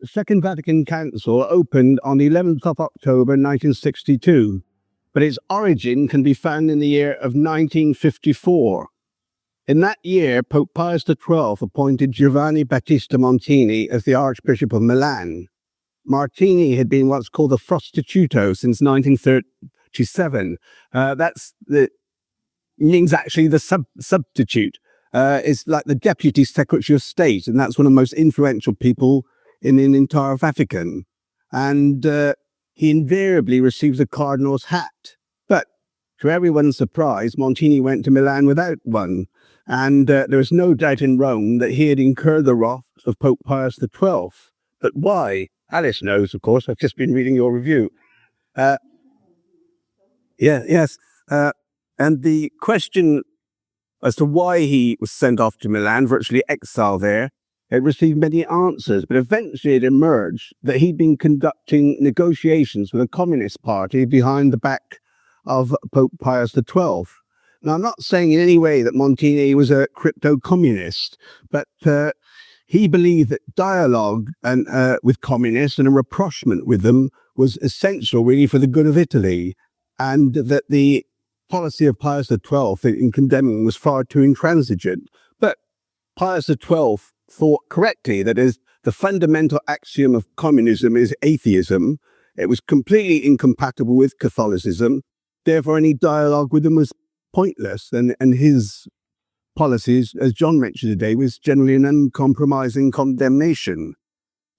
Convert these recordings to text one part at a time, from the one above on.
Second Vatican Council opened on the 11th of October 1962, but its origin can be found in the year of 1954. In that year, Pope Pius XII appointed Giovanni Battista Montini as the Archbishop of Milan. Martini had been what's called a Prostituto since 1937. Means actually the substitute. It's like the Deputy Secretary of State, and that's one of the most influential people in the entire Vatican. And he invariably receives a cardinal's hat. But to everyone's surprise, Montini went to Milan without one. And there was no doubt in Rome that he had incurred the wrath of Pope Pius XII. But why? Alice knows, of course. I've just been reading your review. Yes. And the question as to why he was sent off to Milan, virtually exiled there, it received many answers, but eventually it emerged that he'd been conducting negotiations with a communist party behind the back of Pope Pius XII. Now, I'm not saying in any way that Montini was a crypto-communist, but he believed that dialogue with communists and a rapprochement with them was essential, really, for the good of Italy, and that the policy of Pius XII in condemning was far too intransigent. But Pius XII thought correctly that as the fundamental axiom of communism is atheism, it was completely incompatible with Catholicism. Therefore, any dialogue with them was pointless. And his policies, as John mentioned today, was generally an uncompromising condemnation.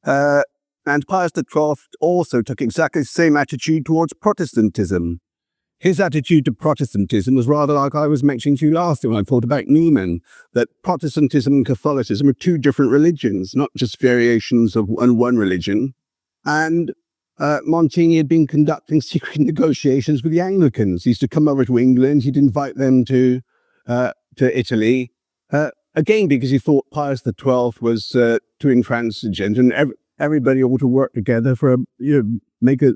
And Pius XII also took exactly the same attitude towards Protestantism. His attitude to Protestantism was rather like I was mentioning to you last time when I thought about Newman, that Protestantism and Catholicism are two different religions, not just variations of one religion. And Montini had been conducting secret negotiations with the Anglicans. He used to come over to England. He'd invite them to Italy, again, because he thought Pius XII was too intransigent, and everybody ought to work together for make a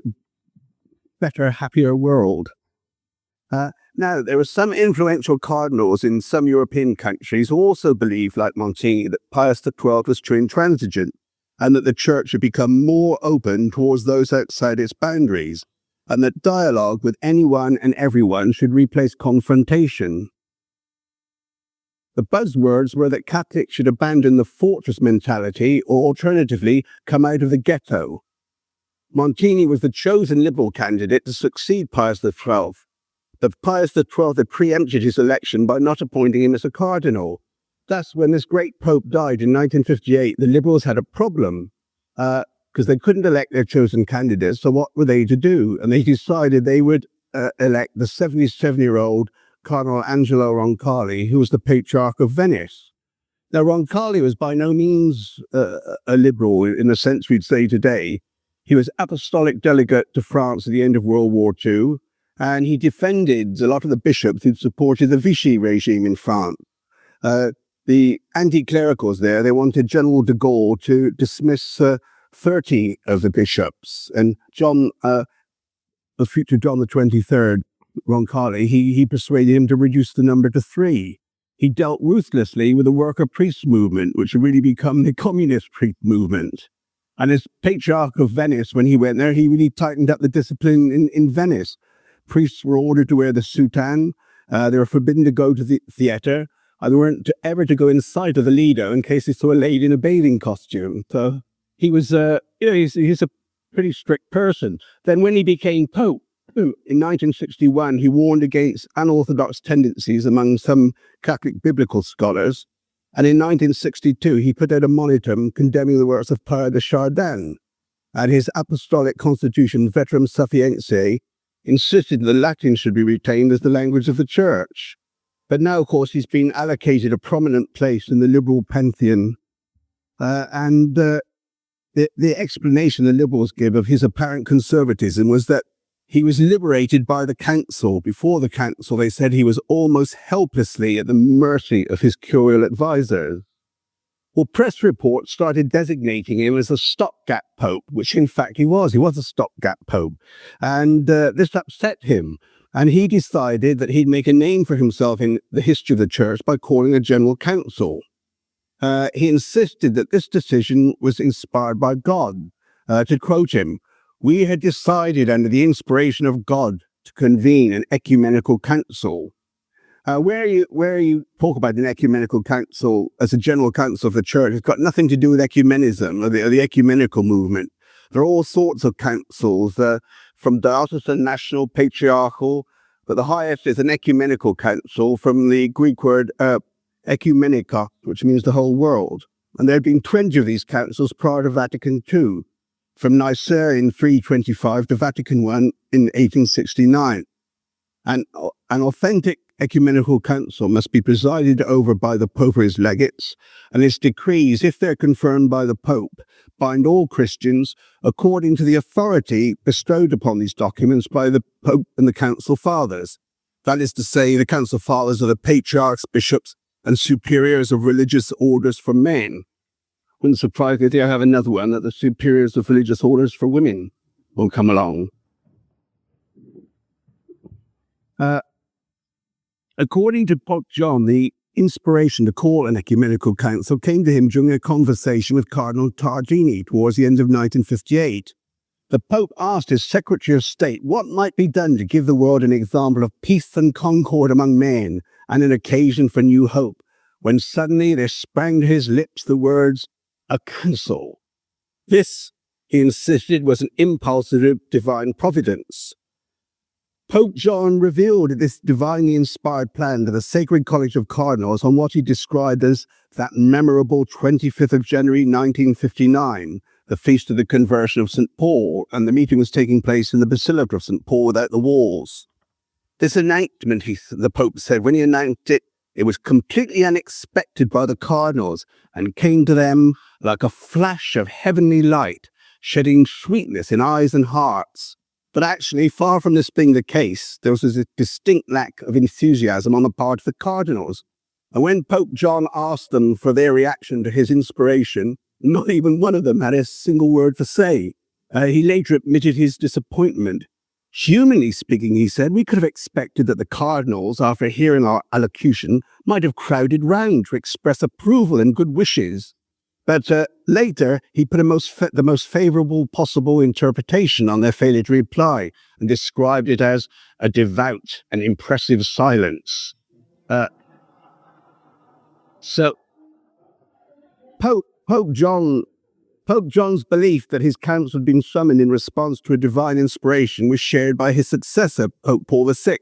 better, happier world. Now, there were some influential cardinals in some European countries who also believed, like Montini, that Pius XII was too intransigent and that the church should become more open towards those outside its boundaries, and that dialogue with anyone and everyone should replace confrontation. The buzzwords were that Catholics should abandon the fortress mentality or alternatively come out of the ghetto. Montini was the chosen liberal candidate to succeed Pius XII. But Pius XII had preempted his election by not appointing him as a cardinal. Thus, when this great pope died in 1958, the liberals had a problem because they couldn't elect their chosen candidates, so what were they to do? And they decided they would elect the 77-year-old Cardinal Angelo Roncalli, who was the Patriarch of Venice. Now, Roncalli was by no means a liberal in the sense we'd say today. He was apostolic delegate to France at the end of World War II, and he defended a lot of the bishops who'd supported the Vichy regime in France. The anti-clericals there, they wanted General de Gaulle to dismiss 30 of the bishops. And John, the future John the 23rd, Roncalli, he persuaded him to reduce the number to 3. He dealt ruthlessly with the worker priest movement, which had really become the communist priest movement. And as Patriarch of Venice, when he went there, he really tightened up the discipline in Venice. Priests were ordered to wear the soutane. They were forbidden to go to the theatre. They weren't ever to go in sight of the Lido in case they saw a lady in a bathing costume. So he was, he's a pretty strict person. Then when he became Pope, in 1961, he warned against unorthodox tendencies among some Catholic biblical scholars. And in 1962, he put out a monitum condemning the works of Père de Chardin. And his apostolic constitution, Veterum Sapientiae, insisted that Latin should be retained as the language of the church. But now, of course, he's been allocated a prominent place in the liberal pantheon. The explanation the liberals give of his apparent conservatism was that he was liberated by the council. Before the council, they said he was almost helplessly at the mercy of his curial advisors. Well, press reports started designating him as a stopgap pope, which in fact he was. He was a stopgap pope. And this upset him. And he decided that he'd make a name for himself in the history of the church by calling a general council. he insisted that this decision was inspired by God. To quote him, "We had decided under the inspiration of God to convene an ecumenical council." Where you talk about an ecumenical council as a general council of the church, it's got nothing to do with ecumenism or the ecumenical movement. There are all sorts of councils, from diocesan, national, patriarchal, but the highest is an ecumenical council from the Greek word ecumenica, which means the whole world. And there had been 20 of these councils prior to Vatican II, from Nicaea in 325 to Vatican I in 1869. And an authentic ecumenical council must be presided over by the Pope or his legates, and its decrees, if they're confirmed by the Pope, bind all Christians according to the authority bestowed upon these documents by the Pope and the Council Fathers. That is to say, the Council Fathers are the patriarchs, bishops, and superiors of religious orders for men. Wouldn't surprise me if they have another one, that the superiors of religious orders for women will come along. According to Pope John, the inspiration to call an ecumenical council came to him during a conversation with Cardinal Tardini towards the end of 1958. The Pope asked his Secretary of State what might be done to give the world an example of peace and concord among men and an occasion for new hope, when suddenly there sprang to his lips the words, "a council." This, he insisted, was an impulse of divine providence. Pope John revealed this divinely inspired plan to the Sacred College of Cardinals on what he described as that memorable 25th of January 1959, the feast of the conversion of St. Paul, and the meeting was taking place in the Basilica of St. Paul without the walls. This enactment, the Pope said, when he announced it, it was completely unexpected by the cardinals and came to them like a flash of heavenly light, shedding sweetness in eyes and hearts. But actually, far from this being the case, there was a distinct lack of enthusiasm on the part of the cardinals. And when Pope John asked them for their reaction to his inspiration, not even one of them had a single word to say. He later admitted his disappointment. "Humanly speaking," he said, "we could have expected that the cardinals, after hearing our allocution, might have crowded round to express approval and good wishes." But later, he put the most favorable possible interpretation on their failure to reply and described it as a devout and impressive silence. So Pope John's belief that his council had been summoned in response to a divine inspiration was shared by his successor, Pope Paul VI,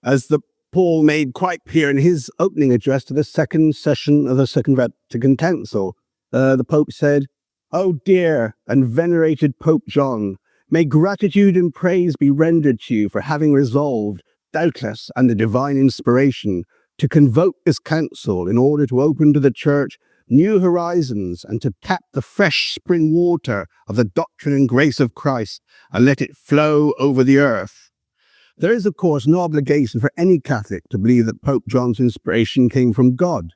as Paul made quite clear in his opening address to the second session of the Second Vatican Council. The Pope said, "O dear and venerated Pope John, may gratitude and praise be rendered to you for having resolved, doubtless under divine inspiration, to convoke this council in order to open to the Church new horizons and to tap the fresh spring water of the doctrine and grace of Christ and let it flow over the earth." There is, of course, no obligation for any Catholic to believe that Pope John's inspiration came from God.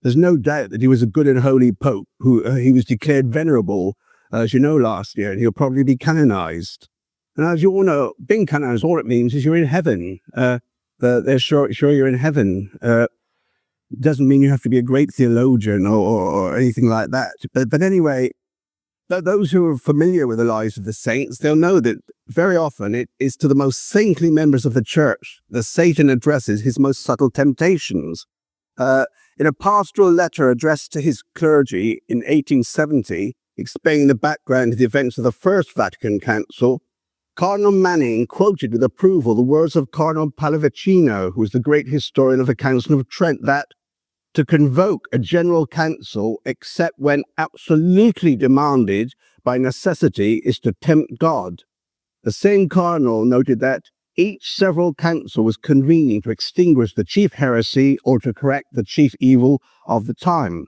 There's no doubt that he was a good and holy Pope who he was declared venerable, as you know, last year, and he'll probably be canonized. And as you all know, being canonized, all it means is you're in heaven. They're sure you're in heaven. Doesn't mean you have to be a great theologian or anything like that. But anyway, those who are familiar with the lives of the saints, they'll know that very often it is to the most saintly members of the Church that Satan addresses his most subtle temptations. In a pastoral letter addressed to his clergy in 1870, explaining the background to the events of the First Vatican Council, Cardinal Manning quoted with approval the words of Cardinal Pallavicino, who was the great historian of the Council of Trent, that to convoke a general council except when absolutely demanded by necessity is to tempt God. The same cardinal noted that each several council was convening to extinguish the chief heresy or to correct the chief evil of the time.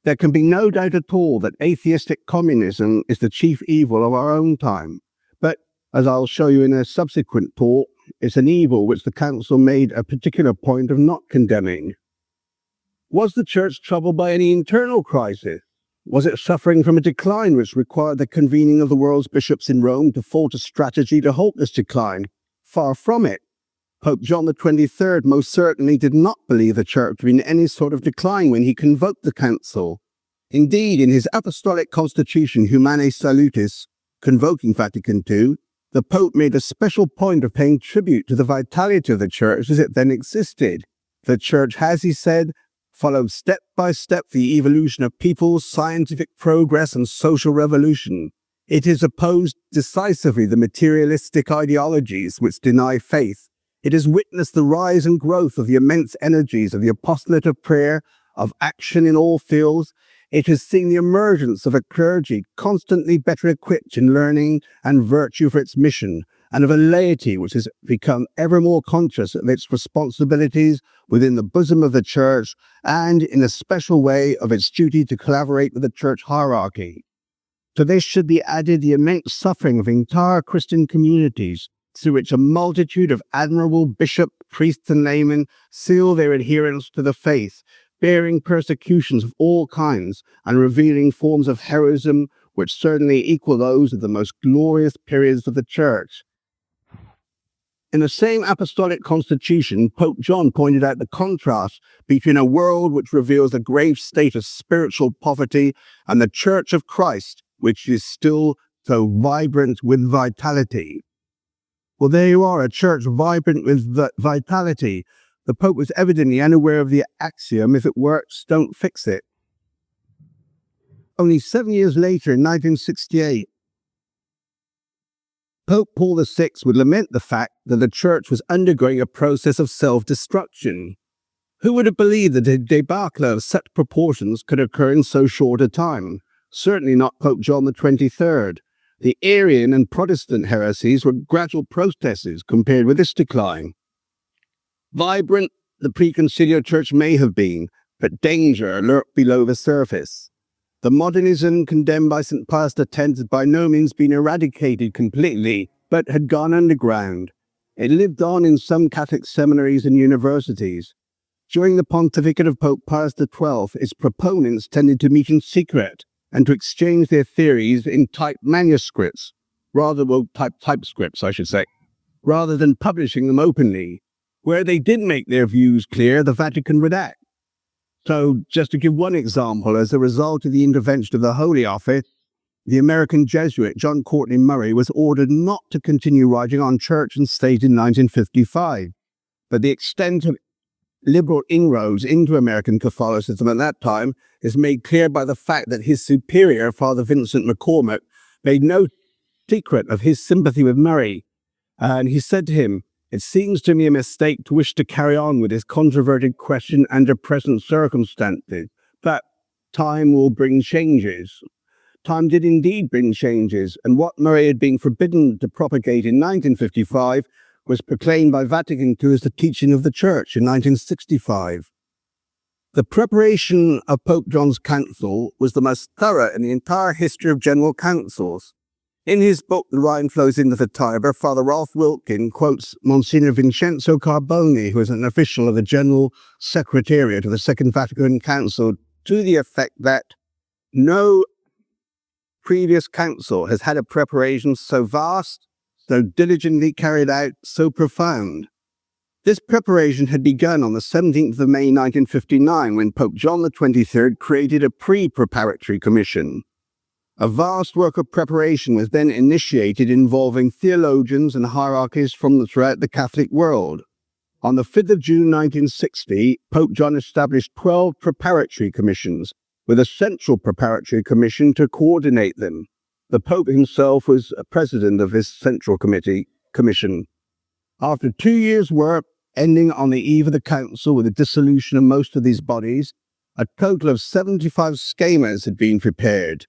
There can be no doubt at all that atheistic communism is the chief evil of our own time. But, as I'll show you in a subsequent talk, it's an evil which the council made a particular point of not condemning. Was the Church troubled by any internal crisis? Was it suffering from a decline which required the convening of the world's bishops in Rome to forge a strategy to halt this decline? Far from it. Pope John the 23rd most certainly did not believe the Church to be in any sort of decline when he convoked the Council. Indeed, in his Apostolic Constitution Humanae Salutis, convoking Vatican II, the Pope made a special point of paying tribute to the vitality of the Church as it then existed. The Church has, he said, followed step by step the evolution of peoples, scientific progress, and social revolution. It has opposed decisively the materialistic ideologies which deny faith. It has witnessed the rise and growth of the immense energies of the apostolate of prayer, of action in all fields. It has seen the emergence of a clergy constantly better equipped in learning and virtue for its mission, and of a laity which has become ever more conscious of its responsibilities within the bosom of the Church, and in a special way of its duty to collaborate with the Church hierarchy. To this should be added the immense suffering of entire Christian communities, through which a multitude of admirable bishops, priests, and laymen seal their adherence to the faith, bearing persecutions of all kinds and revealing forms of heroism which certainly equal those of the most glorious periods of the Church. In the same Apostolic Constitution, Pope John pointed out the contrast between a world which reveals a grave state of spiritual poverty and the Church of Christ, which is still so vibrant with vitality. Well, there you are, a church vibrant with vitality. The Pope was evidently unaware of the axiom, if it works, don't fix it. Only 7 years later, in 1968, Pope Paul VI would lament the fact that the Church was undergoing a process of self-destruction. Who would have believed that a debacle of such proportions could occur in so short a time? Certainly not Pope John the 23rd. The Arian and Protestant heresies were gradual processes compared with this decline. Vibrant, the preconciliar Church may have been, but danger lurked below the surface. The modernism condemned by St. Pius X had by no means been eradicated completely, but had gone underground. It lived on in some Catholic seminaries and universities. During the pontificate of Pope Pius XII, its proponents tended to meet in secret and to exchange their theories in typed manuscripts, rather than publishing them openly. Where they did make their views clear, the Vatican would act. So, just to give one example, as a result of the intervention of the Holy Office, the American Jesuit John Courtney Murray was ordered not to continue writing on church and state in 1955. But the extent of liberal inroads into American Catholicism at that time is made clear by the fact that his superior, Father Vincent McCormick, made no secret of his sympathy with Murray. And he said to him, "It seems to me a mistake to wish to carry on with this controverted question under present circumstances, but time will bring changes." Time did indeed bring changes, and what Murray had been forbidden to propagate in 1955 was proclaimed by Vatican II as the teaching of the Church in 1965. The preparation of Pope John's council was the most thorough in the entire history of general councils. In his book, The Rhine Flows into the Tiber, Father Rolf Wilkin quotes Monsignor Vincenzo Carboni, who was an official of the General Secretariat of the Second Vatican Council, to the effect that no previous council has had a preparation so vast, so diligently carried out, so profound. This preparation had begun on the 17th of May 1959, when Pope John the 23rd created a pre-preparatory commission. A vast work of preparation was then initiated involving theologians and hierarchies from throughout the Catholic world. On the 5th of June 1960, Pope John established 12 preparatory commissions, with a central preparatory commission to coordinate them. The Pope himself was a president of this central commission. After 2 years' work, ending on the eve of the council with the dissolution of most of these bodies, a total of 75 schemas had been prepared.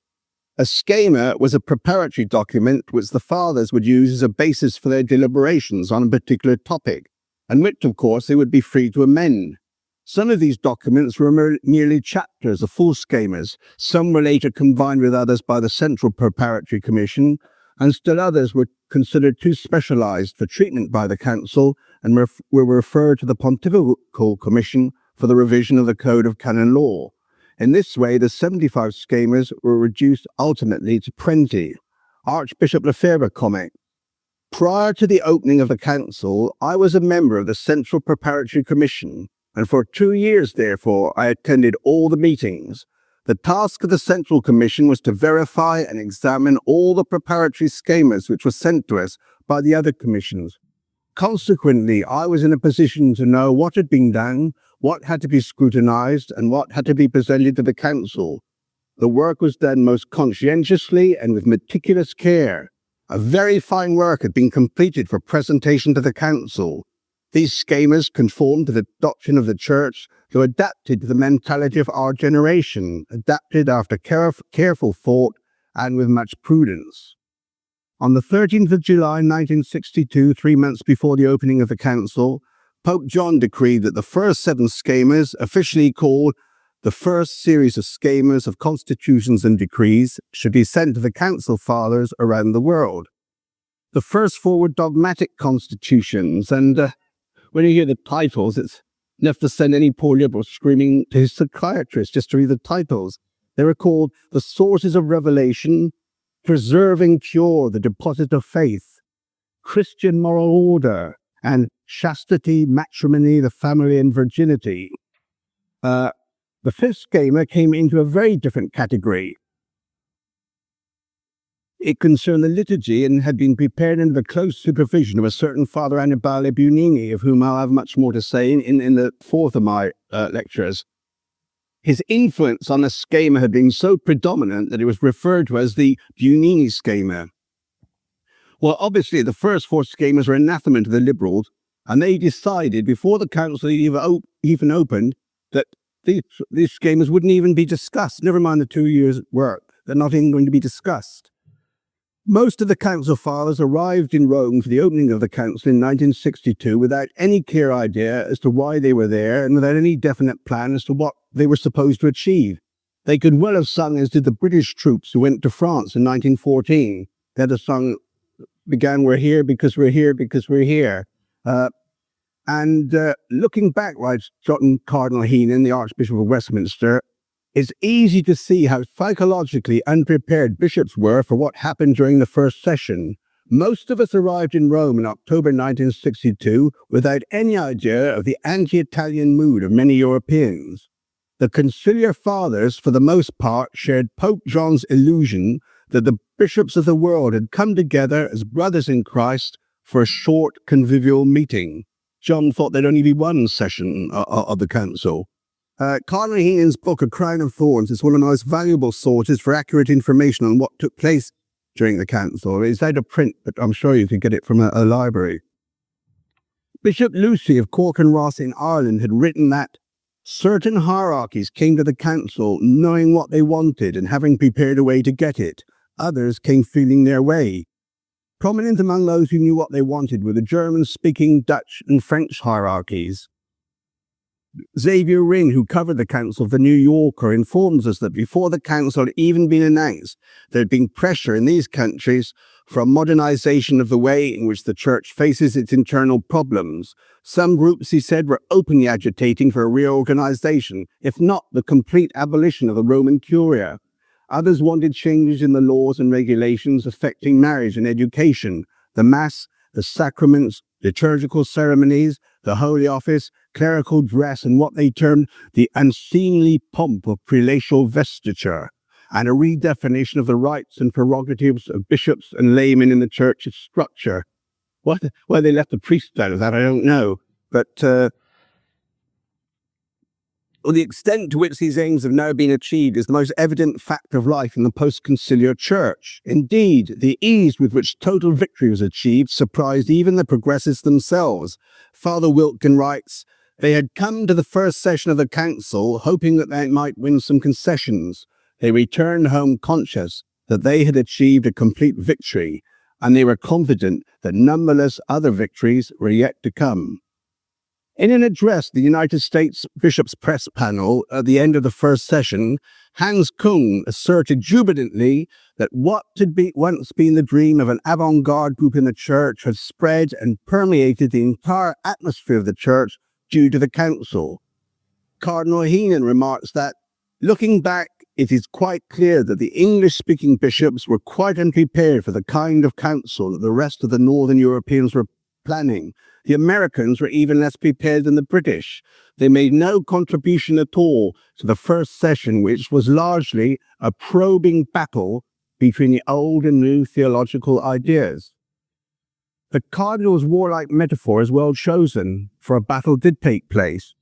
A schema was a preparatory document which the fathers would use as a basis for their deliberations on a particular topic, and which, of course, they would be free to amend. Some of these documents were merely chapters of full schemas. Some were later combined with others by the Central Preparatory Commission, and still others were considered too specialized for treatment by the Council and were referred to the Pontifical Commission for the revision of the Code of Canon Law. In this way, the 75 schemas were reduced ultimately to 20. Archbishop Lefebvre comments, Prior to the opening of the council, I was a member of the Central Preparatory Commission, and for 2 years, therefore, I attended all the meetings. The task of the Central Commission was to verify and examine all the preparatory schemas which were sent to us by the other commissions. Consequently, I was in a position to know what had been done, what had to be scrutinized, and what had to be presented to the council. The work was done most conscientiously and with meticulous care. A very fine work had been completed for presentation to the council. These schemas conformed to the doctrine of the Church, though adapted to the mentality of our generation, adapted after careful thought and with much prudence. On the 13th of July 1962, 3 months before the opening of the council, Pope John decreed that the first 7 schemas, officially called the first series of schemas of constitutions and decrees, should be sent to the council fathers around the world. The first 4 were dogmatic constitutions, and when you hear the titles, it's enough to send any poor liberal screaming to his psychiatrist just to read the titles. They were called the sources of revelation, preserving pure the deposit of faith, Christian moral order, and chastity, matrimony, the family, and virginity. The 5th schema came into a very different category. It concerned the liturgy and had been prepared under the close supervision of a certain Father Annibale Bunini, of whom I'll have much more to say in the 4th of my lectures. His influence on the schema had been so predominant that it was referred to as the Bunini schema. Well, obviously, the first 4 schemas were anathema to the liberals, and they decided before the council even opened that these schemas wouldn't even be discussed, never mind the 2 years' work. They're not even going to be discussed. Most of the council fathers arrived in Rome for the opening of the council in 1962 without any clear idea as to why they were there and without any definite plan as to what they were supposed to achieve. They could well have sung as did the British troops who went to France in 1914. They had a song began, "We're here because we're here because we're here." Looking back, writes John Cardinal Heenan, the Archbishop of Westminster, it's easy to see how psychologically unprepared bishops were for what happened during the first session. Most of us arrived in Rome in October 1962 without any idea of the anti-Italian mood of many Europeans. The conciliar fathers, for the most part, shared Pope John's illusion that the bishops of the world had come together as brothers in Christ for a short convivial meeting. John thought there'd only be one session of the council. Cardinal Heenan's book, A Crown of Thorns, is one of the most valuable sources for accurate information on what took place during the council. It's out of print, but I'm sure you could get it from a library. Bishop Lucy of Cork and Ross in Ireland had written that certain hierarchies came to the council knowing what they wanted and having prepared a way to get it. Others came feeling their way. Prominent among those who knew what they wanted were the German-speaking Dutch and French hierarchies. Xavier Ring, who covered the council for New Yorker, informs us that before the council had even been announced, there had been pressure in these countries for a modernization of the way in which the church faces its internal problems. Some groups, he said, were openly agitating for a reorganization, if not the complete abolition of the Roman Curia. Others wanted changes in the laws and regulations affecting marriage and education, the Mass, the sacraments, liturgical ceremonies, the Holy Office, clerical dress, and what they termed the unseemly pomp of prelatial vestiture, and a redefinition of the rights and prerogatives of bishops and laymen in the church's structure. Why they left the priests out of that, I don't know. But the extent to which these aims have now been achieved is the most evident fact of life in the post-conciliar church. Indeed, the ease with which total victory was achieved surprised even the progressives themselves. Father Wilkin writes, "They had come to the first session of the council hoping that they might win some concessions. They returned home conscious that they had achieved a complete victory, and they were confident that numberless other victories were yet to come." In an address to the United States Bishops' Press Panel at the end of the first session, Hans Küng asserted jubilantly that what had once been the dream of an avant-garde group in the church had spread and permeated the entire atmosphere of the church due to the council. Cardinal Heenan remarks that, looking back, it is quite clear that the English-speaking bishops were quite unprepared for the kind of council that the rest of the Northern Europeans were planning. The Americans were even less prepared than the British. They made no contribution at all to the first session, which was largely a probing battle between the old and new theological ideas. The Cardinal's warlike metaphor is well chosen, for a battle did take place.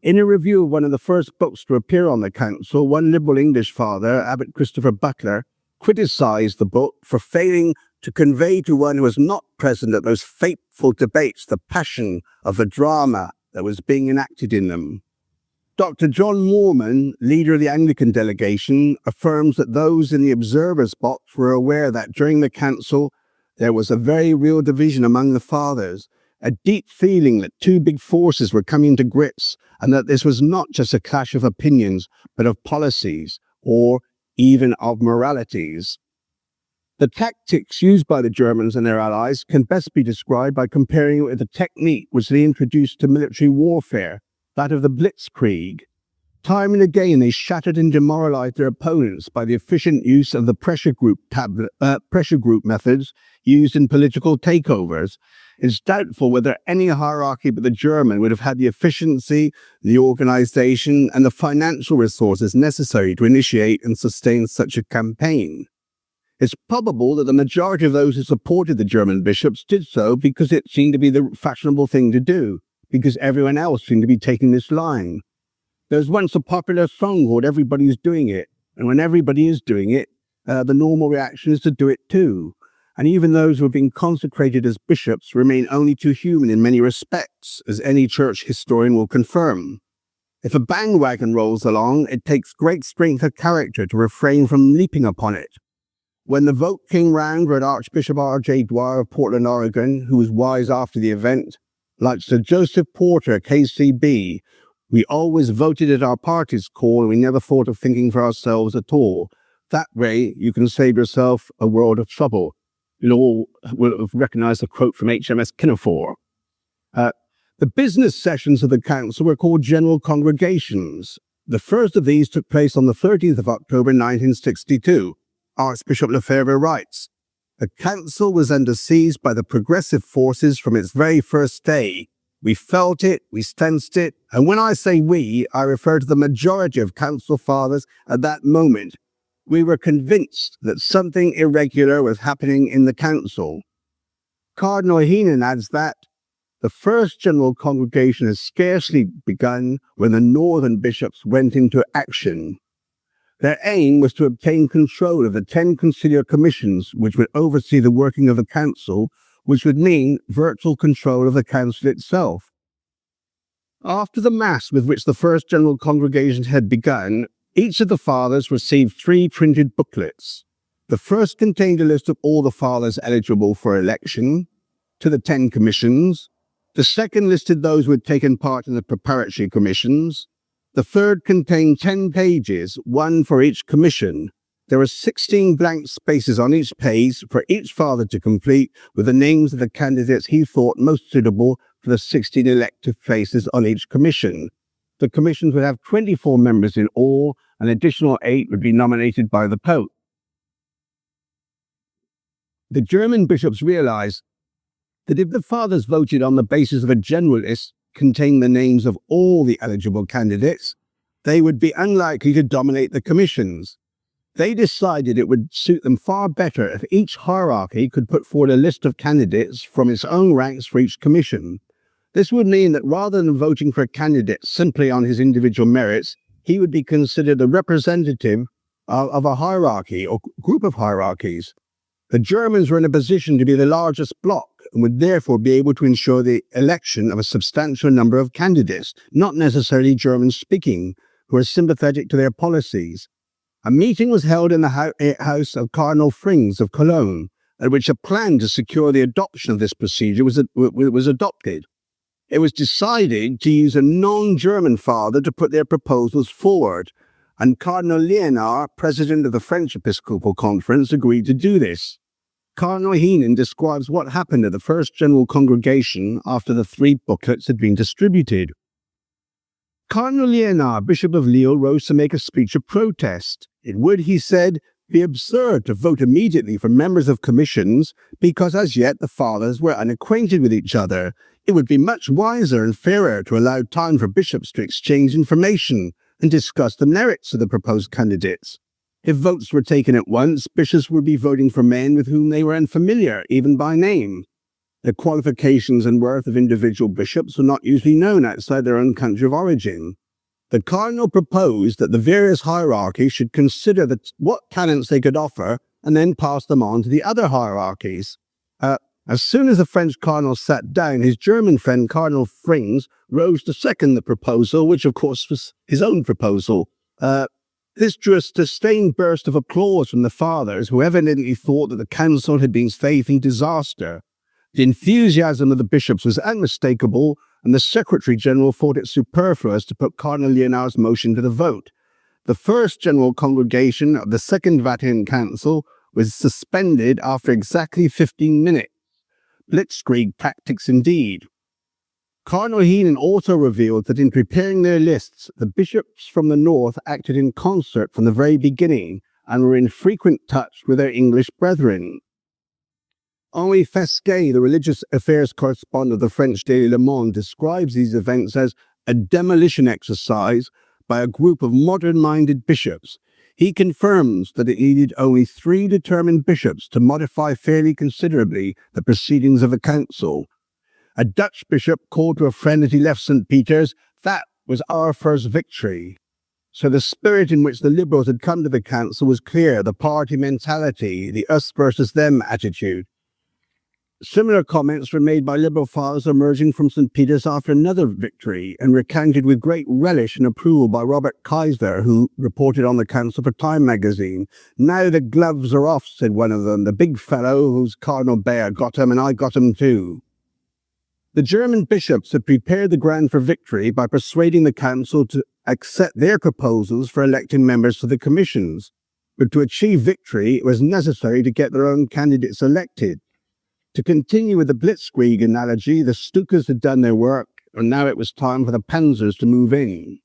In a review of one of the first books to appear on the council, one liberal English father, Abbot Christopher Butler, criticised the book for failing to convey to one who was not present at those fateful debates the passion of the drama that was being enacted in them. Dr. John Moorman, leader of the Anglican delegation, affirms that those in the observer's box were aware that during the council there was a very real division among the fathers, a deep feeling that two big forces were coming to grips, and that this was not just a clash of opinions, but of policies, or even of moralities. The tactics used by the Germans and their allies can best be described by comparing it with the technique which they introduced to military warfare, that of the blitzkrieg. Time and again they shattered and demoralized their opponents by the efficient use of the pressure group methods used in political takeovers. It's doubtful whether any hierarchy but the German would have had the efficiency, the organization, and the financial resources necessary to initiate and sustain such a campaign. It's probable that the majority of those who supported the German bishops did so because it seemed to be the fashionable thing to do, because everyone else seemed to be taking this line. There was once a popular song called "Everybody's Doing It," and when everybody is doing it, the normal reaction is to do it too. And even those who have been consecrated as bishops remain only too human in many respects, as any church historian will confirm. If a bandwagon rolls along, it takes great strength of character to refrain from leaping upon it. When the vote came round, read Archbishop R.J. Dwyer of Portland, Oregon, who was wise after the event, like Sir Joseph Porter, KCB, we always voted at our party's call and we never thought of thinking for ourselves at all. That way, you can save yourself a world of trouble. You'll all will have recognized the quote from HMS Pinafore. The business sessions of the council were called general congregations. The first of these took place on the 13th of October 1962. Archbishop Lefebvre writes, "The council was under siege by the progressive forces from its very first day. We felt it, we sensed it, and when I say we, I refer to the majority of council fathers at that moment. We were convinced that something irregular was happening in the council." Cardinal Heenan adds that the first general congregation had scarcely begun when the northern bishops went into action. Their aim was to obtain control of the 10 conciliar commissions which would oversee the working of the council, which would mean virtual control of the council itself. After the Mass with which the first general congregation had begun, each of the fathers received 3 printed booklets. The first contained a list of all the fathers eligible for election to the 10 commissions. The second listed those who had taken part in the preparatory commissions. The third contained 10 pages, one for each commission. There were 16 blank spaces on each page for each father to complete with the names of the candidates he thought most suitable for the 16 elective places on each commission. The commissions would have 24 members in all, an additional 8 would be nominated by the Pope. The German bishops realized that if the fathers voted on the basis of a general list containing the names of all the eligible candidates, they would be unlikely to dominate the commissions. They decided it would suit them far better if each hierarchy could put forward a list of candidates from its own ranks for each commission. This would mean that rather than voting for a candidate simply on his individual merits, he would be considered a representative of a hierarchy or group of hierarchies. The Germans were in a position to be the largest bloc and would therefore be able to ensure the election of a substantial number of candidates, not necessarily German-speaking, who are sympathetic to their policies. A meeting was held in the house of Cardinal Frings of Cologne, at which a plan to secure the adoption of this procedure was adopted. It was decided to use a non-German father to put their proposals forward, and Cardinal Liénard, president of the French Episcopal Conference, agreed to do this. Cardinal Heenan describes what happened at the first general congregation after the 3 booklets had been distributed. Cardinal Liénard, Bishop of Lille, rose to make a speech of protest. It would, he said, be absurd to vote immediately for members of commissions because as yet the fathers were unacquainted with each other. It would be much wiser and fairer to allow time for bishops to exchange information and discuss the merits of the proposed candidates. If votes were taken at once, bishops would be voting for men with whom they were unfamiliar, even by name. The qualifications and worth of individual bishops were not usually known outside their own country of origin. The cardinal proposed that the various hierarchies should consider what canons they could offer and then pass them on to the other hierarchies. As soon as the French cardinal sat down, his German friend Cardinal Frings rose to second the proposal, which of course was his own proposal. This drew a sustained burst of applause from the fathers, who evidently thought that the council had been facing disaster. The enthusiasm of the bishops was unmistakable, and the Secretary General thought it superfluous to put Cardinal Liénard's motion to the vote. The first general congregation of the Second Vatican Council was suspended after exactly 15 minutes. Blitzkrieg tactics indeed. Cardinal Heenan also revealed that in preparing their lists, the bishops from the north acted in concert from the very beginning and were in frequent touch with their English brethren. Henri Fesquet, the religious affairs correspondent of the French daily Le Monde, describes these events as a demolition exercise by a group of modern-minded bishops. He confirms that it needed only 3 determined bishops to modify fairly considerably the proceedings of the council. A Dutch bishop called to a friend as he left St. Peter's, "That was our first victory." So the spirit in which the Liberals had come to the council was clear, the party mentality, the us versus them attitude. Similar comments were made by Liberal fathers emerging from St. Peter's after another victory and recounted with great relish and approval by Robert Kaiser, who reported on the council for Time magazine. "Now the gloves are off," said one of them, "the big fellow whose Cardinal Bear got him and I got him too." The German bishops had prepared the ground for victory by persuading the council to accept their proposals for electing members to the commissions. But to achieve victory, it was necessary to get their own candidates elected. To continue with the Blitzkrieg analogy, the Stukas had done their work, and now it was time for the Panzers to move in.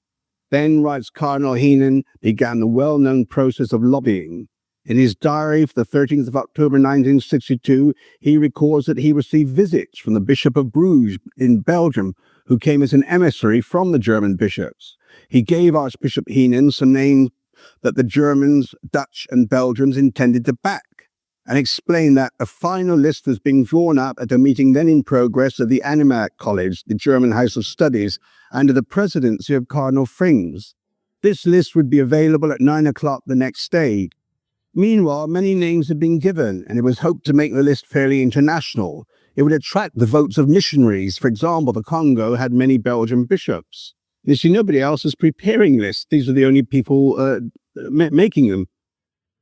Then, writes Cardinal Heenan, began the well-known process of lobbying. In his diary for the 13th of October 1962, he records that he received visits from the Bishop of Bruges in Belgium, who came as an emissary from the German bishops. He gave Archbishop Heenan some names that the Germans, Dutch and Belgians intended to back, and explained that a final list was being drawn up at a meeting then in progress at the Animac College, the German House of Studies, under the presidency of Cardinal Frings. This list would be available at 9 o'clock the next day. Meanwhile, many names had been given, and it was hoped to make the list fairly international. It would attract the votes of missionaries. For example, the Congo had many Belgian bishops. You see, nobody else is preparing lists. These are the only people making them.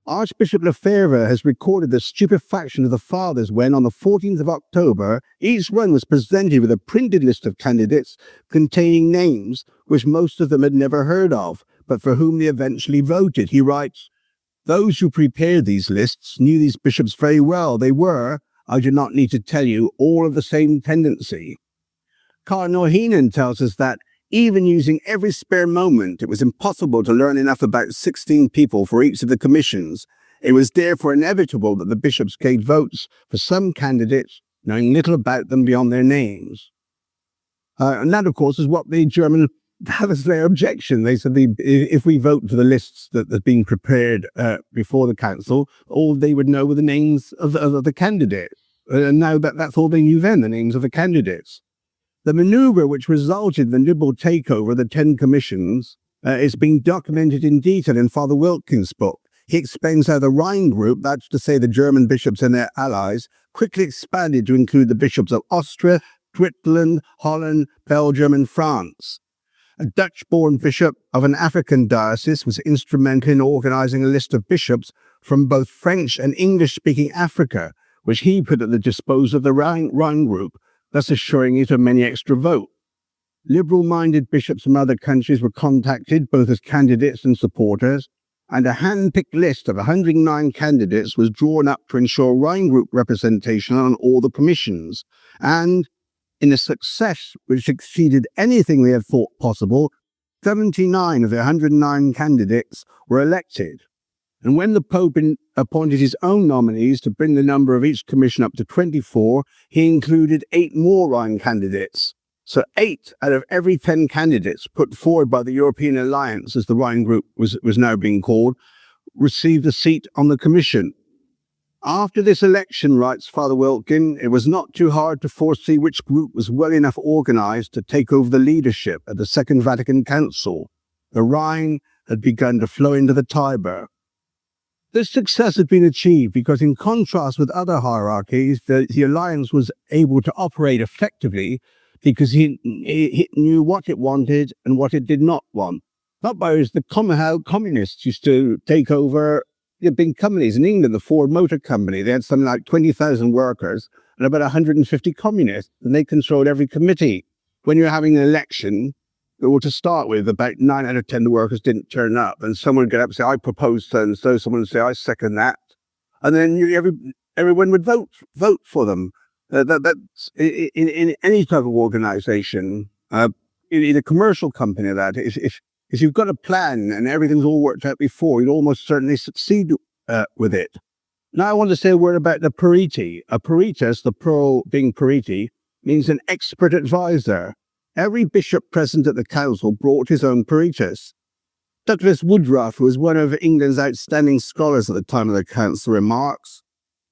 Archbishop Lefebvre has recorded the stupefaction of the fathers when, on the 14th of October, each one was presented with a printed list of candidates containing names which most of them had never heard of, but for whom they eventually voted. He writes, "Those who prepared these lists knew these bishops very well. They were, I do not need to tell you, all of the same tendency." Cardinal Heenan tells us that even using every spare moment, it was impossible to learn enough about 16 people for each of the commissions. It was therefore inevitable that the bishops gave votes for some candidates, knowing little about them beyond their names. And that, of course, is what the German, that was their objection. They said if we vote for the lists that had been prepared before the council, all they would know were the names of the candidates. And now that's all they knew then, the names of the candidates. The manoeuvre which resulted in the liberal takeover of the 10 commissions is being documented in detail in Father Wilkins' book. He explains how the Rhine Group, that's to say the German bishops and their allies, quickly expanded to include the bishops of Austria, Switzerland, Holland, Belgium and France. A Dutch-born bishop of an African diocese was instrumental in organizing a list of bishops from both French and English-speaking Africa, which he put at the disposal of the Rhine Group, thus assuring it of many extra votes. Liberal-minded bishops from other countries were contacted both as candidates and supporters, and a hand-picked list of 109 candidates was drawn up to ensure Rhine Group representation on all the commissions. And, in a success which exceeded anything they had thought possible, 79 of the 109 candidates were elected. And when the Pope appointed his own nominees to bring the number of each commission up to 24, he included 8 more Rhine candidates. So 8 out of every 10 candidates put forward by the European Alliance, as the Rhine Group was now being called, received a seat on the commission. After this election, writes Father Wilkin, it was not too hard to foresee which group was well enough organized to take over the leadership at the Second Vatican Council. The Rhine had begun to flow into the Tiber. This success had been achieved because, in contrast with other hierarchies, the alliance was able to operate effectively because it knew what it wanted and what it did not want. Not by how communists used to take over the big companies. In England, the Ford Motor Company, they had something like 20,000 workers and about 150 communists, and they controlled every committee. When you're having an election, well, to start with, about 9 out of 10 of the workers didn't turn up, and someone would get up and say, I propose so and so, someone would say, I second that, and then everyone would vote for them. That's in any type of organization, in a commercial company, that if you've got a plan and everything's all worked out before, you'd almost certainly succeed with it. Now I want to say a word about the periti. A peritus, the plural being periti, means an expert advisor. Every bishop present at the council brought his own peritus. Douglas Woodruff, who was one of England's outstanding scholars at the time of the council, remarks,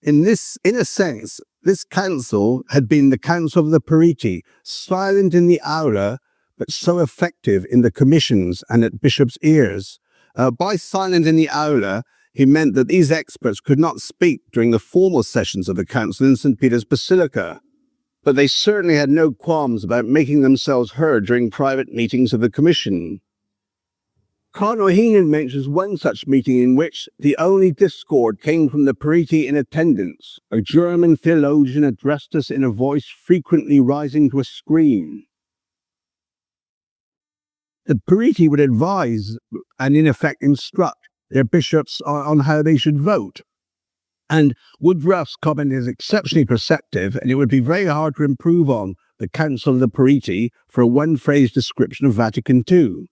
in a sense, this council had been the council of the periti, silent in the aula, but so effective in the commissions and at bishops' ears. By silent in the aula, he meant that these experts could not speak during the formal sessions of the council in St. Peter's Basilica, but they certainly had no qualms about making themselves heard during private meetings of the commission. Cardinal Heenan mentions one such meeting in which the only discord came from the periti in attendance. A German theologian addressed us in a voice frequently rising to a scream. The periti would advise and in effect instruct their bishops on how they should vote. And Woodruff's comment is exceptionally perceptive, and it would be very hard to improve on the Council of the Periti for a one-phrase description of Vatican II.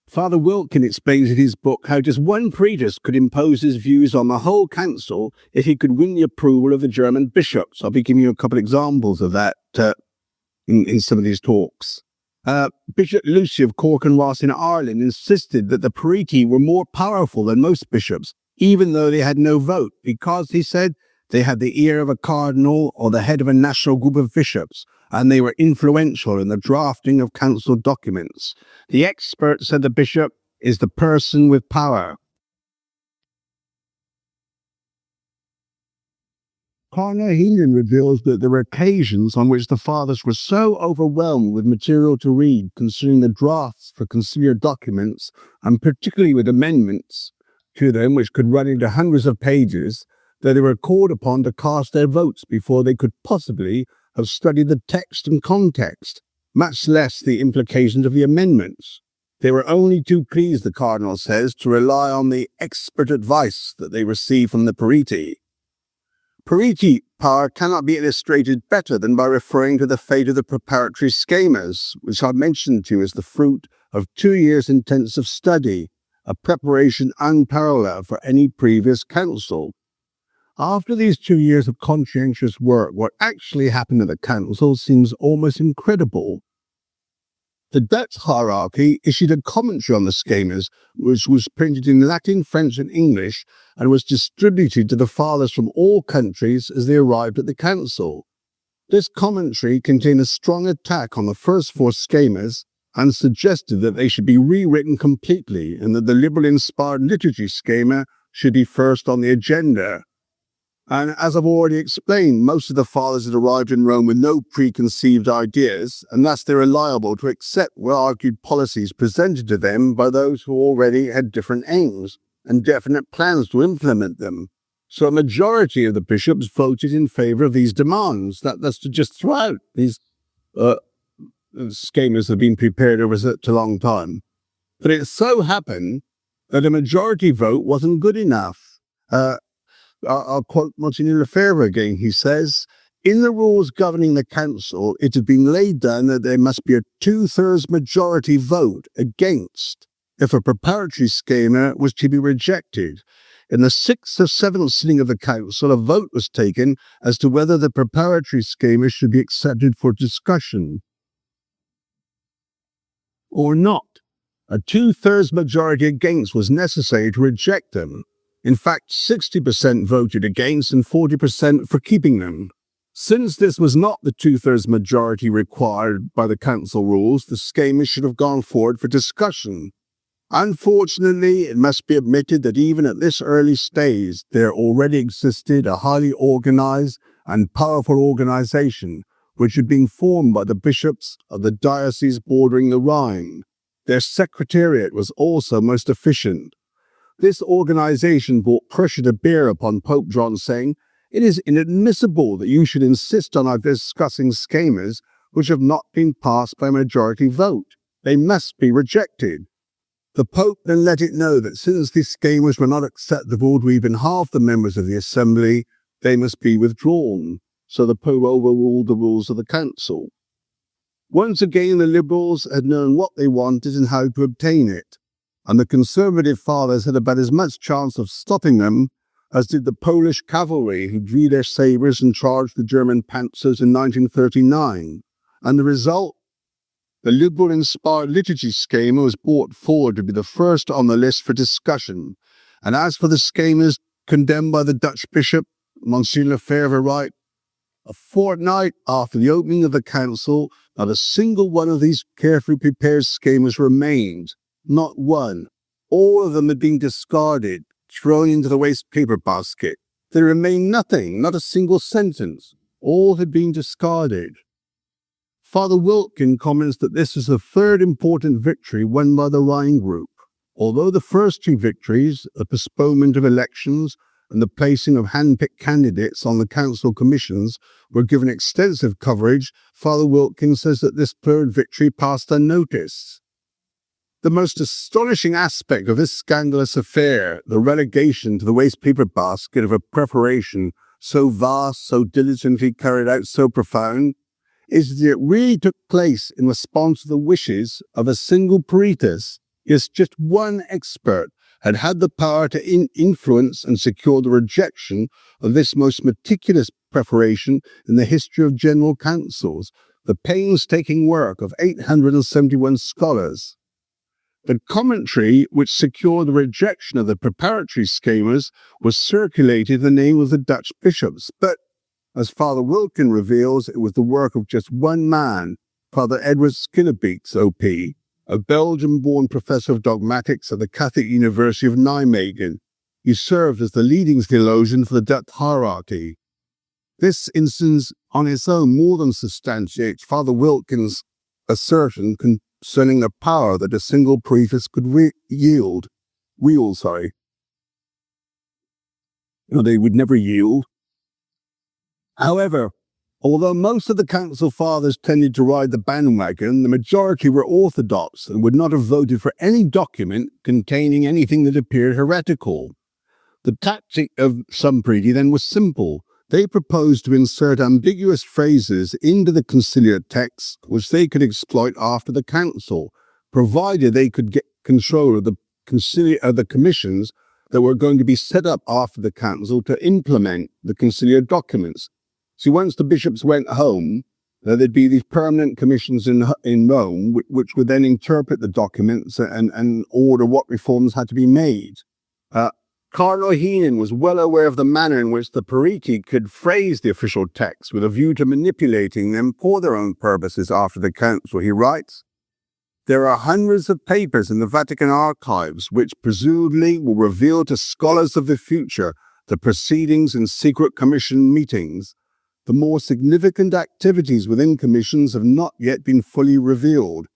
Father Wilkin explains in his book how just one peritus could impose his views on the whole council if he could win the approval of the German bishops. I'll be giving you a couple of examples of that in some of these talks. Bishop Lucy of Cork and Ross in Ireland insisted that the periti were more powerful than most bishops, even though they had no vote, because, he said, they had the ear of a cardinal or the head of a national group of bishops, and they were influential in the drafting of council documents. The expert, said the bishop, is the person with power. Cardinal Heenan reveals that there were occasions on which the fathers were so overwhelmed with material to read concerning the drafts for conciliar documents, and particularly with amendments to them, which could run into hundreds of pages, that they were called upon to cast their votes before they could possibly have studied the text and context, much less the implications of the amendments. They were only too pleased, the Cardinal says, to rely on the expert advice that they received from the periti. Periti power cannot be illustrated better than by referring to the fate of the preparatory schemas, which I mentioned to you as the fruit of 2 years' intensive study, a preparation unparalleled for any previous council. After these 2 years of conscientious work, what actually happened at the council seems almost incredible. The Dutch hierarchy issued a commentary on the schemas, which was printed in Latin, French, and English, and was distributed to the fathers from all countries as they arrived at the council. This commentary contained a strong attack on the first 4 schemas and suggested that they should be rewritten completely and that the liberal-inspired liturgy schema should be first on the agenda. And as I've already explained, most of the fathers had arrived in Rome with no preconceived ideas, and thus they were liable to accept well-argued policies presented to them by those who already had different aims and definite plans to implement them. So a majority of the bishops voted in favour of these demands. That's to just throw out these schemas that have been prepared over such a long time. But it so happened that a majority vote wasn't good enough. I'll quote Monsignor Lefebvre again. He says, In the rules governing the council, it had been laid down that there must be a 2/3 majority vote against if a preparatory schema was to be rejected. In the 6th or 7th sitting of the council, a vote was taken as to whether the preparatory schema should be accepted for discussion or not. A 2/3 majority against was necessary to reject them. In fact, 60% voted against and 40% for keeping them. Since this was not the 2/3 majority required by the council rules, the schema should have gone forward for discussion. Unfortunately, it must be admitted that even at this early stage, there already existed a highly organized and powerful organization, which had been formed by the bishops of the dioceses bordering the Rhine. Their secretariat was also most efficient. This organization brought pressure to bear upon Pope John, saying, "It is inadmissible that you should insist on our discussing schemas which have not been passed by a majority vote. They must be rejected." The Pope then let it know that since these schemas were not acceptable to even half the members of the Assembly, they must be withdrawn. So the Pope overruled the rules of the Council. Once again, the Liberals had known what they wanted and how to obtain it, and the Conservative fathers had about as much chance of stopping them as did the Polish cavalry who drew their sabres and charged the German panzers in 1939. And the result? The Liberal-inspired liturgy schema was brought forward to be the first on the list for discussion. And as for the schemas condemned by the Dutch bishop, Monsignor Lefebvre writes, a fortnight after the opening of the council, not a single one of these carefully prepared schemas remained. Not one. All of them had been discarded, thrown into the waste paper basket. There remained nothing, not a single sentence. All had been discarded. Father Wilkin comments that this is the third important victory won by the Rhine Group. Although the first two victories, the postponement of elections and the placing of hand-picked candidates on the council commissions, were given extensive coverage, Father Wilkin says that this third victory passed unnoticed. The most astonishing aspect of this scandalous affair, the relegation to the waste paper basket of a preparation so vast, so diligently carried out, so profound, is that it really took place in response to the wishes of a single peritus. Yes, just one expert had had the power to influence and secure the rejection of this most meticulous preparation in the history of general councils, the painstaking work of 871 scholars. The commentary which secured the rejection of the preparatory schemas was circulated in the name of the Dutch bishops, but as Father Wilkin reveals, it was the work of just one man, Father Edward Skinnerbeets, OP, a Belgian-born professor of dogmatics at the Catholic University of Nijmegen. He served as the leading theologian for the Dutch hierarchy. This instance on its own more than substantiates Father Wilkin's assertion concerning the power that a single priest could wield. They would never yield. However, although most of the council fathers tended to ride the bandwagon, the majority were orthodox and would not have voted for any document containing anything that appeared heretical. The tactic of some preti then was simple. They proposed to insert ambiguous phrases into the conciliar text, which they could exploit after the council, provided they could get control of the commissions that were going to be set up after the council to implement the conciliar documents. See, once the bishops went home, there'd be these permanent commissions in Rome, which would then interpret the documents and order what reforms had to be made. Cardinal Heenan was well aware of the manner in which the periti could phrase the official text with a view to manipulating them for their own purposes after the council. He writes, "There are hundreds of papers in the Vatican archives which presumably will reveal to scholars of the future the proceedings in secret commission meetings. The more significant activities within commissions have not yet been fully revealed.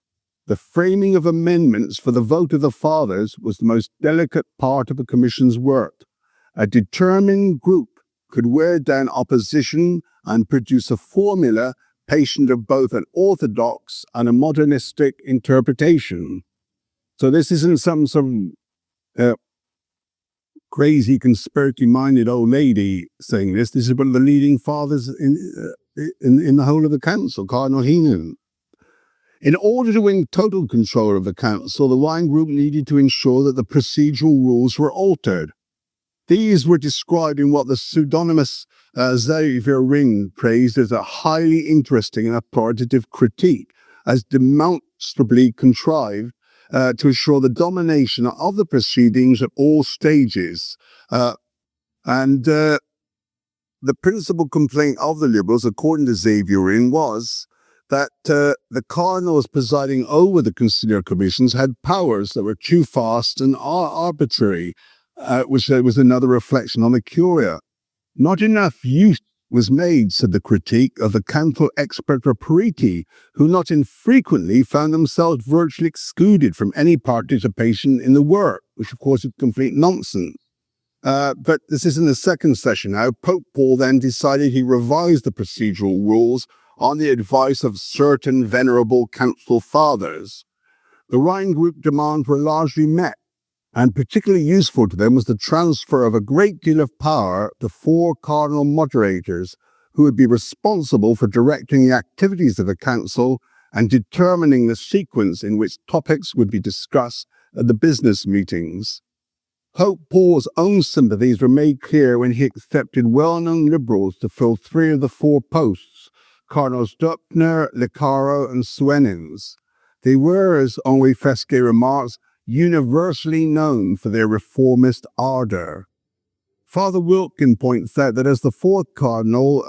The framing of amendments for the vote of the fathers was the most delicate part of a commission's work. A determined group could wear down opposition and produce a formula patient of both an orthodox and a modernistic interpretation." So this isn't some crazy conspiracy-minded old lady saying this. This is one of the leading fathers in the whole of the council, Cardinal Heenan. In order to win total control of the council, the Rhine Group needed to ensure that the procedural rules were altered. These were described in what the pseudonymous Xavier Ring praised as a highly interesting and authoritative critique, as demonstrably contrived to ensure the domination of the proceedings at all stages. The principal complaint of the Liberals, according to Xavier Ring, was that the cardinals presiding over the conciliar commissions had powers that were too vast and arbitrary, which was another reflection on the Curia. Not enough use was made, said the critique, of the council expert periti, who not infrequently found themselves virtually excluded from any participation in the work, which of course is complete nonsense. But this is in the second session now. Pope Paul then decided he revised the procedural rules on the advice of certain venerable council fathers. The Rhine Group demands were largely met, and particularly useful to them was the transfer of a great deal of power to 4 cardinal moderators who would be responsible for directing the activities of the council and determining the sequence in which topics would be discussed at the business meetings. Pope Paul's own sympathies were made clear when he accepted well-known liberals to fill 3 of the 4 posts, Cardinals Döpfner, Lecaro, and Suenens. They were, as Henri Fesquet remarks, universally known for their reformist ardor. Father Wilkin points out that as the 4th cardinal,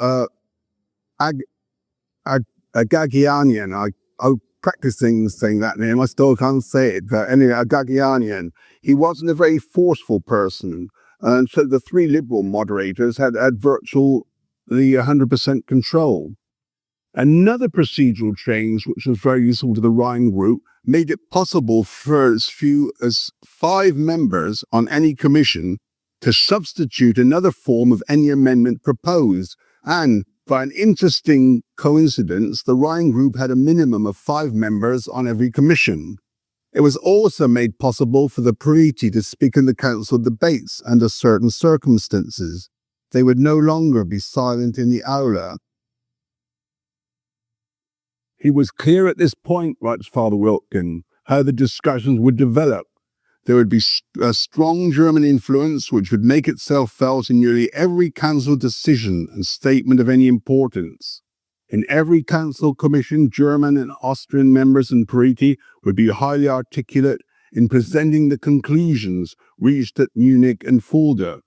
Agagianian, I practicing saying that name, I still can't say it, but anyway, Agagianian, he wasn't a very forceful person, and so the 3 liberal moderators had virtually 100% control. Another procedural change, which was very useful to the Rhine Group, made it possible for as few as 5 members on any commission to substitute another form of any amendment proposed. And by an interesting coincidence, the Rhine Group had a minimum of 5 members on every commission. It was also made possible for the periti to speak in the council debates under certain circumstances. They would no longer be silent in the aula. He was clear at this point, writes Father Wilkin, how the discussions would develop. There would be a strong German influence which would make itself felt in nearly every council decision and statement of any importance. In every council commission, German and Austrian members and periti would be highly articulate in presenting the conclusions reached at Munich and Fulda.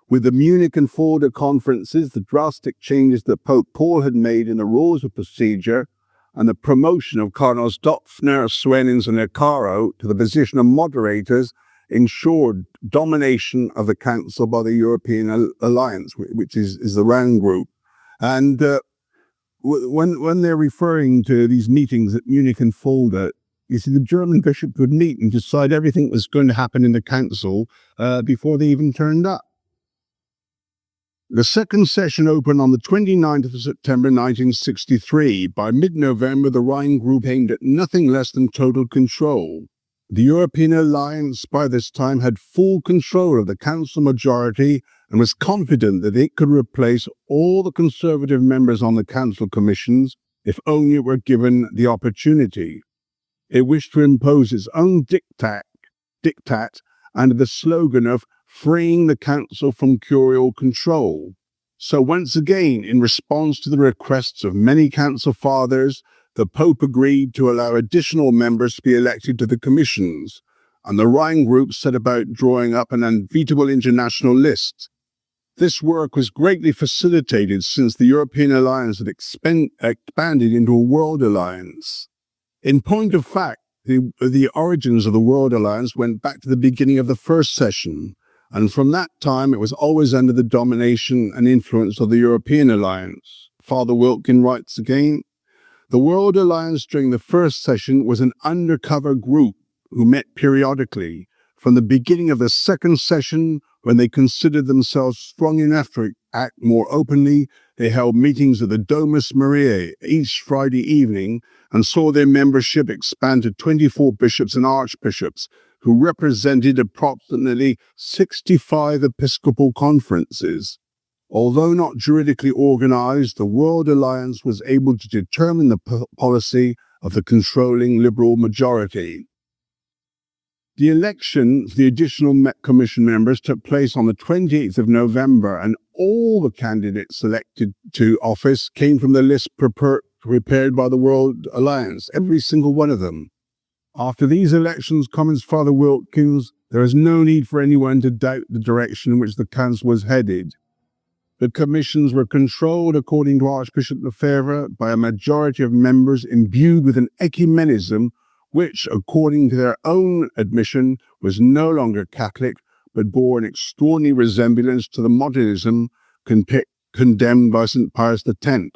With the Munich and Fulda conferences, the drastic changes that Pope Paul had made in the rules of procedure and the promotion of Cardinals Döpfner, Suenens, and Lecaro to the position of moderators ensured domination of the council by the European Alliance, which is the Rhine Group. And when they're referring to these meetings at Munich and Fulda, you see, the German bishops would meet and decide everything that was going to happen in the council before they even turned up. The second session opened on the 29th of September 1963. By mid-November, the Rhine Group aimed at nothing less than total control. The European Alliance by this time had full control of the council majority and was confident that it could replace all the conservative members on the council commissions if only it were given the opportunity. It wished to impose its own diktat under the slogan of freeing the council from curial control. So once again, in response to the requests of many council fathers, the Pope agreed to allow additional members to be elected to the commissions, and the Rhine Group set about drawing up an unbeatable international list. This work was greatly facilitated since the European Alliance had expanded into a world alliance. In point of fact, the origins of the World Alliance went back to the beginning of the first session, and from that time it was always under the domination and influence of the European Alliance. Father Wilkin writes again, the World Alliance during the first session was an undercover group who met periodically. From the beginning of the second session, when they considered themselves strong enough to act more openly, they held meetings at the Domus Mariae each Friday evening and saw their membership expand to 24 bishops and archbishops, who represented approximately 65 episcopal conferences. Although not juridically organized, the World Alliance was able to determine the policy of the controlling liberal majority. The election for the additional Commission members took place on the 28th of November, and all the candidates elected to office came from the list prepared by the World Alliance, every single one of them. After these elections, comments Father Wilkins, there is no need for anyone to doubt the direction in which the Council was headed. The commissions were controlled, according to Archbishop Lefebvre, by a majority of members imbued with an ecumenism which, according to their own admission, was no longer Catholic, but bore an extraordinary resemblance to the modernism condemned by St. Pius X.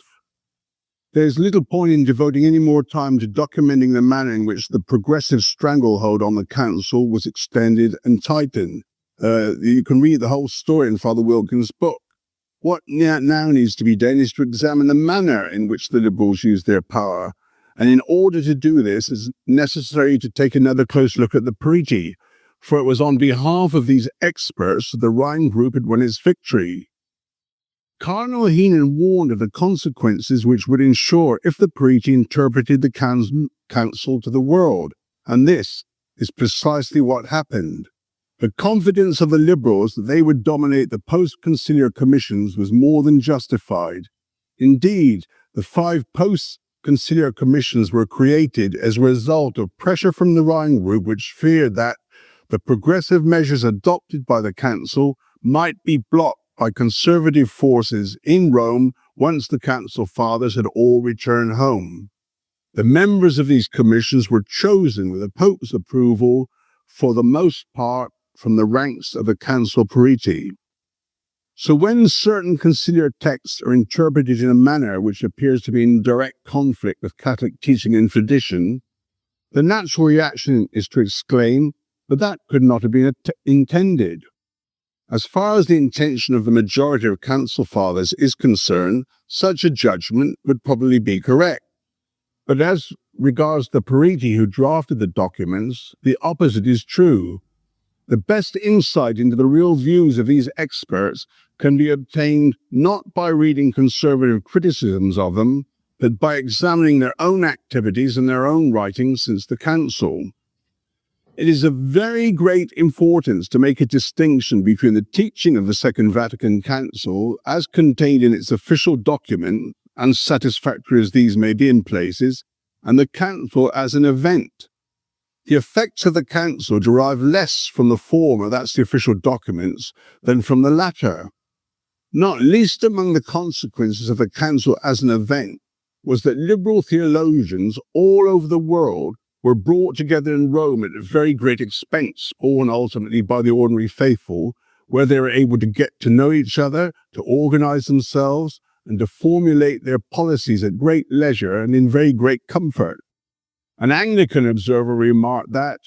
There is little point in devoting any more time to documenting the manner in which the progressive stranglehold on the Council was extended and tightened. You can read the whole story in Father Wilkins' book. What now needs to be done is to examine the manner in which the Liberals used their power. And in order to do this, it's necessary to take another close look at the periti, for it was on behalf of these experts that the Rhine Group had won its victory. Cardinal Heenan warned of the consequences which would ensure if the periti interpreted the Council to the world, and this is precisely what happened. The confidence of the Liberals that they would dominate the post-conciliar commissions was more than justified. Indeed, the 5 post-conciliar commissions were created as a result of pressure from the Rhine Group, which feared that the progressive measures adopted by the Council might be blocked by conservative forces in Rome once the Council Fathers had all returned home. The members of these commissions were chosen with the Pope's approval, for the most part from the ranks of the Council periti. So when certain conciliar texts are interpreted in a manner which appears to be in direct conflict with Catholic teaching and tradition, the natural reaction is to exclaim that that could not have been intended. As far as the intention of the majority of Council Fathers is concerned, such a judgment would probably be correct. But as regards the periti who drafted the documents, the opposite is true. The best insight into the real views of these experts can be obtained not by reading conservative criticisms of them, but by examining their own activities and their own writings since the Council. It is of very great importance to make a distinction between the teaching of the Second Vatican Council, as contained in its official document, unsatisfactory as these may be in places, and the Council as an event. The effects of the Council derive less from the former, that's the official documents, than from the latter. Not least among the consequences of the Council as an event was that liberal theologians all over the world were brought together in Rome at a very great expense, borne ultimately by the ordinary faithful, where they were able to get to know each other, to organize themselves, and to formulate their policies at great leisure and in very great comfort. An Anglican observer remarked that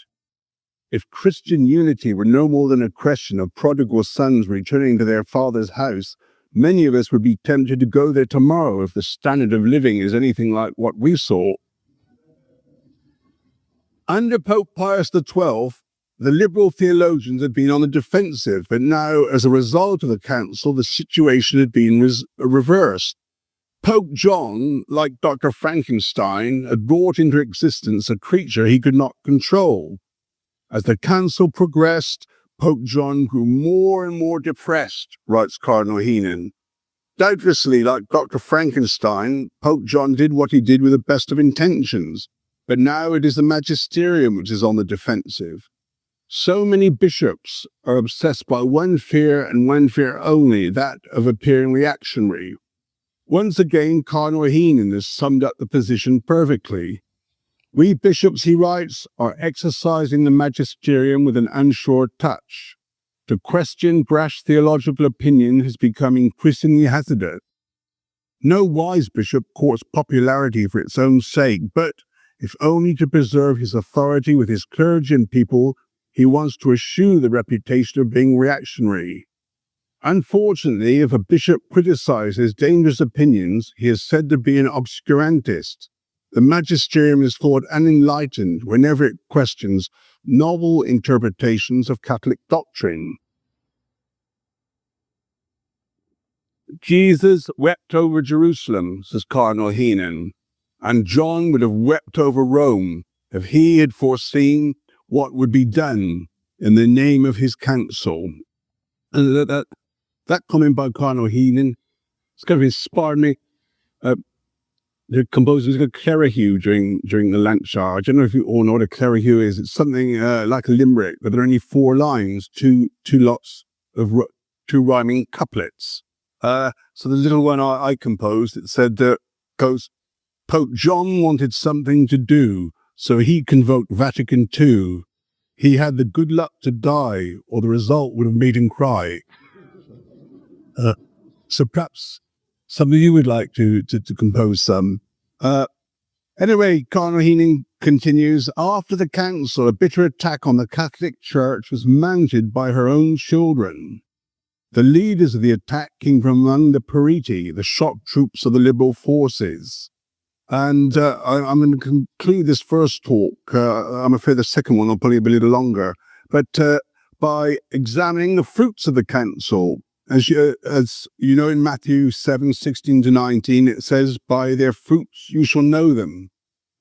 if Christian unity were no more than a question of prodigal sons returning to their father's house, many of us would be tempted to go there tomorrow if the standard of living is anything like what we saw. Under Pope Pius XII, the liberal theologians had been on the defensive, but now, as a result of the Council, the situation had been reversed. Pope John, like Dr. Frankenstein, had brought into existence a creature he could not control. As the Council progressed, Pope John grew more and more depressed, writes Cardinal Heenan. Doubtlessly, like Dr. Frankenstein, Pope John did what he did with the best of intentions, but now it is the magisterium which is on the defensive. So many bishops are obsessed by one fear and one fear only, that of appearing reactionary. Once again, Cardinal Heenan has summed up the position perfectly. We bishops, he writes, are exercising the magisterium with an unsure touch. To question brash theological opinion has become increasingly hazardous. No wise bishop courts popularity for its own sake, but, if only to preserve his authority with his clergy and people, he wants to eschew the reputation of being reactionary. Unfortunately, if a bishop criticizes dangerous opinions, he is said to be an obscurantist. The magisterium is thought unenlightened whenever it questions novel interpretations of Catholic doctrine. Jesus wept over Jerusalem, says Cardinal Heenan, and John would have wept over Rome if he had foreseen what would be done in the name of his council. And that comment by Cardinal Heenan, it's going to inspire me. The composer was a clerihew during the Lancashire. I don't know if you all know what a clerihew is. It's something like a limerick, but there are only 4 lines, two rhyming couplets. So the little one I composed, it said goes, Pope John wanted something to do, so he convoked Vatican II. He had the good luck to die, or the result would have made him cry. So perhaps some of you would like to compose some. Anyway, Cardinal Heenan continues, after the council, a bitter attack on the Catholic Church was mounted by her own children. The leaders of the attack came from among the periti, the shock troops of the liberal forces. And I'm going to conclude this first talk. I'm afraid the second one will probably be a little longer. But by examining the fruits of the council, as you know, in Matthew 7:16-19, it says, by their fruits you shall know them.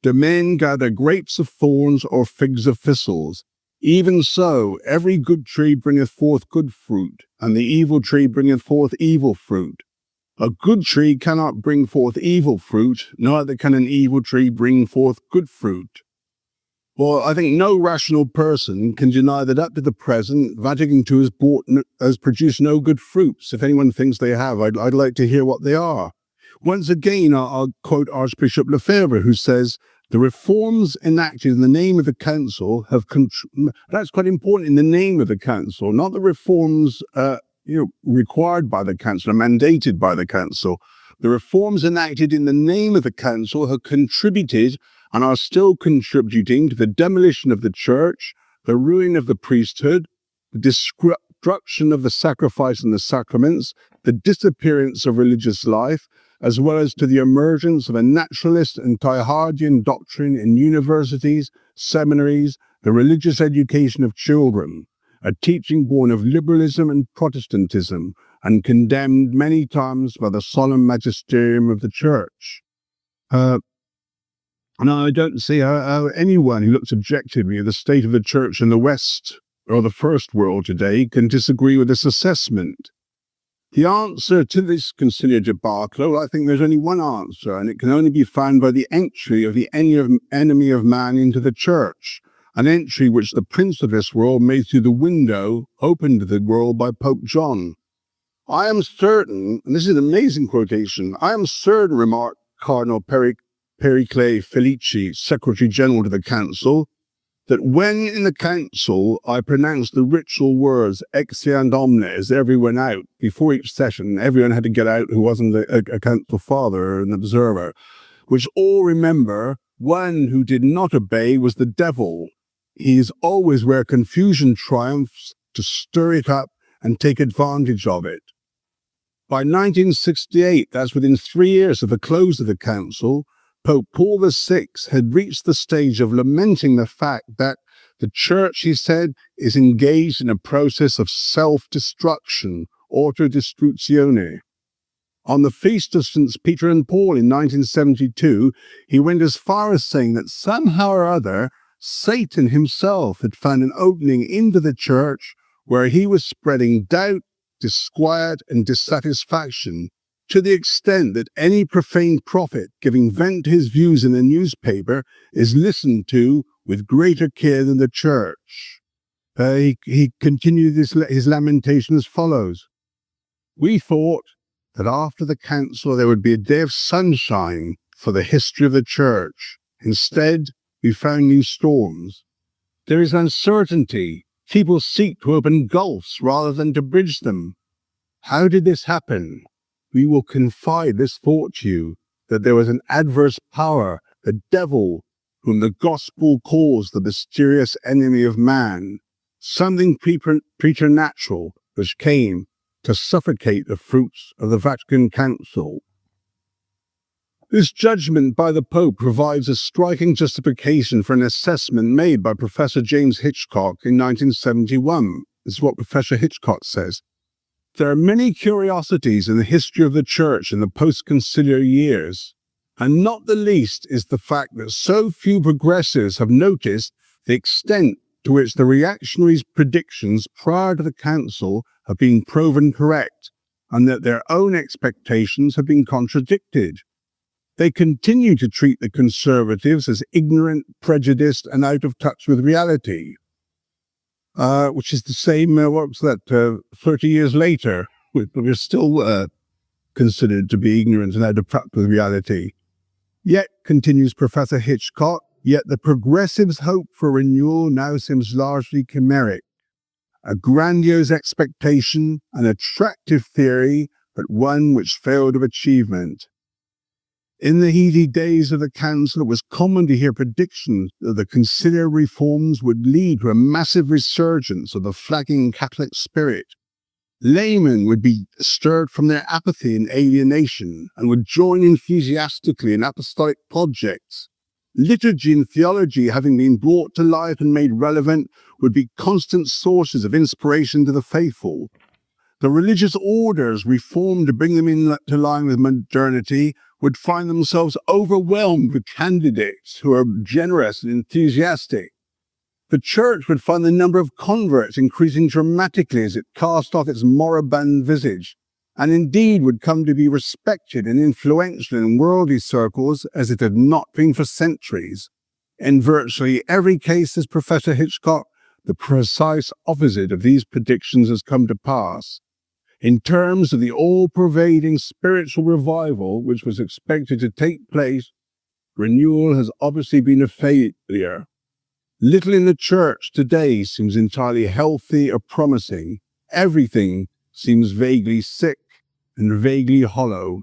Do men gather grapes of thorns or figs of thistles? Even so, every good tree bringeth forth good fruit, and the evil tree bringeth forth evil fruit. A good tree cannot bring forth evil fruit, neither can an evil tree bring forth good fruit. Well, I think no rational person can deny that up to the present, Vatican II has produced no good fruits. If anyone thinks they have, I'd like to hear what they are. Once again, I'll quote Archbishop Lefebvre, who says, the reforms enacted in the name of the council have that's quite important, in the name of the council, not the reforms required by the council or mandated by the council. The reforms enacted in the name of the council have contributed and are still contributing to the demolition of the church, the ruin of the priesthood, the destruction of the sacrifice and the sacraments, the disappearance of religious life, as well as to the emergence of a naturalist and Teilhardian doctrine in universities, seminaries, the religious education of children, a teaching born of liberalism and Protestantism, and condemned many times by the solemn magisterium of the church. Now, I don't see how anyone who looks objectively at the state of the church in the West or the First World today can disagree with this assessment. The answer to this conciliar debacle, I think there's only one answer, and it can only be found by the entry of the enemy of man into the church, an entry which the prince of this world made through the window opened to the world by Pope John. I am certain, and this is an amazing quotation, I am certain, remarked Cardinal Pericle Felici, Secretary General to the Council, that when in the Council I pronounced the ritual words Exeant Omnes, everyone out, before each session, everyone had to get out who wasn't a Council Father or an observer, which all remember, one who did not obey was the devil. He is always where confusion triumphs to stir it up and take advantage of it. By 1968, that's within 3 years of the close of the Council, Pope Paul VI had reached the stage of lamenting the fact that the Church, he said, is engaged in a process of self-destruction, autodistruzione. On the feast of St. Peter and Paul in 1972, he went as far as saying that somehow or other, Satan himself had found an opening into the Church where he was spreading doubt, disquiet, and dissatisfaction, to the extent that any profane prophet giving vent to his views in a newspaper is listened to with greater care than the Church. He continued his lamentation as follows. We thought that after the Council there would be a day of sunshine for the history of the Church. Instead, we found new storms. There is uncertainty. People seek to open gulfs rather than to bridge them. How did this happen? We will confide this thought to you, that there was an adverse power, the devil, whom the gospel calls the mysterious enemy of man, something preternatural which came to suffocate the fruits of the Vatican Council. This judgment by the Pope provides a striking justification for an assessment made by Professor James Hitchcock in 1971. This is what Professor Hitchcock says. there are many curiosities in the history of the Church in the post-conciliar years, and not the least is the fact that so few progressives have noticed the extent to which the reactionaries' predictions prior to the Council have been proven correct, and that their own expectations have been contradicted. They continue to treat the conservatives as ignorant, prejudiced, and out of touch with reality, which is the same, 30 years later, we're still considered to be ignorant and out of touch with reality. Yet, continues Professor Hitchcock, yet the progressives' hope for renewal now seems largely chimeric. A grandiose expectation, an attractive theory, but one which failed of achievement. In the heady days of the Council, it was common to hear predictions that the conciliar reforms would lead to a massive resurgence of the flagging Catholic spirit. Laymen would be stirred from their apathy and alienation and would join enthusiastically in apostolic projects. Liturgy and theology, having been brought to life and made relevant, would be constant sources of inspiration to the faithful. The religious orders, reformed to bring them into line with modernity, would find themselves overwhelmed with candidates who are generous and enthusiastic. The Church would find the number of converts increasing dramatically as it cast off its moribund visage, and indeed would come to be respected and influential in worldly circles as it had not been for centuries. In virtually every case, says Professor Hitchcock, the precise opposite of these predictions has come to pass. In terms of the all-pervading spiritual revival which was expected to take place, renewal has obviously been a failure. Little in the Church today seems entirely healthy or promising. Everything seems vaguely sick and vaguely hollow.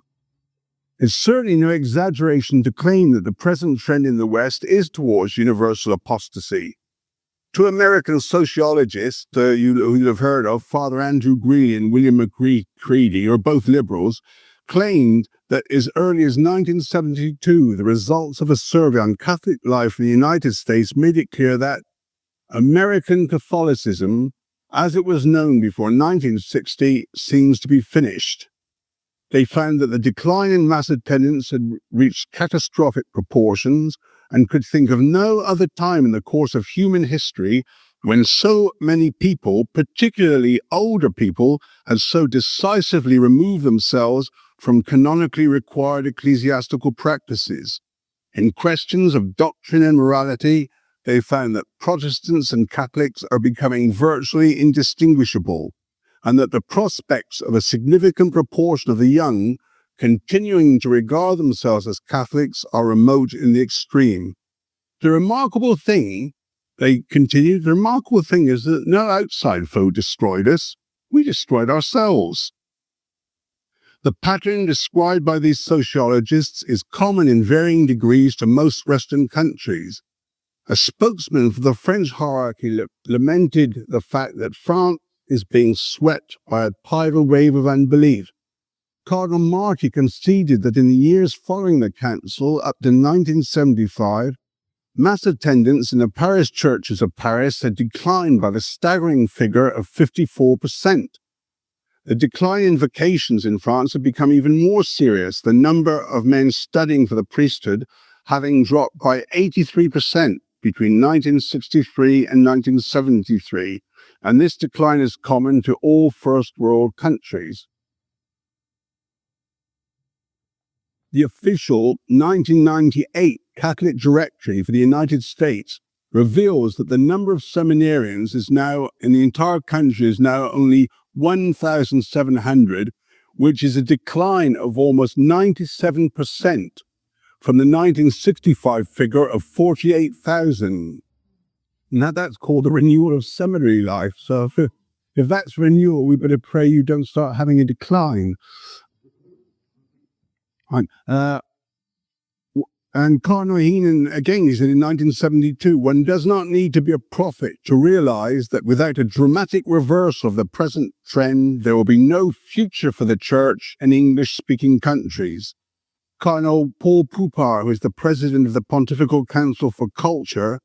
It's certainly no exaggeration to claim that the present trend in the West is towards universal apostasy. Two American sociologists you'll have heard of, Father Andrew Greeley and William McCready, who are both liberals, claimed that as early as 1972, the results of a survey on Catholic life in the United States made it clear that American Catholicism, as it was known before 1960, seems to be finished. They found that the decline in mass attendance had reached catastrophic proportions and could think of no other time in the course of human history when so many people, particularly older people, had so decisively removed themselves from canonically required ecclesiastical practices. In questions of doctrine and morality, they found that Protestants and Catholics are becoming virtually indistinguishable, and that the prospects of a significant proportion of the young continuing to regard themselves as Catholics are remote in the extreme. The remarkable thing, they continued, the remarkable thing is that no outside foe destroyed us. We destroyed ourselves. The pattern described by these sociologists is common in varying degrees to most Western countries. A spokesman for the French hierarchy lamented the fact that France is being swept by a tidal wave of unbelief. Cardinal Marty conceded that in the years following the Council, up to 1975, mass attendance in the parish churches of Paris had declined by the staggering figure of 54%. The decline in vocations in France had become even more serious, the number of men studying for the priesthood having dropped by 83% between 1963 and 1973, and this decline is common to all First World countries. The official 1998 Catholic Directory for the United States reveals that the number of seminarians is now, in the entire country, is now only 1,700, which is a decline of almost 97% from the 1965 figure of 48,000. Now that's called the renewal of seminary life. So if that's renewal, we better pray you don't start having a decline. And Cardinal Heenan, again, he said in 1972, one does not need to be a prophet to realize that without a dramatic reversal of the present trend, there will be no future for the Church in English-speaking countries. Cardinal Paul Poupart, who is the president of the Pontifical Council for Culture,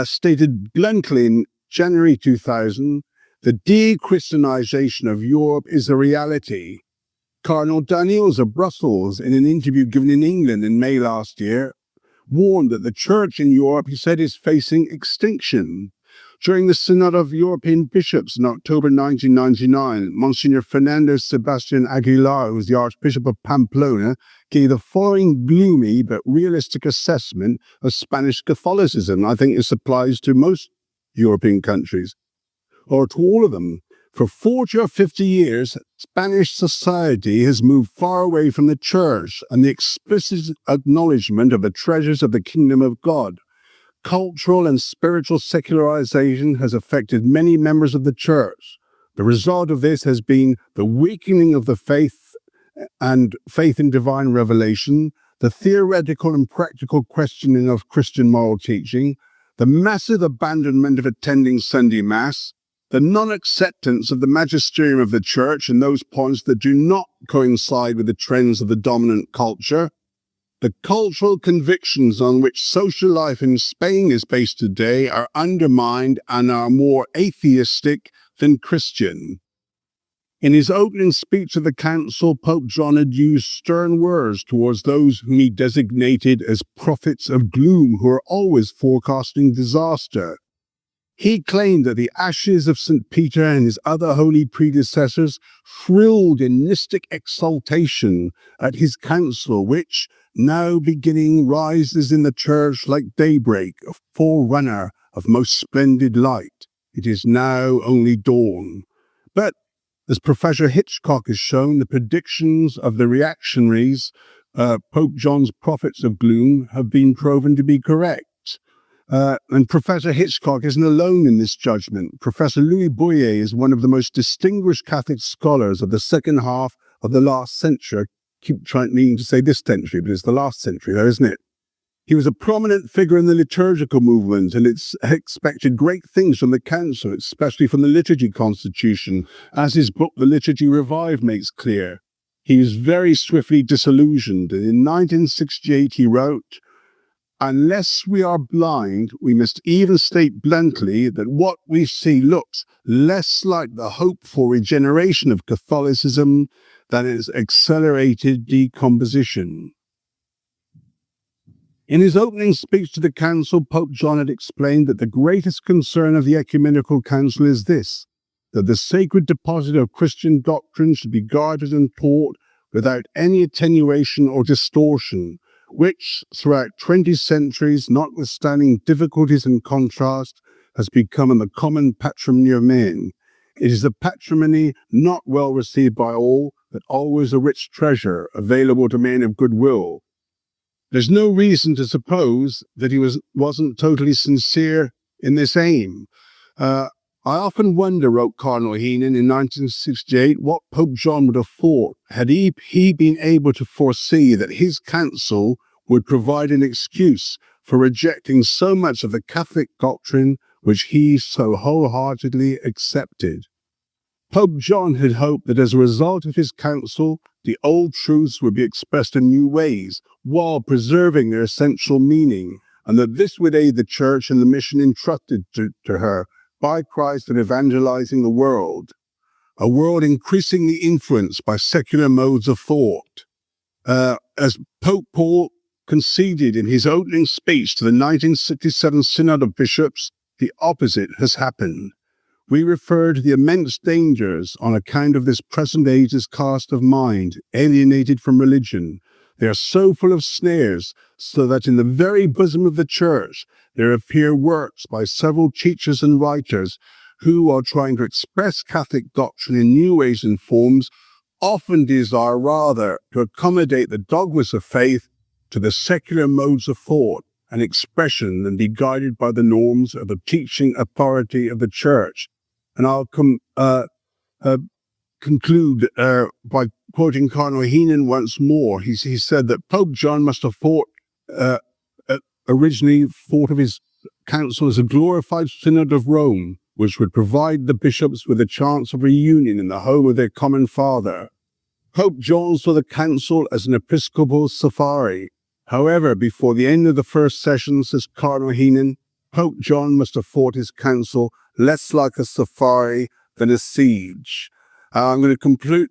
stated bluntly in January 2000 The de-Christianization of Europe is a reality. Cardinal Daniels of Brussels, in an interview given in England in May last year, warned that the Church in Europe, he said, is facing extinction. During the Synod of European Bishops in October 1999, Monsignor Fernando Sebastian Aguilar, who was the Archbishop of Pamplona, gave the following gloomy but realistic assessment of Spanish Catholicism. I think this applies to most European countries, or to all of them. For 40 or 50 years, Spanish society has moved far away from the Church and the explicit acknowledgement of the treasures of the kingdom of God. Cultural and spiritual secularization has affected many members of the Church. The result of this has been the weakening of the faith and faith in divine revelation, the theoretical and practical questioning of Christian moral teaching, the massive abandonment of attending Sunday Mass, the non-acceptance of the magisterium of the Church and those points that do not coincide with the trends of the dominant culture, the cultural convictions on which social life in Spain is based today are undermined and are more atheistic than Christian. In his opening speech of the Council, Pope John had used stern words towards those whom he designated as prophets of gloom who are always forecasting disaster. He claimed that the ashes of St. Peter and his other holy predecessors thrilled in mystic exultation at his council, which, now beginning, rises in the Church like daybreak, a forerunner of most splendid light. It is now only dawn. But, as Professor Hitchcock has shown, the predictions of the reactionaries, Pope John's prophets of gloom, have been proven to be correct. And Professor Hitchcock isn't alone in this judgment. Professor Louis Boyer is one of the most distinguished Catholic scholars of the second half of the last century. I keep meaning to say this century, but it's the last century though, isn't it? He was a prominent figure in the liturgical movement, and it's expected great things from the Council, especially from the Liturgy Constitution, as his book, The Liturgy Revived, makes clear. He was very swiftly disillusioned, and in 1968 he wrote, "Unless we are blind, we must even state bluntly that what we see looks less like the hope for regeneration of Catholicism than its accelerated decomposition." In his opening speech to the Council, Pope John had explained that the greatest concern of the Ecumenical Council is this, that the sacred deposit of Christian doctrine should be guarded and taught without any attenuation or distortion, which, throughout 20 centuries, notwithstanding difficulties and contrast, has become the common patrimony of men. It is a patrimony not well received by all, but always a rich treasure available to men of goodwill. There's no reason to suppose that he wasn't totally sincere in this aim. I often wonder, wrote Cardinal Heenan in 1968, what Pope John would have thought had he been able to foresee that his council would provide an excuse for rejecting so much of the Catholic doctrine which he so wholeheartedly accepted. Pope John had hoped that as a result of his council, the old truths would be expressed in new ways, while preserving their essential meaning, and that this would aid the Church in the mission entrusted to her by Christ in evangelizing the world, a world increasingly influenced by secular modes of thought. As Pope Paul conceded in his opening speech to the 1967 Synod of Bishops, the opposite has happened. We refer to the immense dangers on account of this present age's cast of mind, alienated from religion. They are so full of snares, so that in the very bosom of the Church there appear works by several teachers and writers who are trying to express Catholic doctrine in new ways and forms, often desire rather to accommodate the dogmas of faith to the secular modes of thought and expression than be guided by the norms of the teaching authority of the Church. And I'll conclude by quoting Cardinal Heenan once more. He said that Pope John must have originally thought of his council as a glorified synod of Rome, which would provide the bishops with a chance of reunion in the home of their common father. Pope John saw the council as an episcopal safari. However, before the end of the first session, says Cardinal Heenan, Pope John must have thought his council less like a safari than a siege. I'm going to conclude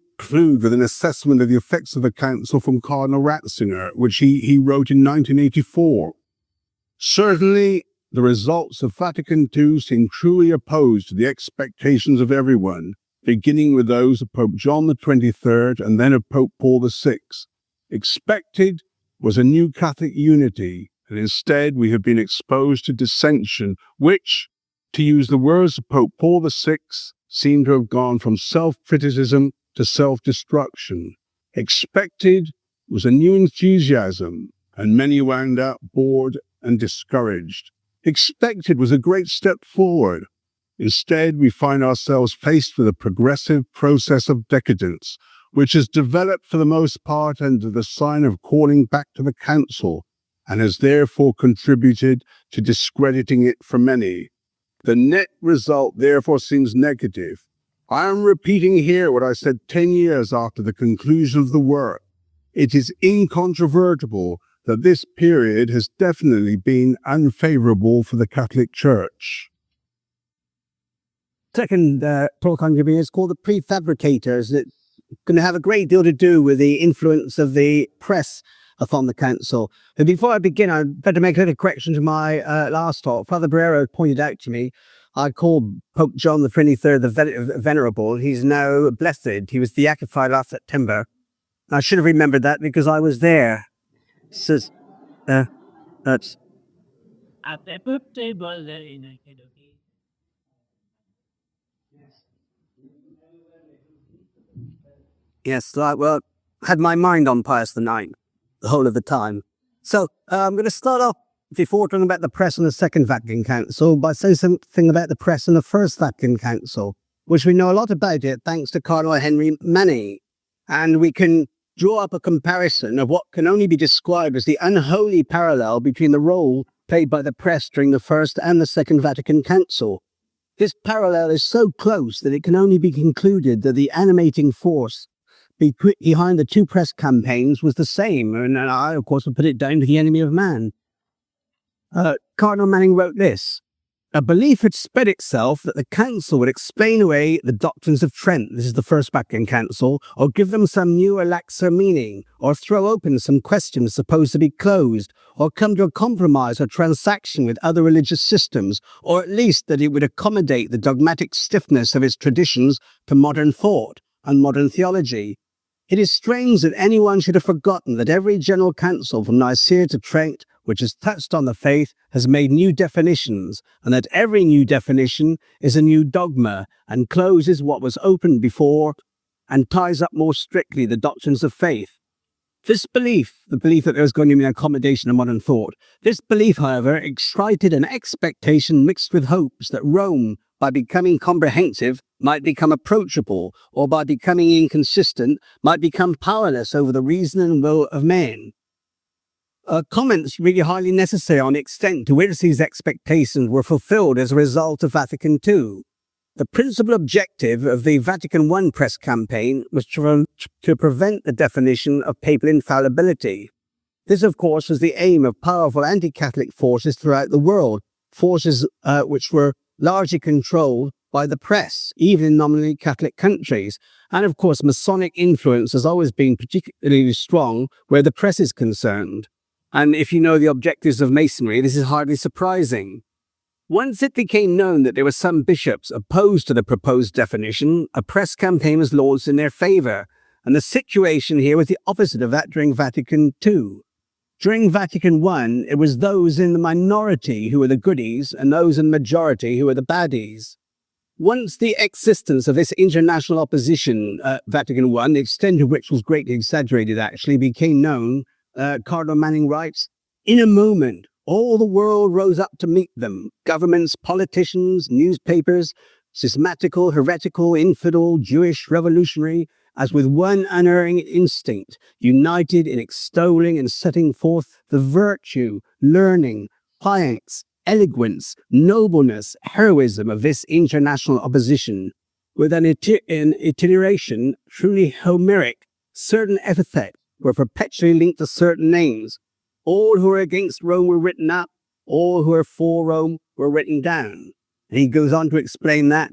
with an assessment of the effects of the council from Cardinal Ratzinger, which he wrote in 1984. Certainly, the results of Vatican II seem truly opposed to the expectations of everyone, beginning with those of Pope John the 23rd and then of Pope Paul VI. Expected was a new Catholic unity, and instead we have been exposed to dissension, which, to use the words of Pope Paul VI, seem to have gone from self-criticism to self-destruction. Expected was a new enthusiasm, and many wound up bored and discouraged. Expected was a great step forward. Instead, we find ourselves faced with a progressive process of decadence, which has developed for the most part under the sign of calling back to the Council, and has therefore contributed to discrediting it for many. The net result therefore seems negative. I am repeating here what I said 10 years after the conclusion of the work. It is incontrovertible that this period has definitely been unfavorable for the Catholic Church. Second protocol is called the prefabricators. It's going to have a great deal to do with the influence of the press upon the council. And before I begin, I'd better make a little correction to my last talk. Father Barrero pointed out to me, I called Pope John the 23rd the Venerable. He's now blessed. He was beatified last September. I should have remembered that because I was there. So, that's... Yes, well, had my mind on Pius IX the whole of the time. So I'm going to start off, before talking about the press and the Second Vatican Council, by saying something about the press and the First Vatican Council, which we know a lot about it thanks to Cardinal Henry Manning. And we can draw up a comparison of what can only be described as the unholy parallel between the role played by the press during the First and the Second Vatican Council. This parallel is so close that it can only be concluded that the animating force behind the two press campaigns was the same, and I, of course, would put it down to the enemy of man. Cardinal Manning wrote this: a belief had spread itself that the council would explain away the doctrines of Trent, this is the First Vatican Council, or give them some new or laxer meaning, or throw open some questions supposed to be closed, or come to a compromise or transaction with other religious systems, or at least that it would accommodate the dogmatic stiffness of its traditions to modern thought and modern theology. It is strange that anyone should have forgotten that every general council from Nicaea to Trent, which has touched on the faith, has made new definitions, and that every new definition is a new dogma and closes what was open before and ties up more strictly the doctrines of faith. This belief, the belief that there was going to be an accommodation of modern thought, this belief, however, excited an expectation mixed with hopes that Rome, by becoming comprehensive, might become approachable, or by becoming inconsistent, might become powerless over the reason and will of men. Comments really highly necessary on the extent to which these expectations were fulfilled as a result of Vatican II. The principal objective of the Vatican I press campaign was to prevent the definition of papal infallibility. This, of course, was the aim of powerful anti-Catholic forces throughout the world, forces which were largely controlled by the press, even in nominally Catholic countries. And of course, Masonic influence has always been particularly strong where the press is concerned. And if you know the objectives of Masonry, this is hardly surprising. Once it became known that there were some bishops opposed to the proposed definition, a press campaign was launched in their favour, and the situation here was the opposite of that during Vatican II. During Vatican I, it was those in the minority who were the goodies and those in the majority who were the baddies. Once the existence of this international opposition, Vatican I, the extent of which was greatly exaggerated actually, became known, Cardinal Manning writes, in a moment, all the world rose up to meet them. Governments, politicians, newspapers, schismatical, heretical, infidel, Jewish, revolutionary, as with one unerring instinct, united in extolling and setting forth the virtue, learning, piety, eloquence, nobleness, heroism of this international opposition, with an iteration truly Homeric. Certain epithets were perpetually linked to certain names. All who were against Rome were written up, all who were for Rome were written down. And he goes on to explain that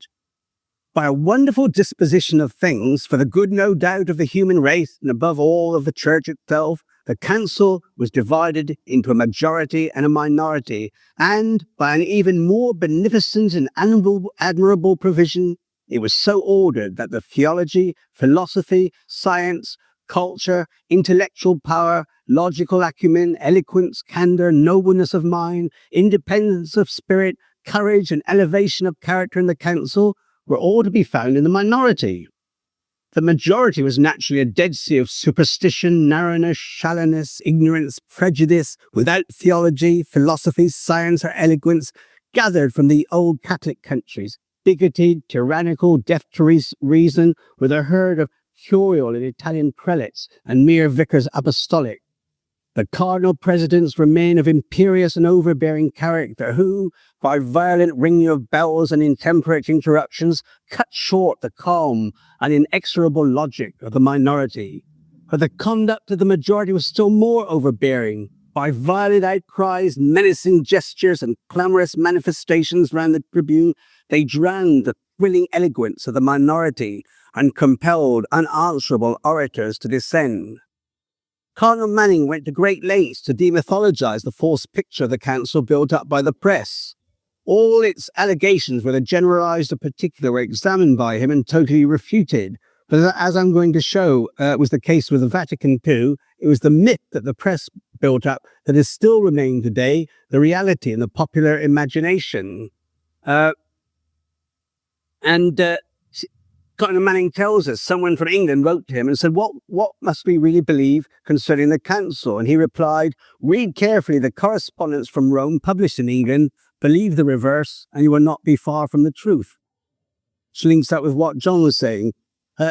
By a wonderful disposition of things, for the good, no doubt, of the human race, and above all of the church itself, the council was divided into a majority and a minority, and by an even more beneficent and admirable provision, it was so ordered that the theology, philosophy, science, culture, intellectual power, logical acumen, eloquence, candor, nobleness of mind, independence of spirit, courage, and elevation of character in the council were all to be found in the minority. The majority was naturally a Dead Sea of superstition, narrowness, shallowness, ignorance, prejudice, without theology, philosophy, science, or eloquence, gathered from the old Catholic countries, bigoted, tyrannical, deaf to reason, with a herd of curial and Italian prelates and mere vicars apostolic. The cardinal presidents were men of imperious and overbearing character who, by violent ringing of bells and intemperate interruptions, cut short the calm and inexorable logic of the minority. But the conduct of the majority was still more overbearing. By violent outcries, menacing gestures, and clamorous manifestations round the tribune, they drowned the thrilling eloquence of the minority and compelled unanswerable orators to descend. Cardinal Manning went to great lengths to demythologize the false picture of the council built up by the press. All its allegations, whether generalized or particular, were examined by him and totally refuted. But as I'm going to show was the case with the Vatican II, it was the myth that the press built up that has still remained today the reality in the popular imagination. Cardinal Manning tells us someone from England wrote to him and said, what must we really believe concerning the council? And he replied, read carefully the correspondence from Rome published in England, believe the reverse, and you will not be far from the truth. Which links up with what John was saying.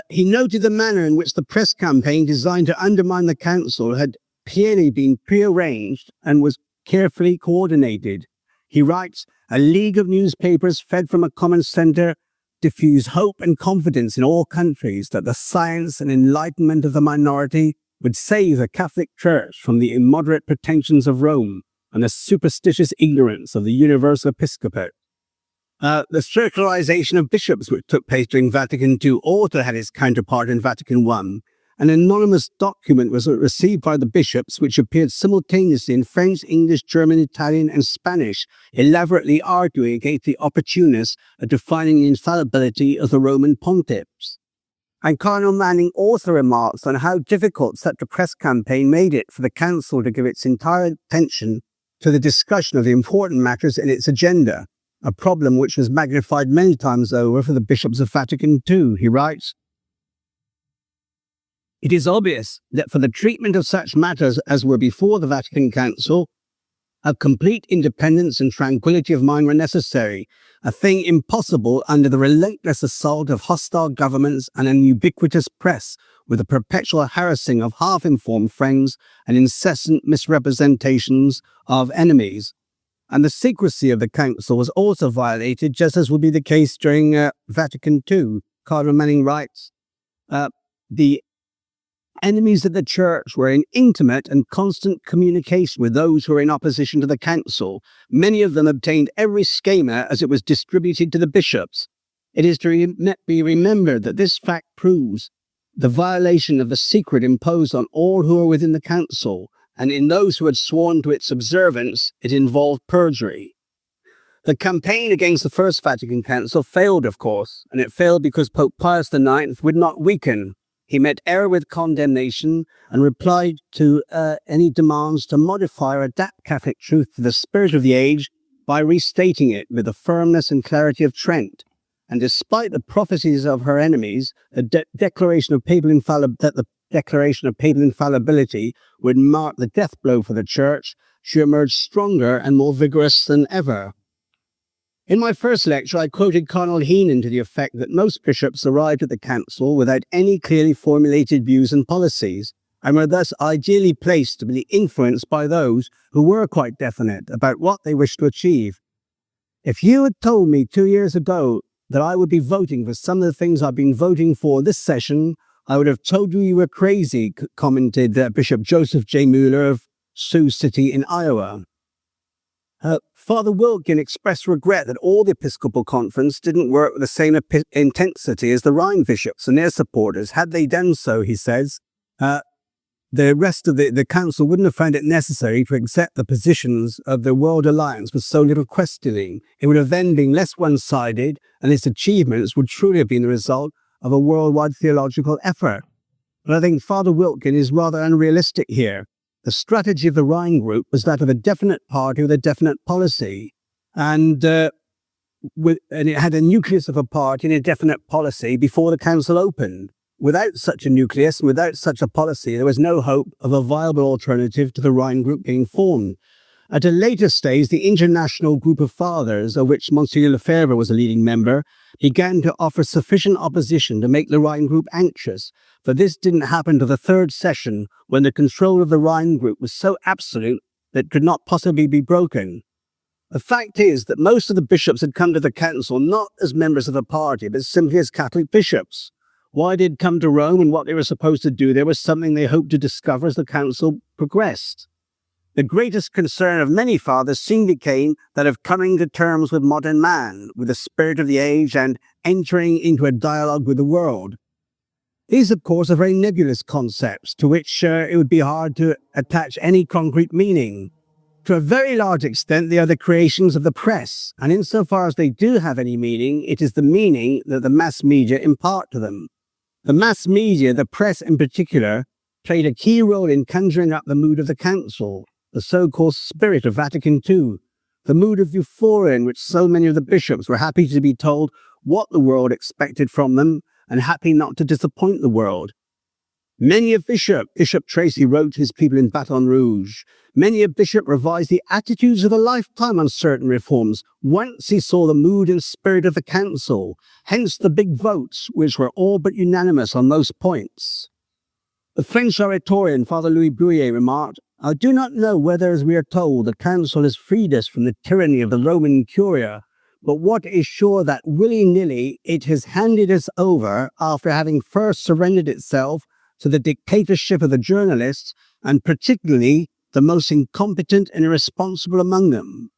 He noted the manner in which the press campaign designed to undermine the council had clearly been prearranged and was carefully coordinated. He writes, a league of newspapers fed from a common centre diffuse hope and confidence in all countries that the science and enlightenment of the minority would save the Catholic Church from the immoderate pretensions of Rome and the superstitious ignorance of the universal episcopate. The circularization of bishops, which took place during Vatican II, also had its counterpart in Vatican I. An anonymous document was received by the bishops, which appeared simultaneously in French, English, German, Italian, and Spanish, elaborately arguing against the opportunists of defining the infallibility of the Roman pontiffs. And Cardinal Manning also remarks on how difficult such a press campaign made it for the council to give its entire attention to the discussion of the important matters in its agenda, a problem which was magnified many times over for the bishops of Vatican II. He writes, it is obvious that for the treatment of such matters as were before the Vatican Council, a complete independence and tranquility of mind were necessary, a thing impossible under the relentless assault of hostile governments and an ubiquitous press, with the perpetual harassing of half-informed friends and incessant misrepresentations of enemies. And the secrecy of the council was also violated, just as would be the case during Vatican II. Cardinal Manning writes, the enemies of the church were in intimate and constant communication with those who were in opposition to the council. Many of them obtained every schema as it was distributed to the bishops. It is to be remembered that this fact proves the violation of the secret imposed on all who were within the council, and in those who had sworn to its observance, it involved perjury. The campaign against the First Vatican Council failed, of course, and it failed because Pope Pius IX would not weaken. He met error with condemnation and replied to any demands to modify or adapt Catholic truth to the spirit of the age by restating it with the firmness and clarity of Trent. And despite the prophecies of her enemies, the declaration of papal infallibility would mark the death blow for the Church, she emerged stronger and more vigorous than ever. In my first lecture, I quoted Cardinal Heenan to the effect that most bishops arrived at the council without any clearly formulated views and policies, and were thus ideally placed to be influenced by those who were quite definite about what they wished to achieve. If you had told me 2 years ago that I would be voting for some of the things I've been voting for this session, I would have told you were crazy, commented Bishop Joseph J. Mueller of Sioux City in Iowa. Father Wilkin expressed regret that all the Episcopal Conference didn't work with the same intensity as the Rhine bishops and their supporters. Had they done so, he says, the rest of the council wouldn't have found it necessary to accept the positions of the World Alliance with so little questioning. It would have then been less one-sided, and its achievements would truly have been the result of a worldwide theological effort. But I think Father Wilkin is rather unrealistic here. The strategy of the Rhine Group was that of a definite party with a definite policy, and it had a nucleus of a party and a definite policy before the council opened. Without such a nucleus and without such a policy, there was no hope of a viable alternative to the Rhine Group being formed. At a later stage, the International Group of Fathers, of which Monsignor Lefebvre was a leading member, began to offer sufficient opposition to make the Rhine Group anxious, but this didn't happen to the third session, when the control of the Rhine Group was so absolute that it could not possibly be broken. The fact is that most of the bishops had come to the council not as members of the party, but simply as Catholic bishops. Why they'd come to Rome and what they were supposed to do there was something they hoped to discover as the council progressed. The greatest concern of many fathers soon became that of coming to terms with modern man, with the spirit of the age, and entering into a dialogue with the world. These, of course, are very nebulous concepts to which it would be hard to attach any concrete meaning. To a very large extent, they are the creations of the press, and insofar as they do have any meaning, it is the meaning that the mass media impart to them. The mass media, the press in particular, played a key role in conjuring up the mood of the council, the so-called spirit of Vatican II, the mood of euphoria in which so many of the bishops were happy to be told what the world expected from them and happy not to disappoint the world. Many a bishop, Bishop Tracy wrote to his people in Baton Rouge, many a bishop revised the attitudes of a lifetime on certain reforms once he saw the mood and spirit of the council, hence the big votes, which were all but unanimous on most points. The French oratorian Father Louis Brouillet remarked, "I do not know whether, as we are told, the council has freed us from the tyranny of the Roman Curia, but what is sure that willy-nilly it has handed us over after having first surrendered itself to the dictatorship of the journalists, and particularly the most incompetent and irresponsible among them."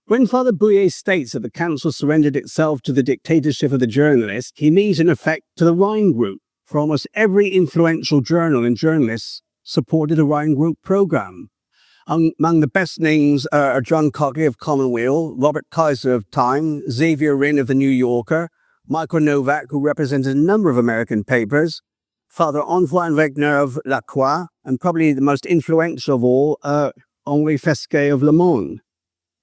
When Father Brouillet states that the council surrendered itself to the dictatorship of the journalists, he means in effect to the Rhine Group, for almost every influential journal and journalists supported the Rhine Group program. Among the best names are John Cogley of Commonweal, Robert Kaiser of Time, Xavier Rinn of the New Yorker, Michael Novak, who represented a number of American papers, Father Antoine Wegner of La Croix, and probably the most influential of all, Henri Fesquet of Le Monde.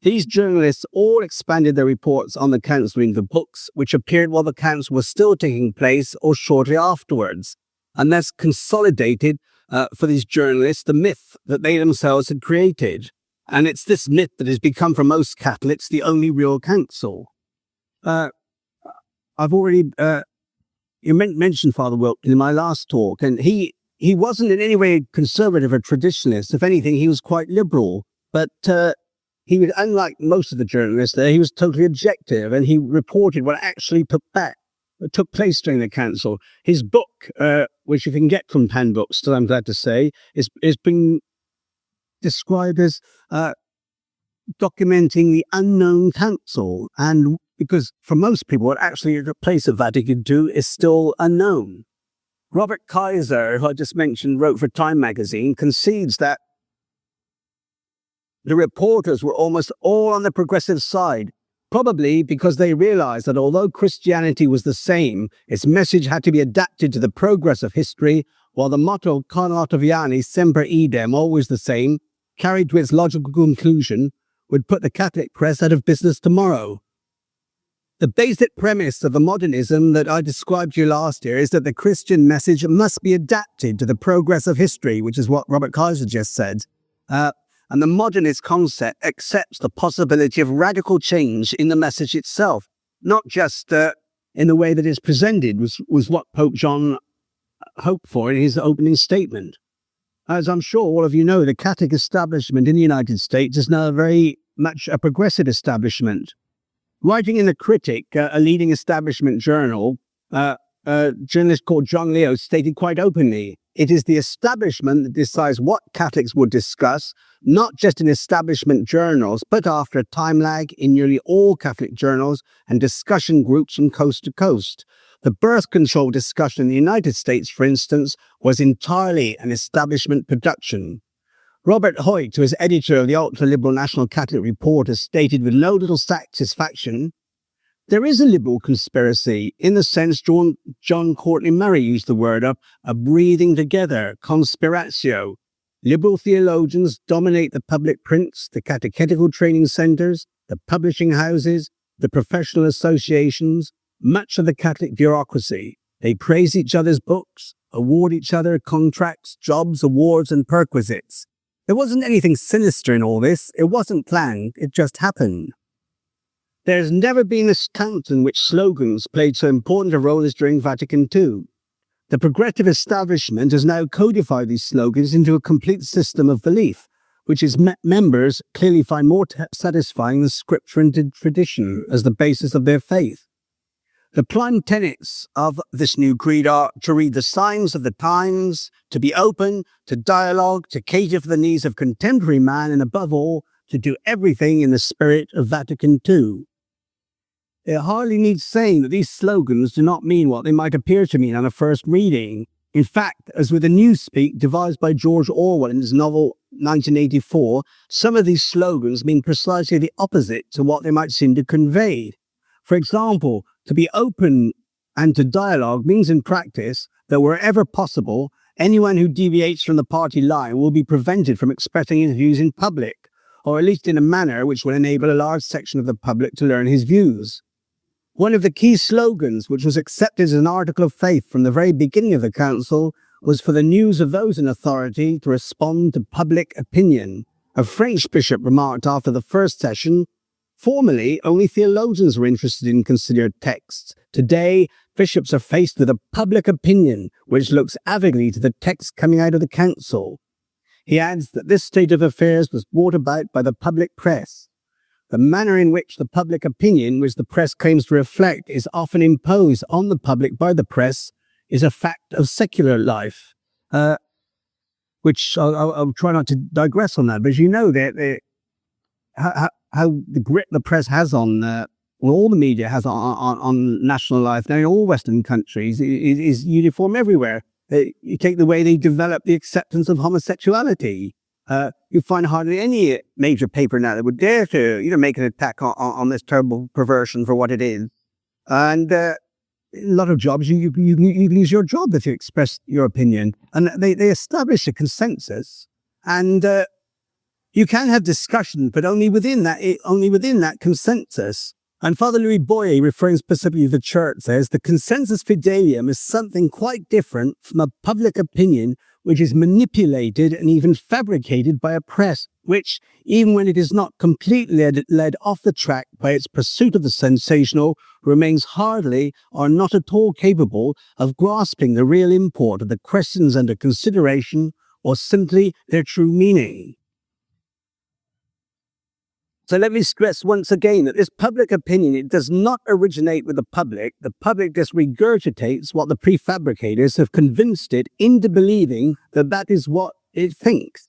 These journalists all expanded their reports on the council into books, which appeared while the council was still taking place or shortly afterwards, and thus consolidated for these journalists the myth that they themselves had created. And it's this myth that has become, for most Catholics, the only real council. I've already you mentioned Father Wilkin in my last talk, and he wasn't in any way conservative or traditionalist. If anything, he was quite liberal. But he was, unlike most of the journalists there, he was totally objective, and he reported what actually took place during the council. His book, which you can get from Pan Books, still I'm glad to say, is being described as documenting the unknown council, and because for most people what actually took place at Vatican II is still unknown. Robert Kaiser, who I just mentioned, wrote for Time magazine, concedes that the reporters were almost all on the progressive side, probably because they realized that although Christianity was the same, its message had to be adapted to the progress of history, while the motto Con Ottaviani Semper Idem, always the same, carried to its logical conclusion, would put the Catholic press out of business tomorrow. The basic premise of the modernism that I described to you last year is that the Christian message must be adapted to the progress of history, which is what Robert Kaiser just said. And the modernist concept accepts the possibility of radical change in the message itself, not just in the way that it's presented, was what Pope John hoped for in his opening statement. As I'm sure all of you know, the Catholic establishment in the United States is now very much a progressive establishment. Writing in The Critic, a leading establishment journal, a journalist called John Leo stated quite openly, it is the establishment that decides what Catholics would discuss, not just in establishment journals, but after a time lag in nearly all Catholic journals and discussion groups from coast to coast. The birth control discussion in the United States, for instance, was entirely an establishment production. Robert Hoyt, who is editor of the ultra-liberal National Catholic Report, has stated with no little satisfaction, there is a liberal conspiracy in the sense John Courtney Murray used the word of a breathing together, conspiratio. Liberal theologians dominate the public prints, the catechetical training centres, the publishing houses, the professional associations, much of the Catholic bureaucracy. They praise each other's books, award each other contracts, jobs, awards and perquisites. There wasn't anything sinister in all this. It wasn't planned. It just happened. There's never been a council in which slogans played so important a role as during Vatican II. The progressive establishment has now codified these slogans into a complete system of belief, which its members clearly find more satisfying than scripture and tradition as the basis of their faith. The prime tenets of this new creed are to read the signs of the times, to be open, to dialogue, to cater for the needs of contemporary man, and above all, to do everything in the spirit of Vatican II. It hardly needs saying that these slogans do not mean what they might appear to mean on a first reading. In fact, as with the Newspeak devised by George Orwell in his novel 1984, some of these slogans mean precisely the opposite to what they might seem to convey. For example, to be open and to dialogue means in practice that wherever possible, anyone who deviates from the party line will be prevented from expressing his views in public, or at least in a manner which will enable a large section of the public to learn his views. One of the key slogans, which was accepted as an article of faith from the very beginning of the Council, was for the news of those in authority to respond to public opinion. A French bishop remarked after the first session, formerly, only theologians were interested in considered texts. Today, bishops are faced with a public opinion which looks avidly to the text coming out of the Council. He adds that this state of affairs was brought about by the public press. The manner in which the public opinion, which the press claims to reflect, is often imposed on the public by the press is a fact of secular life, which I'll try not to digress on that, but you know that how the grip the press has on, all the media has on national life now in all Western countries is uniform everywhere. You take the way they develop the acceptance of homosexuality. You find hardly any major paper now that would dare to, make an attack on this terrible perversion for what it is. And a lot of jobs, you lose your job if you express your opinion. And they establish a consensus, and you can have discussion, but only within that consensus. And Father Louis Boyer, referring specifically to the Church, says the consensus fidelium is something quite different from a public opinion which is manipulated and even fabricated by a press, which, even when it is not completely led off the track by its pursuit of the sensational, remains hardly or not at all capable of grasping the real import of the questions under consideration or simply their true meaning. So let me stress once again that this public opinion, it does not originate with the public. The public just regurgitates what the prefabricators have convinced it into believing that is what it thinks.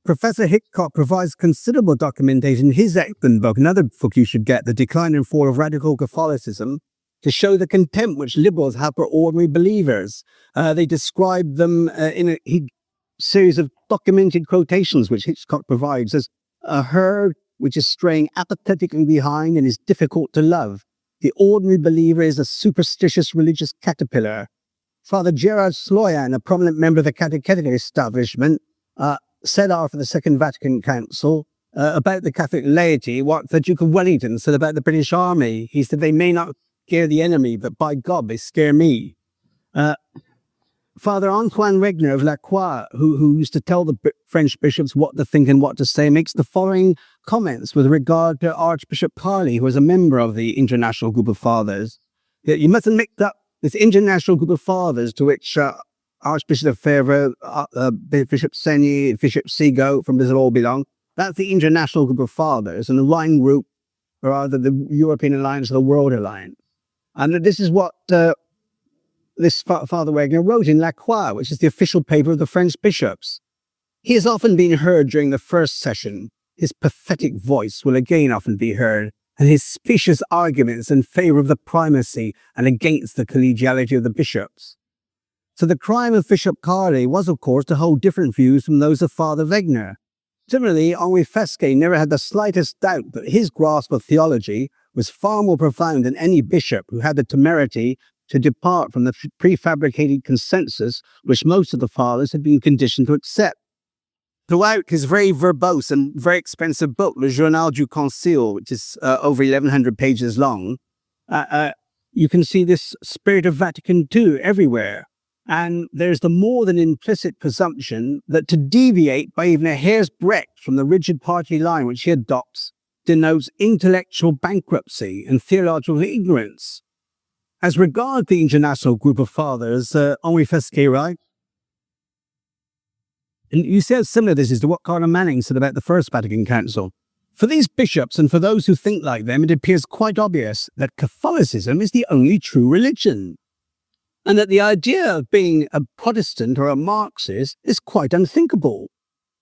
Professor Hickok provides considerable documentation in his excellent book, another book you should get, The Decline and Fall of Radical Catholicism, to show the contempt which liberals have for ordinary believers. They describe them in a series of documented quotations which Hitchcock provides as a herd which is straying apathetically behind and is difficult to love. The ordinary believer is a superstitious religious caterpillar. Father Gerard Sloyan, a prominent member of the catechetical establishment, said after the Second Vatican Council about the Catholic laity what the Duke of Wellington said about the British Army. He said, they may not scare the enemy, but by God, they scare me. Father Antoine Regner of La Croix, who used to tell the French bishops what to think and what to say, makes the following comments with regard to Archbishop Parley, who was a member of the International Group of Fathers. You mustn't mix up this International Group of Fathers to which Archbishop of Fevre, Bishop Segni, Bishop Seago from Brazil all belong. That's the International Group of Fathers, and the Rhine Group, or rather the European Alliance or the World Alliance. And this is what this Father Wagner wrote in La Croix, which is the official paper of the French bishops. He has often been heard during the first session. His pathetic voice will again often be heard, and his specious arguments in favour of the primacy and against the collegiality of the bishops. So the crime of Bishop Carley was, of course, to hold different views from those of Father Wegner. Similarly, Henri Fesquet never had the slightest doubt that his grasp of theology was far more profound than any bishop who had the temerity to depart from the prefabricated consensus which most of the fathers had been conditioned to accept. Throughout his very verbose and very expensive book, Le Journal du Concile, which is over 1,100 pages long, you can see this spirit of Vatican II everywhere. And there's the more than implicit presumption that to deviate by even a hair's breadth from the rigid party line which he adopts denotes intellectual bankruptcy and theological ignorance. As regards the international group of fathers, Henri Fesquet writes, and you see how similar this is to what Cardinal Manning said about the First Vatican Council. For these bishops and for those who think like them, it appears quite obvious that Catholicism is the only true religion, and that the idea of being a Protestant or a Marxist is quite unthinkable.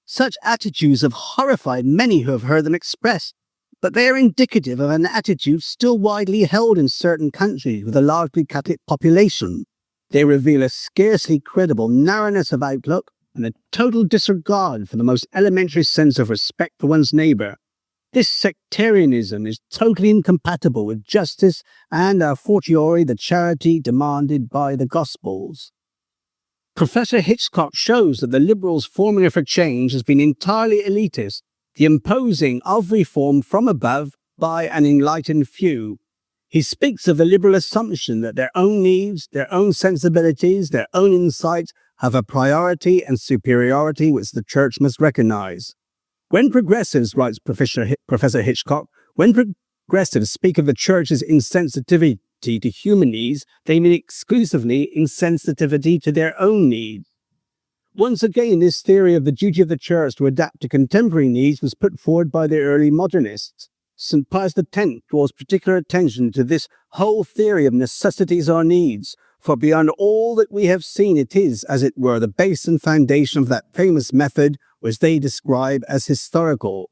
Such attitudes have horrified many who have heard them expressed, but they are indicative of an attitude still widely held in certain countries with a largely Catholic population. They reveal a scarcely credible narrowness of outlook and a total disregard for the most elementary sense of respect for one's neighbour. This sectarianism is totally incompatible with justice and, a fortiori, the charity demanded by the Gospels. Professor Hitchcock shows that the liberals' formula for change has been entirely elitist, the imposing of reform from above by an enlightened few. He speaks of the liberal assumption that their own needs, their own sensibilities, their own insights have a priority and superiority which the Church must recognize. When progressives, writes Professor Hitchcock, when progressives speak of the Church's insensitivity to human needs, they mean exclusively insensitivity to their own needs. Once again, this theory of the duty of the Church to adapt to contemporary needs was put forward by the early modernists. St. Pius X draws particular attention to this whole theory of necessities or needs, for beyond all that we have seen, it is, as it were, the base and foundation of that famous method which they describe as historical.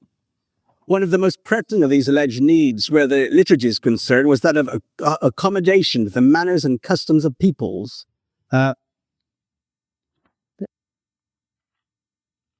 One of the most pressing of these alleged needs, where the liturgy is concerned, was that of accommodation to the manners and customs of peoples.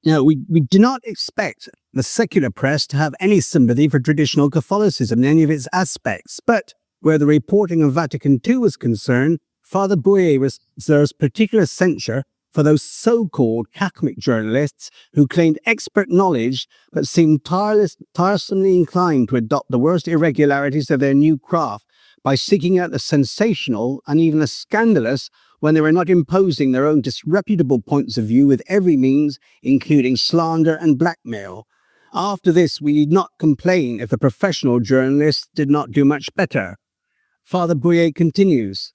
We do not expect the secular press to have any sympathy for traditional Catholicism in any of its aspects, but where the reporting of Vatican II was concerned, Father Bouyer reserves particular censure for those so-called Catholic journalists who claimed expert knowledge but seemed tiresomely inclined to adopt the worst irregularities of their new craft by seeking out the sensational and even the scandalous when they were not imposing their own disreputable points of view with every means, including slander and blackmail. After this, we need not complain if the professional journalists did not do much better. Father Bouyer continues,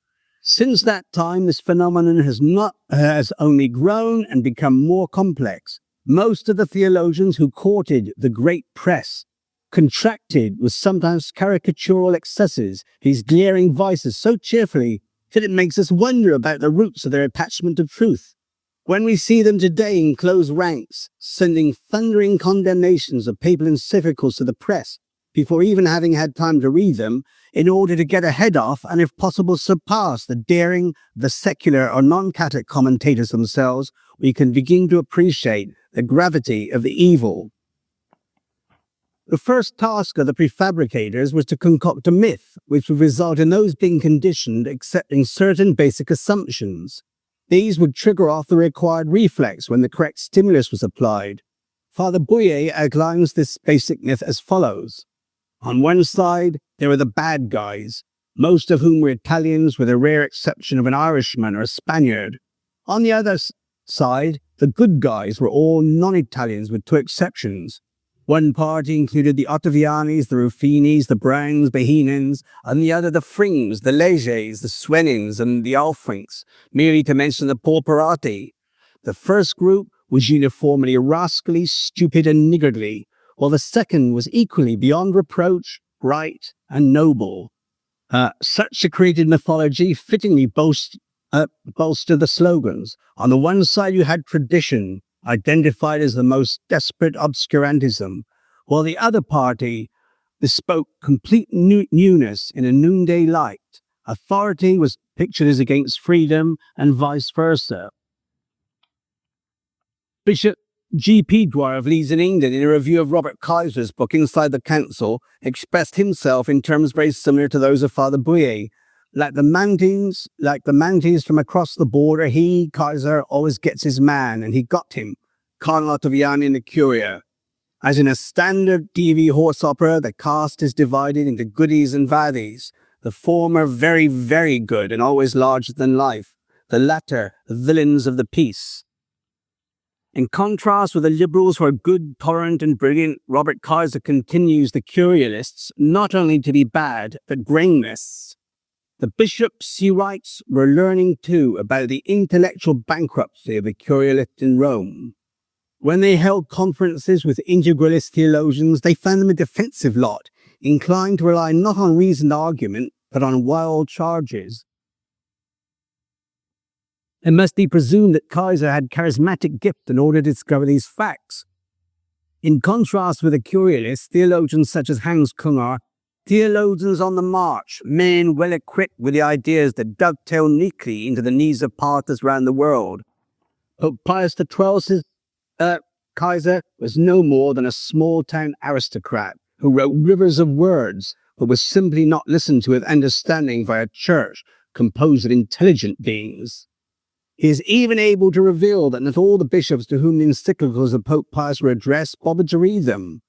since that time, this phenomenon has only grown and become more complex. Most of the theologians who courted the great press contracted with sometimes caricatural excesses these glaring vices so cheerfully that it makes us wonder about the roots of their attachment to truth. When we see them today in close ranks, sending thundering condemnations of papal encyclicals to the press, before even having had time to read them, in order to get ahead of, and if possible surpass, the daring, the secular or non-Catholic commentators themselves, we can begin to appreciate the gravity of the evil. The first task of the prefabricators was to concoct a myth, which would result in those being conditioned accepting certain basic assumptions. These would trigger off the required reflex when the correct stimulus was applied. Father Bouyer outlines this basic myth as follows. On one side, there were the bad guys, most of whom were Italians with a rare exception of an Irishman or a Spaniard. On the other side, the good guys were all non-Italians with two exceptions. One party included the Ottavianis, the Ruffinis, the Browns, Behinans, and the other the Frings, the Legers, the Swenins, and the Alfrinks, merely to mention the poor periti. The first group was uniformly rascally, stupid, and niggardly, while the second was equally beyond reproach, right, and noble. Such secreted mythology fittingly boasts bolster the slogans. On the one side, you had tradition, identified as the most desperate obscurantism, while the other party bespoke complete newness in a noonday light. Authority was pictured as against freedom and vice versa. Bishop G.P. Dwyer of Leeds in England, in a review of Robert Kaiser's book Inside the Council, expressed himself in terms very similar to those of Father Bouyer. Like the Manties from across the border, he, Kaiser, always gets his man, and he got him. Cardinal Ottaviani in the Curia. As in a standard TV horse opera, the cast is divided into goodies and baddies. The former very, very good and always larger than life. The latter, the villains of the piece. In contrast with the liberals who are good, tolerant and brilliant, Robert Kaiser continues the Curialists not only to be bad, but brainless. The bishops, he writes, were learning too about the intellectual bankruptcy of the Curialists in Rome. When they held conferences with integralist theologians, they found them a defensive lot, inclined to rely not on reasoned argument, but on wild charges. It must be presumed that Kaiser had charismatic gift in order to discover these facts. In contrast with the Curialists, theologians such as Hans Künger, theologians on the march, men well equipped with the ideas that dovetail neatly into the needs of parties around the world. Pope Pius XII's Kaiser was no more than a small-town aristocrat who wrote rivers of words, but was simply not listened to with understanding by a church composed of intelligent beings. He is even able to reveal that not all the bishops to whom the encyclicals of Pope Pius were addressed bothered to read them.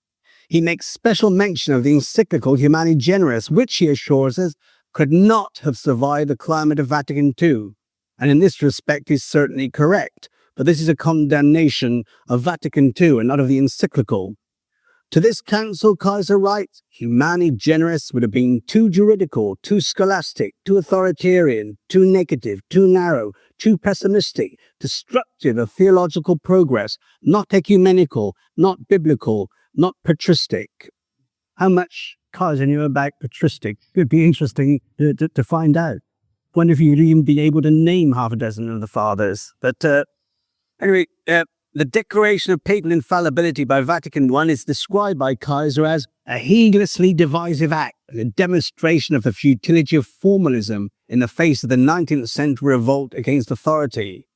He makes special mention of the encyclical Humani Generis, which, he assures us, could not have survived the climate of Vatican II. And in this respect, he's certainly correct. But this is a condemnation of Vatican II and not of the encyclical. To this council, Kaiser writes, Humani Generis would have been too juridical, too scholastic, too authoritarian, too negative, too narrow, too pessimistic, destructive of theological progress, not ecumenical, not biblical, not patristic. How much Kaiser knew about patristic? It would be interesting to find out. Wonder if you'd even be able to name half a dozen of the fathers. But anyway, the declaration of papal infallibility by Vatican I is described by Kaiser as a heedlessly divisive act and a demonstration of the futility of formalism in the face of the 19th century revolt against authority.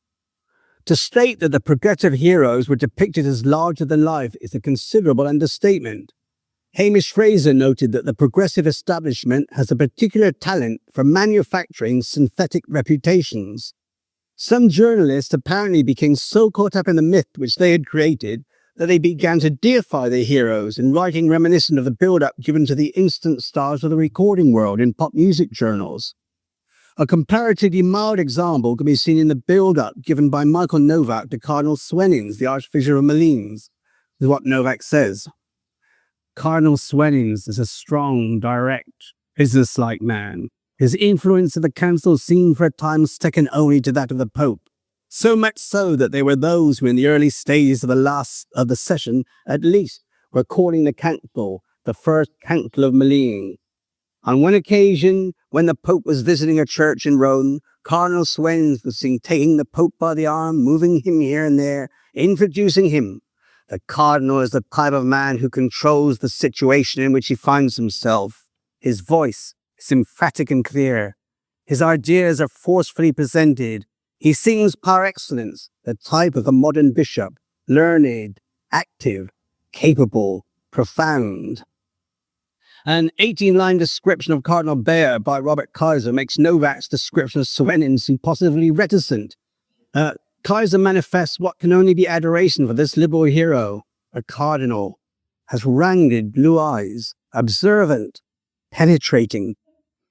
To state that the progressive heroes were depicted as larger than life is a considerable understatement. Hamish Fraser noted that the progressive establishment has a particular talent for manufacturing synthetic reputations. Some journalists apparently became so caught up in the myth which they had created that they began to deify their heroes in writing reminiscent of the build-up given to the instant stars of the recording world in pop music journals. A comparatively mild example can be seen in the build-up given by Michael Novak to Cardinal Swenins, the Archbishop of Malines. This is what Novak says. Cardinal Swenins is a strong, direct, business-like man. His influence at the council seemed for a time second only to that of the Pope. So much so that there were those who in the early stages of the session, at least, were calling the council the first council of Malines. On one occasion, when the Pope was visiting a church in Rome, Cardinal Swenins was seen taking the Pope by the arm, moving him here and there, introducing him. The Cardinal is the type of man who controls the situation in which he finds himself. His voice is emphatic and clear. His ideas are forcefully presented. He sings par excellence, the type of the modern bishop, learned, active, capable, profound. An 18-line description of Cardinal Bayer by Robert Kaiser makes Novak's description of Swenins seem positively reticent. Kaiser manifests what can only be adoration for this liberal hero. A cardinal has rounded blue eyes, observant, penetrating,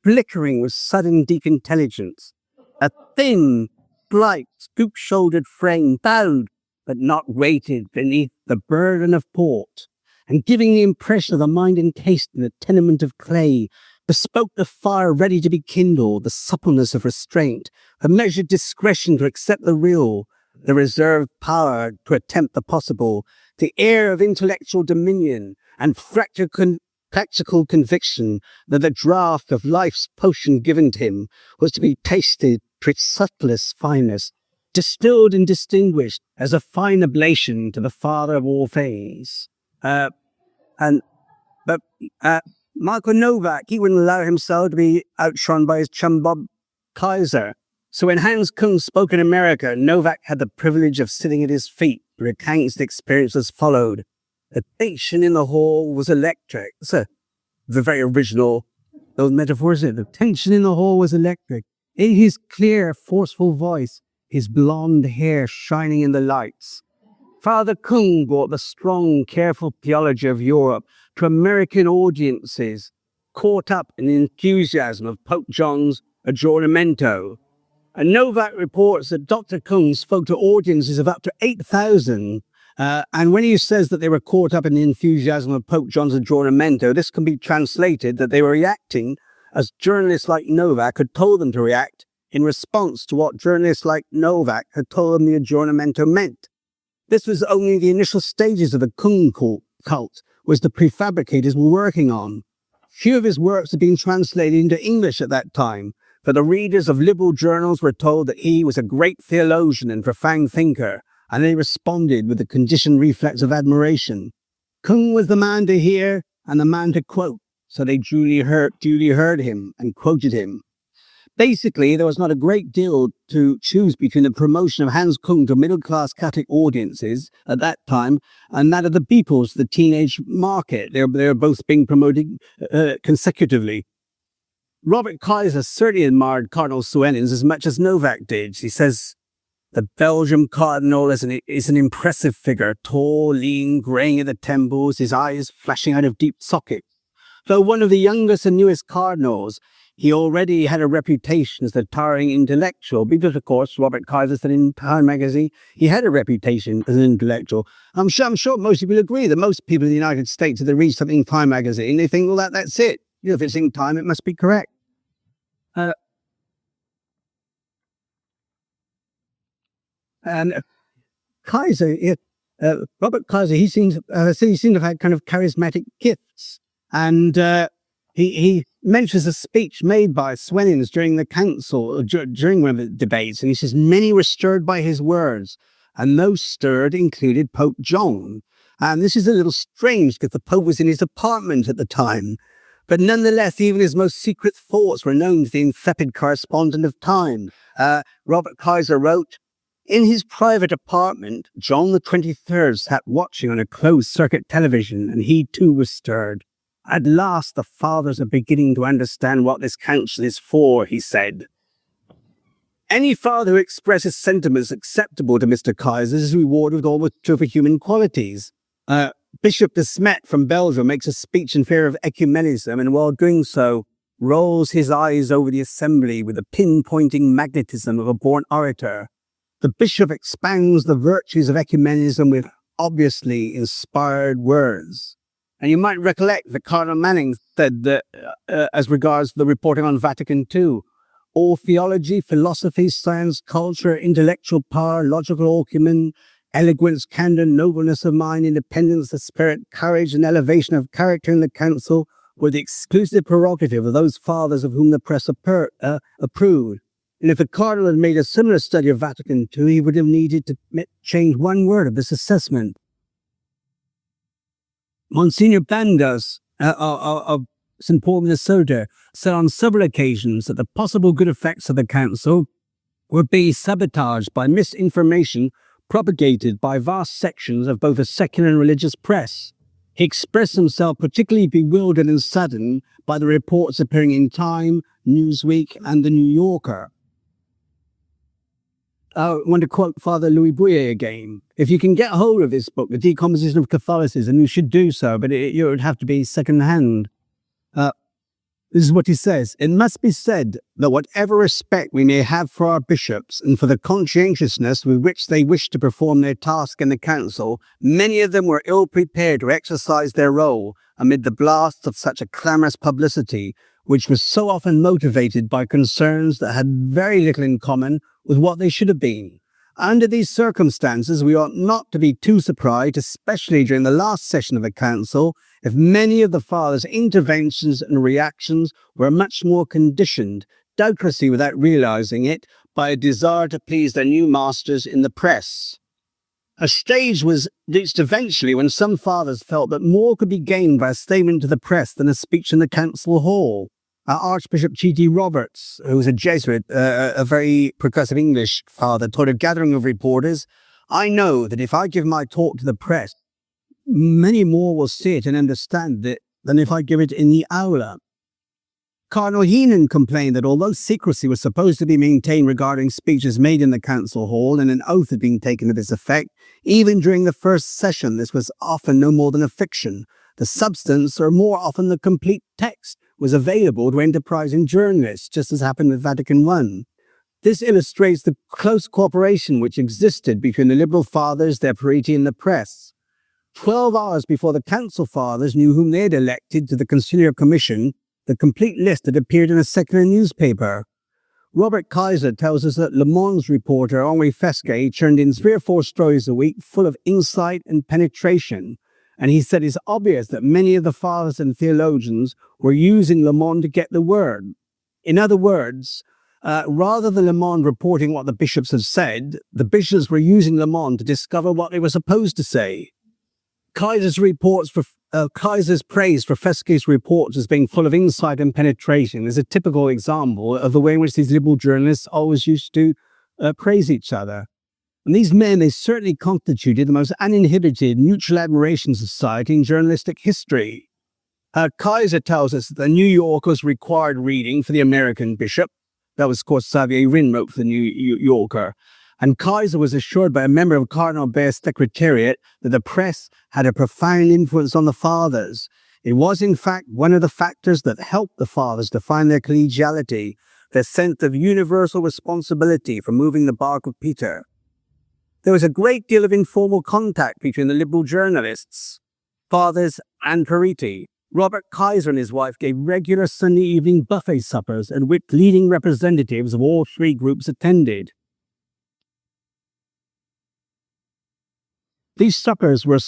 flickering with sudden deep intelligence. A thin, slight, scoop-shouldered frame, bowed but not weighted beneath the burden of port, and giving the impression of a mind encased in a tenement of clay, bespoke the fire ready to be kindled, the suppleness of restraint, the measured discretion to accept the real, the reserved power to attempt the possible, the air of intellectual dominion, and fractured practical conviction that the draught of life's potion given to him was to be tasted to its subtlest fineness, distilled and distinguished as a fine oblation to the Father of all things. But Michael Novak, he wouldn't allow himself to be outshone by his chum Bob Kaiser. So when Hans Kung spoke in America, Novak had the privilege of sitting at his feet to recount his experiences followed. The tension in the hall was electric. So the very original, those metaphors, the tension in the hall was electric. In his clear, forceful voice, his blonde hair shining in the lights. Father Kung brought the strong, careful theology of Europe to American audiences, caught up in the enthusiasm of Pope John's aggiornamento. And Novak reports that Dr. Kung spoke to audiences of up to 8,000. And when he says that they were caught up in the enthusiasm of Pope John's aggiornamento, this can be translated that they were reacting as journalists like Novak had told them to react in response to what journalists like Novak had told them the aggiornamento meant. This was only the initial stages of the Kung cult, which the prefabricators were working on. Few of his works had been translated into English at that time, but the readers of liberal journals were told that he was a great theologian and profound thinker, and they responded with a conditioned reflex of admiration. Kung was the man to hear and the man to quote, so they duly heard him and quoted him. Basically, there was not a great deal to choose between the promotion of Hans Kung to middle-class Catholic audiences at that time and that of the Beatles, the teenage market. They were both being promoted consecutively. Robert Kaiser certainly admired Cardinal Suenens as much as Novak did. He says, "The Belgian cardinal is an impressive figure, tall, lean, greying at the temples, his eyes flashing out of deep sockets. Though one of the youngest and newest cardinals, he already had a reputation as a towering intellectual, because, of course, Robert Kaiser said in Time magazine, he had a reputation as an intellectual. I'm sure most people agree that most people in the United States, if they read something in Time magazine, they think, well, that's it. You know, if it's in Time, it must be correct." And Kaiser, Robert Kaiser, he seems to have had kind of charismatic gifts. And he mentions a speech made by Suenens during the council, during one of the debates. And he says, many were stirred by his words, and those stirred included Pope John. And this is a little strange because the Pope was in his apartment at the time. But nonetheless, even his most secret thoughts were known to the intrepid correspondent of Time. Robert Kaiser wrote, "In his private apartment, John the 23rd sat watching on a closed-circuit television, and he too was stirred. At last the fathers are beginning to understand what this council is for," he said. Any father who expresses sentiments acceptable to Mr. Kaiser is rewarded with almost superhuman qualities. Bishop de Smet from Belgium makes a speech in favor of ecumenism, and while doing so, rolls his eyes over the assembly with the pinpointing magnetism of a born orator. The bishop expounds the virtues of ecumenism with obviously inspired words. And you might recollect that Cardinal Manning said that, as regards the reporting on Vatican II, all theology, philosophy, science, culture, intellectual power, logical acumen, eloquence, candor, nobleness of mind, independence of spirit, courage, and elevation of character in the council were the exclusive prerogative of those fathers of whom the press approved. And if the Cardinal had made a similar study of Vatican II, he would have needed to change one word of this assessment. Monsignor Bandas of St. Paul, Minnesota, said on several occasions that the possible good effects of the council were being sabotaged by misinformation propagated by vast sections of both the secular and religious press. He expressed himself particularly bewildered and saddened by the reports appearing in Time, Newsweek, and The New Yorker. I want to quote Father Louis Bouyer again. If you can get hold of this book, The Decomposition of Catholicism, you should do so, but it would have to be second-hand. This is what he says. "It must be said that whatever respect we may have for our bishops and for the conscientiousness with which they wish to perform their task in the council, many of them were ill prepared to exercise their role amid the blasts of such a clamorous publicity, which was so often motivated by concerns that had very little in common with what they should have been. Under these circumstances, we ought not to be too surprised, especially during the last session of the Council, if many of the Fathers' interventions and reactions were much more conditioned, doubtlessly without realizing it, by a desire to please their new masters in the press. A stage was reached eventually when some fathers felt that more could be gained by a statement to the press than a speech in the council hall. Archbishop G.T. Roberts, who was a Jesuit, a very progressive English father, told a gathering of reporters, "I know that if I give my talk to the press, many more will see it and understand it than if I give it in the aula." Cardinal Heenan complained that although secrecy was supposed to be maintained regarding speeches made in the council hall and an oath had been taken to this effect, even during the first session this was often no more than a fiction. The substance, or more often the complete text, was available to enterprising journalists, just as happened with Vatican I. This illustrates the close cooperation which existed between the Liberal Fathers, their periti, and the press. 12 hours before the Council Fathers knew whom they had elected to the Conciliar Commission, the complete list had appeared in a secular newspaper. Robert Kaiser tells us that Le Monde's reporter Henri Fesquet turned in 3 or 4 stories a week full of insight and penetration, and he said it's obvious that many of the fathers and theologians were using Le Monde to get the word. In other words, rather than Le Monde reporting what the bishops had said, the bishops were using Le Monde to discover what they were supposed to say. Kaiser's praise for Fesquet's reports as being full of insight and penetration is a typical example of the way in which these liberal journalists always used to praise each other. And these men, they certainly constituted the most uninhibited mutual admiration society in journalistic history. Kaiser tells us that the New Yorker was required reading for the American bishop. That was, of course, Xavier Rinn wrote for the New Yorker. And Kaiser was assured by a member of Cardinal Baird's secretariat that the press had a profound influence on the fathers. It was, in fact, one of the factors that helped the fathers to find their collegiality, their sense of universal responsibility for moving the bark of Peter. There was a great deal of informal contact between the liberal journalists, fathers, and periti. Robert Kaiser and his wife gave regular Sunday evening buffet suppers at which leading representatives of all 3 groups attended. These suppers were,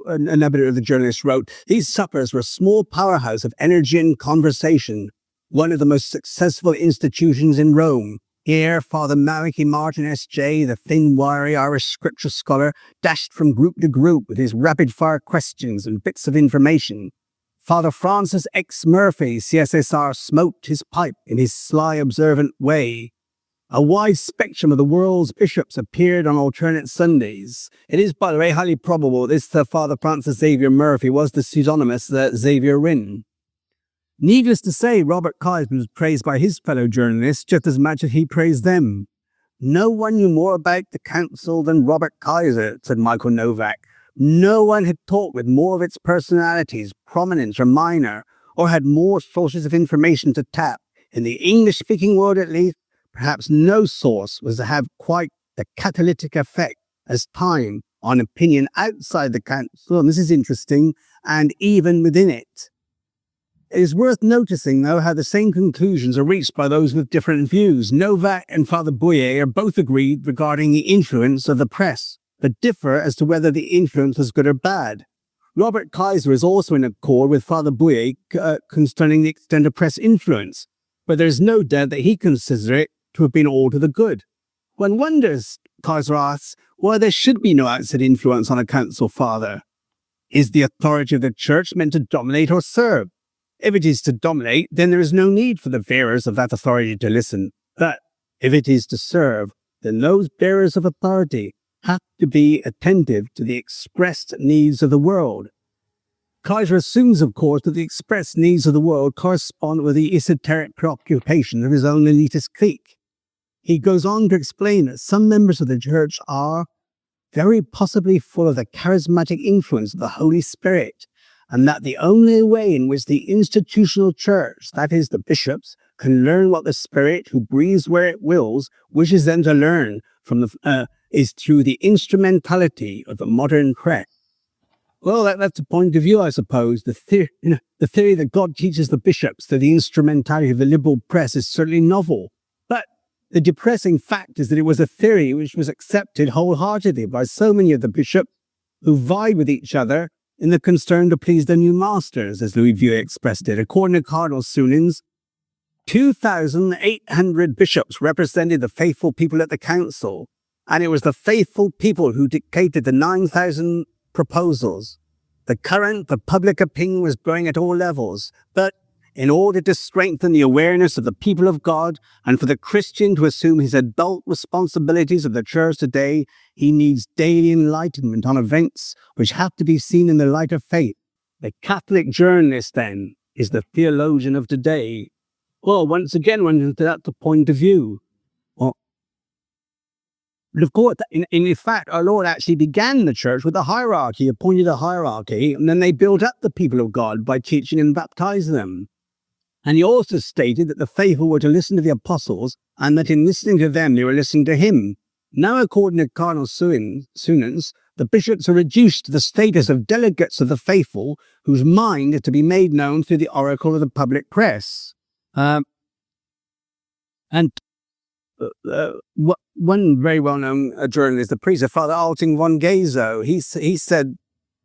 another of the journalists wrote, these suppers were a small powerhouse of energy and conversation, one of the most successful institutions in Rome. Here, Father Malachy Martin, S.J., the thin, wiry Irish scripture scholar, dashed from group to group with his rapid-fire questions and bits of information. Father Francis X. Murphy, CSSR, smoked his pipe in his sly, observant way. A wide spectrum of the world's bishops appeared on alternate Sundays. It is, by the way, highly probable this Father Francis Xavier Murphy was the pseudonymous Xavier Rinn. Needless to say, Robert Kaiser was praised by his fellow journalists just as much as he praised them. No one knew more about the council than Robert Kaiser, said Michael Novak. No one had talked with more of its personalities, prominent or minor, or had more sources of information to tap. In the English-speaking world, at least, perhaps no source was to have quite the catalytic effect as time on opinion outside the council, and this is interesting, and even within it. It is worth noticing, though, how the same conclusions are reached by those with different views. Novak and Father Bouyer are both agreed regarding the influence of the press, but differ as to whether the influence was good or bad. Robert Kaiser is also in accord with Father Bouyer concerning the extent of press influence, but there is no doubt that he considers it to have been all to the good. One wonders, Kaiser asks, why there should be no outside influence on a council father. Is the authority of the church meant to dominate or serve? If it is to dominate, then there is no need for the bearers of that authority to listen. But if it is to serve, then those bearers of authority have to be attentive to the expressed needs of the world. Kaiser assumes, of course, that the expressed needs of the world correspond with the esoteric preoccupation of his own elitist clique. He goes on to explain that some members of the church are very possibly full of the charismatic influence of the Holy Spirit, and that the only way in which the institutional church, that is, the bishops, can learn what the Spirit, who breathes where it wills, wishes them to learn from is through the instrumentality of the modern press. Well, that's a point of view, I suppose. The theory that God teaches the bishops that the instrumentality of the liberal press is certainly novel. But The depressing fact is that it was a theory which was accepted wholeheartedly by so many of the bishops who vied with each other in the concern to please their new masters, as Louis Vuitton expressed it. According to Cardinal Sunins, 2,800 bishops represented the faithful people at the council, and it was the faithful people who dictated the 9,000 proposals. The public opinion was growing at all levels, but in order to strengthen the awareness of the people of God and for the Christian to assume his adult responsibilities of the church today, he needs daily enlightenment on events which have to be seen in the light of faith. The Catholic journalist, then, is the theologian of today. Well, once again, that's the point of view. Well, of course, in fact, our Lord actually began the church with a hierarchy, appointed a hierarchy, and then they built up the people of God by teaching and baptizing them. And he also stated that the faithful were to listen to the apostles, and that in listening to them, they were listening to him. Now, according to Cardinal Sunins, the bishops are reduced to the status of delegates of the faithful, whose mind is to be made known through the oracle of the public press. One very well-known journalist, the priest, Father Alting von Gezo, he said,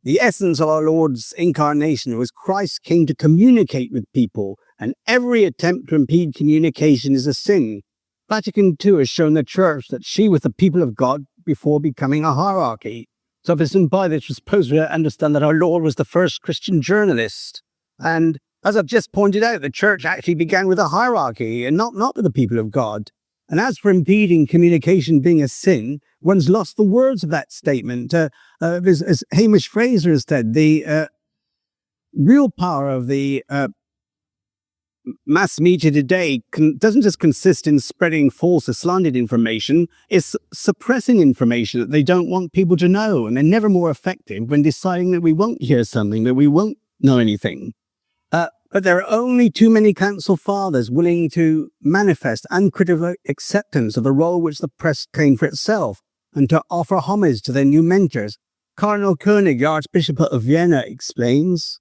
the essence of our Lord's incarnation was Christ came to communicate with people, and every attempt to impede communication is a sin. Vatican II has shown the Church that she was the people of God before becoming a hierarchy. So if it's by this, we're supposed to understand that our Lord was the first Christian journalist. And as I've just pointed out, the Church actually began with a hierarchy and not with the people of God. And as for impeding communication being a sin, one's lost the words of that statement. As Hamish Fraser has said, the real power of the mass media today doesn't just consist in spreading false or slanted information, it's suppressing information that they don't want people to know, and they're never more effective when deciding that we won't hear something, that we won't know anything. But there are only too many council fathers willing to manifest uncritical acceptance of the role which the press claimed for itself, and to offer homage to their new mentors. Cardinal Koenig, the Archbishop of Vienna, explains,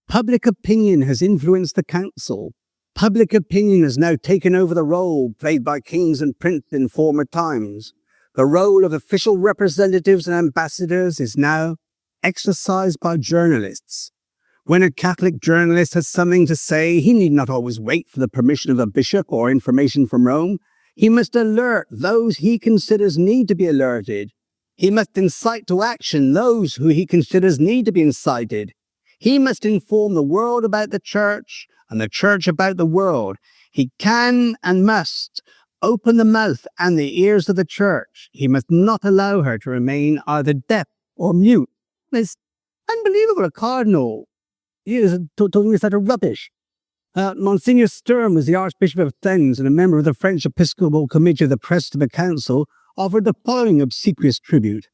public opinion has influenced the council. Public opinion has now taken over the role played by kings and princes in former times. The role of official representatives and ambassadors is now exercised by journalists. When a Catholic journalist has something to say, he need not always wait for the permission of a bishop or information from Rome. He must alert those he considers need to be alerted. He must incite to action those who he considers need to be incited. He must inform the world about the Church and the Church about the world. He can and must open the mouth and the ears of the Church. He must not allow her to remain either deaf or mute. It's unbelievable, a cardinal. He is talking this utter rubbish. Monsignor Sturm was the Archbishop of Thames and a member of the French Episcopal Committee of the Press to the Council, offered the following obsequious tribute.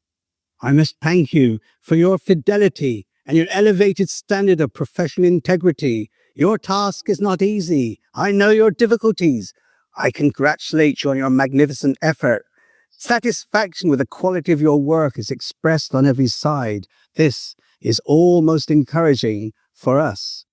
I must thank you for your fidelity and your elevated standard of professional integrity. Your task is not easy. I know your difficulties. I congratulate you on your magnificent effort. Satisfaction with the quality of your work is expressed on every side. This is all most encouraging for us.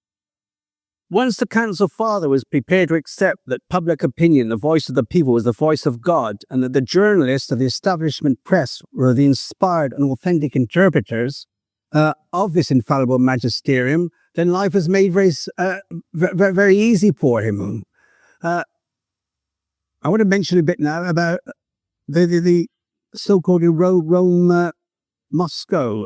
Once the Council Father was prepared to accept that public opinion, the voice of the people, was the voice of God, and that the journalists of the establishment press were the inspired and authentic interpreters of this infallible magisterium, then life was made very easy for him. I want to mention a bit now about the so-called Rome-Moscow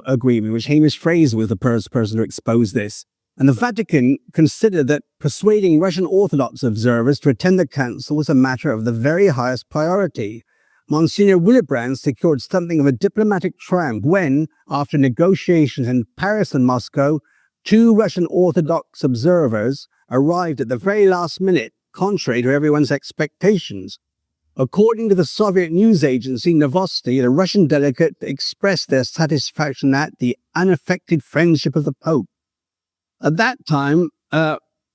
agreement, which Hamish Fraser was the first person to expose this. And the Vatican considered that persuading Russian Orthodox observers to attend the council was a matter of the very highest priority. Monsignor Willibrand secured something of a diplomatic triumph when, after negotiations in Paris and Moscow, 2 Russian Orthodox observers arrived at the very last minute, contrary to everyone's expectations. According to the Soviet news agency Novosti, the Russian delegate expressed their satisfaction at the unaffected friendship of the Pope. At that time,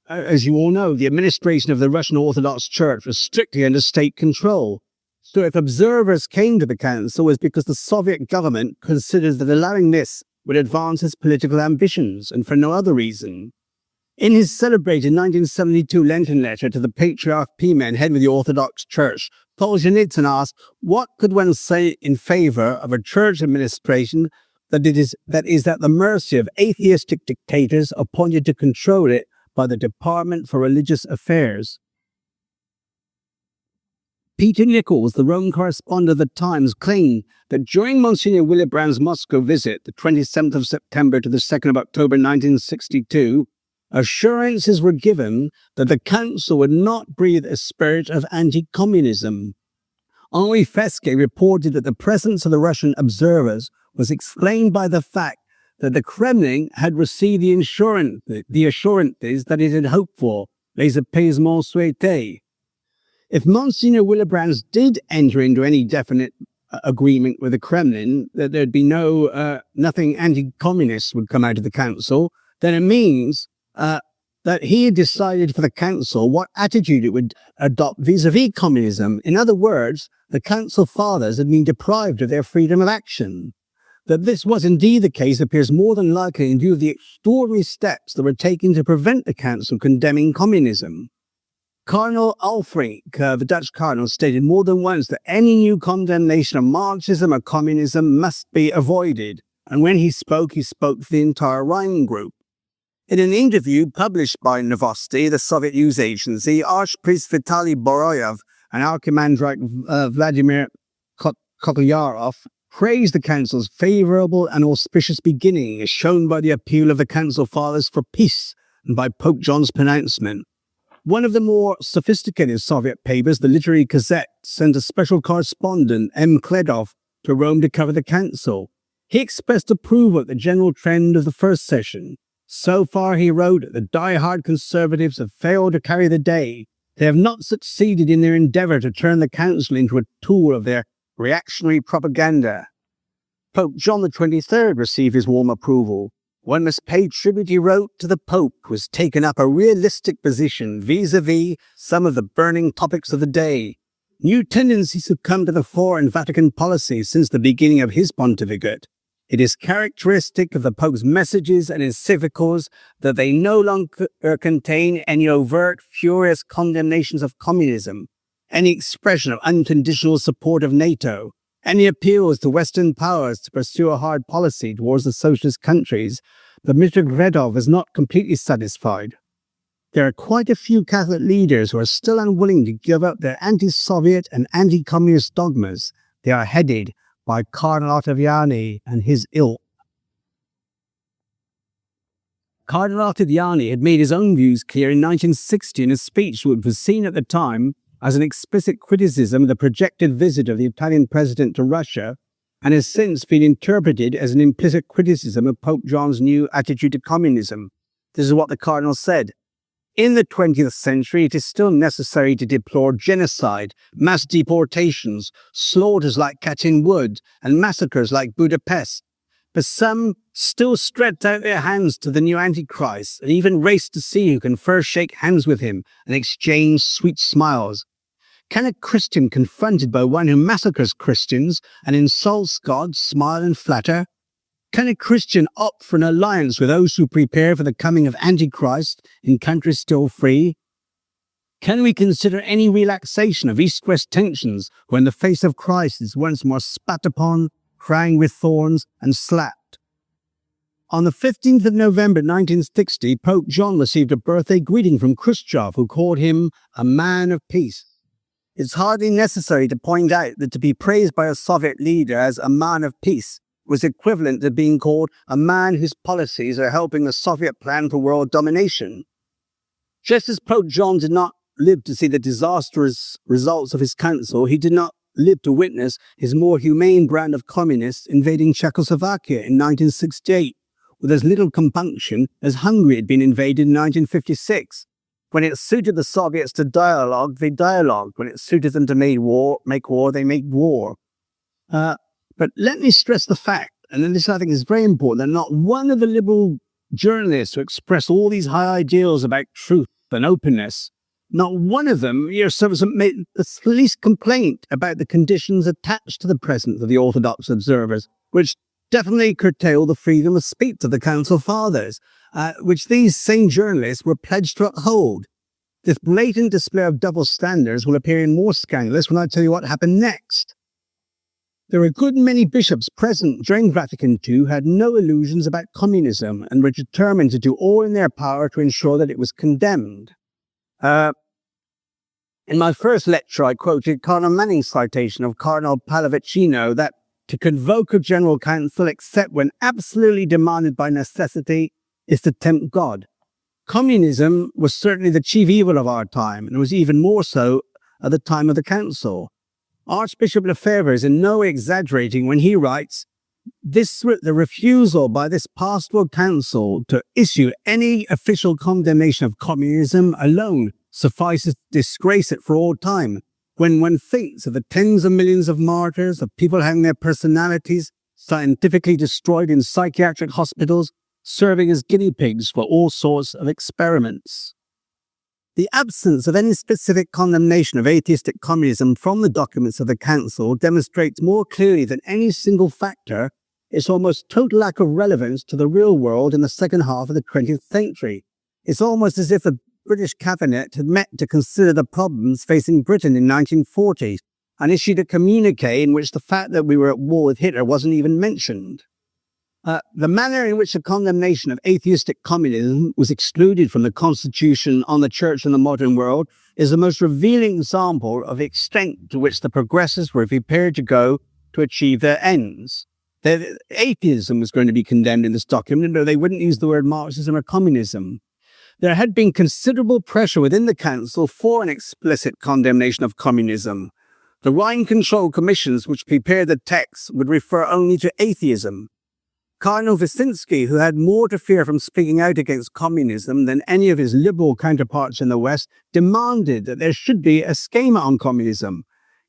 as you all know, the administration of the Russian Orthodox Church was strictly under state control. So if observers came to the council, it was because the Soviet government considered that allowing this would advance its political ambitions, and for no other reason. In his celebrated 1972 Lenten letter to the Patriarch Pimen, head of the Orthodox Church, Solzhenitsyn asked, what could one say in favor of a church administration that is at the mercy of atheistic dictators appointed to control it by the Department for Religious Affairs? Peter Nichols, the Rome correspondent of the Times, claimed that during Monsignor Willibrand's Moscow visit, the 27th of September to the 2nd of October 1962, assurances were given that the council would not breathe a spirit of anti-communism. Henri Fesquet reported that the presence of the Russian observers was explained by the fact that the Kremlin had received the assurances that it had hoped for, les apaisements souhaités. If Monsignor Willibrand did enter into any definite agreement with the Kremlin, that there'd be nothing anti-communist would come out of the council, then it means that he had decided for the council what attitude it would adopt vis-à-vis communism. In other words, the council fathers had been deprived of their freedom of action. That this was indeed the case appears more than likely in view of the extraordinary steps that were taken to prevent the council condemning communism. Cardinal Alfrink, the Dutch cardinal, stated more than once that any new condemnation of Marxism or communism must be avoided. And when he spoke for the entire Rhine Group. In an interview published by Novosti, the Soviet news agency, Archpriest Vitaly Boroyev and Archimandrite Vladimir Kokolyarov praised the council's favorable and auspicious beginning, as shown by the appeal of the council fathers for peace and by Pope John's pronouncement. One of the more sophisticated Soviet papers, the Literary Gazette, sent a special correspondent, M. Kledov, to Rome to cover the council. He expressed approval of the general trend of the first session. So far, he wrote, the die-hard conservatives have failed to carry the day. They have not succeeded in their endeavour to turn the council into a tool of their reactionary propaganda. Pope John XXIII received his warm approval. One must pay tribute, he wrote, to the Pope, who has taken up a realistic position vis-à-vis some of the burning topics of the day. New tendencies have come to the fore in Vatican policy since the beginning of his pontificate. It is characteristic of the Pope's messages and encyclicals that they no longer contain any overt, furious condemnations of communism, any expression of unconditional support of NATO, any appeals to Western powers to pursue a hard policy towards the socialist countries. But Mr. Gredov is not completely satisfied. There are quite a few Catholic leaders who are still unwilling to give up their anti-Soviet and anti-communist dogmas. They are headed by Cardinal Ottaviani and his ilk. Cardinal Ottaviani had made his own views clear in 1960 in a speech which was seen at the time as an explicit criticism of the projected visit of the Italian president to Russia, and has since been interpreted as an implicit criticism of Pope John's new attitude to communism. This is what the Cardinal said. In the 20th century, it is still necessary to deplore genocide, mass deportations, slaughters like Katyn Wood, and massacres like Budapest. But some still stretch out their hands to the new Antichrist and even race to see who can first shake hands with him and exchange sweet smiles. Can a Christian confronted by one who massacres Christians and insults God smile and flatter? Can a Christian opt for an alliance with those who prepare for the coming of Antichrist in countries still free? Can we consider any relaxation of East-West tensions when the face of Christ is once more spat upon, crowned with thorns, and slapped? On the 15th of November 1960, Pope John received a birthday greeting from Khrushchev, who called him a man of peace. It's hardly necessary to point out that to be praised by a Soviet leader as a man of peace was equivalent to being called a man whose policies are helping the Soviet plan for world domination. Just as Pope John did not live to see the disastrous results of his council, he did not live to witness his more humane brand of communists invading Czechoslovakia in 1968 with as little compunction as Hungary had been invaded in 1956. When it suited the Soviets to dialogue, they dialogued. When it suited them to make war, they made war. But let me stress the fact, and this I think is very important, that not one of the liberal journalists who express all these high ideals about truth and openness, not one of them made the least complaint about the conditions attached to the presence of the Orthodox observers, which definitely curtail the freedom of speech of the Council Fathers. which these same journalists were pledged to uphold. This blatant display of double standards will appear in more scandalous when I tell you what happened next. There were a good many bishops present during Vatican II who had no illusions about communism and were determined to do all in their power to ensure that it was condemned. In my first lecture, I quoted Cardinal Manning's citation of Cardinal Pallavicino that to convoke a general council except when absolutely demanded by necessity is to tempt God. Communism was certainly the chief evil of our time, and was even more so at the time of the council. Archbishop Lefebvre is in no way exaggerating when he writes, the refusal by this pastoral council to issue any official condemnation of communism alone suffices to disgrace it for all time. When one thinks of the tens of millions of martyrs, of people having their personalities scientifically destroyed in psychiatric hospitals, serving as guinea pigs for all sorts of experiments. The absence of any specific condemnation of atheistic communism from the documents of the Council demonstrates more clearly than any single factor its almost total lack of relevance to the real world in the second half of the 20th century. It's almost as if the British cabinet had met to consider the problems facing Britain in 1940 and issued a communique in which the fact that we were at war with Hitler wasn't even mentioned. The manner in which the condemnation of atheistic communism was excluded from the Constitution on the Church and the modern world is the most revealing example of the extent to which the progressives were prepared to go to achieve their ends. Atheism was going to be condemned in this document, though they wouldn't use the word Marxism or communism. There had been considerable pressure within the Council for an explicit condemnation of communism. The Rhine control commissions which prepared the text would refer only to atheism. Cardinal Wyszynski, who had more to fear from speaking out against communism than any of his liberal counterparts in the West, demanded that there should be a schema on communism.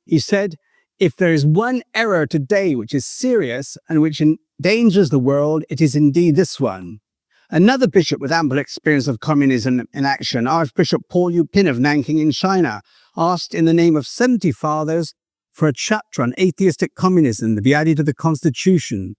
He said, "If there is one error today which is serious and which endangers the world, it is indeed this one." Another bishop with ample experience of communism in action, Archbishop Paul Yu Pin of Nanking in China, asked in the name of 70 fathers for a chapter on atheistic communism to be added to the Constitution.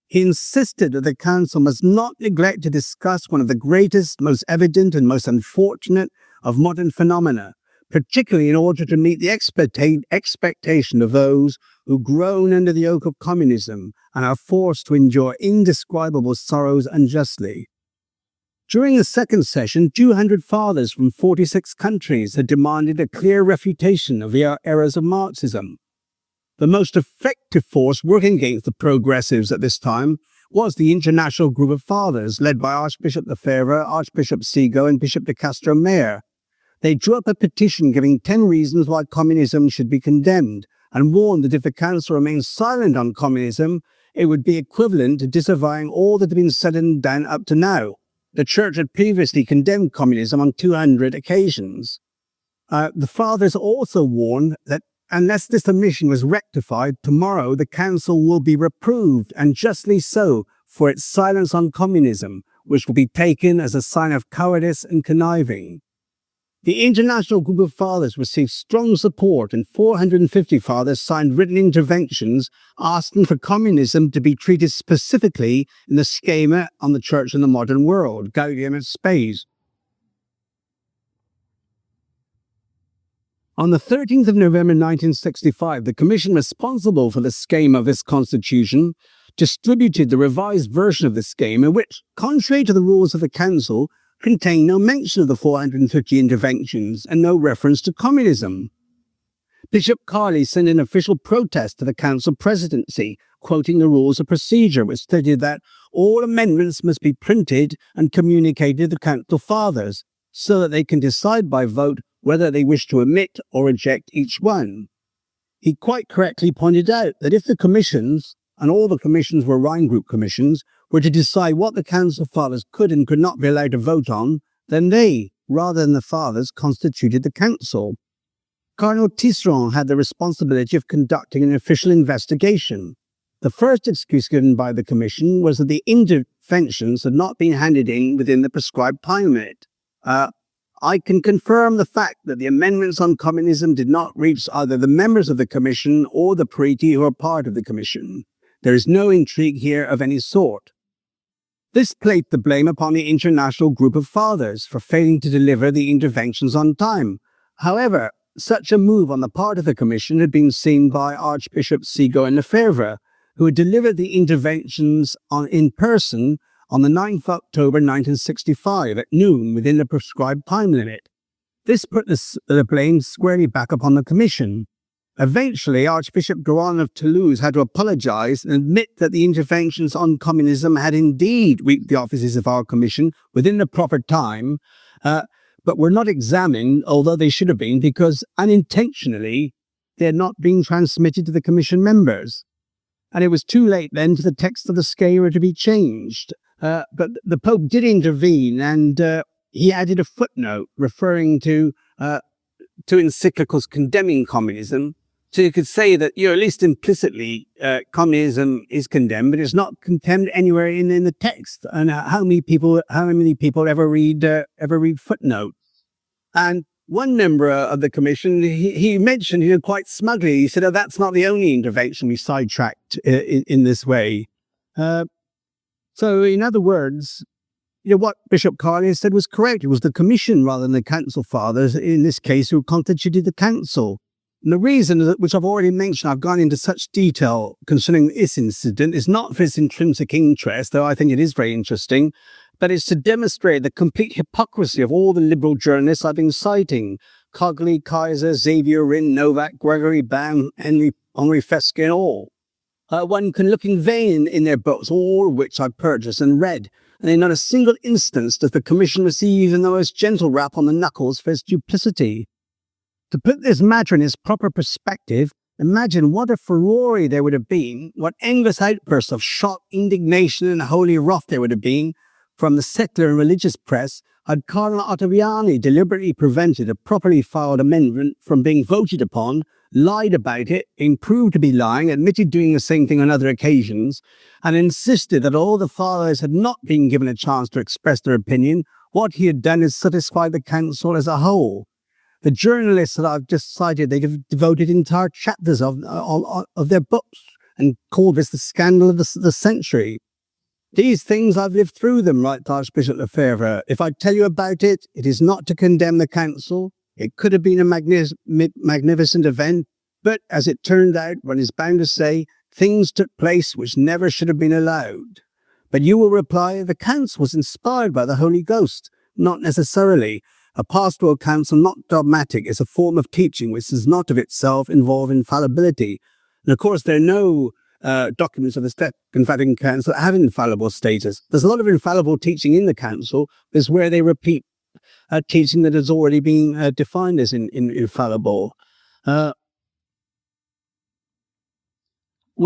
He insisted that the Council must not neglect to discuss one of the greatest, most evident and most unfortunate of modern phenomena, particularly in order to meet the expectation of those who groan under the yoke of communism and are forced to endure indescribable sorrows unjustly. During the second session, 200 fathers from 46 countries had demanded a clear refutation of the errors of Marxism. The most effective force working against the progressives at this time was the International Group of Fathers, led by Archbishop Lefebvre, Archbishop Sego, and Bishop de Castro Mayer. They drew up a petition giving 10 reasons why communism should be condemned, and warned that if the Council remained silent on communism, it would be equivalent to disavowing all that had been said and done up to now. The Church had previously condemned communism on 200 occasions. The Fathers also warned that unless this omission was rectified, tomorrow the Council will be reproved, and justly so, for its silence on communism, which will be taken as a sign of cowardice and conniving. The International Group of Fathers received strong support, and 450 fathers signed written interventions asking for communism to be treated specifically in the schema on the Church and the modern world, Gaudium et Spes. On the 13th of November 1965, the commission responsible for the schema of this constitution distributed the revised version of the schema, which, contrary to the rules of the Council, contained no mention of the 450 interventions and no reference to communism. Bishop Carley sent an official protest to the Council presidency, quoting the rules of procedure, which stated that all amendments must be printed and communicated to the Council Fathers, so that they can decide by vote whether they wish to omit or reject each one. He quite correctly pointed out that if the commissions, and all the commissions were Rhine Group commissions, were to decide what the Council Fathers could and could not be allowed to vote on, then they, rather than the Fathers, constituted the Council. Cardinal Tisserand had the responsibility of conducting an official investigation. The first excuse given by the Commission was that the interventions had not been handed in within the prescribed time limit. I can confirm the fact that the amendments on communism did not reach either the members of the Commission or the periti who are part of the Commission. There is no intrigue here of any sort. This placed the blame upon the international group of fathers for failing to deliver the interventions on time. However, such a move on the part of the Commission had been seen by Archbishops Sigo and Lefebvre, who had delivered the interventions in person on the 9th of October 1965 at noon within the prescribed time limit. This put the blame squarely back upon the Commission. Eventually, Archbishop Guérin of Toulouse had to apologize and admit that the interventions on communism had indeed reached the offices of our Commission within the proper time, but were not examined, although they should have been, because unintentionally they had not been transmitted to the Commission members. And it was too late then for the text of the schema to be changed. But the Pope did intervene, and he added a footnote referring to encyclicals condemning communism. So you could say that, at least implicitly, communism is condemned, but it's not condemned anywhere in the text. And how many people ever read footnotes? And one member of the Commission, he mentioned, quite smugly, he said, "Oh, that's not the only intervention we sidetracked in this way." So, in other words, what Bishop Carlier said was correct. It was the Commission rather than the Council Fathers, in this case, who constituted the Council. And the reason, which I've already mentioned, I've gone into such detail concerning this incident, is not for its intrinsic interest, though I think it is very interesting, but it's to demonstrate the complete hypocrisy of all the liberal journalists I've been citing. Cogley, Kaiser, Xavier Rinn, Novak, Gregory Baum, Henri Fesque, and all. One can look in vain in their books, all of which I've purchased and read, and in not a single instance does the Commission receive even the most gentle rap on the knuckles for its duplicity. To put this matter in its proper perspective, imagine what a furore there would have been, what endless outbursts of shock, indignation, and holy wrath there would have been from the secular and religious press had Cardinal Ottaviani deliberately prevented a properly filed amendment from being voted upon, lied about it, been proved to be lying, admitted doing the same thing on other occasions, and insisted that all the fathers had not been given a chance to express their opinion. What he had done is satisfy the Council as a whole. The journalists that I've just cited, they have devoted entire chapters of their books and called this the scandal of the century. These things, I've lived through them, writes Archbishop Lefebvre. If I tell you about it, it is not to condemn the Council. It could have been a magnificent event, but as it turned out, one is bound to say, things took place which never should have been allowed. But you will reply, the Council was inspired by the Holy Ghost. Not necessarily. A pastoral council, not dogmatic, is a form of teaching which does not of itself involve infallibility. And of course, there are no documents of the Second Vatican Council that have infallible status. There's a lot of infallible teaching in the Council, is where they repeat teaching that has already been defined as infallible. One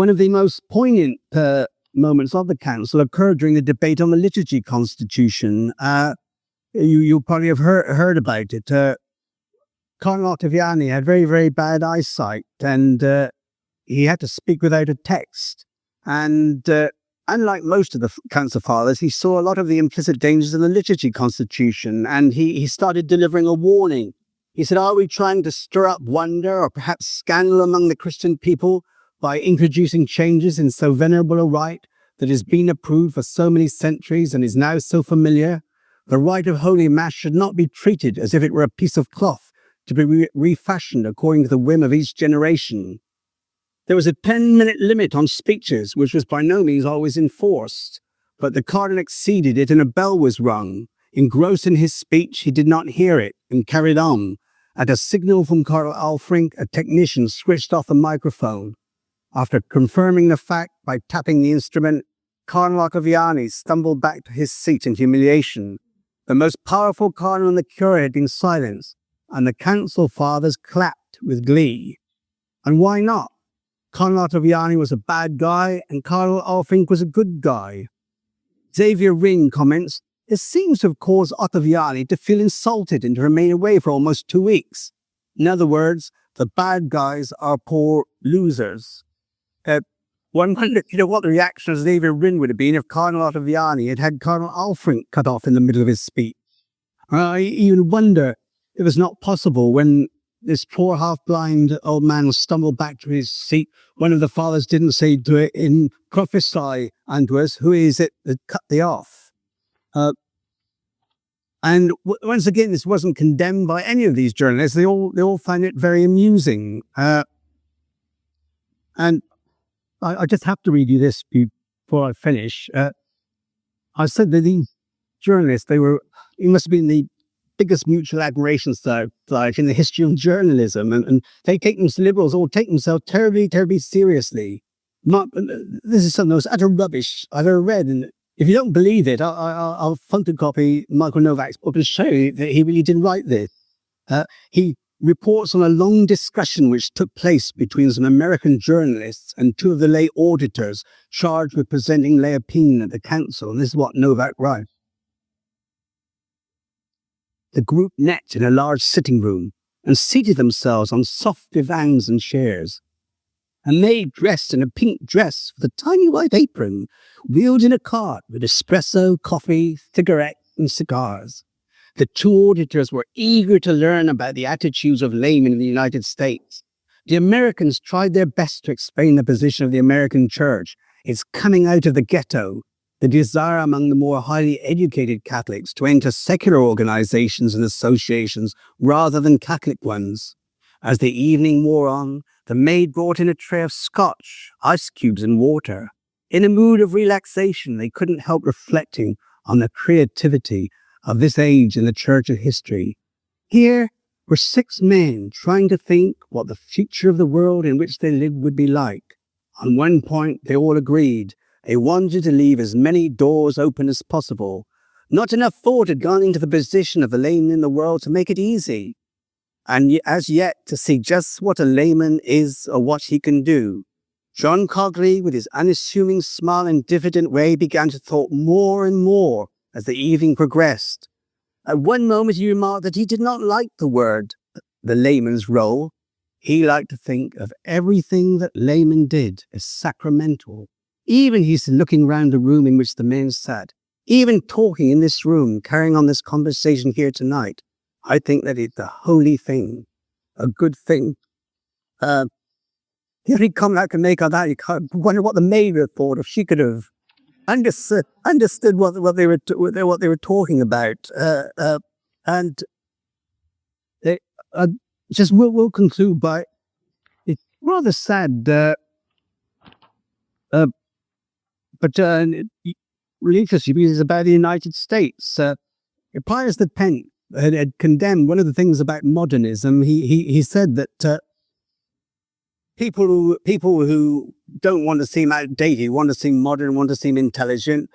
of the most poignant moments of the Council occurred during the debate on the liturgy constitution. You probably have heard about it. Cardinal Ottaviani had very, very bad eyesight, and he had to speak without a text. And unlike most of the Council Fathers, he saw a lot of the implicit dangers in the liturgy constitution, and he started delivering a warning. He said, are we trying to stir up wonder or perhaps scandal among the Christian people by introducing changes in so venerable a rite that has been approved for so many centuries and is now so familiar? The rite of Holy Mass should not be treated as if it were a piece of cloth to be refashioned according to the whim of each generation. There was a 10-minute limit on speeches, which was by no means always enforced, but the Cardinal exceeded it and a bell was rung. Engrossed in his speech, he did not hear it and carried on. At a signal from Cardinal Alfrink, a technician switched off the microphone. After confirming the fact by tapping the instrument, Cardinal Ottaviani stumbled back to his seat in humiliation. The most powerful cardinal in the Curia had been silenced, and the Council Fathers clapped with glee. And why not? Cardinal Ottaviani was a bad guy, and Cardinal Alfrink was a good guy. Xavier Rinn comments, it seems to have caused Ottaviani to feel insulted and to remain away for almost 2 weeks. In other words, the bad guys are poor losers. One wondered, what the reaction of Xavier Rinn would have been if Cardinal Ottaviani had Cardinal Alfrink cut off in the middle of his speech. I even wonder if it's not possible when this poor half-blind old man stumbled back to his seat. One of the fathers didn't say to it in prophesy unto us, who is it that cut thee off? And once again, this wasn't condemned by any of these journalists. They all found it very amusing. And I just have to read you this before I finish. I said that these journalists, it must have been the biggest mutual admiration society in the history of journalism. And they liberals all take themselves terribly, terribly seriously. This is something that was utter rubbish I've ever read. And if you don't believe it, I'll photocopy Michael Novak's book and show you that he really did write this. He reports on a long discussion which took place between some American journalists and two of the lay auditors charged with presenting lay opinion at the council. And this is what Novak writes. The group met in a large sitting room and seated themselves on soft divans and chairs. A maid dressed in a pink dress with a tiny white apron wheeled in a cart with espresso, coffee, cigarettes and cigars. The two auditors were eager to learn about the attitudes of laymen in the United States. The Americans tried their best to explain the position of the American church, its coming out of the ghetto, the desire among the more highly educated Catholics to enter secular organizations and associations rather than Catholic ones. As the evening wore on, the maid brought in a tray of scotch, ice cubes and water. In a mood of relaxation, they couldn't help reflecting on the creativity of this age in the church of history. Here were 6 men trying to think what the future of the world in which they lived would be like. On one point, they all agreed. They wanted to leave as many doors open as possible. Not enough thought had gone into the position of the layman in the world to make it easy, and as yet to see just what a layman is or what he can do. John Cogley, with his unassuming smile and diffident way, began to thought more and more as the evening progressed. At one moment he remarked that he did not like the word, the layman's role. He liked to think of everything that laymen did as sacramental. Even, he said, looking round the room in which the men sat, even talking in this room, carrying on this conversation here tonight, I think that it's a holy thing, a good thing. The only comment I can make on that, you wonder what the maid would have thought if she could have understood what they were talking about. And they just will conclude by, it's rather sad, but religiously, because it's about the United States. Pius X had condemned one of the things about modernism. He said that people who don't want to seem outdated, want to seem modern, want to seem intelligent,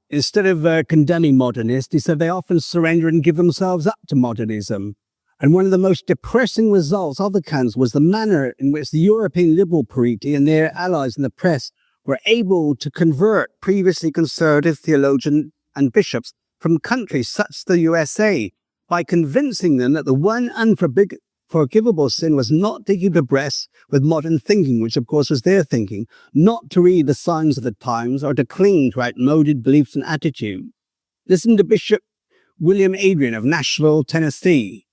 instead of condemning modernists, he said they often surrender and give themselves up to modernism. And one of the most depressing results of the council was the manner in which the European liberal periti and their allies in the press were able to convert previously conservative theologians and bishops from countries such as the USA by convincing them that the one unforgivable sin was not to keep abreast with modern thinking, which of course was their thinking, not to read the signs of the times or to cling to outmoded beliefs and attitudes. Listen to Bishop William Adrian of Nashville, Tennessee.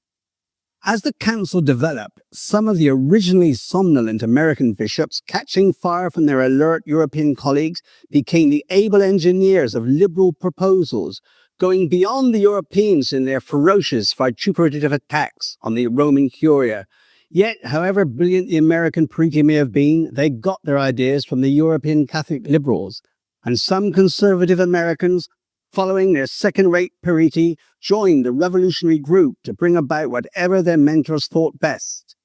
As the council developed, some of the originally somnolent American bishops, catching fire from their alert European colleagues, became the able engineers of liberal proposals, going beyond the Europeans in their ferocious vituperative attacks on the Roman Curia. Yet, however brilliant the American periti may have been, they got their ideas from the European Catholic liberals, and some conservative Americans, following their second-rate periti, joined the revolutionary group to bring about whatever their mentors thought best.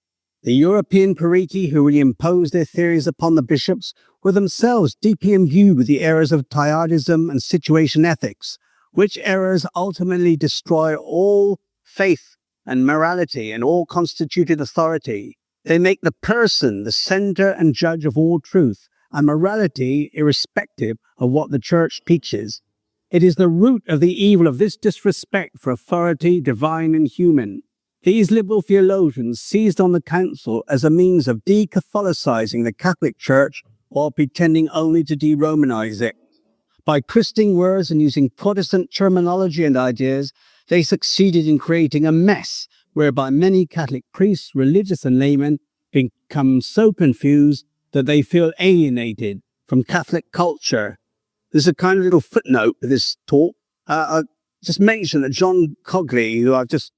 The European periti who reimposed their theories upon the bishops were themselves deeply imbued with the errors of Teilhardism and situation ethics, which errors ultimately destroy all faith and morality and all constituted authority. They make the person the center and judge of all truth, and morality irrespective of what the church teaches. It is the root of the evil of this disrespect for authority, divine and human. These liberal theologians seized on the council as a means of de-Catholicizing the Catholic Church while pretending only to de-Romanize it. By twisting words and using Protestant terminology and ideas, they succeeded in creating a mess whereby many Catholic priests, religious and laymen become so confused that they feel alienated from Catholic culture. There's a kind of little footnote to this talk. I just mentioned that John Cogley, who I've just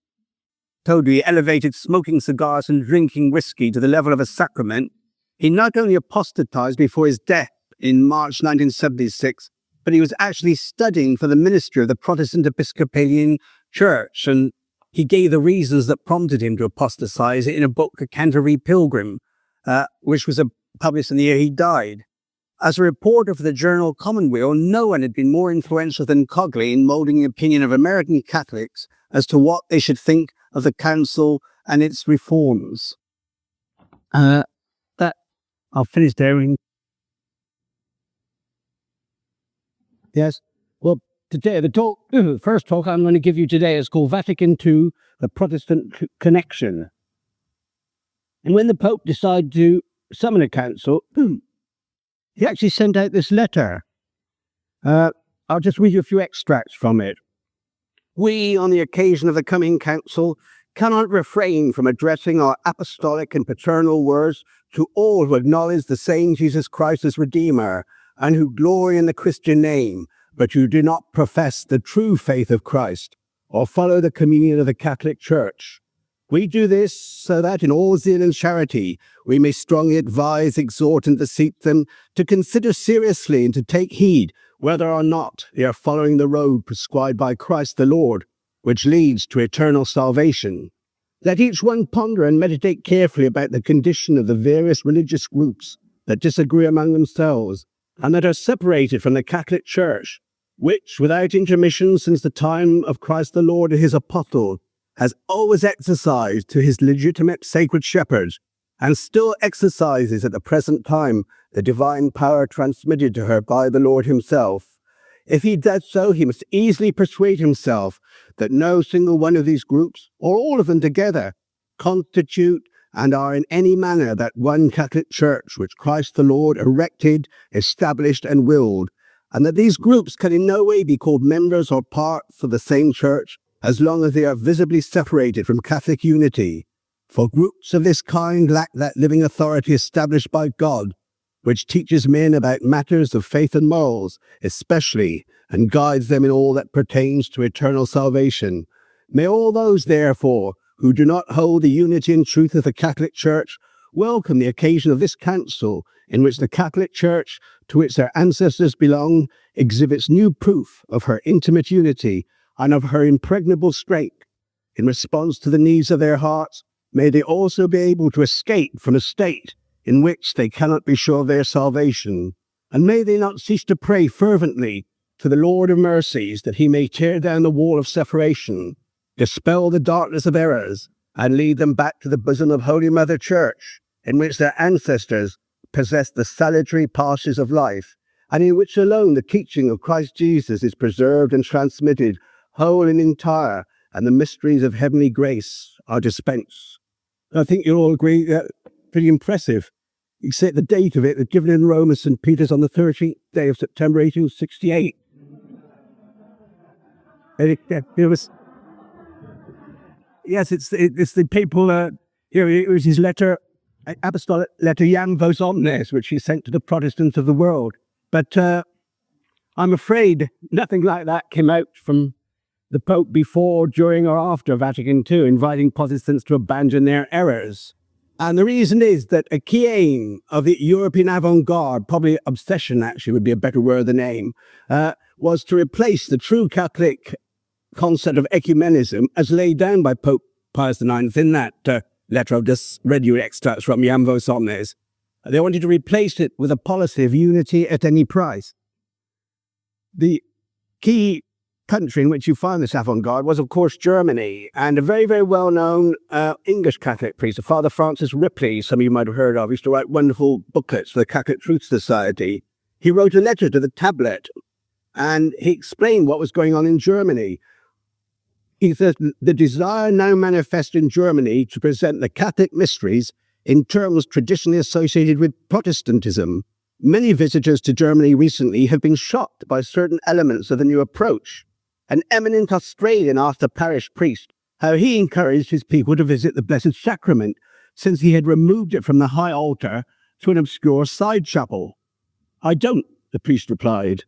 told you, he elevated smoking cigars and drinking whiskey to the level of a sacrament. He not only apostatized before his death in March 1976, but he was actually studying for the ministry of the Protestant Episcopalian Church, and he gave the reasons that prompted him to apostatize in a book, A Canterbury Pilgrim, which was published in the year he died. As a reporter for the journal Commonweal, no one had been more influential than Cogley in molding the opinion of American Catholics as to what they should think of the Council and its reforms. I'll finish there. Yes. Well, today, the first talk I'm going to give you today is called Vatican II, the Protestant Connection. And when the Pope decided to summon a council, he actually sent out this letter. I'll just read you a few extracts from it. We, on the occasion of the coming council, cannot refrain from addressing our apostolic and paternal words to all who acknowledge the same Jesus Christ as Redeemer and who glory in the Christian name, but who do not profess the true faith of Christ or follow the communion of the Catholic Church. We do this so that in all zeal and charity we may strongly advise, exhort, and beseech them to consider seriously and to take heed whether or not they are following the road prescribed by Christ the Lord, which leads to eternal salvation. Let each one ponder and meditate carefully about the condition of the various religious groups that disagree among themselves and that are separated from the Catholic Church, which, without intermission since the time of Christ the Lord and his apostle, has always exercised to his legitimate sacred shepherds, and still exercises at the present time the divine power transmitted to her by the Lord himself. If he does so, he must easily persuade himself that no single one of these groups, or all of them together, constitute and are in any manner that one Catholic Church which Christ the Lord erected, established, and willed, and that these groups can in no way be called members or parts of the same Church as long as they are visibly separated from Catholic unity. For groups of this kind lack that living authority established by God, which teaches men about matters of faith and morals, especially, and guides them in all that pertains to eternal salvation. May all those, therefore, who do not hold the unity and truth of the Catholic Church welcome the occasion of this council, in which the Catholic Church, to which their ancestors belong, exhibits new proof of her intimate unity and of her impregnable strength. In response to the needs of their hearts, may they also be able to escape from a state in which they cannot be sure of their salvation. And may they not cease to pray fervently to the Lord of mercies that he may tear down the wall of separation, dispel the darkness of errors, and lead them back to the bosom of Holy Mother Church, in which their ancestors possessed the salutary pastures of life, and in which alone the teaching of Christ Jesus is preserved and transmitted whole and entire, and the mysteries of heavenly grace are dispensed. I think you'll all agree that pretty impressive. You say the date of it, given in Rome as St. Peter's on the 13th day of September 1868. And it was, yes, it's the papal, it was his letter, apostolic letter Iam Vos Omnes, which he sent to the Protestants of the world. But I'm afraid nothing like that came out from the Pope before, during, or after Vatican II, inviting Protestants to abandon their errors. And the reason is that a key aim of the European avant-garde, probably obsession actually would be a better word than aim, was to replace the true Catholic concept of ecumenism as laid down by Pope Pius IX in that letter I've just read you extracts from Iam Vos Omnes. They wanted to replace it with a policy of unity at any price. The key country in which you find this avant-garde was, of course, Germany, and a very, very well-known English Catholic priest, Father Francis Ripley, some of you might have heard of, used to write wonderful booklets for the Catholic Truth Society. He wrote a letter to the tablet, and he explained what was going on in Germany. He says, the desire now manifest in Germany to present the Catholic mysteries in terms traditionally associated with Protestantism. Many visitors to Germany recently have been shocked by certain elements of the new approach. An eminent Australian arthur parish priest how he encouraged his people to visit the Blessed Sacrament, since he had removed it from the high altar to an obscure side chapel. "I don't," the priest replied.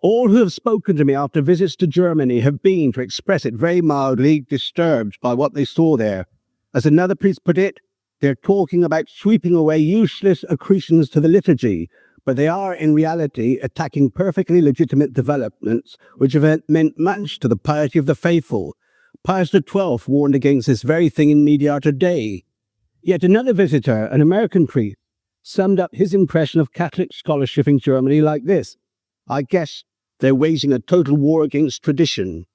"All who have spoken to me after visits to Germany have been, to express it very mildly, disturbed by what they saw there. As another priest put it, they're talking about sweeping away useless accretions to the liturgy, but they are in reality attacking perfectly legitimate developments which have meant much to the piety of the faithful. Pius XII warned against this very thing in Mediator Dei." Yet another visitor, an American priest, summed up his impression of Catholic scholarship in Germany like this: "I guess they're waging a total war against tradition."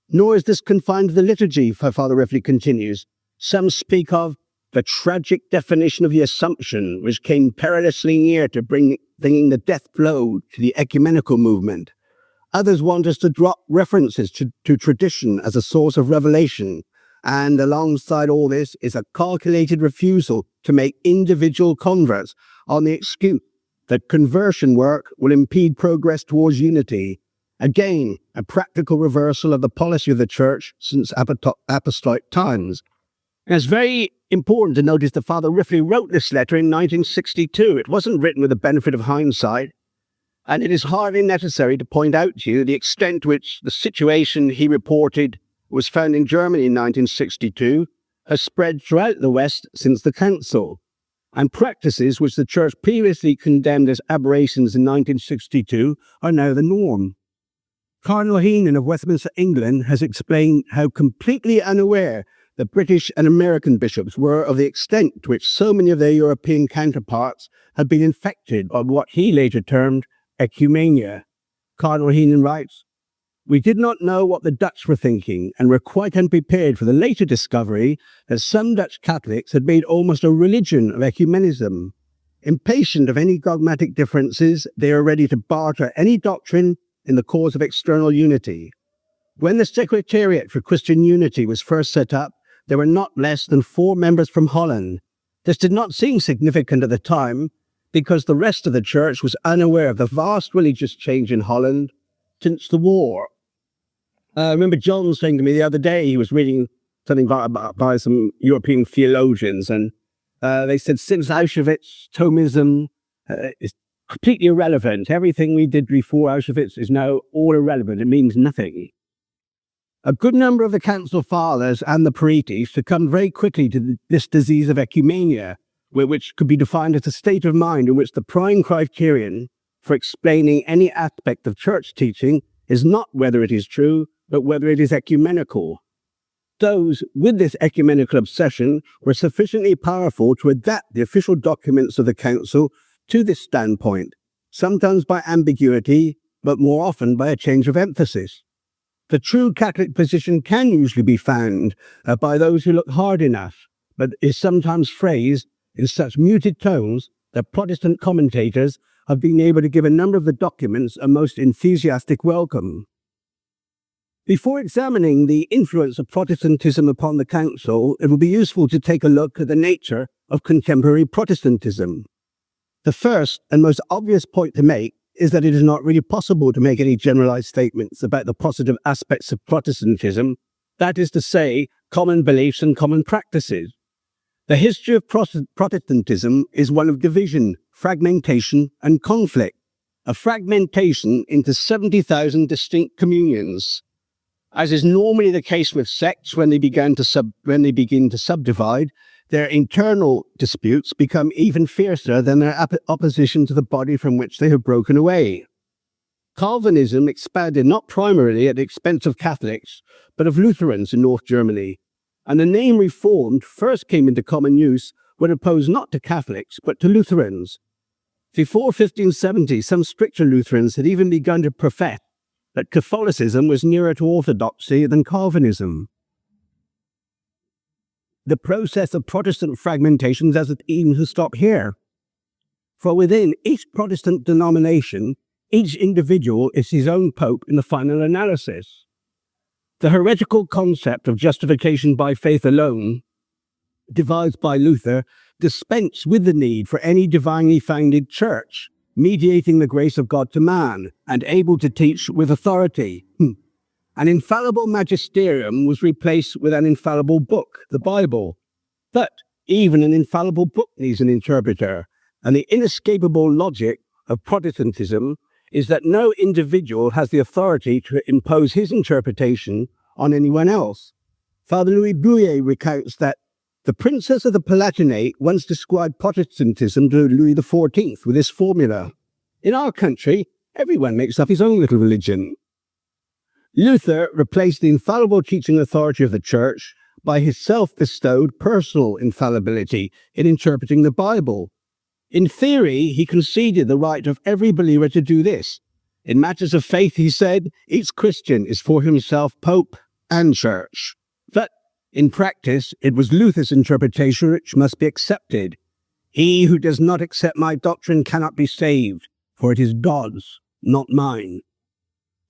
Nor is this confined to the liturgy, Father Ripley continues. Some speak of the tragic definition of the Assumption, which came perilously near to bringing the death blow to the ecumenical movement. Others want us to drop references to tradition as a source of revelation, and alongside all this is a calculated refusal to make individual converts on the excuse that conversion work will impede progress towards unity. Again, a practical reversal of the policy of the Church since apostolic times. And it's very important to notice that Father Ripley wrote this letter in 1962. It wasn't written with the benefit of hindsight, and it is hardly necessary to point out to you the extent to which the situation he reported was found in Germany in 1962 has spread throughout the West since the Council, and practices which the Church previously condemned as aberrations in 1962 are now the norm. Cardinal Heenan of Westminster, England, has explained how completely unaware the British and American bishops were of the extent to which so many of their European counterparts had been infected by what he later termed ecumenia. Cardinal Heenan writes, "We did not know what the Dutch were thinking, and were quite unprepared for the later discovery that some Dutch Catholics had made almost a religion of ecumenism. Impatient of any dogmatic differences, they are ready to barter any doctrine in the cause of external unity. When the Secretariat for Christian Unity was first set up, there were not less than 4 members from Holland. This did not seem significant at the time, because the rest of the Church was unaware of the vast religious change in Holland since the war." I remember John saying to me the other day, he was reading something by some European theologians, and they said since Auschwitz, Thomism is completely irrelevant. Everything we did before Auschwitz is now all irrelevant. It means nothing. A good number of the Council Fathers and the periti succumbed very quickly to this disease of ecumenia, which could be defined as a state of mind in which the prime criterion for explaining any aspect of church teaching is not whether it is true, but whether it is ecumenical. Those with this ecumenical obsession were sufficiently powerful to adapt the official documents of the Council to this standpoint, sometimes by ambiguity, but more often by a change of emphasis. The true Catholic position can usually be found by those who look hard enough, but is sometimes phrased in such muted tones that Protestant commentators have been able to give a number of the documents a most enthusiastic welcome. Before examining the influence of Protestantism upon the Council, it will be useful to take a look at the nature of contemporary Protestantism. The first and most obvious point to make is that it is not really possible to make any generalized statements about the positive aspects of Protestantism, that is to say, common beliefs and common practices. The history of Protestantism is one of division, fragmentation, and conflict, a fragmentation into 70,000 distinct communions. As is normally the case with sects when they begin to subdivide, their internal disputes become even fiercer than their opposition to the body from which they have broken away. Calvinism expanded not primarily at the expense of Catholics, but of Lutherans in North Germany, and the name Reformed first came into common use when opposed not to Catholics, but to Lutherans. Before 1570, some stricter Lutherans had even begun to profess that Catholicism was nearer to orthodoxy than Calvinism. The process of Protestant fragmentation doesn't even stop here. For within each Protestant denomination, each individual is his own pope in the final analysis. The heretical concept of justification by faith alone, devised by Luther, dispensed with the need for any divinely founded church, mediating the grace of God to man and able to teach with authority. An infallible magisterium was replaced with an infallible book, the Bible. But even an infallible book needs an interpreter, and the inescapable logic of Protestantism is that no individual has the authority to impose his interpretation on anyone else. Father Louis Bouillet recounts that the Princess of the Palatinate once described Protestantism to Louis XIV with this formula: "In our country, everyone makes up his own little religion." Luther replaced the infallible teaching authority of the Church by his self-bestowed personal infallibility in interpreting the Bible. In theory, he conceded the right of every believer to do this. In matters of faith, he said, each Christian is for himself Pope and Church. But in practice, it was Luther's interpretation which must be accepted. "He who does not accept my doctrine cannot be saved, for it is God's, not mine."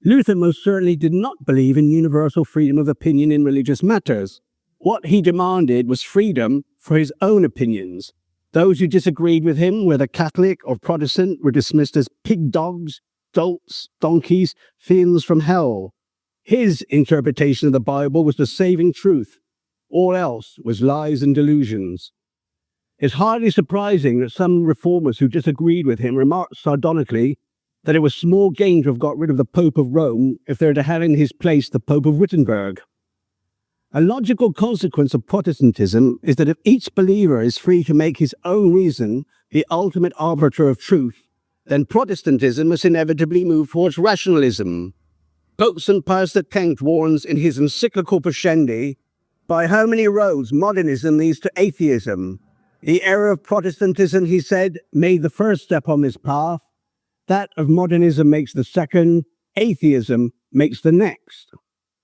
Luther most certainly did not believe in universal freedom of opinion in religious matters. What he demanded was freedom for his own opinions. Those who disagreed with him, whether Catholic or Protestant, were dismissed as pig dogs, dolts, donkeys, fiends from hell. His interpretation of the Bible was the saving truth. All else was lies and delusions. It's hardly surprising that some reformers who disagreed with him remarked sardonically that it was small gain to have got rid of the Pope of Rome if they were to have in his place the Pope of Wittenberg. A logical consequence of Protestantism is that if each believer is free to make his own reason the ultimate arbiter of truth, then Protestantism must inevitably move towards rationalism. Pope St. Pius X warns in his encyclical Pascendi, "By how many roads modernism leads to atheism. The error of Protestantism," he said, "made the first step on this path. That of modernism makes the second. Atheism makes the next."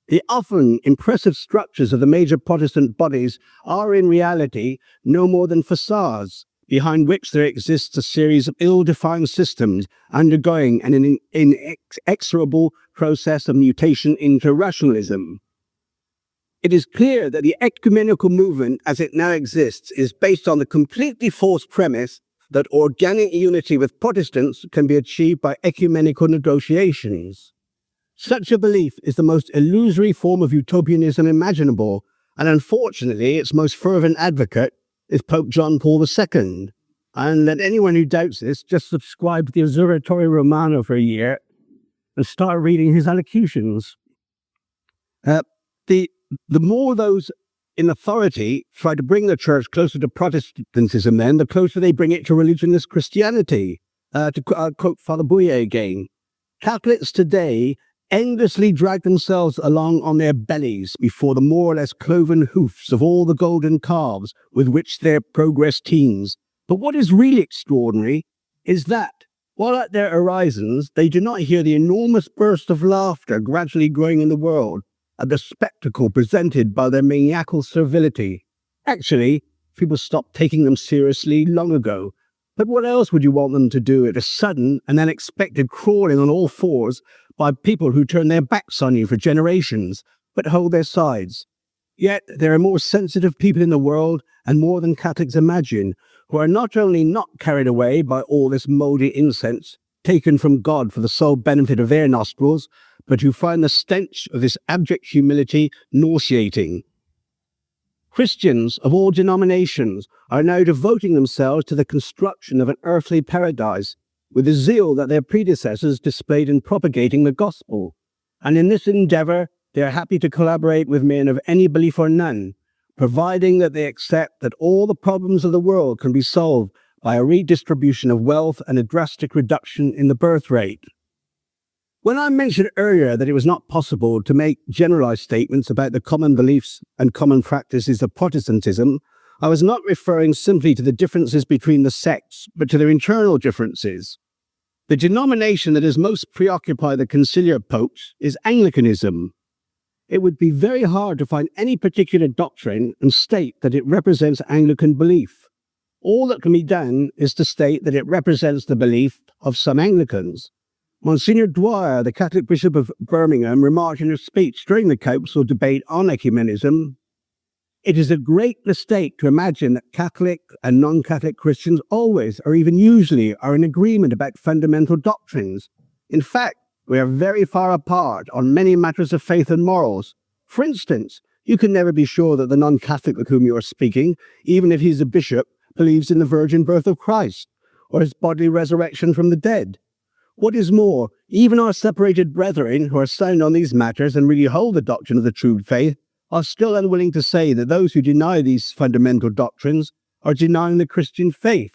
The often impressive structures of the major Protestant bodies are in reality no more than facades, behind which there exists a series of ill-defined systems undergoing an inexorable process of mutation into rationalism. It is clear that the ecumenical movement as it now exists is based on the completely false premise that organic unity with Protestants can be achieved by ecumenical negotiations. Such a belief is the most illusory form of utopianism imaginable, and unfortunately its most fervent advocate is Pope John Paul II. And let anyone who doubts this just subscribe to the Osservatore Romano for a year and start reading his allocutions. The more those in authority try to bring the church closer to Protestantism, then the closer they bring it to religionless Christianity. To quote Father Bouillet again, "Catholics today endlessly drag themselves along on their bellies before the more or less cloven hoofs of all the golden calves with which their progress teems. But what is really extraordinary is that, while at their horizons they do not hear the enormous burst of laughter gradually growing in the world at the spectacle presented by their maniacal servility. Actually, people stopped taking them seriously long ago. But what else would you want them to do at a sudden and unexpected crawling on all fours by people who turn their backs on you for generations, but hold their sides? Yet there are more sensitive people in the world, and more than Catholics imagine, who are not only not carried away by all this mouldy incense taken from God for the sole benefit of their nostrils, but who find the stench of this abject humility nauseating. Christians of all denominations are now devoting themselves to the construction of an earthly paradise with the zeal that their predecessors displayed in propagating the gospel. And in this endeavor, they are happy to collaborate with men of any belief or none, providing that they accept that all the problems of the world can be solved by a redistribution of wealth and a drastic reduction in the birth rate. When I mentioned earlier that it was not possible to make generalized statements about the common beliefs and common practices of Protestantism, I was not referring simply to the differences between the sects, but to their internal differences. The denomination that has most preoccupied the conciliar popes is Anglicanism. It would be very hard to find any particular doctrine and state that it represents Anglican belief. All that can be done is to state that it represents the belief of some Anglicans. Monsignor Dwyer, the Catholic Bishop of Birmingham, remarked in a speech during the council debate on ecumenism, "It is a great mistake to imagine that Catholic and non-Catholic Christians always, or even usually, are in agreement about fundamental doctrines. In fact, We are very far apart on many matters of faith and morals. For instance, you can never be sure that the non-Catholic with whom you are speaking, even if he's a bishop, believes in the virgin birth of Christ, or his bodily resurrection from the dead. What is more, even our separated brethren who are sound on these matters and really hold the doctrine of the true faith are still unwilling to say that those who deny these fundamental doctrines are denying the Christian faith.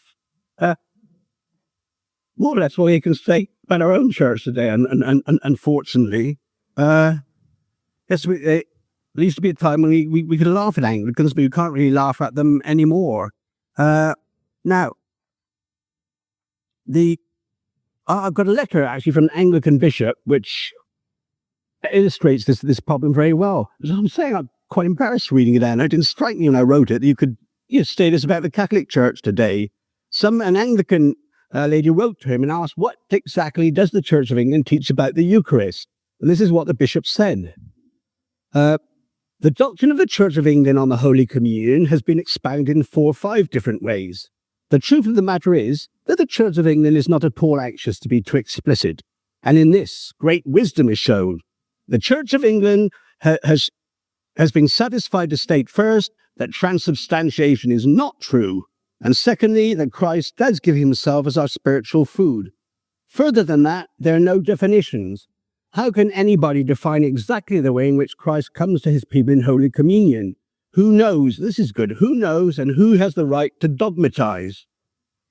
More or less what you can say about our own church today, and unfortunately, yes, there used to be a time when we could laugh at Anglicans, but we can't really laugh at them anymore. Now, I've got a letter actually from an Anglican bishop which illustrates this problem very well. As I'm saying, I'm quite embarrassed reading it, and it didn't strike me when I wrote it that you could say this about the Catholic Church today. An Anglican lady wrote to him and asked, what exactly does the Church of England teach about the Eucharist? And this is what the bishop said. The doctrine of the Church of England on the Holy Communion has been expounded in 4 or 5 different ways. The truth of the matter is that the Church of England is not at all anxious to be too explicit, and in this, great wisdom is shown. The Church of England has been satisfied to state first that transubstantiation is not true, and secondly, that Christ does give himself as our spiritual food. Further than that, there are no definitions. How can anybody define exactly the way in which Christ comes to his people in Holy Communion? Who knows? This is good. Who knows and who has the right to dogmatize?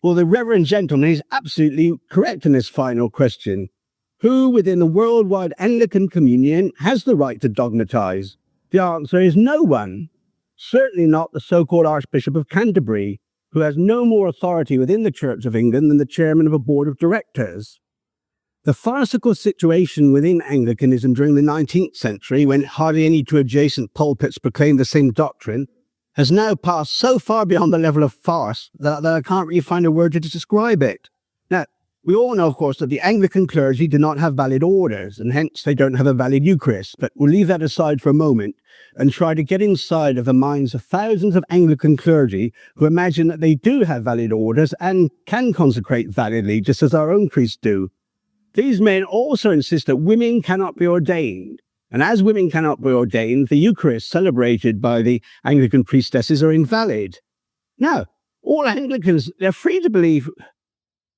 Well, the Reverend Gentleman is absolutely correct in this final question. Who within the worldwide Anglican Communion has the right to dogmatize? The answer is no one. Certainly not the so-called Archbishop of Canterbury, who has no more authority within the Church of England than the chairman of a board of directors. The farcical situation within Anglicanism during the 19th century, when hardly any 2 adjacent pulpits proclaimed the same doctrine, has now passed so far beyond the level of farce that I can't really find a word to describe it. Now, we all know, of course, that the Anglican clergy do not have valid orders, and hence they don't have a valid Eucharist, but we'll leave that aside for a moment and try to get inside of the minds of thousands of Anglican clergy who imagine that they do have valid orders and can consecrate validly, just as our own priests do. These men also insist that women cannot be ordained, and as women cannot be ordained, the Eucharist celebrated by the Anglican priestesses are invalid. Now, all Anglicans, they're free to believe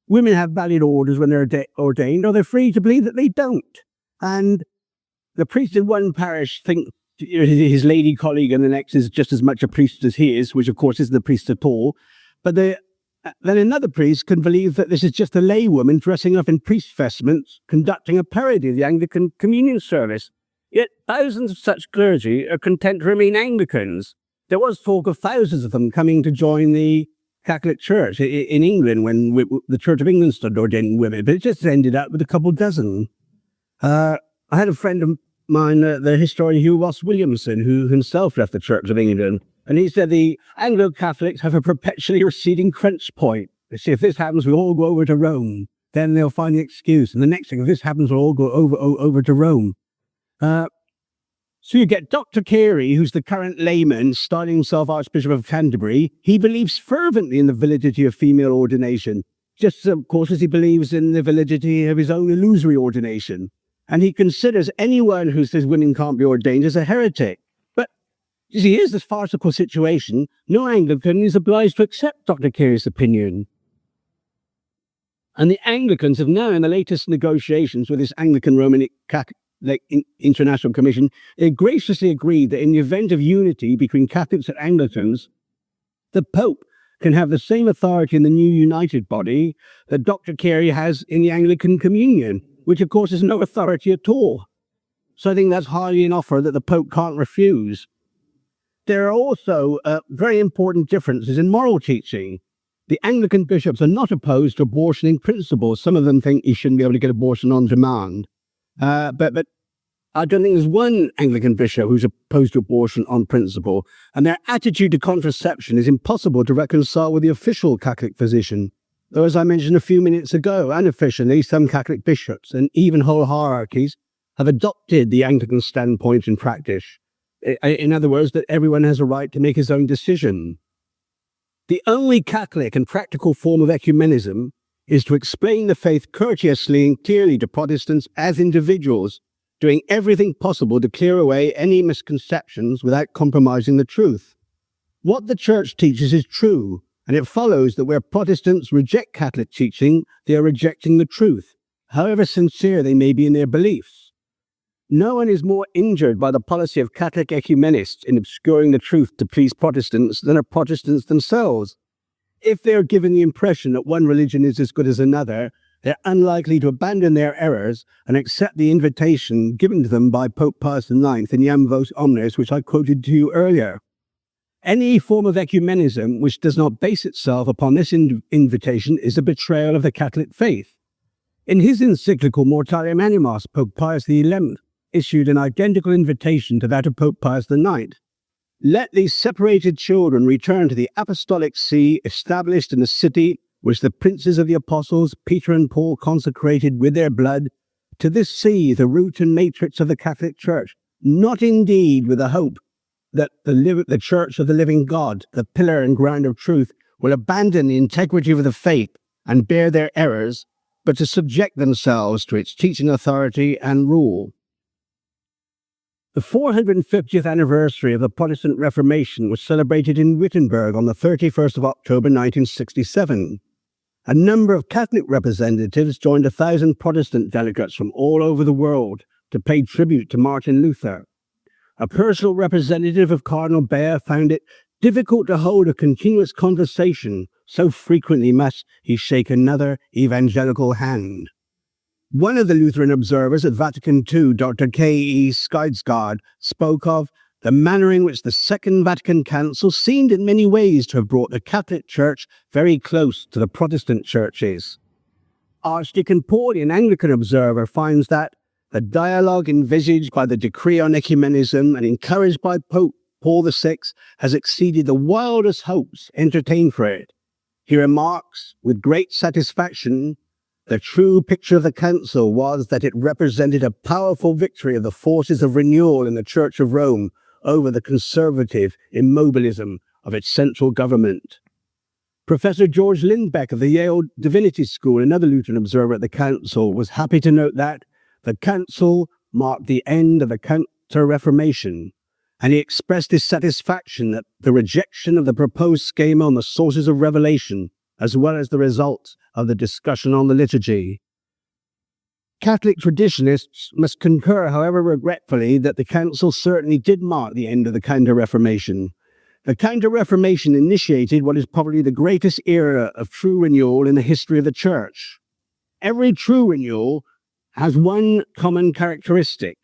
women have valid orders when they're ordained, or they're free to believe that they don't. And the priest in one parish thinks his lady colleague in the next is just as much a priest as he is, which of course isn't a priest at all. But then another priest can believe that this is just a laywoman dressing up in priest vestments, conducting a parody of the Anglican communion service. Yet thousands of such clergy are content to remain Anglicans. There was talk of thousands of them coming to join the Catholic Church in England when the Church of England started ordaining women, but it just ended up with a couple dozen. I had a friend of mine, the historian Hugh Ross Williamson, who himself left the Church of England, and he said the Anglo-Catholics have a perpetually receding crunch point. They say if this happens, we all go over to Rome. Then they'll find the excuse. And the next thing, if this happens, we'll all go over to Rome. So you get Dr. Carey, who's the current layman, styling himself Archbishop of Canterbury. He believes fervently in the validity of female ordination, just of course as he believes in the validity of his own illusory ordination. And he considers anyone who says women can't be ordained as a heretic. But you see, here's this farcical situation. No Anglican is obliged to accept Dr. Carey's opinion. And the Anglicans have now, in the latest negotiations with this Anglican Roman Catholic International Commission, they graciously agreed that in the event of unity between Catholics and Anglicans, the Pope can have the same authority in the new united body that Dr. Carey has in the Anglican Communion, which of course is no authority at all. So I think that's hardly an offer that the Pope can't refuse. There are also very important differences in moral teaching. The Anglican bishops are not opposed to abortion in principle. Some of them think you shouldn't be able to get abortion on demand. But I don't think there's one Anglican bishop who's opposed to abortion on principle, and their attitude to contraception is impossible to reconcile with the official Catholic position. Though, as I mentioned a few minutes ago, unofficially, some Catholic bishops and even whole hierarchies have adopted the Anglican standpoint in practice. In other words, that everyone has a right to make his own decision. The only Catholic and practical form of ecumenism is to explain the faith courteously and clearly to Protestants as individuals, doing everything possible to clear away any misconceptions without compromising the truth. What the Church teaches is true, and it follows that where Protestants reject Catholic teaching, they are rejecting the truth, however sincere they may be in their beliefs. No one is more injured by the policy of Catholic ecumenists in obscuring the truth to please Protestants than are Protestants themselves. If they are given the impression that one religion is as good as another, they're unlikely to abandon their errors and accept the invitation given to them by Pope Pius IX in Iam Vos Omnes, which I quoted to you earlier. Any form of ecumenism which does not base itself upon this invitation is a betrayal of the Catholic faith. In his encyclical Mortalium Animos, Pope Pius XI issued an identical invitation to that of Pope Pius IX. Let these separated children return to the apostolic see established in the city which the princes of the apostles, Peter and Paul, consecrated with their blood, to this see, the root and matrix of the Catholic Church, not indeed with the hope that the Church of the living God, the pillar and ground of truth, will abandon the integrity of the faith and bear their errors, but to subject themselves to its teaching authority and rule. The 450th anniversary of the Protestant Reformation was celebrated in Wittenberg on the 31st of October 1967. A number of Catholic representatives joined 1,000 Protestant delegates from all over the world to pay tribute to Martin Luther. A personal representative of Cardinal Bea found it difficult to hold a continuous conversation, so frequently must he shake another evangelical hand. One of the Lutheran observers at Vatican II, Dr. K.E. Skeidsgaard, spoke of the manner in which the Second Vatican Council seemed in many ways to have brought the Catholic Church very close to the Protestant churches. Archdeacon Pauli, an Anglican observer, finds that the dialogue envisaged by the decree on ecumenism and encouraged by Pope Paul VI has exceeded the wildest hopes entertained for it. He remarks, with great satisfaction, the true picture of the Council was that it represented a powerful victory of the forces of renewal in the Church of Rome over the conservative immobilism of its central government. Professor George Lindbeck of the Yale Divinity School, another Lutheran observer at the Council, was happy to note that the Council marked the end of the Counter-Reformation, and he expressed his satisfaction that the rejection of the proposed schema on the sources of revelation, as well as the result of the discussion on the liturgy. Catholic traditionists must concur, however regretfully, that the Council certainly did mark the end of the Counter-Reformation. The Counter-Reformation initiated what is probably the greatest era of true renewal in the history of the Church. Every true renewal has one common characteristic: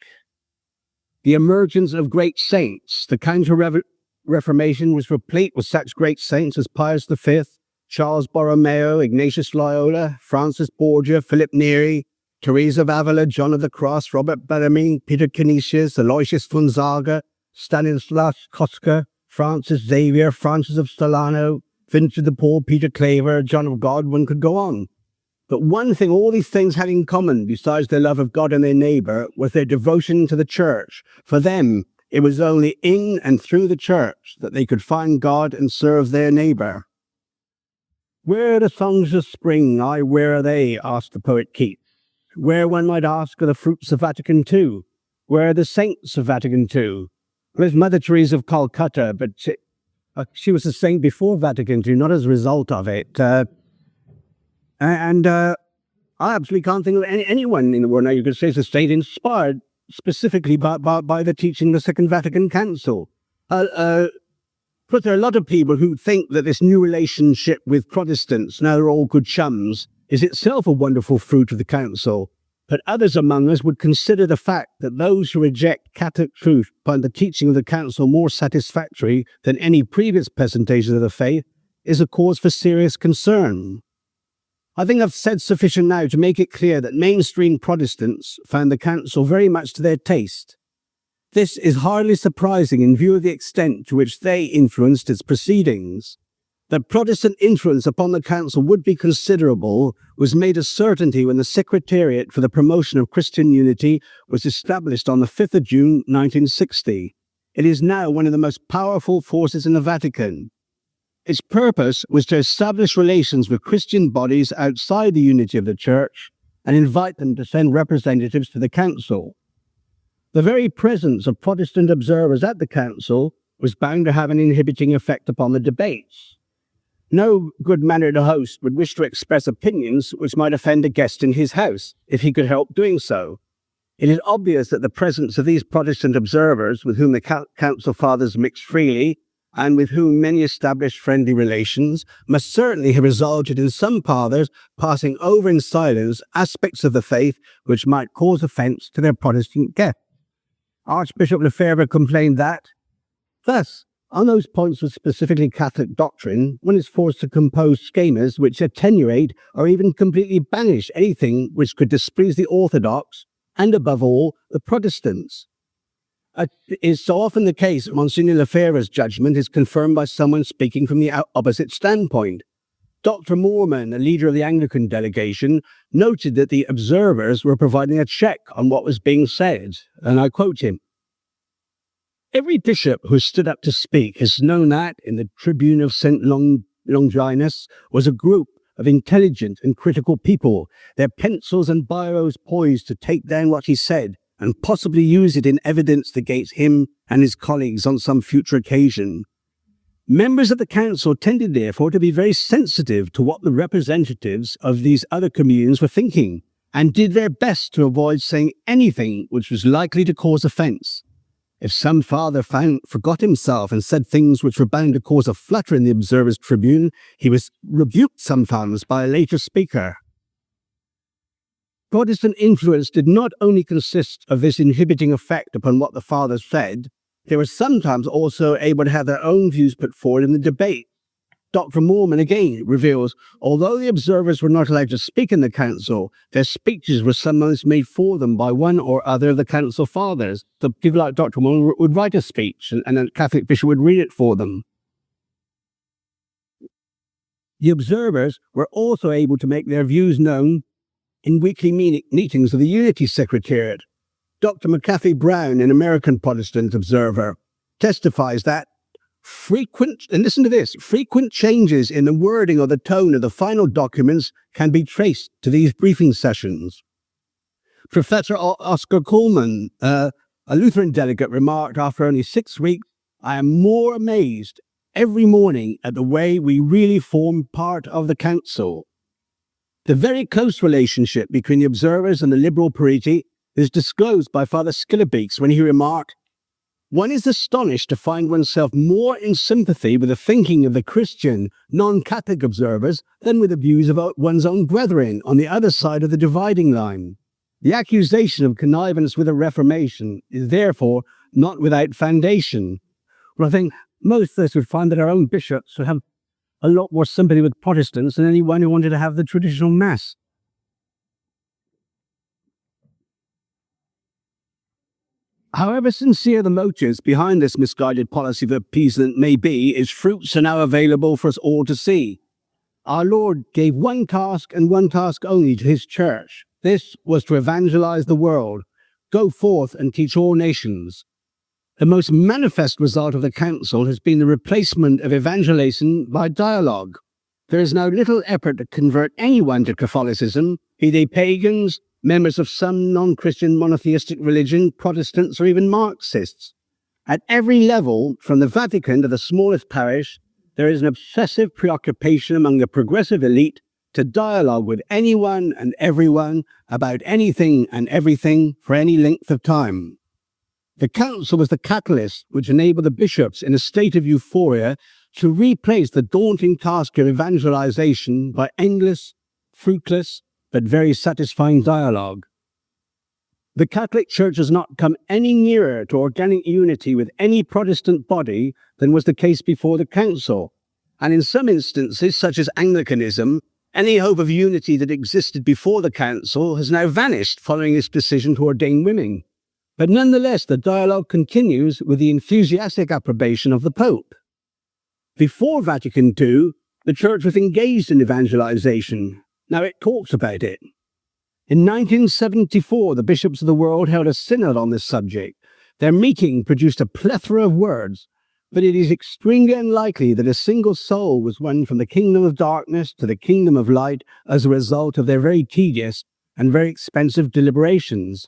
the emergence of great saints. The Counter-Reformation was replete with such great saints as Pius V, Charles Borromeo, Ignatius Loyola, Francis Borgia, Philip Neri, Teresa of Avila, John of the Cross, Robert Bellamy, Peter Canisius, Aloysius Gonzaga, Stanislas Kostka, Francis Xavier, Francis of Solano, Vincent de Paul, Peter Claver, John of God. One could go on. But one thing all these things had in common, besides their love of God and their neighbour, was their devotion to the Church. For them, it was only in and through the Church that they could find God and serve their neighbour. Where are the songs of spring? Aye, where are they? Asked the poet Keats. Where, one might ask, are the fruits of Vatican II? Where are the saints of Vatican II? There's Mother Teresa of Calcutta, but she was a saint before Vatican II, not as a result of it. I absolutely can't think of anyone in the world now you could say is a saint inspired specifically by the teaching of the Second Vatican Council. But there are a lot of people who think that this new relationship with Protestants, now they're all good chums, is itself a wonderful fruit of the Council. But others among us would consider the fact that those who reject Catholic truth find the teaching of the Council more satisfactory than any previous presentation of the faith is a cause for serious concern. I think I've said sufficient now to make it clear that mainstream Protestants found the Council very much to their taste. This is hardly surprising in view of the extent to which they influenced its proceedings. That Protestant influence upon the Council would be considerable was made a certainty when the Secretariat for the Promotion of Christian Unity was established on the 5th of June 1960. It is now one of the most powerful forces in the Vatican. Its purpose was to establish relations with Christian bodies outside the unity of the Church and invite them to send representatives to the Council. The very presence of Protestant observers at the Council was bound to have an inhibiting effect upon the debates. No good-mannered host would wish to express opinions which might offend a guest in his house, if he could help doing so. It is obvious that the presence of these Protestant observers, with whom the Council Fathers mixed freely, and with whom many established friendly relations, must certainly have resulted in some fathers passing over in silence aspects of the faith which might cause offence to their Protestant guests. Archbishop Lefebvre complained that, thus, on those points of specifically Catholic doctrine, one is forced to compose schemas which attenuate or even completely banish anything which could displease the Orthodox and, above all, the Protestants. It is so often the case that Monsignor Lefebvre's judgment is confirmed by someone speaking from the opposite standpoint. Dr. Moorman, a leader of the Anglican delegation, noted that the observers were providing a check on what was being said, and I quote him, "Every bishop who stood up to speak has known that, in the tribune of St. Longinus, was a group of intelligent and critical people, their pencils and biros poised to take down what he said and possibly use it in evidence against him and his colleagues on some future occasion. Members of the council tended, therefore, to be very sensitive to what the representatives of these other communes were thinking, and did their best to avoid saying anything which was likely to cause offence. If some father forgot himself and said things which were bound to cause a flutter in the observer's tribune, he was rebuked sometimes by a later speaker." Protestant influence did not only consist of this inhibiting effect upon what the fathers said, they were sometimes also able to have their own views put forward in the debate. Dr. Moorman again reveals, although the observers were not allowed to speak in the council, their speeches were sometimes made for them by one or other of the council fathers. So people like Dr. Moorman would write a speech and a Catholic bishop would read it for them. The observers were also able to make their views known in weekly meetings of the Unity Secretariat. Dr. McAfee Brown, an American Protestant observer, testifies that frequent changes in the wording or the tone of the final documents can be traced to these briefing sessions. Professor Oscar Kuhlman, a Lutheran delegate, remarked after only 6 weeks, "I am more amazed every morning at the way we really form part of the council." The very close relationship between the observers and the liberal periti is disclosed by Father Skillebeeks when he remarked, "One is astonished to find oneself more in sympathy with the thinking of the Christian, non-Catholic observers than with the views of one's own brethren on the other side of the dividing line. The accusation of connivance with the Reformation is therefore not without foundation." Well, I think most of us would find that our own bishops would have a lot more sympathy with Protestants than anyone who wanted to have the traditional Mass. However sincere the motives behind this misguided policy of appeasement may be, its fruits are now available for us all to see. Our Lord gave one task and one task only to his church. This was to evangelize the world. Go forth and teach all nations. The most manifest result of the council has been the replacement of evangelization by dialogue. There is now little effort to convert anyone to Catholicism, be they pagans, members of some non-Christian monotheistic religion, Protestants, or even Marxists. At every level, from the Vatican to the smallest parish, there is an obsessive preoccupation among the progressive elite to dialogue with anyone and everyone about anything and everything for any length of time. The council was the catalyst which enabled the bishops in a state of euphoria to replace the daunting task of evangelization by endless, fruitless, but very satisfying dialogue. The Catholic Church has not come any nearer to organic unity with any Protestant body than was the case before the council, and in some instances, such as Anglicanism, any hope of unity that existed before the council has now vanished following its decision to ordain women. But nonetheless, the dialogue continues with the enthusiastic approbation of the Pope. Before Vatican II, the Church was engaged in evangelization. Now it talks about it. In 1974, the bishops of the world held a synod on this subject. Their meeting produced a plethora of words. but it is extremely unlikely that a single soul was won from the kingdom of darkness to the kingdom of light as a result of their very tedious and very expensive deliberations.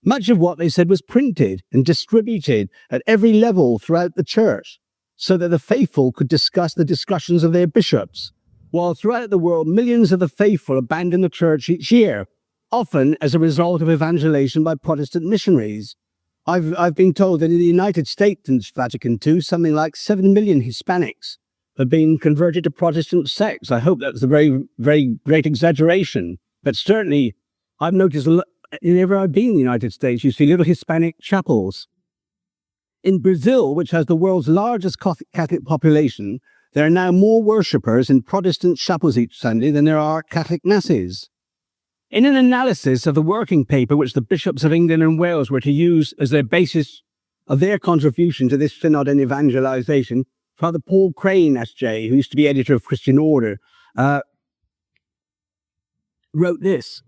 Much of what they said was printed and distributed at every level throughout the church, so that the faithful could discuss the discussions of their bishops, while throughout the world millions of the faithful abandon the church each year, often as a result of evangelization by Protestant missionaries. I've been told that in the United States since Vatican II, something like 7 million Hispanics have been converted to Protestant sects. I hope that's a very, very great exaggeration, but certainly I've noticed whenever I've been in the United States, you see little Hispanic chapels. In Brazil, which has the world's largest Catholic population, there are now more worshippers in Protestant chapels each Sunday than there are Catholic masses. In an analysis of the working paper which the bishops of England and Wales were to use as their basis of their contribution to this synod and evangelization, Father Paul Crane, S.J., who used to be editor of Christian Order, wrote this.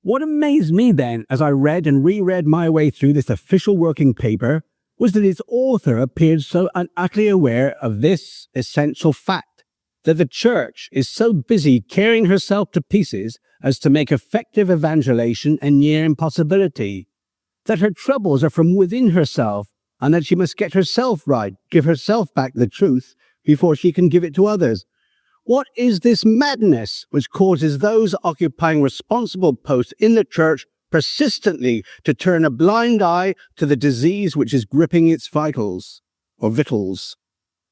What amazed me then, as I read and reread my way through this official working paper, was that its author appeared so utterly aware of this essential fact, that the Church is so busy tearing herself to pieces as to make effective evangelization a near impossibility, that her troubles are from within herself, and that she must get herself right, give herself back the truth, before she can give it to others. What is this madness which causes those occupying responsible posts in the Church persistently to turn a blind eye to the disease which is gripping its vitals, or victuals?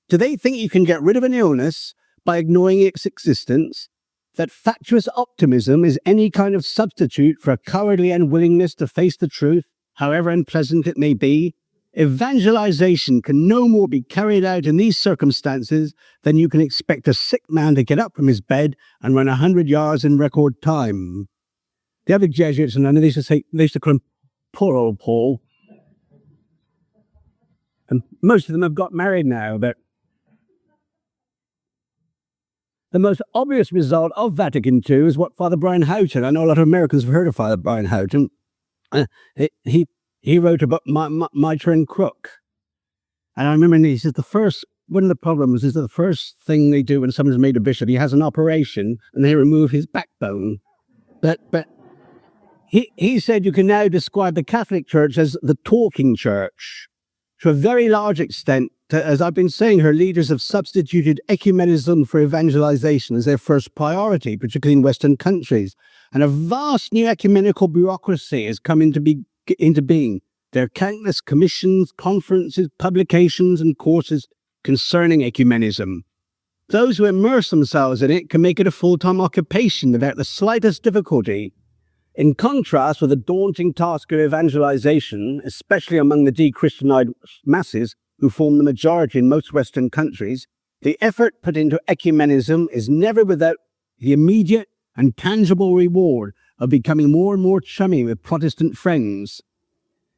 Do they think you can get rid of an illness by ignoring its existence? That fatuous optimism is any kind of substitute for a cowardly unwillingness to face the truth, however unpleasant it may be? Evangelization can no more be carried out in these circumstances than you can expect a sick man to get up from his bed and run 100 yards in record time. The other Jesuits in London, they used to call him poor old Paul. And most of them have got married now, but the most obvious result of Vatican II is what Father Brian Houghton, I know a lot of Americans have heard of Father Brian Houghton, he wrote about Mitre and Crook. And I remember he says one of the problems is that the first thing they do when someone's made a bishop, he has an operation and they remove his backbone. But he said you can now describe the Catholic Church as the talking church. To a very large extent, as I've been saying, her leaders have substituted ecumenism for evangelization as their first priority, particularly in Western countries. And a vast new ecumenical bureaucracy has come into being. There are countless commissions, conferences, publications, and courses concerning ecumenism. Those who immerse themselves in it can make it a full-time occupation without the slightest difficulty. In contrast with the daunting task of evangelization, especially among the de-Christianized masses who form the majority in most Western countries, the effort put into ecumenism is never without the immediate and tangible reward of becoming more and more chummy with Protestant friends.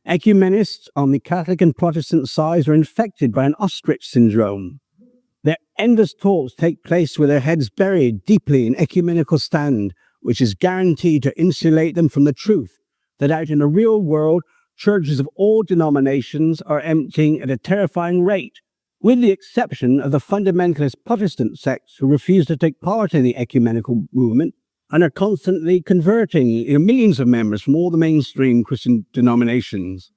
Ecumenists on the Catholic and Protestant sides are infected by an ostrich syndrome. Their endless talks take place with their heads buried deeply in ecumenical stand, which is guaranteed to insulate them from the truth that out in the real world, churches of all denominations are emptying at a terrifying rate, with the exception of the fundamentalist Protestant sects who refuse to take part in the ecumenical movement and are constantly converting millions of members from all the mainstream Christian denominations.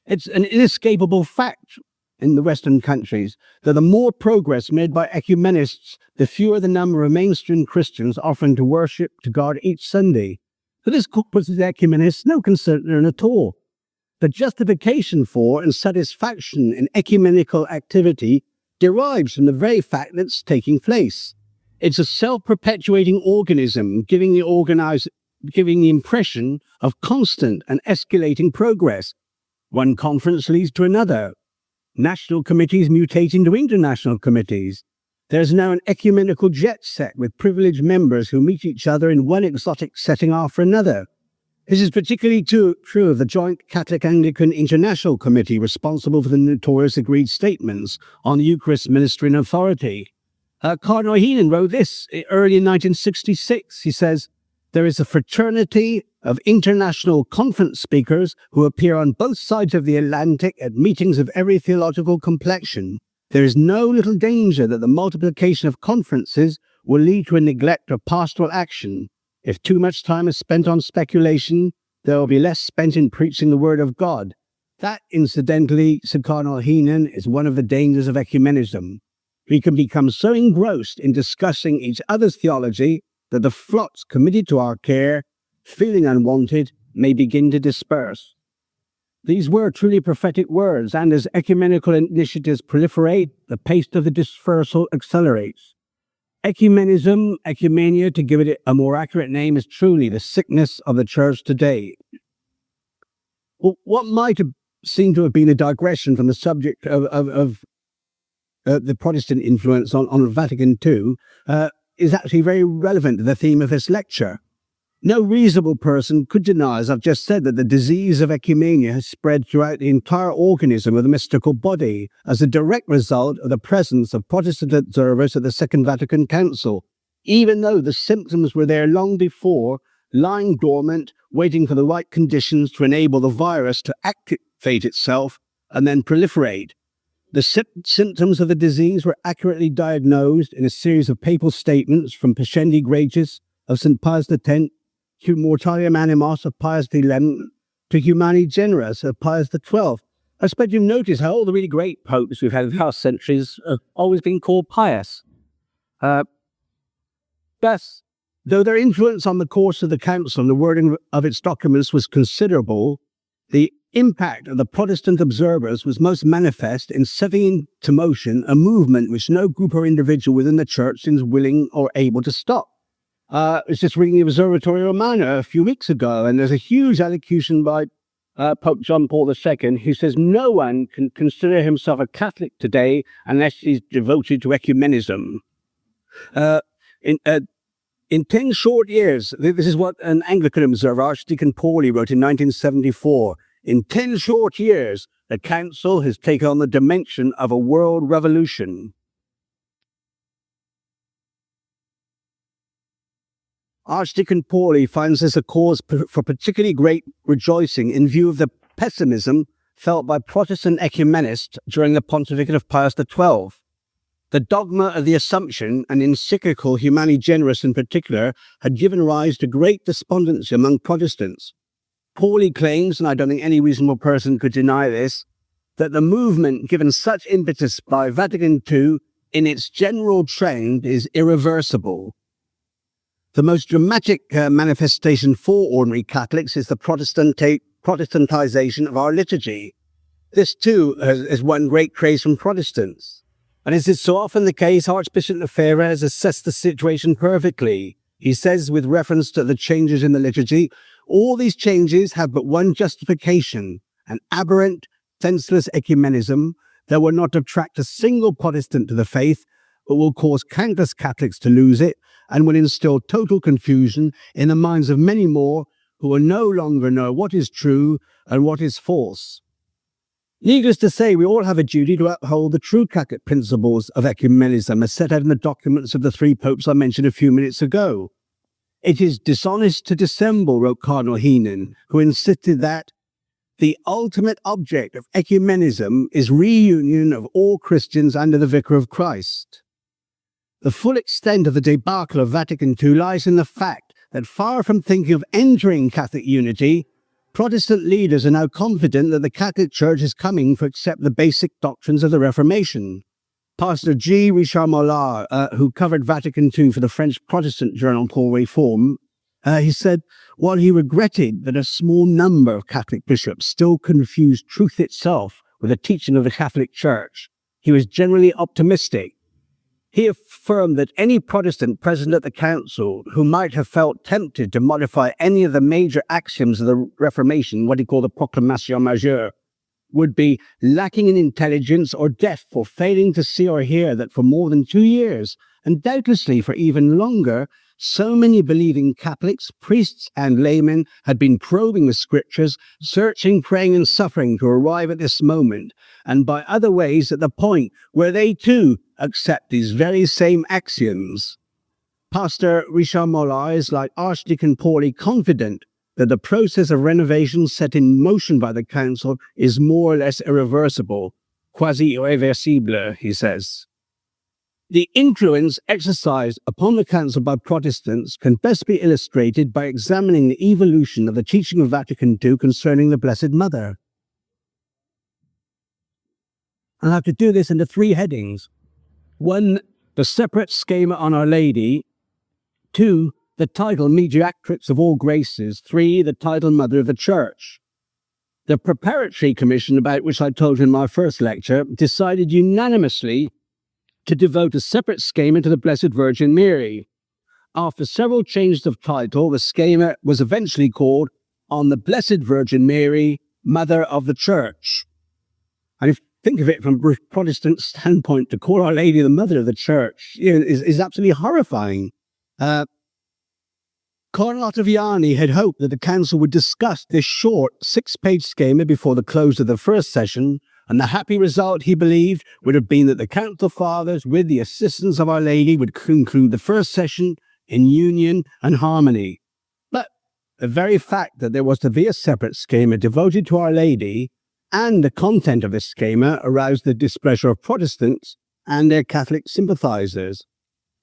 It's an inescapable fact in the Western countries that the more progress made by ecumenists, the fewer the number of mainstream Christians offering to worship to God each Sunday. For this puts the ecumenists no concern at all. The justification for and satisfaction in ecumenical activity derives from the very fact that it's taking place. It's a self-perpetuating organism giving the impression of constant and escalating progress. One conference leads to another. National committees mutate into international committees. There's now an ecumenical jet set with privileged members who meet each other in one exotic setting after another. This is particularly true of the Joint Catholic-Anglican International Committee responsible for the notorious agreed statements on the Eucharist ministry and authority. Cardinal Heenan wrote this early in 1966. He says, There is a fraternity of international conference speakers who appear on both sides of the Atlantic at meetings of every theological complexion. There is no little danger that the multiplication of conferences will lead to a neglect of pastoral action. If too much time is spent on speculation, there will be less spent in preaching the word of God. That, incidentally, said Cardinal Heenan, is one of the dangers of ecumenism. We can become so engrossed in discussing each other's theology that the flocks committed to our care, feeling unwanted, may begin to disperse. These were truly prophetic words, and as ecumenical initiatives proliferate, the pace of the dispersal accelerates. Ecumenism, ecumenia, to give it a more accurate name, is truly the sickness of the church today. Well, what might have seemed to have been a digression from the subject of the Protestant influence on Vatican II is actually very relevant to the theme of this lecture. No reasonable person could deny, as I've just said, that the disease of ecumenia has spread throughout the entire organism of the mystical body as a direct result of the presence of Protestant observers at the Second Vatican Council, even though the symptoms were there long before, lying dormant, waiting for the right conditions to enable the virus to activate itself and then proliferate. The symptoms of the disease were accurately diagnosed in a series of papal statements from Pascendi Gregis of St. Pius X to Mortalium Animos of Pius XI to Humani Generis of Pius XII. I suppose you've noticed how all the really great popes we've had in the past centuries have always been called Pius. Thus, though their influence on the course of the council and the wording of its documents was considerable, the impact of the Protestant observers was most manifest in setting into motion a movement which no group or individual within the church seems willing or able to stop. I was just reading the Observatory Romana a few weeks ago, and there's a huge allocution by Pope John Paul II, who says no one can consider himself a Catholic today unless he's devoted to ecumenism. In 10 short years, this is what an Anglican observer, Archdeacon Pauli, wrote in 1974. In 10 short years, the Council has taken on the dimension of a world revolution. Archdeacon Pauli finds this a cause for particularly great rejoicing in view of the pessimism felt by Protestant ecumenists during the pontificate of Pius XII. The dogma of the Assumption, and encyclical Humani Generis in particular, had given rise to great despondency among Protestants. Pauli claims, and I don't think any reasonable person could deny this, that the movement given such impetus by Vatican II in its general trend is irreversible. The most dramatic manifestation for ordinary Catholics is the Protestantization of our liturgy. This too has won great praise from Protestants. And as is so often the case, Archbishop Lefebvre has assessed the situation perfectly. He says, with reference to the changes in the liturgy, all these changes have but one justification, an aberrant, senseless ecumenism that will not attract a single Protestant to the faith, but will cause countless Catholics to lose it and will instill total confusion in the minds of many more who will no longer know what is true and what is false. Needless to say, we all have a duty to uphold the true Catholic principles of ecumenism as set out in the documents of the three popes I mentioned a few minutes ago. It is dishonest to dissemble, wrote Cardinal Heenan, who insisted that the ultimate object of ecumenism is reunion of all Christians under the Vicar of Christ. The full extent of the debacle of Vatican II lies in the fact that far from thinking of entering Catholic unity, Protestant leaders are now confident that the Catholic Church is coming to accept the basic doctrines of the Reformation. Pastor G. Richard Mollard, who covered Vatican II for the French Protestant journal Pour Réforme, he said, while he regretted that a small number of Catholic bishops still confused truth itself with the teaching of the Catholic Church, he was generally optimistic. He affirmed that any Protestant present at the Council who might have felt tempted to modify any of the major axioms of the Reformation, what he called the Proclamation Majeure, would be lacking in intelligence or deaf for failing to see or hear that for more than 2 years, and doubtlessly for even longer, so many believing Catholics, priests and laymen had been probing the Scriptures, searching, praying and suffering to arrive at this moment, and by other ways at the point where they too accept these very same axioms. Pastor Richard Mollard is, like Archdeacon Pauli, confident that the process of renovation set in motion by the Council is more or less irreversible, quasi irreversible, he says. The influence exercised upon the Council by Protestants can best be illustrated by examining the evolution of the teaching of Vatican II concerning the Blessed Mother. I'll have to do this into 3 headings. 1, the separate schema on Our Lady. 2, the title Mediatrix of All Graces. 3, the title Mother of the Church. The Preparatory Commission, about which I told you in my first lecture, decided unanimously to devote a separate schema to the Blessed Virgin Mary. After several changes of title, the schema was eventually called On the Blessed Virgin Mary, Mother of the Church. And if you think of it from a Protestant standpoint, to call Our Lady the Mother of the Church is absolutely horrifying. Cardinal Ottaviani had hoped that the Council would discuss this short 6-page schema before the close of the first session, and the happy result, he believed, would have been that the Council Fathers, with the assistance of Our Lady, would conclude the first session in union and harmony. But the very fact that there was to be a separate schema devoted to Our Lady and the content of this schema aroused the displeasure of Protestants and their Catholic sympathizers.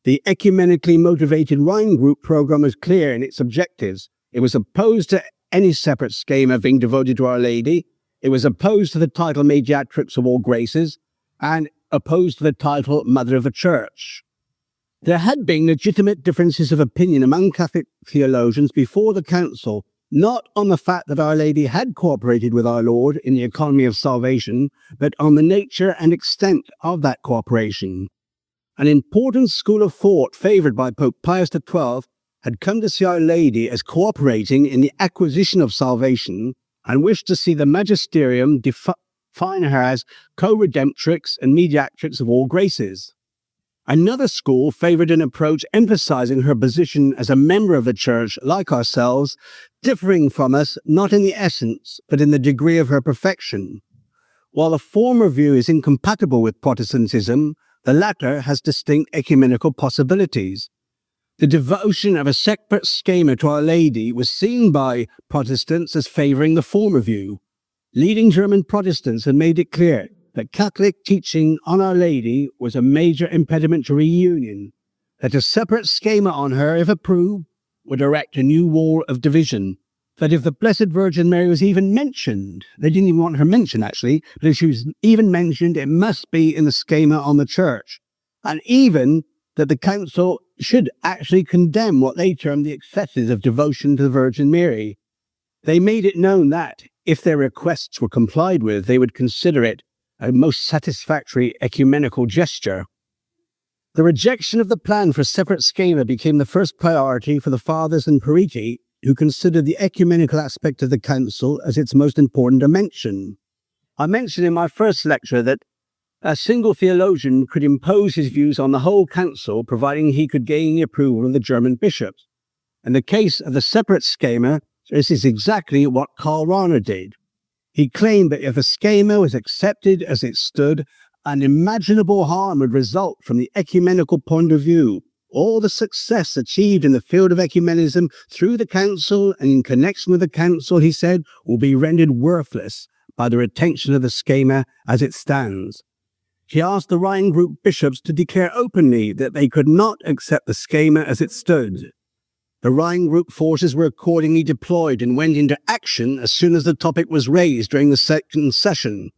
The ecumenically motivated Rhine Group program was clear in its objectives. It was opposed to any separate schema being devoted to Our Lady. It was opposed to the title Mediatrix of All Graces and opposed to the title Mother of the Church. There had been legitimate differences of opinion among Catholic theologians before the Council, not on the fact that Our Lady had cooperated with our Lord in the economy of salvation, but on the nature and extent of that cooperation. An important school of thought favoured by Pope Pius XII had come to see Our Lady as cooperating in the acquisition of salvation and wished to see the magisterium define her as co-redemptrix and mediatrix of all graces. Another school favoured an approach emphasising her position as a member of the Church like ourselves, differing from us not in the essence but in the degree of her perfection. While the former view is incompatible with Protestantism, the latter has distinct ecumenical possibilities. The devotion of a separate schema to Our Lady was seen by Protestants as favouring the former view. Leading German Protestants had made it clear that Catholic teaching on Our Lady was a major impediment to reunion, that a separate schema on her, if approved, would erect a new wall of division, that if the Blessed Virgin Mary was even mentioned, they didn't even want her mentioned actually, but if she was even mentioned, it must be in the schema on the Church, and even that the Council should actually condemn what they termed the excesses of devotion to the Virgin Mary. They made it known that, if their requests were complied with, they would consider it a most satisfactory ecumenical gesture. The rejection of the plan for a separate schema became the first priority for the Fathers and periti, who considered the ecumenical aspect of the Council as its most important dimension. I mentioned in my first lecture that a single theologian could impose his views on the whole Council, providing he could gain the approval of the German bishops. In the case of the separate schema, this is exactly what Karl Rahner did. He claimed that if a schema was accepted as it stood, unimaginable harm would result from the ecumenical point of view. All the success achieved in the field of ecumenism through the Council and in connection with the Council, he said, will be rendered worthless by the retention of the schema as it stands. He asked the Rhine Group bishops to declare openly that they could not accept the schema as it stood. The Rhine Group forces were accordingly deployed and went into action as soon as the topic was raised during the second session.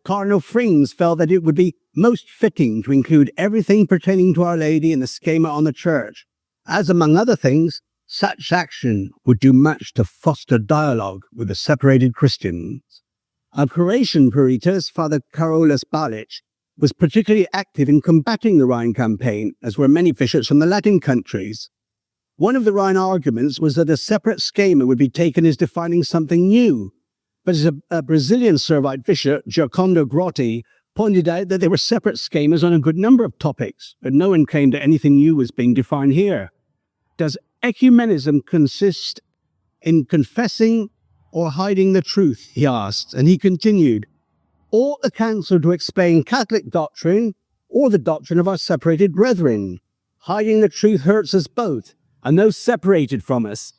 Cardinal Frings felt that it would be most fitting to include everything pertaining to Our Lady in the schema on the Church, as among other things, such action would do much to foster dialogue with the separated Christians. Our Croatian peritus, Father Carolus Balic, was particularly active in combating the Rhine campaign, as were many bishops from the Latin countries. One of the Rhine arguments was that a separate schema would be taken as defining something new, but as a Brazilian Servite bishop, Giocondo Grotti, pointed out that there were separate schemas on a good number of topics, but no one claimed that anything new was being defined here. Does ecumenism consist in confessing or hiding the truth, he asked, and he continued, ought the Council to explain Catholic doctrine or the doctrine of our separated brethren? Hiding the truth hurts us both, and those separated from us.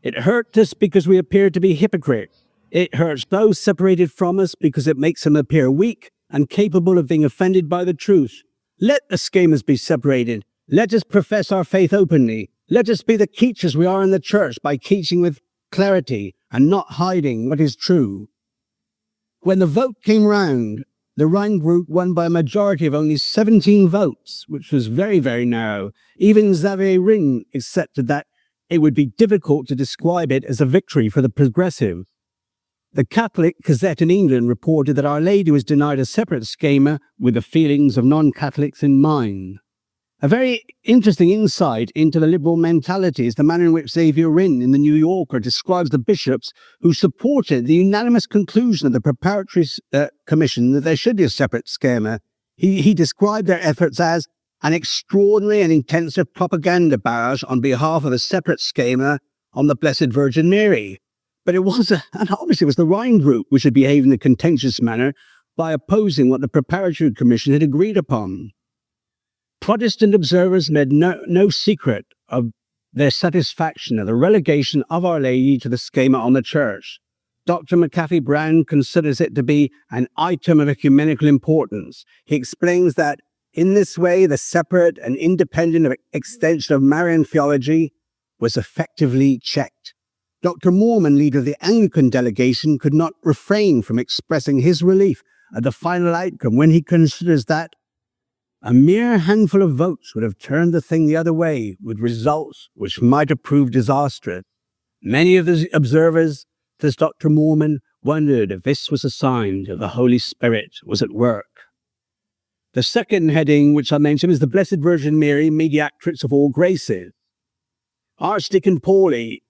It hurt us because we appear to be hypocrites. It hurts those separated from us because it makes them appear weak and capable of being offended by the truth. Let the schemas be separated. Let us profess our faith openly. Let us be the teachers we are in the church by teaching with clarity and not hiding what is true. When the vote came round, the Rhine Group won by a majority of only 17 votes, which was very, very narrow. Even Xavier Ring accepted that it would be difficult to describe it as a victory for the progressive. The Catholic Gazette in England reported that Our Lady was denied a separate schema with the feelings of non-Catholics in mind. A very interesting insight into the liberal mentality is the manner in which Xavier Ring in the New Yorker describes the bishops who supported the unanimous conclusion of the preparatory commission that there should be a separate schema. He described their efforts as an extraordinary and intensive propaganda barrage on behalf of a separate schema on the Blessed Virgin Mary. But it was, and obviously it was the Rhine Group which had behaved in a contentious manner by opposing what the preparatory commission had agreed upon. Protestant observers made no secret of their satisfaction at the relegation of Our Lady to the schema on the church. Dr. McAfee Brown considers it to be an item of ecumenical importance. He explains that in this way, the separate and independent extension of Marian theology was effectively checked. Dr. Mormon, leader of the Anglican delegation, could not refrain from expressing his relief at the final outcome when he considers that a mere handful of votes would have turned the thing the other way, with results which might have proved disastrous. Many of the observers, says Dr. Mormon, wondered if this was a sign that the Holy Spirit was at work. The second heading, which I mentioned, is the Blessed Virgin Mary, mediatrix of all graces. Archdeacon Pauley,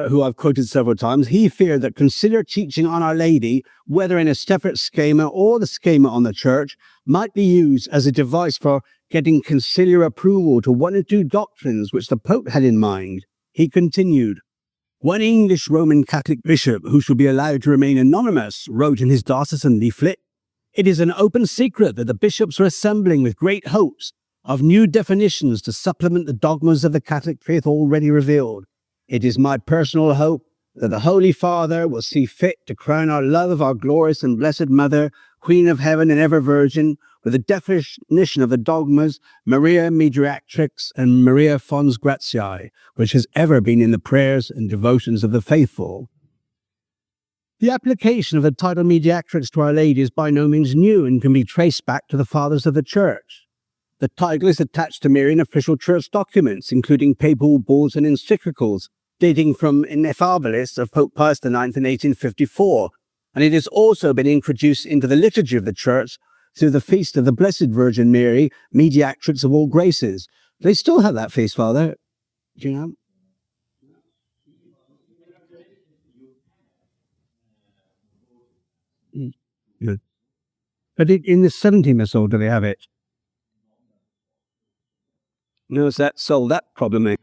who I've quoted several times, he feared that considered teaching on Our Lady, whether in a separate schema or the schema on the church, might be used as a device for getting conciliar approval to one or two doctrines which the Pope had in mind. He continued, "One English Roman Catholic bishop, who should be allowed to remain anonymous, wrote in his diocesan leaflet, 'It is an open secret that the bishops are assembling with great hopes of new definitions to supplement the dogmas of the Catholic faith already revealed. It is my personal hope that the Holy Father will see fit to crown our love of our glorious and blessed Mother, Queen of Heaven and ever Virgin, with a definition of the dogmas Maria Mediatrix and Maria Fons Gratiae, which has ever been in the prayers and devotions of the faithful.'" The application of the title Mediatrix to Our Lady is by no means new and can be traced back to the Fathers of the Church. The title is attached to Mary in official church documents, including papal bulls and encyclicals, dating from Ineffabilis of Pope Pius IX in 1854, and it has also been introduced into the liturgy of the Church through the feast of the Blessed Virgin Mary, mediatrix of all graces. They still have that feast, Father. Do you know? Good. But in the 17th or so, do they have it? No, it's that solved that problem.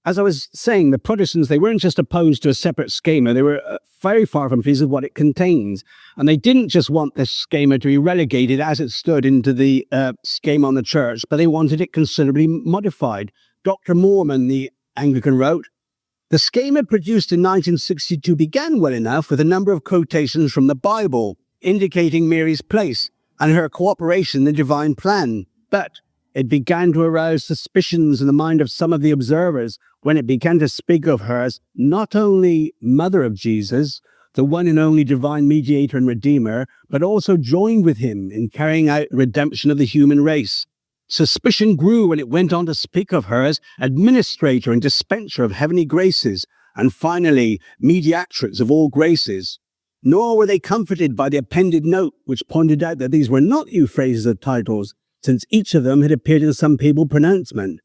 As I was saying, the Protestants, they weren't just opposed to a separate schema, they were very far from pleased with what it contains. And they didn't just want this schema to be relegated as it stood into the schema on the church, but they wanted it considerably modified. Dr. Mormon, the Anglican, wrote, "The schema produced in 1962 began well enough with a number of quotations from the Bible, indicating Mary's place and her cooperation in the divine plan. But it began to arouse suspicions in the mind of some of the observers when it began to speak of her as not only Mother of Jesus, the one and only divine mediator and redeemer, but also joined with him in carrying out the redemption of the human race. Suspicion grew when it went on to speak of her as administrator and dispenser of heavenly graces, and finally, mediatrix of all graces. Nor were they comforted by the appended note, which pointed out that these were not new phrases or titles, since each of them had appeared in some papal pronouncement,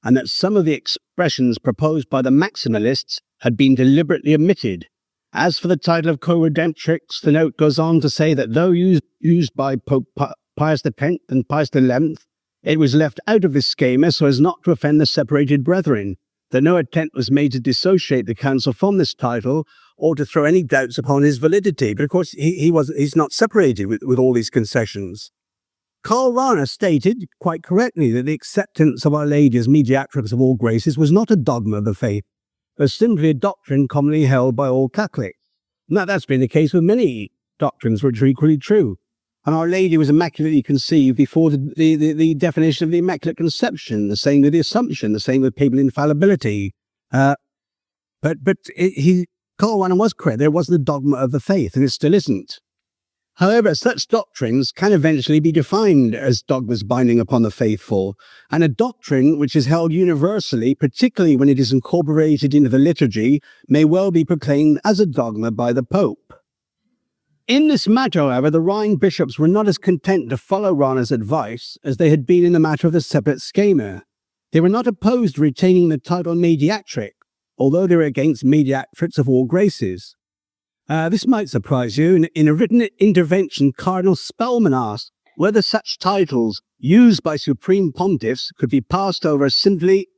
and that some of the expressions proposed by the maximalists had been deliberately omitted. As for the title of co-redemptrix, the note goes on to say that though used by Pope Pius X and Pius XI, it was left out of this schema so as not to offend the separated brethren, that no attempt was made to dissociate the council from this title or to throw any doubts upon his validity. But of course, he's not separated with all these concessions. Karl Rahner stated, quite correctly, that the acceptance of Our Lady as mediatrix of all graces was not a dogma of the faith, but simply a doctrine commonly held by all Catholics. Now, that's been the case with many doctrines which are equally true. And Our Lady was immaculately conceived before the definition of the Immaculate Conception, the same with the Assumption, the same with papal infallibility. But Karl Rahner was correct. There wasn't a dogma of the faith, and it still isn't. However, such doctrines can eventually be defined as dogmas binding upon the faithful, and a doctrine which is held universally, particularly when it is incorporated into the liturgy, may well be proclaimed as a dogma by the Pope. In this matter, however, the Rhine bishops were not as content to follow Rahner's advice as they had been in the matter of the separate schema. They were not opposed to retaining the title mediatrix, although they were against mediatrix of all graces. This might surprise you. In a written intervention, Cardinal Spellman asked whether such titles used by supreme pontiffs could be passed over simply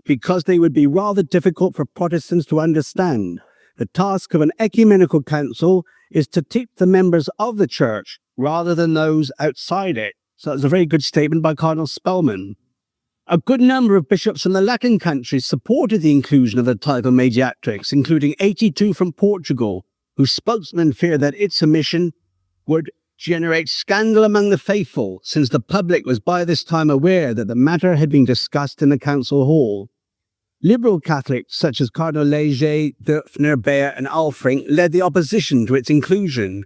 because they would be rather difficult for Protestants to understand. The task of an ecumenical council is to teach the members of the Church rather than those outside it. So that's a very good statement by Cardinal Spellman. A good number of bishops from the Latin countries supported the inclusion of the title mediatrix, including 82 from Portugal, whose spokesman feared that its omission would generate scandal among the faithful, since the public was by this time aware that the matter had been discussed in the council hall. Liberal Catholics such as Cardinal Leger, Döpfner, Beyer and Alfring led the opposition to its inclusion.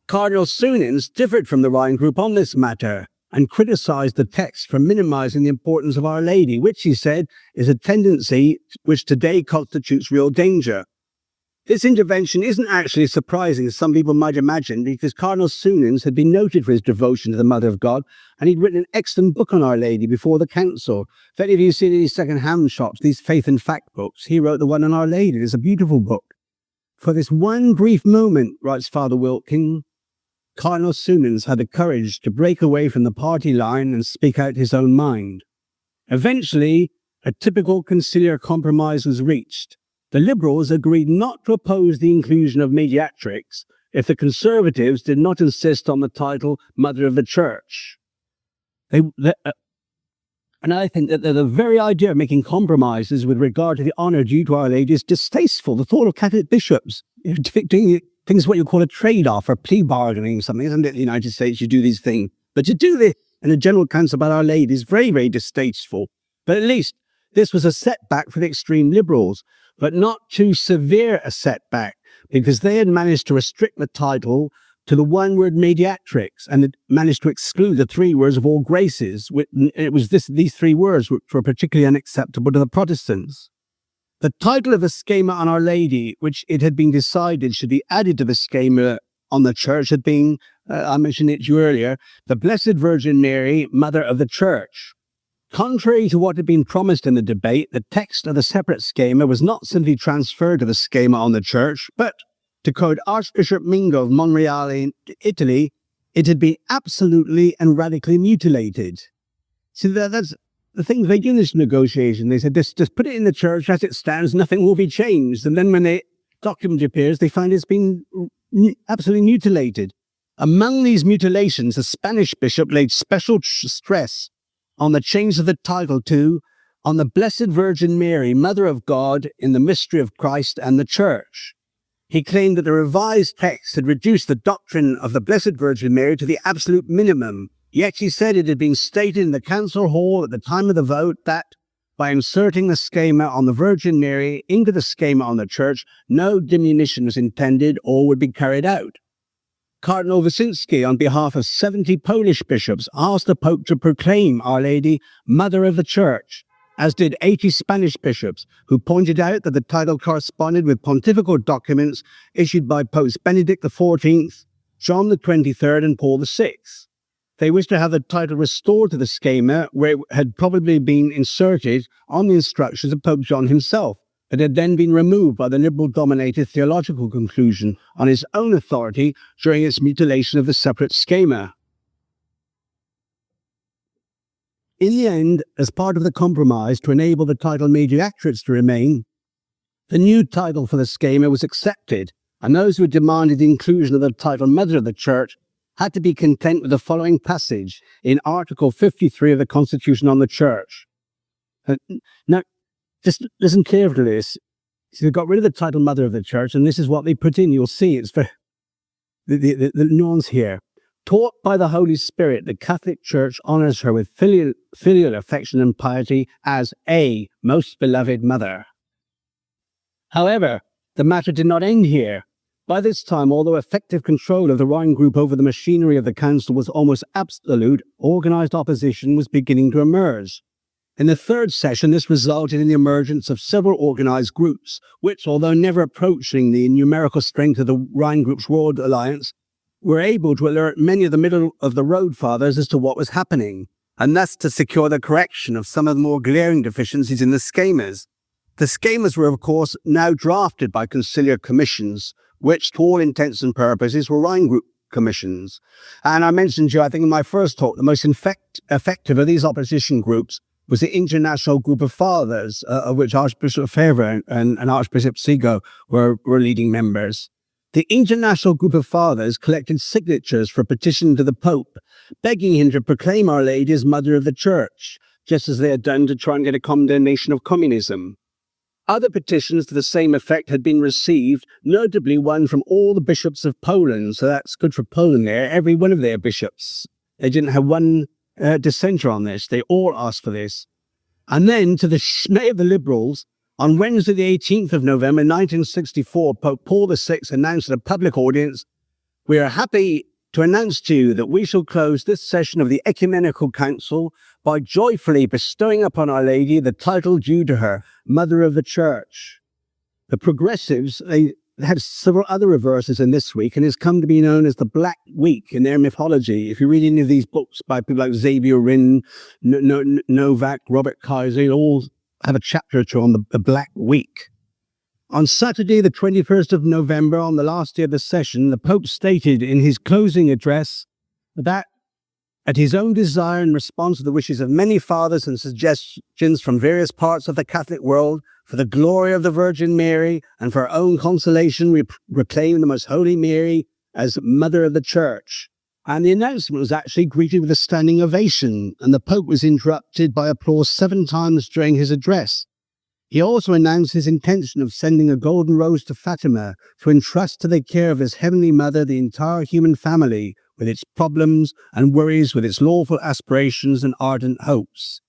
Cardinal Sunens differed from the Rhine Group on this matter and criticized the text for minimizing the importance of Our Lady, which, he said, is a tendency which today constitutes real danger. This intervention isn't actually surprising, as some people might imagine, because Cardinal Sunens had been noted for his devotion to the Mother of God, and he'd written an excellent book on Our Lady before the council. If any of you see these second-hand shops, these faith and fact books, he wrote the one on Our Lady. It's a beautiful book. For this one brief moment, writes Father Wilking, Cardinal Sunens had the courage to break away from the party line and speak out his own mind. Eventually, a typical conciliar compromise was reached. The Liberals agreed not to oppose the inclusion of mediatrix if the Conservatives did not insist on the title Mother of the Church. And I think that the very idea of making compromises with regard to the honour due to Our Lady is distasteful. The thought of Catholic bishops doing things what you call a trade-off or plea bargaining, something, isn't it? In the United States, you do these things. But to do this in a general council about Our Lady is very, very distasteful. But at least this was a setback for the extreme Liberals, but not too severe a setback, because they had managed to restrict the title to the one word mediatrix and had managed to exclude the three words of all graces. It was these three words which were particularly unacceptable to the Protestants. The title of the schema on Our Lady, which it had been decided should be added to the schema on the Church, had been, I mentioned it to you earlier, the Blessed Virgin Mary, Mother of the Church. Contrary to what had been promised in the debate, the text of the separate schema was not simply transferred to the schema on the Church, but, to quote Archbishop Mingo of Monreale in Italy, it had been absolutely and radically mutilated. So that's the thing they do in this negotiation. They said, just put it in the Church as it stands, nothing will be changed. And then when the document appears, they find it's been absolutely mutilated. Among these mutilations, the Spanish bishop laid special stress on the change of the title to, on the Blessed Virgin Mary, Mother of God, in the mystery of Christ and the Church. He claimed that the revised text had reduced the doctrine of the Blessed Virgin Mary to the absolute minimum, yet he said it had been stated in the council hall at the time of the vote that, by inserting the schema on the Virgin Mary into the schema on the Church, no diminution was intended or would be carried out. Cardinal Wyszynski, on behalf of 70 Polish bishops, asked the Pope to proclaim Our Lady Mother of the Church, as did 80 Spanish bishops, who pointed out that the title corresponded with pontifical documents issued by Popes Benedict XIV, John XXIII, and Paul VI. They wished to have the title restored to the schema where it had probably been inserted on the instructions of Pope John himself. It had then been removed by the Liberal-dominated theological conclusion on his own authority during its mutilation of the separate schema. In the end, as part of the compromise to enable the title mediatrix to remain, the new title for the schema was accepted, and those who demanded the inclusion of the title Mother of the Church had to be content with the following passage in Article 53 of the Constitution on the Church. Now, just listen carefully to this. So they got rid of the title Mother of the Church, and this is what they put in. You'll see it's the nuance here. Taught by the Holy Spirit, the Catholic Church honors her with filial affection and piety as a most beloved mother. However, the matter did not end here. By this time, although effective control of the Rhine Group over the machinery of the council was almost absolute, organized opposition was beginning to emerge. In the third session, this resulted in the emergence of several organized groups, which, although never approaching the numerical strength of the Rhine Group's World Alliance, were able to alert many of the middle-of-the-road fathers as to what was happening, and thus to secure the correction of some of the more glaring deficiencies in the schemas. The schemas were, of course, now drafted by conciliar commissions, which, to all intents and purposes, were Rhine Group commissions. And I mentioned to you, I think in my first talk, the most effective of these opposition groups was the International Group of Fathers, of which Archbishop Favre and Archbishop Sego were leading members. The International Group of Fathers collected signatures for a petition to the Pope, begging him to proclaim Our Lady as Mother of the Church, just as they had done to try and get a condemnation of communism. Other petitions to the same effect had been received, notably one from all the bishops of Poland, so that's good for Poland there, every one of their bishops. They didn't have one dissenter on this, they all asked for this. And then, to the dismay of the liberals, on Wednesday the 18th of November 1964, Pope Paul VI announced at a public audience, "We are happy to announce to you that we shall close this session of the Ecumenical Council by joyfully bestowing upon Our Lady the title due to her, Mother of the Church." The progressives, they had several other reverses in this week, and it's come to be known as the Black Week in their mythology. If you read any of these books by people like Xavier Rinn, Novak, Robert Kaiser, they all have a chapter or two on the Black Week. On Saturday, the 21st of November, on the last day of the session, the Pope stated in his closing address that, at his own desire in response to the wishes of many fathers and suggestions from various parts of the Catholic world, for the glory of the Virgin Mary and for our own consolation, we proclaim the Most Holy Mary as Mother of the Church. And the announcement was actually greeted with a standing ovation, and the Pope was interrupted by applause 7 times during his address. He also announced his intention of sending a golden rose to Fatima to entrust to the care of his Heavenly Mother the entire human family, with its problems and worries, with its lawful aspirations and ardent hopes.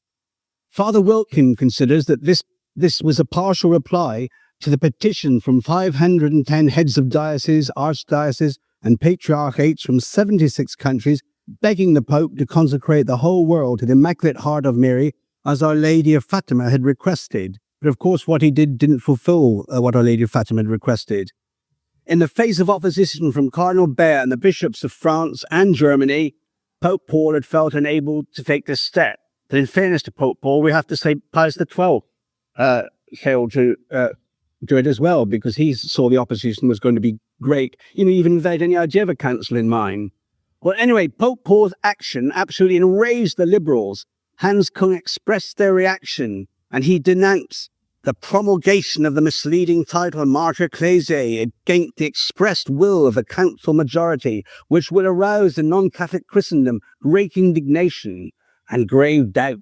Father Wilkin considers that this was a partial reply to the petition from 510 heads of dioceses, archdioceses, and patriarchates from 76 countries, begging the Pope to consecrate the whole world to the Immaculate Heart of Mary, as Our Lady of Fatima had requested. But of course, what he didn't fulfill what Our Lady of Fatima had requested. In the face of opposition from Cardinal Bea and the bishops of France and Germany, Pope Paul had felt unable to take this step. But in fairness to Pope Paul, we have to say Pius XII failed to do it as well, because he saw the opposition was going to be great, even without any idea of a council in mind. Well, anyway, Pope Paul's action absolutely enraged the liberals. Hans Küng expressed their reaction, and he denounced the promulgation of the misleading title Mater Ecclesiae against the expressed will of the council majority, which will arouse in non-Catholic Christendom great indignation and grave doubt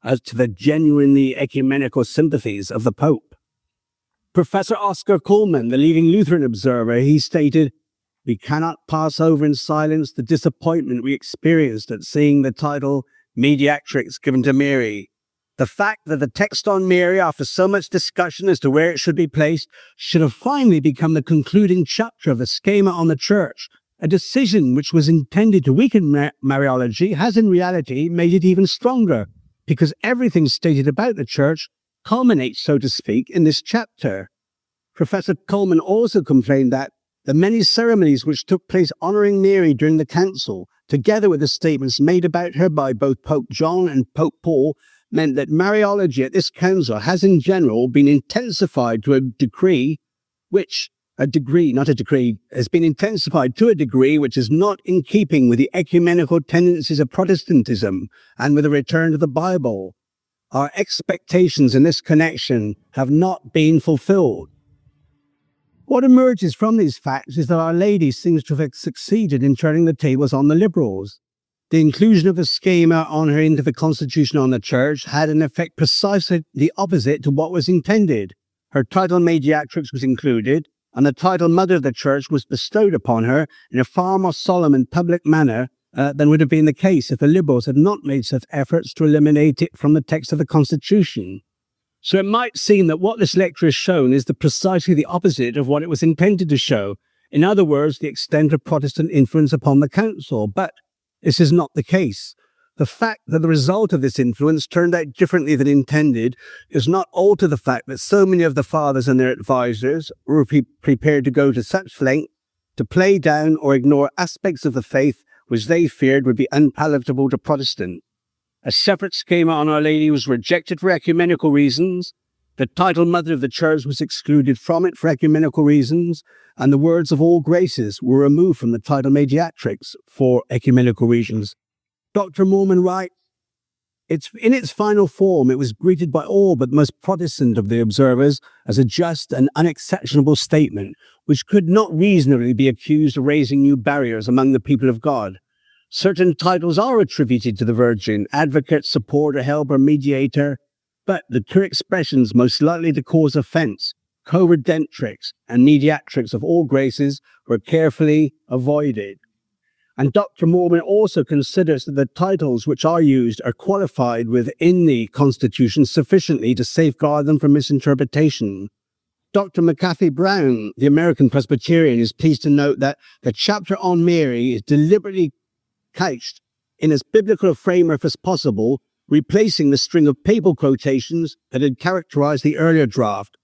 as to the genuinely ecumenical sympathies of the Pope. Professor Oscar Kuhlmann, the leading Lutheran observer, he stated, "We cannot pass over in silence the disappointment we experienced at seeing the title Mediatrix given to Mary. The fact that the text on Mary, after so much discussion as to where it should be placed, should have finally become the concluding chapter of the schema on the Church, a decision which was intended to weaken Mariology, has in reality made it even stronger, because everything stated about the Church culminates, so to speak, in this chapter." Professor Coleman also complained that the many ceremonies which took place honouring Mary during the Council, together with the statements made about her by both Pope John and Pope Paul, meant that Mariology at this council has in general been intensified to a degree which has been intensified to a degree which is not in keeping with the ecumenical tendencies of Protestantism and with a return to the Bible. Our expectations in this connection have not been fulfilled. What emerges from these facts is that Our Lady seems to have succeeded in turning the tables on the liberals. The inclusion of a schema on her into the Constitution on the Church had an effect precisely the opposite to what was intended. Her title mediatrix was included, and the title Mother of the Church was bestowed upon her in a far more solemn and public manner than would have been the case if the liberals had not made such efforts to eliminate it from the text of the Constitution. So it might seem that what this lecture has shown is precisely the opposite of what it was intended to show. In other words, the extent of Protestant influence upon the Council. But this is not the case. The fact that the result of this influence turned out differently than intended does not alter the fact that so many of the fathers and their advisors were prepared to go to such length to play down or ignore aspects of the faith which they feared would be unpalatable to Protestant. A separate schema on Our Lady was rejected for ecumenical reasons. The title Mother of the Church was excluded from it for ecumenical reasons, and the words of all graces were removed from the title mediatrix for ecumenical reasons. Dr. Moorman writes, in its final form, it was greeted by all but the most Protestant of the observers as a just and unexceptionable statement, which could not reasonably be accused of raising new barriers among the people of God. Certain titles are attributed to the Virgin: advocate, supporter, helper, mediator, but the two expressions most likely to cause offence, co-redemptrix and mediatrix of all graces, were carefully avoided. And Dr. Moorman also considers that the titles which are used are qualified within the Constitution sufficiently to safeguard them from misinterpretation. Dr. McAfee Brown, the American Presbyterian, is pleased to note that the chapter on Mary is deliberately couched in as biblical a framework as possible, replacing the string of papal quotations that had characterized the earlier draft,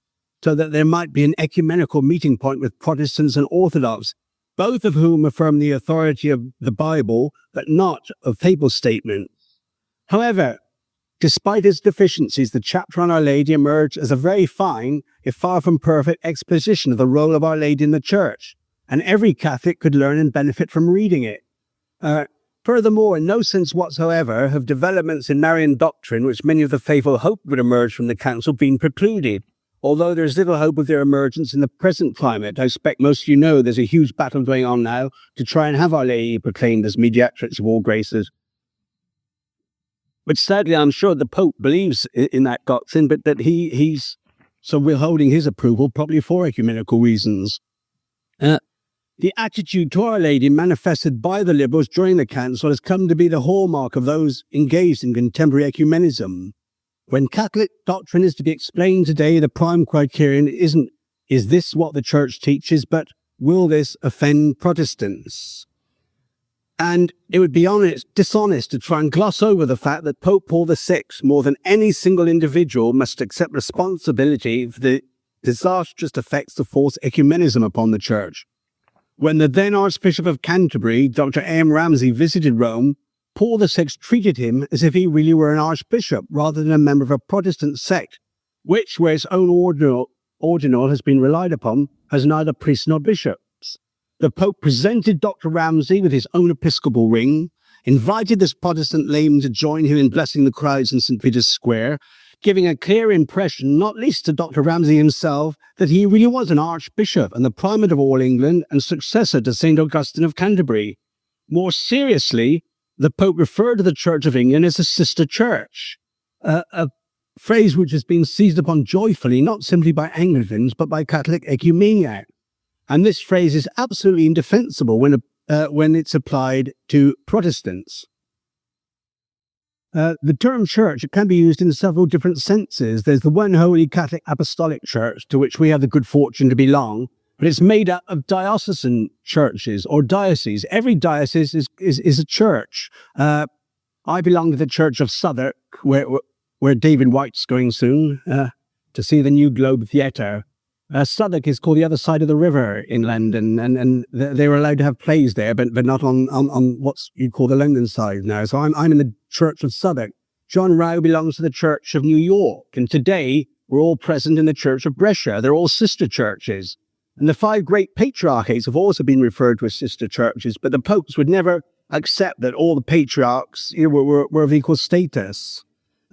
so that there might be an ecumenical meeting point with Protestants and Orthodox, both of whom affirm the authority of the Bible, but not of papal statements. However, despite its deficiencies, the chapter on Our Lady emerged as a very fine, if far from perfect, exposition of the role of Our Lady in the Church, and every Catholic could learn and benefit from reading it. Furthermore, in no sense whatsoever have developments in Marian doctrine, which many of the faithful hoped would emerge from the Council, been precluded. Although there is little hope of their emergence in the present climate, I expect most of you know there's a huge battle going on now to try and have Our Lady proclaimed as mediatrix of all graces. But sadly, I'm sure the Pope believes in that doctrine, but that he's so withholding his approval, probably for ecumenical reasons. The attitude to Our Lady manifested by the liberals during the Council has come to be the hallmark of those engaged in contemporary ecumenism. When Catholic doctrine is to be explained today, the prime criterion isn't, is this what the Church teaches, but will this offend Protestants? And it would be dishonest to try and gloss over the fact that Pope Paul VI, more than any single individual, must accept responsibility for the disastrous effects of false ecumenism upon the Church. When the then Archbishop of Canterbury, Dr. M. Ramsay, visited Rome, Paul VI treated him as if he really were an archbishop rather than a member of a Protestant sect, which, where its own ordinal has been relied upon, has neither priests nor bishops. The Pope presented Dr. Ramsay with his own episcopal ring, invited this Protestant layman to join him in blessing the crowds in St. Peter's Square, giving a clear impression, not least to Dr. Ramsay himself, that he really was an archbishop and the primate of all England and successor to St. Augustine of Canterbury. More seriously, the Pope referred to the Church of England as a sister church, a phrase which has been seized upon joyfully, not simply by Anglicans, but by Catholic ecumeniacs. And this phrase is absolutely indefensible when it's applied to Protestants. The term church, it can be used in several different senses. There's the one holy Catholic Apostolic Church, to which we have the good fortune to belong, but it's made up of diocesan churches or dioceses. Every diocese is a church. I belong to the Church of Southwark, where David White's going soon to see the new Globe Theatre. Southwark is called the other side of the river in London, and they were allowed to have plays there, but not on what's you'd call the London side now. So I'm in the Church of Southwark. John Rowe belongs to the Church of New York, and today we're all present in the Church of Brescia. They're all sister churches. And the 5 great patriarchates have also been referred to as sister churches, but the popes would never accept that all the patriarchs were of equal status.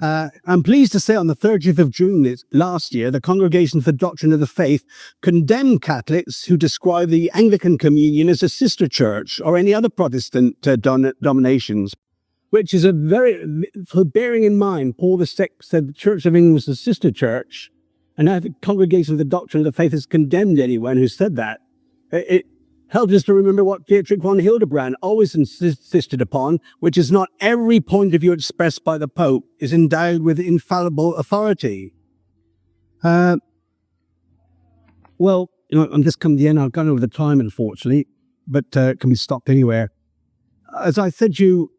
I'm pleased to say on the 30th of June last year, the Congregation for Doctrine of the Faith condemned Catholics who describe the Anglican Communion as a sister church or any other Protestant denominations, which is for bearing in mind, Paul VI said the Church of England was a sister church, and now the Congregation for the Doctrine of the Faith has condemned anyone who said that. It helps us to remember what Dietrich von Hildebrand always insisted upon, which is not every point of view expressed by the Pope is endowed with infallible authority. Well, I'm just coming to the end. I've gone over the time, unfortunately, but can be stopped anywhere. As I said to you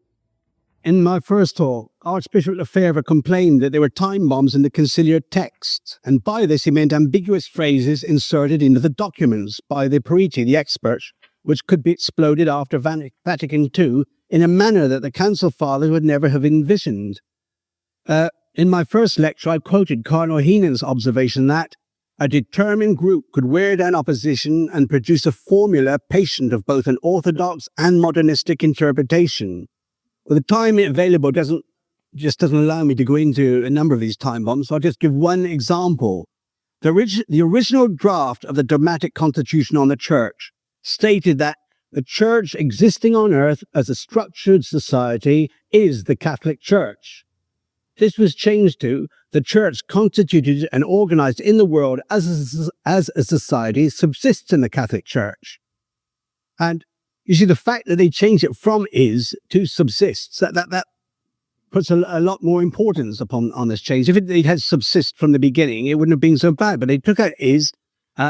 in my first talk, Archbishop Lefebvre complained that there were time bombs in the conciliar text, and by this he meant ambiguous phrases inserted into the documents by the periti, the experts, which could be exploded after Vatican II in a manner that the Council Fathers would never have envisioned. In my first lecture, I quoted Cardinal Heenan's observation that a determined group could wear down opposition and produce a formula patient of both an orthodox and modernistic interpretation. Well, the time available doesn't allow me to go into a number of these time bombs, so I'll just give one example. The original draft of the dogmatic constitution on the Church stated that the Church existing on earth as a structured society is the Catholic Church. This was changed to the Church constituted and organized in the world as a society subsists in the Catholic Church. And you see, the fact that they changed it from is to subsists, that puts a lot more importance on this change. If it had subsist from the beginning, it wouldn't have been so bad. But they took out is,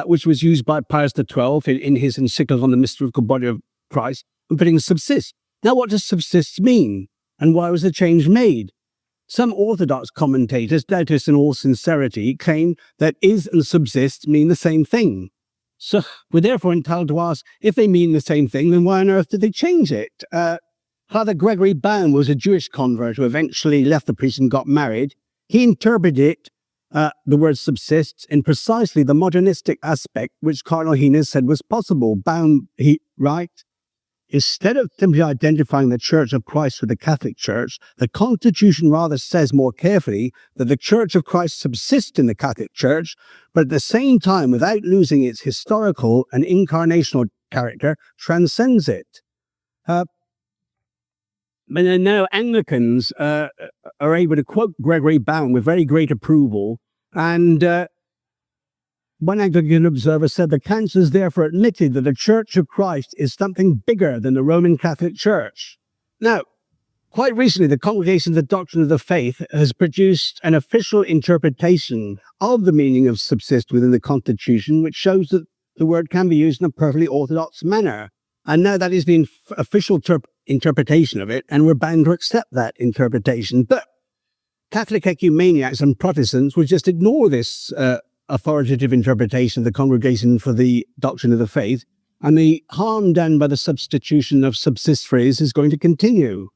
which was used by Pius XII in his encyclical on the mystical body of Christ, and putting subsist. Now, what does subsist mean? And why was the change made? Some Orthodox commentators, doubtless in all sincerity, claim that is and subsist mean the same thing. So we're therefore entitled to ask, if they mean the same thing, then why on earth did they change it? Father Gregory Baum was a Jewish convert who eventually left the priest and got married. He interpreted the word subsists in precisely the modernistic aspect which Cardinal Heenan said was possible. Baum, he writes, instead of simply identifying the Church of Christ with the Catholic Church, the Constitution rather says more carefully that the Church of Christ subsists in the Catholic Church, but at the same time, without losing its historical and incarnational character, transcends it. But now Anglicans are able to quote Gregory Baum with very great approval, and one Anglican observer said the Council has therefore admitted that the Church of Christ is something bigger than the Roman Catholic Church. Now, quite recently, the Congregation of the Doctrine of the Faith has produced an official interpretation of the meaning of subsist within the Constitution, which shows that the word can be used in a perfectly orthodox manner. And now that is the official interpretation of it, and we're bound to accept that interpretation. But Catholic ecumeniacs and Protestants will just ignore this authoritative interpretation of the Congregation for the Doctrine of the Faith, and the harm done by the substitution of subsist phrase is going to continue.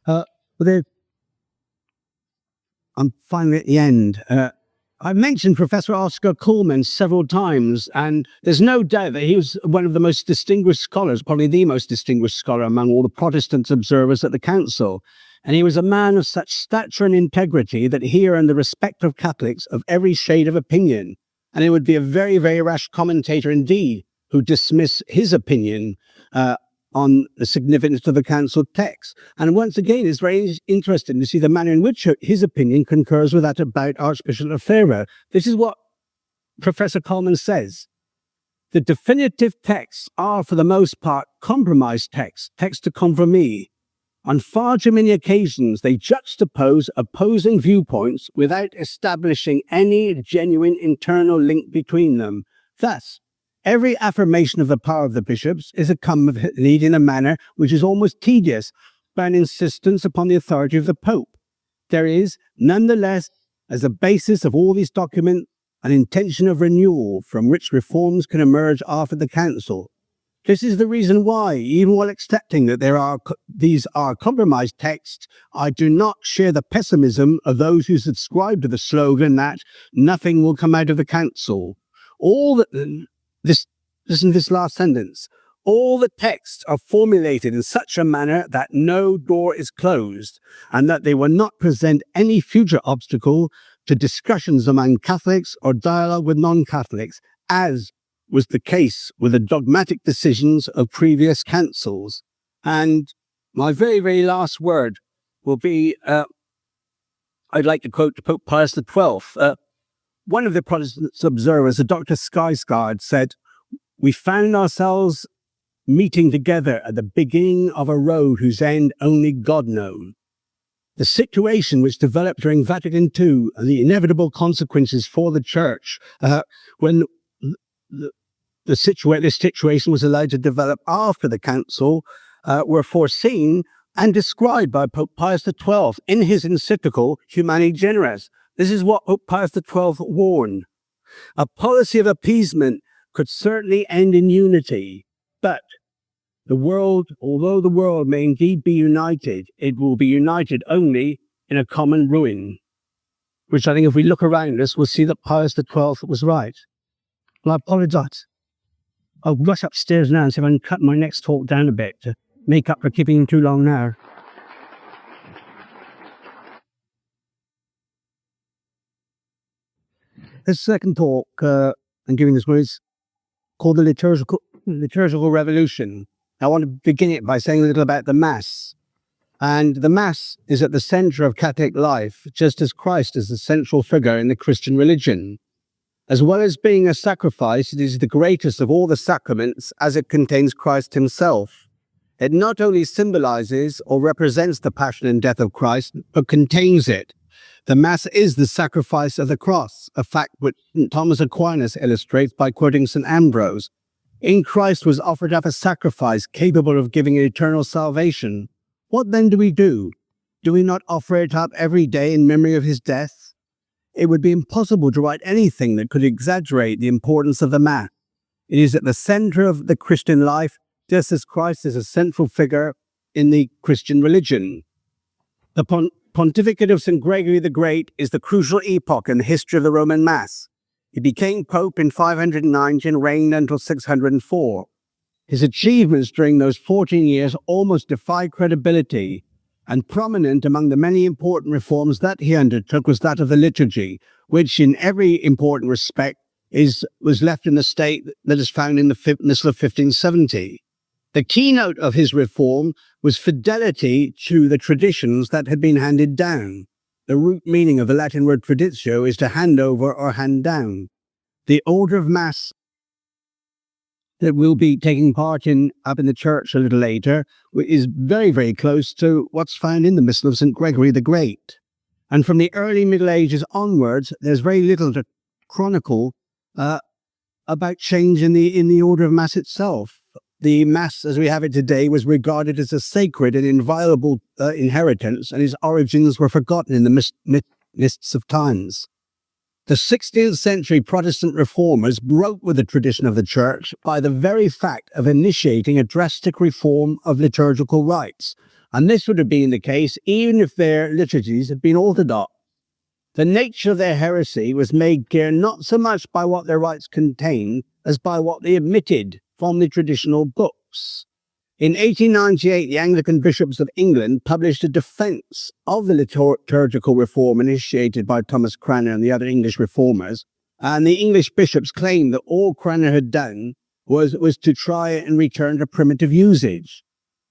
I'm finally at the end. I've mentioned Professor Oscar Kuhlmann several times, and there's no doubt that he was one of the most distinguished scholars, probably the most distinguished scholar among all the Protestant observers at the Council. And he was a man of such stature and integrity that he earned the respect of Catholics of every shade of opinion. And it would be a very, very rash commentator indeed who dismiss his opinion on the significance of the Council text. And once again, it's very interesting to see the manner in which his opinion concurs with that about Archbishop Lefebvre. This is what Professor Kuhlmann says. The definitive texts are, for the most part, compromise texts, textes de compromis. On far too many occasions, they juxtapose opposing viewpoints without establishing any genuine internal link between them. Thus, every affirmation of the power of the bishops is accompanied in a manner which is almost tedious by an insistence upon the authority of the Pope. There is, nonetheless, as a basis of all these documents, an intention of renewal from which reforms can emerge after the Council. This is the reason why, even while accepting that these are compromised texts, I do not share the pessimism of those who subscribe to the slogan that nothing will come out of the Council. Listen to this last sentence. All the texts are formulated in such a manner that no door is closed, and that they will not present any future obstacle to discussions among Catholics or dialogue with non-Catholics, as was the case with the dogmatic decisions of previous councils. And my very, very last word will be, I'd like to quote Pope Pius XII. One of the Protestant observers, Dr. Skyskard, said, "We found ourselves meeting together at the beginning of a road whose end only God knows." The situation which developed during Vatican II and the inevitable consequences for the Church when this situation was allowed to develop after the Council were foreseen and described by Pope Pius XII in his encyclical Humani Generis. This is what Pope Pius XII warned. A policy of appeasement could certainly end in unity, but although the world may indeed be united, it will be united only in a common ruin, which I think if we look around us, we'll see that Pius XII was right. Well, I apologize. I'll rush upstairs now and see if I can cut my next talk down a bit to make up for keeping too long now. This second talk I'm giving this one is called the liturgical revolution. I want to begin it by saying a little about the Mass. And the Mass is at the center of Catholic life, just as Christ is the central figure in the Christian religion. As well as being a sacrifice, it is the greatest of all the sacraments as it contains Christ himself. It not only symbolizes or represents the passion and death of Christ, but contains it. The Mass is the sacrifice of the cross, a fact which St. Thomas Aquinas illustrates by quoting St. Ambrose. In Christ was offered up a sacrifice capable of giving eternal salvation. What then do we do? Do we not offer it up every day in memory of his death? It would be impossible to write anything that could exaggerate the importance of the Mass. It is at the center of the Christian life, just as Christ is a central figure in the Christian religion. The pontificate of St. Gregory the Great is the crucial epoch in the history of the Roman Mass. He became Pope in 590 and reigned until 604. His achievements during those 14 years almost defy credibility, and prominent among the many important reforms that he undertook was that of the liturgy, which in every important respect was left in the state that is found in the Missal of 1570. The keynote of his reform was fidelity to the traditions that had been handed down. The root meaning of the Latin word traditio is to hand over or hand down. The order of Mass that we'll be taking part in up in the church a little later is very, very close to what's found in the Missal of St. Gregory the Great. And from the early Middle Ages onwards, there's very little to chronicle about change in the order of Mass itself. The Mass, as we have it today, was regarded as a sacred and inviolable inheritance, and its origins were forgotten in the mists of times. The 16th century Protestant reformers broke with the tradition of the Church by the very fact of initiating a drastic reform of liturgical rites, and this would have been the case even if their liturgies had been orthodox. The nature of their heresy was made clear not so much by what their rites contained as by what they omitted from the traditional books. In 1898, the Anglican bishops of England published a defense of the liturgical reform initiated by Thomas Cranmer and the other English reformers, and the English bishops claimed that all Cranmer had done was to try and return to primitive usage.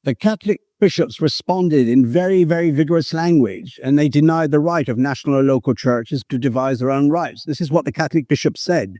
The Catholic bishops responded in very, very vigorous language, and they denied the right of national or local churches to devise their own rites. This is what the Catholic bishops said.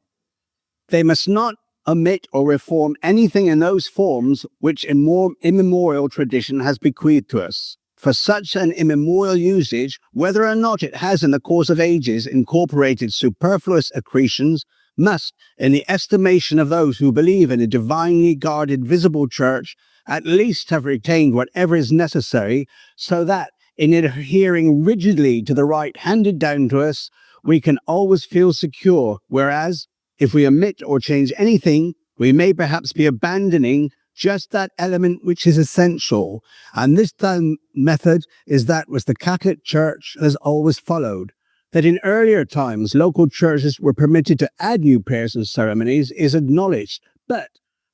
They must not omit or reform anything in those forms which immemorial tradition has bequeathed to us. For such an immemorial usage, whether or not it has in the course of ages incorporated superfluous accretions, must, in the estimation of those who believe in a divinely guarded visible church, at least have retained whatever is necessary, so that, in adhering rigidly to the rite handed down to us, we can always feel secure, whereas, if we omit or change anything, we may perhaps be abandoning just that element which is essential. And this method is that which the Catholic Church has always followed. That in earlier times, local churches were permitted to add new prayers and ceremonies is acknowledged, but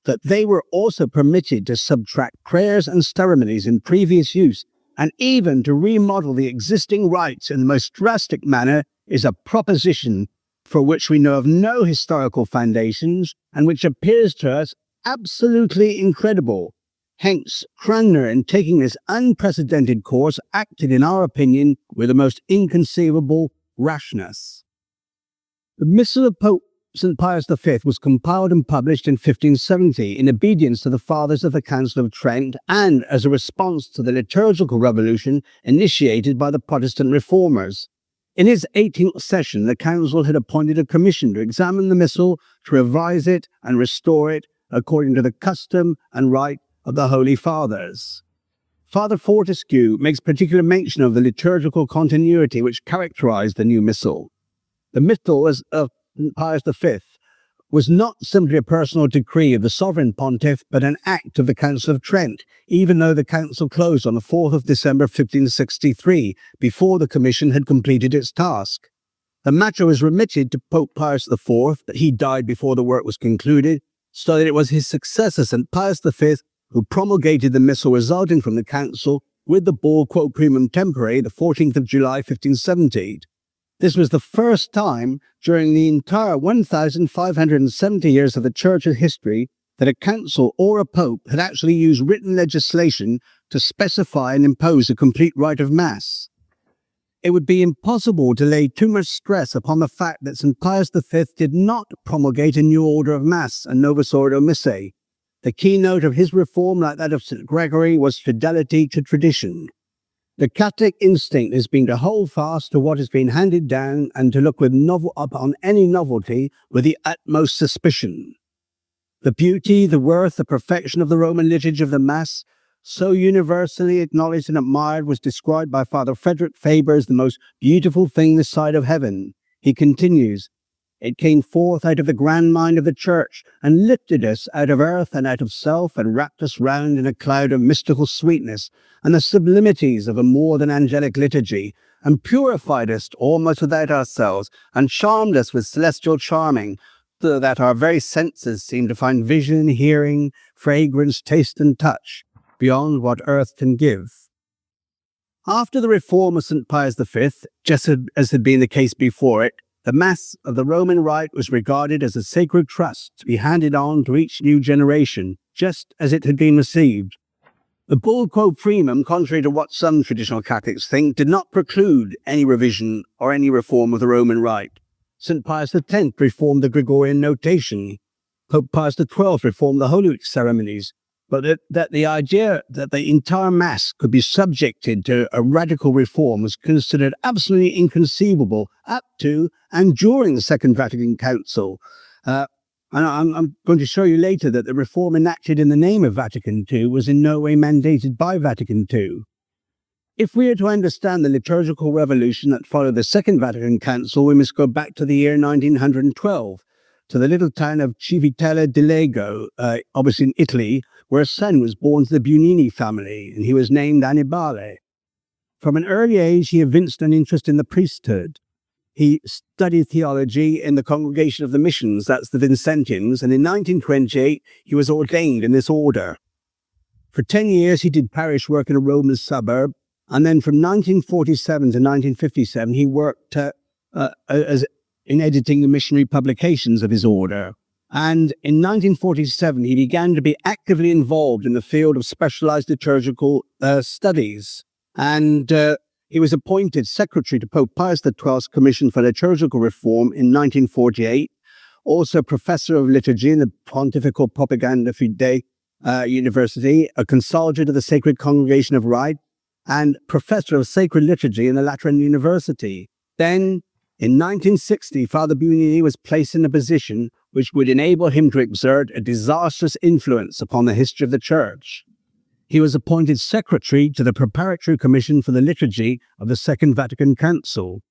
that they were also permitted to subtract prayers and ceremonies in previous use, and even to remodel the existing rites in the most drastic manner, is a proposition for which we know of no historical foundations and which appears to us absolutely incredible. Hence, Cranmer, in taking this unprecedented course, acted, in our opinion, with the most inconceivable rashness. The Missal of Pope St. Pius V was compiled and published in 1570 in obedience to the Fathers of the Council of Trent and as a response to the liturgical revolution initiated by the Protestant reformers. In its 18th session, the Council had appointed a commission to examine the Missal, to revise it and restore it according to the custom and rite of the Holy Fathers. Father Fortescue makes particular mention of the liturgical continuity which characterized the new Missal. The Missal of Pius V was not simply a personal decree of the sovereign pontiff, but an act of the Council of Trent, even though the council closed on the 4th of December 1563, before the commission had completed its task. The matter was remitted to Pope Pius IV, but he died before the work was concluded, so that it was his successor, St. Pius V, who promulgated the Missal resulting from the council with the bull Quo Primum Tempore, the 14th of July 1570. This was the first time during the entire 1,570 years of the Church's history that a council or a pope had actually used written legislation to specify and impose a complete rite of Mass. It would be impossible to lay too much stress upon the fact that St. Pius V did not promulgate a new order of Mass, a Novus Ordo Missae. The keynote of his reform, like that of St. Gregory, was fidelity to tradition. The Catholic instinct has been to hold fast to what has been handed down and to look upon any novelty with the utmost suspicion. The beauty, the worth, the perfection of the Roman liturgy of the Mass, so universally acknowledged and admired, was described by Father Frederick Faber as the most beautiful thing this side of heaven. He continues, "It came forth out of the grand mind of the Church, and lifted us out of earth and out of self, and wrapped us round in a cloud of mystical sweetness, and the sublimities of a more than angelic liturgy, and purified us almost without ourselves, and charmed us with celestial charming, so that our very senses seemed to find vision, hearing, fragrance, taste, and touch, beyond what earth can give." After the reform of St. Pius V, just as had been the case before it, the Mass of the Roman Rite was regarded as a sacred trust to be handed on to each new generation, just as it had been received. The bull Quo Primum, contrary to what some traditional Catholics think, did not preclude any revision or any reform of the Roman Rite. St. Pius X reformed the Gregorian notation. Pope Pius XII reformed the Holy Week ceremonies. But that the idea that the entire Mass could be subjected to a radical reform was considered absolutely inconceivable up to and during the Second Vatican Council. And I'm going to show you later that the reform enacted in the name of Vatican II was in no way mandated by Vatican II. If we are to understand the liturgical revolution that followed the Second Vatican Council, we must go back to the year 1912, to the little town of Civitella di Lego, obviously in Italy, where a son was born to the Bugnini family, and he was named Annibale. From an early age, he evinced an interest in the priesthood. He studied theology in the Congregation of the Missions, that's the Vincentians, and in 1928, he was ordained in this order. For 10 years, he did parish work in a Roman suburb, and then from 1947 to 1957, he worked in editing the missionary publications of his order. And in 1947, he began to be actively involved in the field of specialized liturgical studies. And he was appointed secretary to Pope Pius XII's Commission for Liturgical Reform in 1948, also professor of liturgy in the Pontifical Propaganda Fide University, a consultant of the Sacred Congregation of Rite, and professor of sacred liturgy in the Lateran University. Then, in 1960, Father Bugnini was placed in a position which would enable him to exert a disastrous influence upon the history of the Church. He was appointed secretary to the Preparatory Commission for the Liturgy of the Second Vatican Council.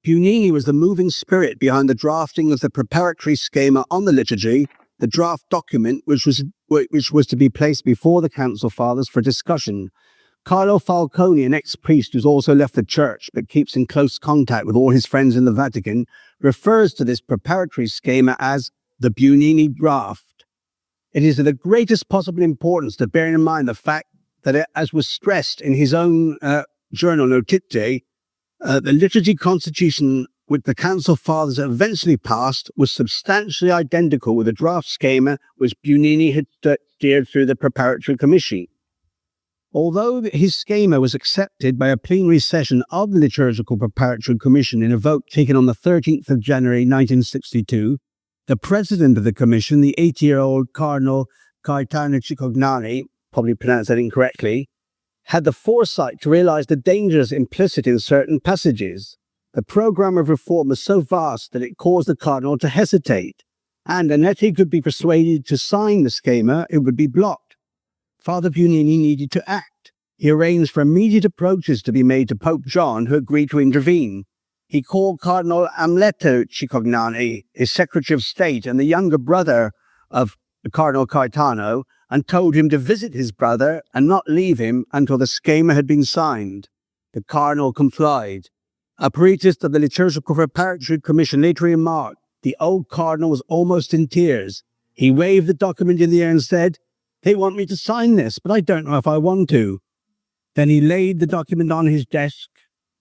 Bugnini was the moving spirit behind the drafting of the preparatory schema on the liturgy, the draft document which was to be placed before the Council Fathers for discussion. Carlo Falcone, an ex-priest who's also left the Church but keeps in close contact with all his friends in the Vatican, refers to this preparatory schema as the Bugnini draft. It is of the greatest possible importance to bear in mind the fact that, as was stressed in his own journal Notitiae, the liturgy constitution which the Council Fathers eventually passed was substantially identical with the draft schema which Bugnini had steered through the preparatory commission. Although his schema was accepted by a plenary session of the Liturgical Preparatory Commission in a vote taken on the 13th of January 1962, the president of the commission, the 80-year-old Cardinal Gaetano Cicognani, probably pronounced that incorrectly, had the foresight to realize the dangers implicit in certain passages. The program of reform was so vast that it caused the cardinal to hesitate, and unless he could be persuaded to sign the schema, it would be blocked. Father Bugnini needed to act. He arranged for immediate approaches to be made to Pope John, who agreed to intervene. He called Cardinal Amleto Cicognani, his Secretary of State and the younger brother of Cardinal Gaetano, and told him to visit his brother and not leave him until the schema had been signed. The cardinal complied. A peritist of the Liturgical Preparatory Commission later remarked, "The old cardinal was almost in tears. He waved the document in the air and said, 'They want me to sign this, but I don't know if I want to.' Then he laid the document on his desk,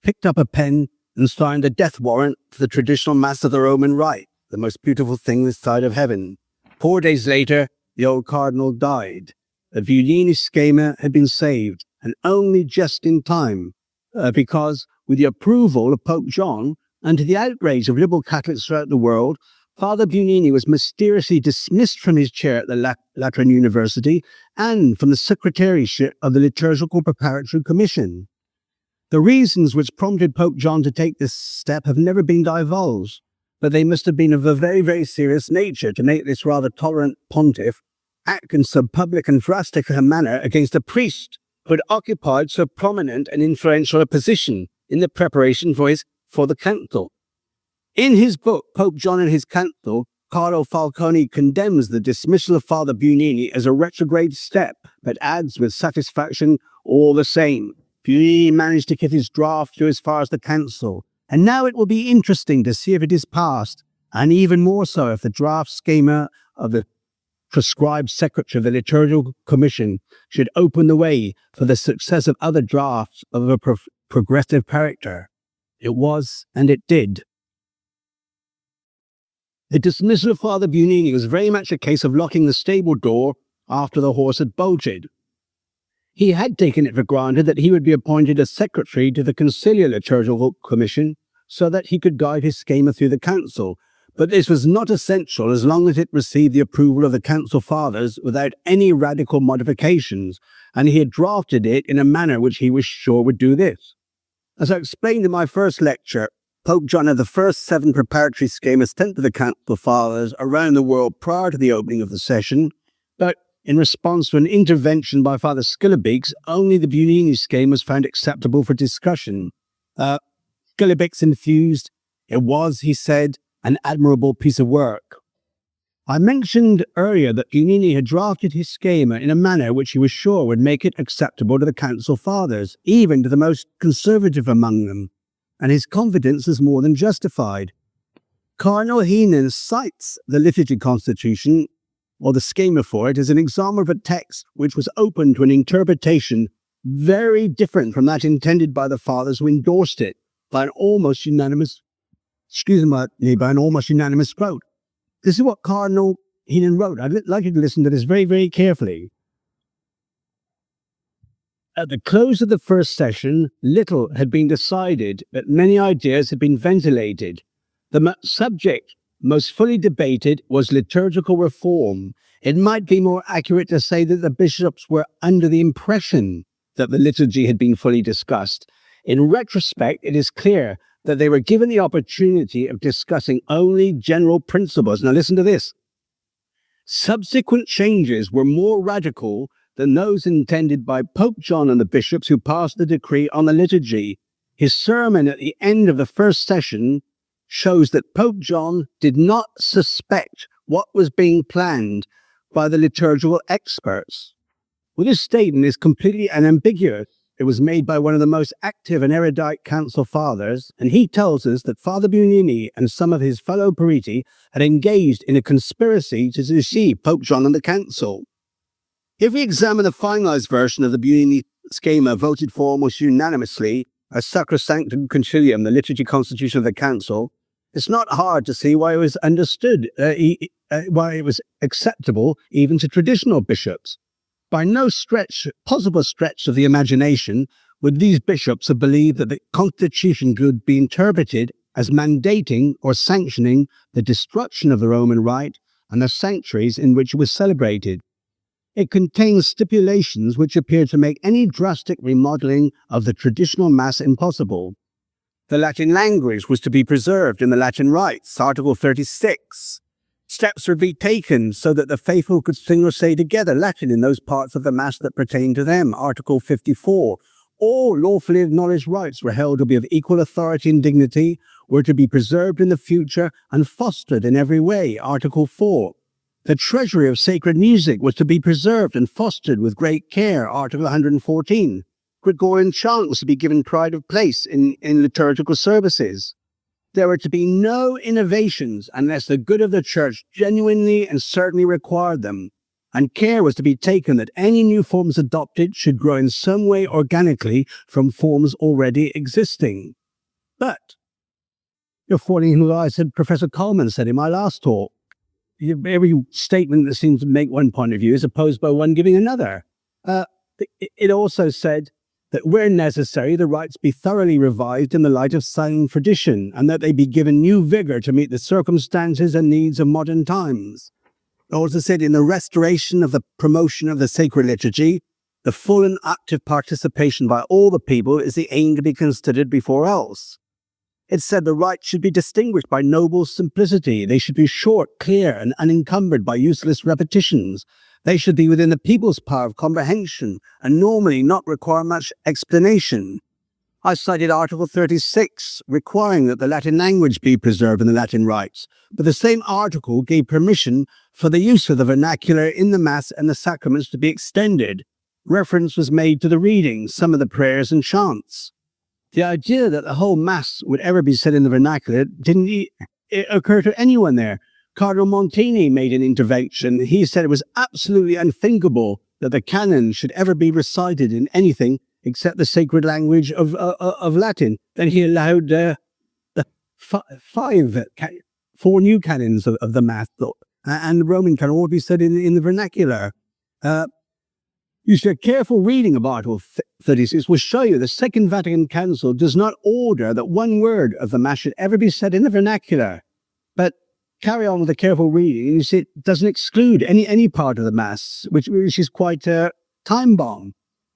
picked up a pen, and signed a death warrant for the traditional Mass of the Roman Rite, the most beautiful thing this side of heaven. 4 days later, the old cardinal died. The Bugnini schema had been saved, and only just in time, because, with the approval of Pope John, and to the outrage of liberal Catholics throughout the world, Father Bugnini was mysteriously dismissed from his chair at the Lateran University and from the secretariatship of the Liturgical Preparatory Commission. The reasons which prompted Pope John to take this step have never been divulged, but they must have been of a very, very serious nature to make this rather tolerant pontiff act in so public and drastic a manner against a priest who had occupied so prominent and influential a position in the preparation for the council. In his book, Pope John and His Council, Carlo Falconi condemns the dismissal of Father Bugnini as a retrograde step, but adds with satisfaction, all the same, Bugnini managed to get his draft through as far as the council, and now it will be interesting to see if it is passed, and even more so if the draft schema of the prescribed secretary of the Liturgical Commission should open the way for the success of other drafts of a progressive character. It was, and it did. The dismissal of Father Bugnini was very much a case of locking the stable door after the horse had bolted. He had taken it for granted that he would be appointed as secretary to the Conciliar Liturgical Commission so that he could guide his schema through the council, but this was not essential as long as it received the approval of the Council Fathers without any radical modifications, and he had drafted it in a manner which he was sure would do this. As I explained in my first lecture, Pope John had the first 7 preparatory schemas sent to the Council Fathers around the world prior to the opening of the session, but in response to an intervention by Father Skilabix, only the Bugnini scheme was found acceptable for discussion. Skilabix infused, "It was," he said, "an admirable piece of work." I mentioned earlier that Bugnini had drafted his schema in a manner which he was sure would make it acceptable to the Council Fathers, even to the most conservative among them, and his confidence is more than justified. Cardinal Heenan cites the Liturgy Constitution, or the schema for it, as an example of a text which was open to an interpretation very different from that intended by the Fathers who endorsed it by an almost unanimous vote. This is what Cardinal Heenan wrote. I'd like you to listen to this very, very carefully. At the close of the first session, little had been decided, but many ideas had been ventilated. The subject most fully debated was liturgical reform. It might be more accurate to say that the bishops were under the impression that the liturgy had been fully discussed. In retrospect, it is clear that they were given the opportunity of discussing only general principles. Now listen to this. Subsequent changes were more radical than those intended by Pope John and the bishops who passed the decree on the liturgy. His sermon at the end of the first session shows that Pope John did not suspect what was being planned by the liturgical experts. Well, this statement is completely unambiguous. It was made by one of the most active and erudite council fathers, and he tells us that Father Bugnini and some of his fellow periti had engaged in a conspiracy to deceive Pope John and the council. If we examine the finalized version of the Bugnini schema voted for almost unanimously as Sacrosanctum Concilium, the liturgy constitution of the council, it's not hard to see why it was understood, why it was acceptable even to traditional bishops. By no possible stretch of the imagination would these bishops have believed that the constitution could be interpreted as mandating or sanctioning the destruction of the Roman Rite and the sanctuaries in which it was celebrated. It contains stipulations which appear to make any drastic remodeling of the traditional Mass impossible. The Latin language was to be preserved in the Latin rites, Article 36. Steps would be taken so that the faithful could sing or say together Latin in those parts of the Mass that pertain to them, Article 54. All lawfully acknowledged rites were held to be of equal authority and dignity, were to be preserved in the future and fostered in every way, Article 4. The treasury of sacred music was to be preserved and fostered with great care, Article 114. Gregorian chant was to be given pride of place in liturgical services. There were to be no innovations unless the good of the Church genuinely and certainly required them, and care was to be taken that any new forms adopted should grow in some way organically from forms already existing. But you're falling in what I said, Professor Coleman said in my last talk. Every statement that seems to make one point of view is opposed by one giving another. It also said that where necessary, the rites be thoroughly revised in the light of sound tradition, and that they be given new vigor to meet the circumstances and needs of modern times. It also said in the restoration of the promotion of the sacred liturgy, the full and active participation by all the people is the aim to be considered before else. It said the rites should be distinguished by noble simplicity. They should be short, clear, and unencumbered by useless repetitions. They should be within the people's power of comprehension and normally not require much explanation. I cited Article 36, requiring that the Latin language be preserved in the Latin rites, but the same article gave permission for the use of the vernacular in the Mass and the sacraments to be extended. Reference was made to the readings, some of the prayers and chants. The idea that the whole Mass would ever be said in the vernacular didn't occur to anyone there. Cardinal Montini made an intervention. He said it was absolutely unthinkable that the canon should ever be recited in anything except the sacred language of Latin. Then he allowed the four new canons of the Mass and the Roman canon all be said in the vernacular. You see, a careful reading of Article 36 will show you the Second Vatican Council does not order that one word of the Mass should ever be said in the vernacular. But carry on with a careful reading, you see it doesn't exclude any part of the Mass, which is quite time-bomb.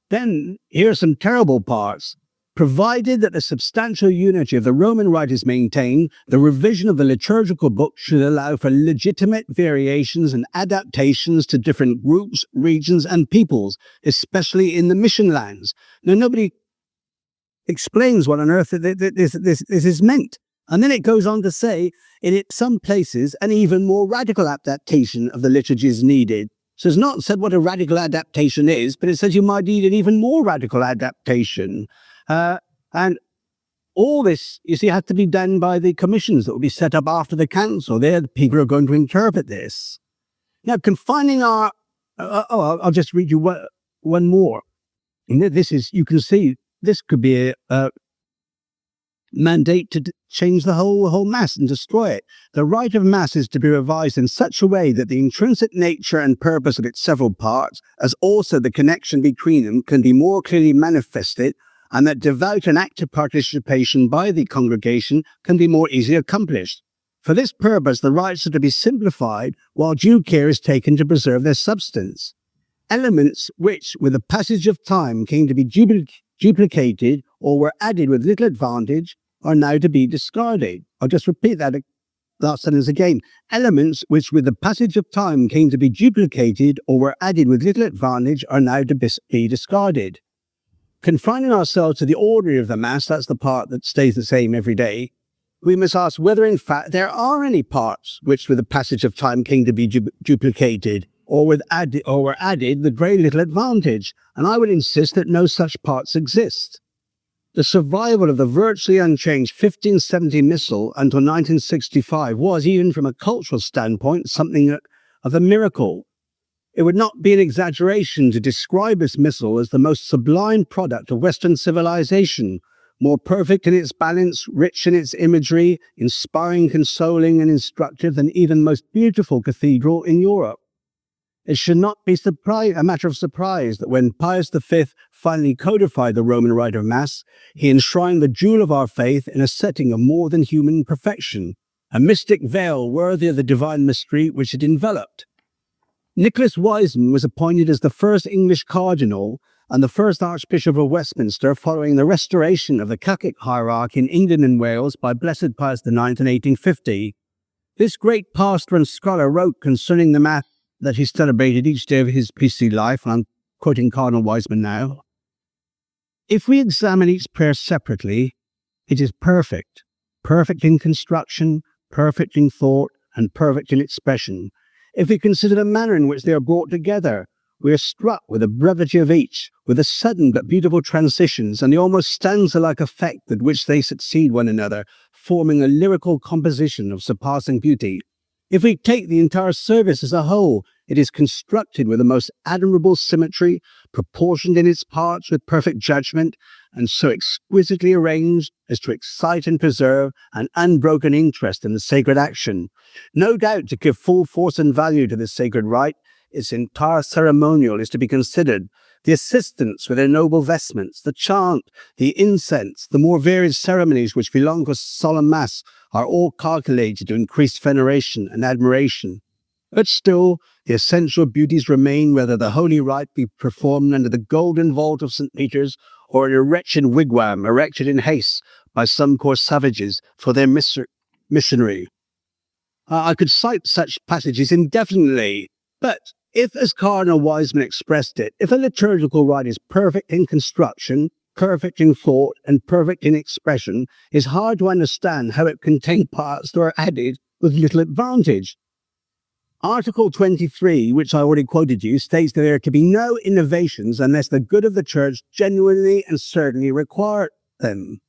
Then, here are some terrible parts. Provided that the substantial unity of the Roman Rite is maintained, the revision of the liturgical book should allow for legitimate variations and adaptations to different groups, regions, and peoples, especially in the mission lands. Now, nobody explains what on earth this is meant. And then it goes on to say, in some places, an even more radical adaptation of the liturgy is needed. So it's not said what a radical adaptation is, but it says you might need an even more radical adaptation. And all this, you see, has to be done by the commissions that will be set up after the council. They're the people who are going to interpret this. Now, confining our... I'll just read you one more. And this is, you can see, this could be a mandate to change the whole Mass and destroy it. The rite of Mass is to be revised in such a way that the intrinsic nature and purpose of its several parts, as also the connection between them, can be more clearly manifested, and that devout and active participation by the congregation can be more easily accomplished. For this purpose, the rites are to be simplified, while due care is taken to preserve their substance. Elements which, with the passage of time, came to be duplicated or were added with little advantage are now to be discarded. I'll just repeat that last sentence again. Elements which with the passage of time came to be duplicated or were added with little advantage are now to be discarded. Confining ourselves to the order of the Mass, that's the part that stays the same every day, we must ask whether in fact there are any parts which with the passage of time came to be duplicated. or were added with very little advantage, and I would insist that no such parts exist. The survival of the virtually unchanged 1570 Missal until 1965 was, even from a cultural standpoint, something of a miracle. It would not be an exaggeration to describe this Missal as the most sublime product of Western civilization, more perfect in its balance, rich in its imagery, inspiring, consoling, and instructive than even the most beautiful cathedral in Europe. It should not be a matter of surprise that when Pius V finally codified the Roman rite of Mass, he enshrined the jewel of our faith in a setting of more than human perfection, a mystic veil worthy of the divine mystery which it enveloped. Nicholas Wiseman was appointed as the first English cardinal and the first Archbishop of Westminster following the restoration of the Catholic hierarchy in England and Wales by Blessed Pius IX in 1850. This great pastor and scholar wrote concerning the Mass that he celebrated each day of his priestly life, and I'm quoting Cardinal Wiseman now. If we examine each prayer separately, it is perfect, perfect in construction, perfect in thought, and perfect in expression. If we consider the manner in which they are brought together, we are struck with the brevity of each, with the sudden but beautiful transitions, and the almost stanza-like effect with which they succeed one another, forming a lyrical composition of surpassing beauty. If we take the entire service as a whole, it is constructed with the most admirable symmetry, proportioned in its parts with perfect judgment, and so exquisitely arranged as to excite and preserve an unbroken interest in the sacred action. No doubt, to give full force and value to this sacred rite, its entire ceremonial is to be considered. The assistants with their noble vestments, the chant, the incense, the more varied ceremonies which belong to a solemn Mass are all calculated to increase veneration and admiration. But still, the essential beauties remain whether the holy rite be performed under the golden vault of St. Peter's or in a wretched wigwam erected in haste by some poor savages for their missionary. I could cite such passages indefinitely, but if, as Cardinal Wiseman expressed it, if a liturgical rite is perfect in construction, perfect in thought, and perfect in expression, it's hard to understand how it contains parts that are added with little advantage. Article 23, which I already quoted you, states that there can be no innovations unless the good of the Church genuinely and certainly require them.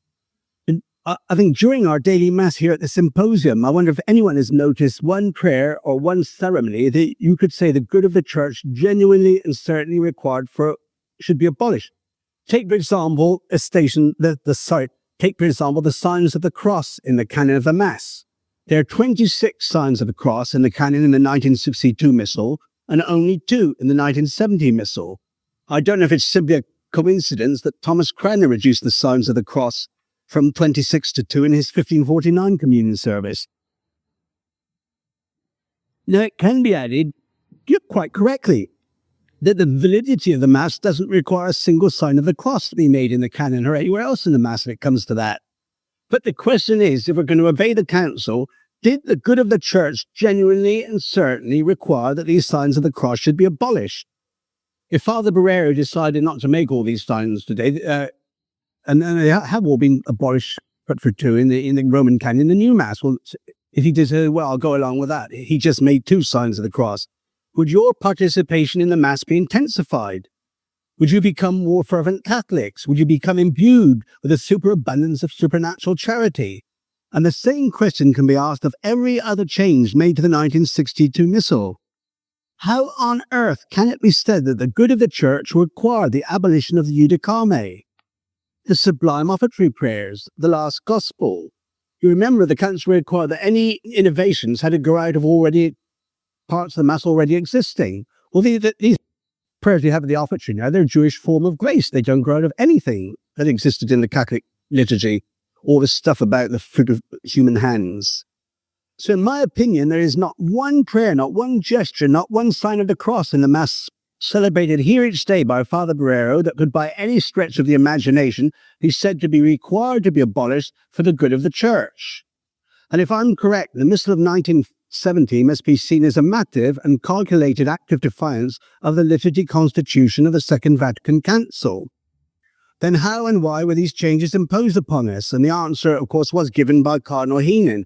And I think during our daily Mass here at the symposium, I wonder if anyone has noticed one prayer or one ceremony that you could say the good of the Church genuinely and certainly required for should be abolished. Take, for example, the signs of the cross in the canon of the Mass. There are 26 signs of the cross in the canon in the 1962 Missal and only 2 in the 1970 Missal. I don't know if it's simply a coincidence that Thomas Cranmer reduced the signs of the cross from 26 to 2 in his 1549 communion service. Now, it can be added, quite correctly, that the validity of the Mass doesn't require a single sign of the cross to be made in the canon or anywhere else in the Mass if it comes to that. But the question is, if we're going to obey the Council, did the good of the Church genuinely and certainly require that these signs of the cross should be abolished? If Father Barrero decided not to make all these signs today, and they have all been abolished but for 2 in the Roman canon, the new Mass, well, if he did say, well, I'll go along with that, he just made 2 signs of the cross, would your participation in the Mass be intensified? Would you become more fervent Catholics? Would you become imbued with a superabundance of supernatural charity? And the same question can be asked of every other change made to the 1962 Missal. How on earth can it be said that the good of the Church required the abolition of the Eudicame, the sublime offertory prayers, the last Gospel? You remember the Council required that any innovations had to go out of already parts of the Mass already existing. Well, these prayers we have in the offertory now, they're a Jewish form of grace. They don't grow out of anything that existed in the Catholic liturgy, all the stuff about the fruit of human hands. So in my opinion, there is not one prayer, not one gesture, not one sign of the cross in the Mass celebrated here each day by Father Barrero that could by any stretch of the imagination be said to be required to be abolished for the good of the Church. And if I'm correct, the Missal of 1970 must be seen as a massive and calculated act of defiance of the liturgy constitution of the Second Vatican Council. Then how and why were these changes imposed upon us? And the answer, of course, was given by Cardinal Heenan.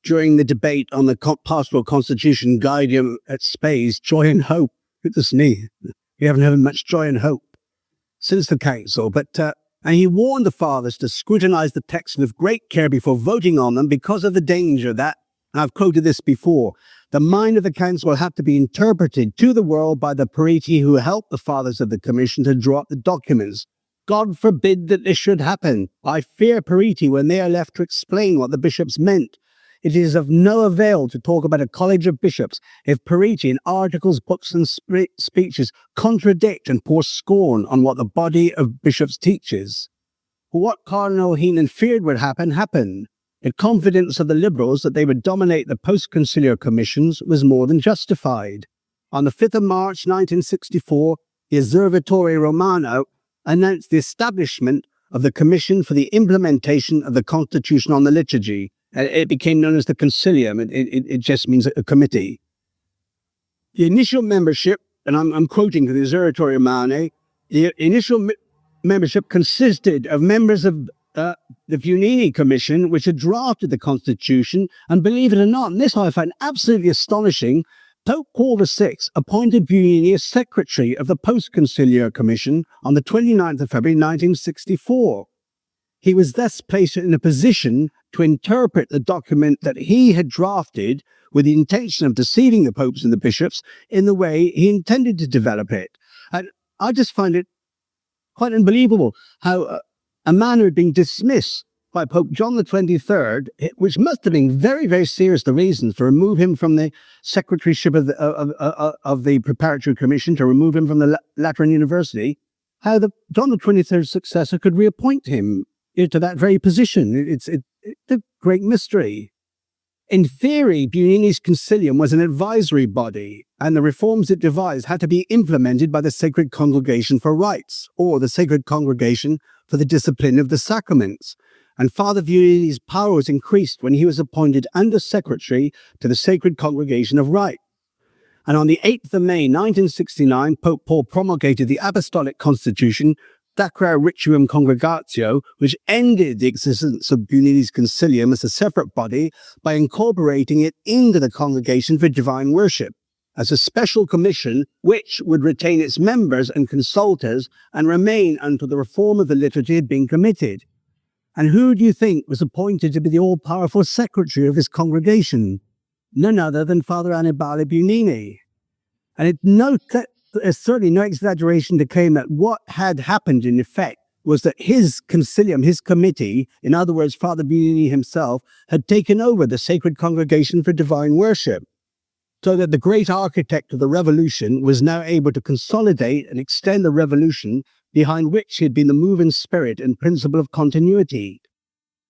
during the debate on the pastoral constitution, Gaudium et Spes, joy and hope. Goodness me, we haven't had much joy and hope since the council, and he warned the fathers to scrutinize the text with great care before voting on them because of the danger that, and I've quoted this before, the mind of the council will have to be interpreted to the world by the periti who helped the fathers of the commission to draw up the documents. God forbid that this should happen. I fear periti when they are left to explain what the bishops meant. It is of no avail to talk about a college of bishops if periti in articles, books and speeches contradict and pour scorn on what the body of bishops teaches. What Cardinal Heenan feared would happen, happened. The confidence of the liberals that they would dominate the post-conciliar commissions was more than justified. On the 5th of March 1964, the Osservatore Romano announced the establishment of the Commission for the Implementation of the Constitution on the Liturgy. It became known as the Concilium. It just means a committee. The initial membership, and I'm quoting the Osservatore Romano, the initial membership consisted of members of the Bugnini Commission, which had drafted the Constitution, and believe it or not, and this I find absolutely astonishing, Pope Paul VI appointed Bugnini as secretary of the Post-Conciliar Commission on the 29th of February 1964. He was thus placed in a position to interpret the document that he had drafted with the intention of deceiving the popes and the bishops in the way he intended to develop it. And I just find it quite unbelievable how a man who had been dismissed by Pope John the 23rd, which must have been very, very serious, the reasons to remove him from the secretaryship of the preparatory commission, to remove him from the Lateran University, how the John the 23rd successor could reappoint him to that very position. It's a great mystery. In theory, Bugnini's concilium was an advisory body, and the reforms it devised had to be implemented by the Sacred Congregation for Rites, or the Sacred Congregation for the Discipline of the Sacraments. And Father Bugnini's power was increased when he was appointed under secretary to the Sacred Congregation of Rites. And on the 8th of May 1969, Pope Paul promulgated the Apostolic Constitution, Sacra Rituum Congregatio, which ended the existence of Bugnini's concilium as a separate body by incorporating it into the Congregation for Divine Worship as a special commission which would retain its members and consultors and remain until the reform of the liturgy had been committed. And who do you think was appointed to be the all-powerful secretary of this congregation? None other than Father Annibale Bugnini. And there's certainly no exaggeration to claim that what had happened in effect was that his concilium, his committee, in other words, Father Bugnini himself, had taken over the Sacred Congregation for Divine Worship, so that the great architect of the revolution was now able to consolidate and extend the revolution behind which he had been the moving spirit and principle of continuity.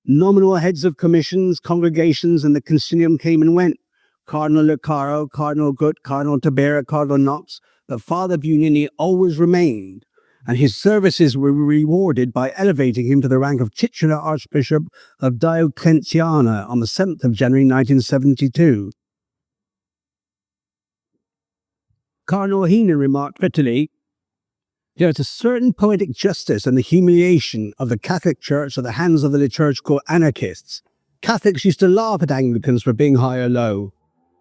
Nominal heads of commissions, congregations, and the concilium came and went. Cardinal Lecaro, Cardinal Gut, Cardinal Tabera, Cardinal Knox, but Father Bugnini always remained, and his services were rewarded by elevating him to the rank of titular Archbishop of Diocletiana on the 7th of January 1972. Cardinal Heenan remarked prettily, "There is a certain poetic justice in the humiliation of the Catholic Church at the hands of the liturgical anarchists. Catholics used to laugh at Anglicans for being high or low.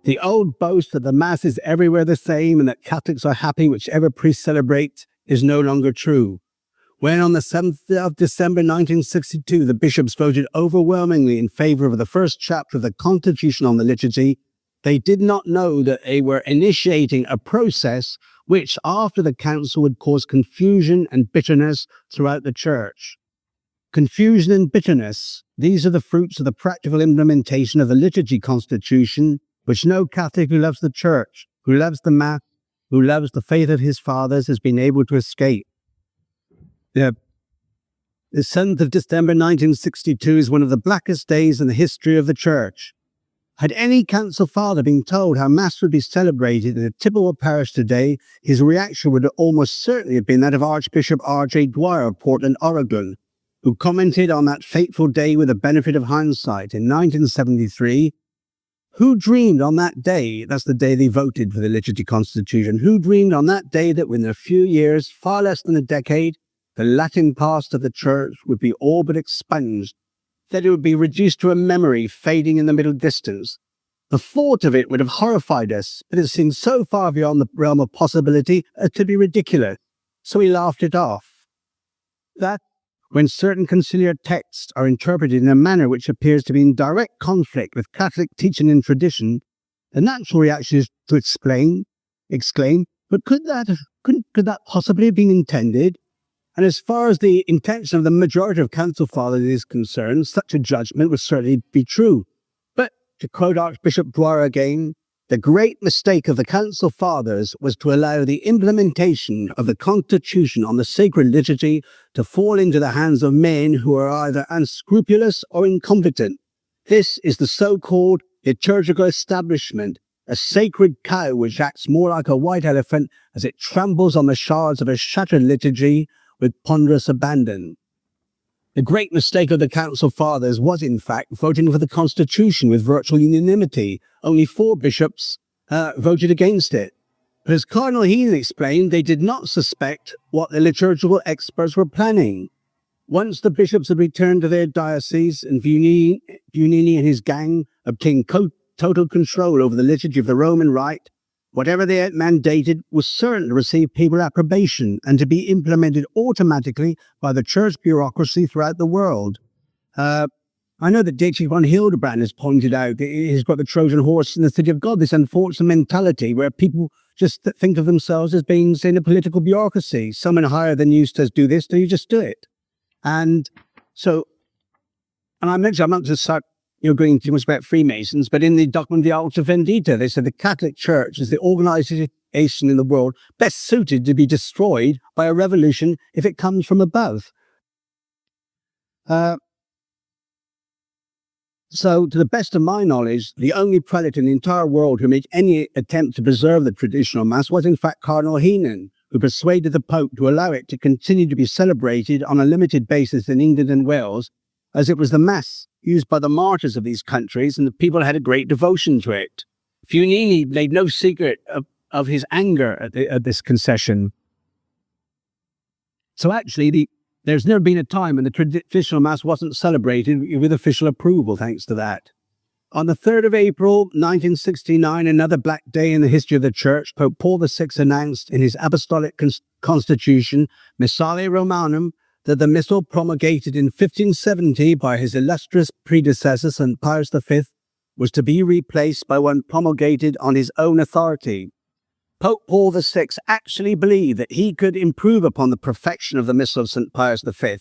The old boast that the Mass is everywhere the same and that Catholics are happy whichever priest celebrates is no longer true. When on the 7th of December 1962 the bishops voted overwhelmingly in favor of the first chapter of the Constitution on the Liturgy, they did not know that they were initiating a process which, after the council, would cause confusion and bitterness throughout the Church. Confusion and bitterness, these are the fruits of the practical implementation of the Liturgy Constitution, which no Catholic who loves the Church, who loves the Mass, who loves the faith of his fathers has been able to escape." The 7th of December 1962 is one of the blackest days in the history of the Church. Had any council father been told how Mass would be celebrated in a typical parish today, his reaction would almost certainly have been that of Archbishop R.J. Dwyer of Portland, Oregon, who commented on that fateful day with the benefit of hindsight in 1973, "Who dreamed on that day," that's the day they voted for the Liturgy Constitution, "who dreamed on that day that within a few years, far less than a decade, the Latin past of the Church would be all but expunged that it would be reduced to a memory fading in the middle distance. The thought of it would have horrified us, but it seemed so far beyond the realm of possibility as to be ridiculous, so we laughed it off. That, when certain conciliar texts are interpreted in a manner which appears to be in direct conflict with Catholic teaching and tradition, the natural reaction is to exclaim, but could that possibly have been intended? And as far as the intention of the majority of Council Fathers is concerned, such a judgment would certainly be true. But, to quote Archbishop Dwyer again, the great mistake of the Council Fathers was to allow the implementation of the Constitution on the sacred liturgy to fall into the hands of men who are either unscrupulous or incompetent. This is the so-called liturgical establishment, a sacred cow which acts more like a white elephant as it tramples on the shards of a shattered liturgy with ponderous abandon. The great mistake of the Council Fathers was, in fact, voting for the Constitution with virtual unanimity. Only 4 bishops voted against it. But as Cardinal Heaton explained, they did not suspect what the liturgical experts were planning. Once the bishops had returned to their dioceses and Bugnini and his gang obtained total control over the liturgy of the Roman Rite, whatever they had mandated was certain to receive papal approbation and to be implemented automatically by the church bureaucracy throughout the world. I know that Dietrich von Hildebrand has pointed out that he's got the Trojan horse in the city of God, this unfortunate mentality where people just think of themselves as being, say, in a political bureaucracy. Someone higher than you says do this, so you just do it. And I mentioned, I'm not just going too much about Freemasons, but in the document the Alta Vendita, they said the Catholic Church is the organization in the world best suited to be destroyed by a revolution if it comes from above. So, to the best of my knowledge, the only prelate in the entire world who made any attempt to preserve the traditional Mass was in fact Cardinal Heaton, who persuaded the Pope to allow it to continue to be celebrated on a limited basis in England and Wales, as it was the Mass used by the martyrs of these countries, and the people had a great devotion to it. Bugnini made no secret of his anger at this concession. So actually, there's never been a time when the traditional Mass wasn't celebrated with official approval, thanks to that. On the 3rd of April, 1969, another black day in the history of the Church, Pope Paul VI announced in his apostolic constitution, Missale Romanum, that the missal promulgated in 1570 by his illustrious predecessor, St. Pius V, was to be replaced by one promulgated on his own authority. Pope Paul VI actually believed that he could improve upon the perfection of the missal of St. Pius V,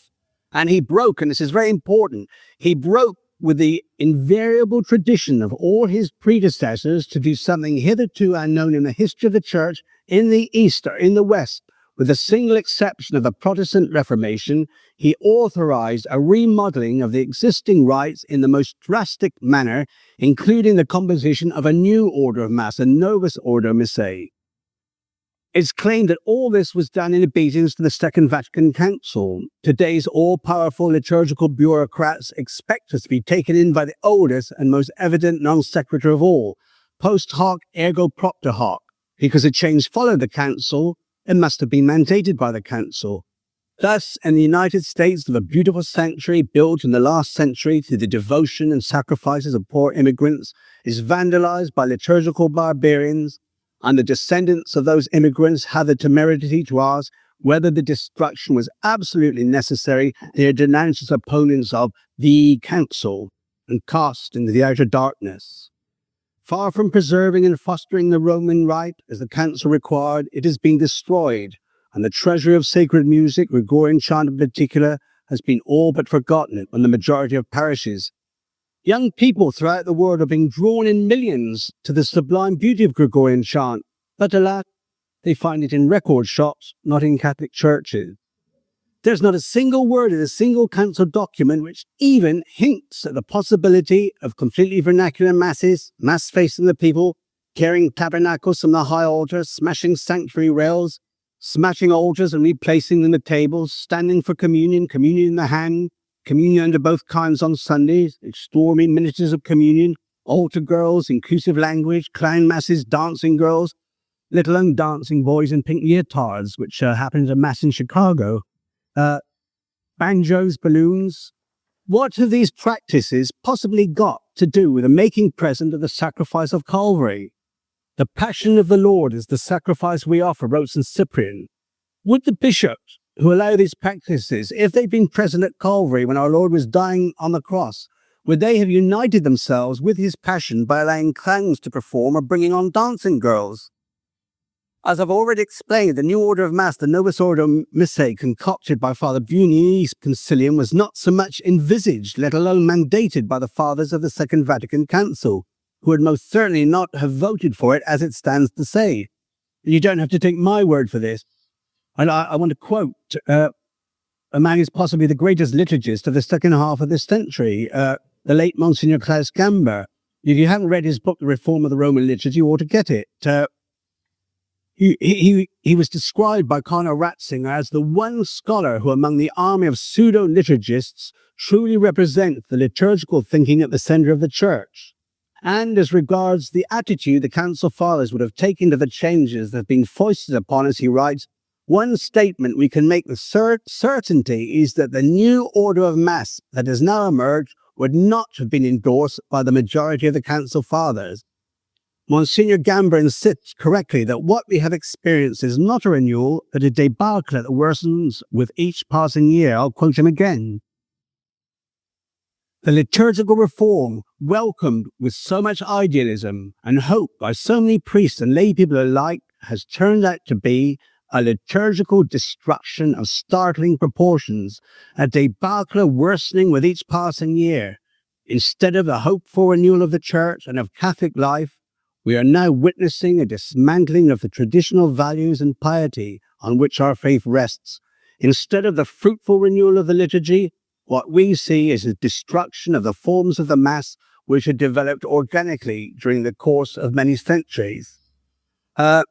and he broke, and this is very important, he broke with the invariable tradition of all his predecessors to do something hitherto unknown in the history of the Church in the East or in the West. With the single exception of the Protestant Reformation, he authorized a remodeling of the existing rites in the most drastic manner, including the composition of a new order of Mass, a Novus Ordo Missae. It's claimed that all this was done in obedience to the Second Vatican Council. Today's all-powerful liturgical bureaucrats expect us to be taken in by the oldest and most evident non sequitur of all, post hoc ergo propter hoc, because a change followed the Council. It must have been mandated by the Council. Thus, in the United States, the beautiful sanctuary built in the last century through the devotion and sacrifices of poor immigrants is vandalized by liturgical barbarians, and the descendants of those immigrants have the temerity to ask whether the destruction was absolutely necessary. They are denounced as opponents of the Council and cast into the outer darkness. Far from preserving and fostering the Roman Rite, as the Council required, it has been destroyed, and the treasure of sacred music, Gregorian chant in particular, has been all but forgotten in the majority of parishes. Young people throughout the world are being drawn in millions to the sublime beauty of Gregorian chant, but alas, they find it in record shops, not in Catholic churches. There's not a single word in a single Council document which even hints at the possibility of completely vernacular masses, Mass facing the people, carrying tabernacles from the high altar, smashing sanctuary rails, smashing altars and replacing them at tables, standing for communion, communion in the hand, communion under both kinds on Sundays, extraordinary ministers of communion, altar girls, inclusive language, clown masses, dancing girls, let alone dancing boys in pink leotards, which happened at a mass in Chicago. Banjos, balloons, What have these practices possibly got to do with the making present of the sacrifice of Calvary? The passion of the Lord is the sacrifice we offer, wrote St. Cyprian. Would the bishops who allow these practices, if they'd been present at Calvary when our Lord was dying on the cross, would they have united themselves with his passion by allowing clowns to perform or bringing on dancing girls? As I've already explained, the new order of Mass, the Novus Ordo Missae, concocted by Father Bugnini's concilium, was not so much envisaged, let alone mandated by the fathers of the Second Vatican Council, who would most certainly not have voted for it as it stands to say. You don't have to take my word for this. And I want to quote a man who's possibly the greatest liturgist of the second half of this century, the late Monsignor Klaus Gamber. If you haven't read his book, The Reform of the Roman Liturgy, you ought to get it. He was described by Connor Ratzinger as the one scholar who, among the army of pseudo-liturgists, truly represents the liturgical thinking at the center of the Church. And as regards the attitude the Council Fathers would have taken to the changes that have been foisted upon us, he writes, one statement we can make with certainty is that the new order of Mass that has now emerged would not have been endorsed by the majority of the Council Fathers. Monsignor Gamber insists correctly that what we have experienced is not a renewal, but a debacle that worsens with each passing year. I'll quote him again. The liturgical reform, welcomed with so much idealism and hope by so many priests and lay people alike, has turned out to be a liturgical destruction of startling proportions, a debacle worsening with each passing year. Instead of the hoped-for renewal of the Church and of Catholic life, we are now witnessing a dismantling of the traditional values and piety on which our faith rests. Instead of the fruitful renewal of the liturgy, what we see is a destruction of the forms of the Mass which had developed organically during the course of many centuries. And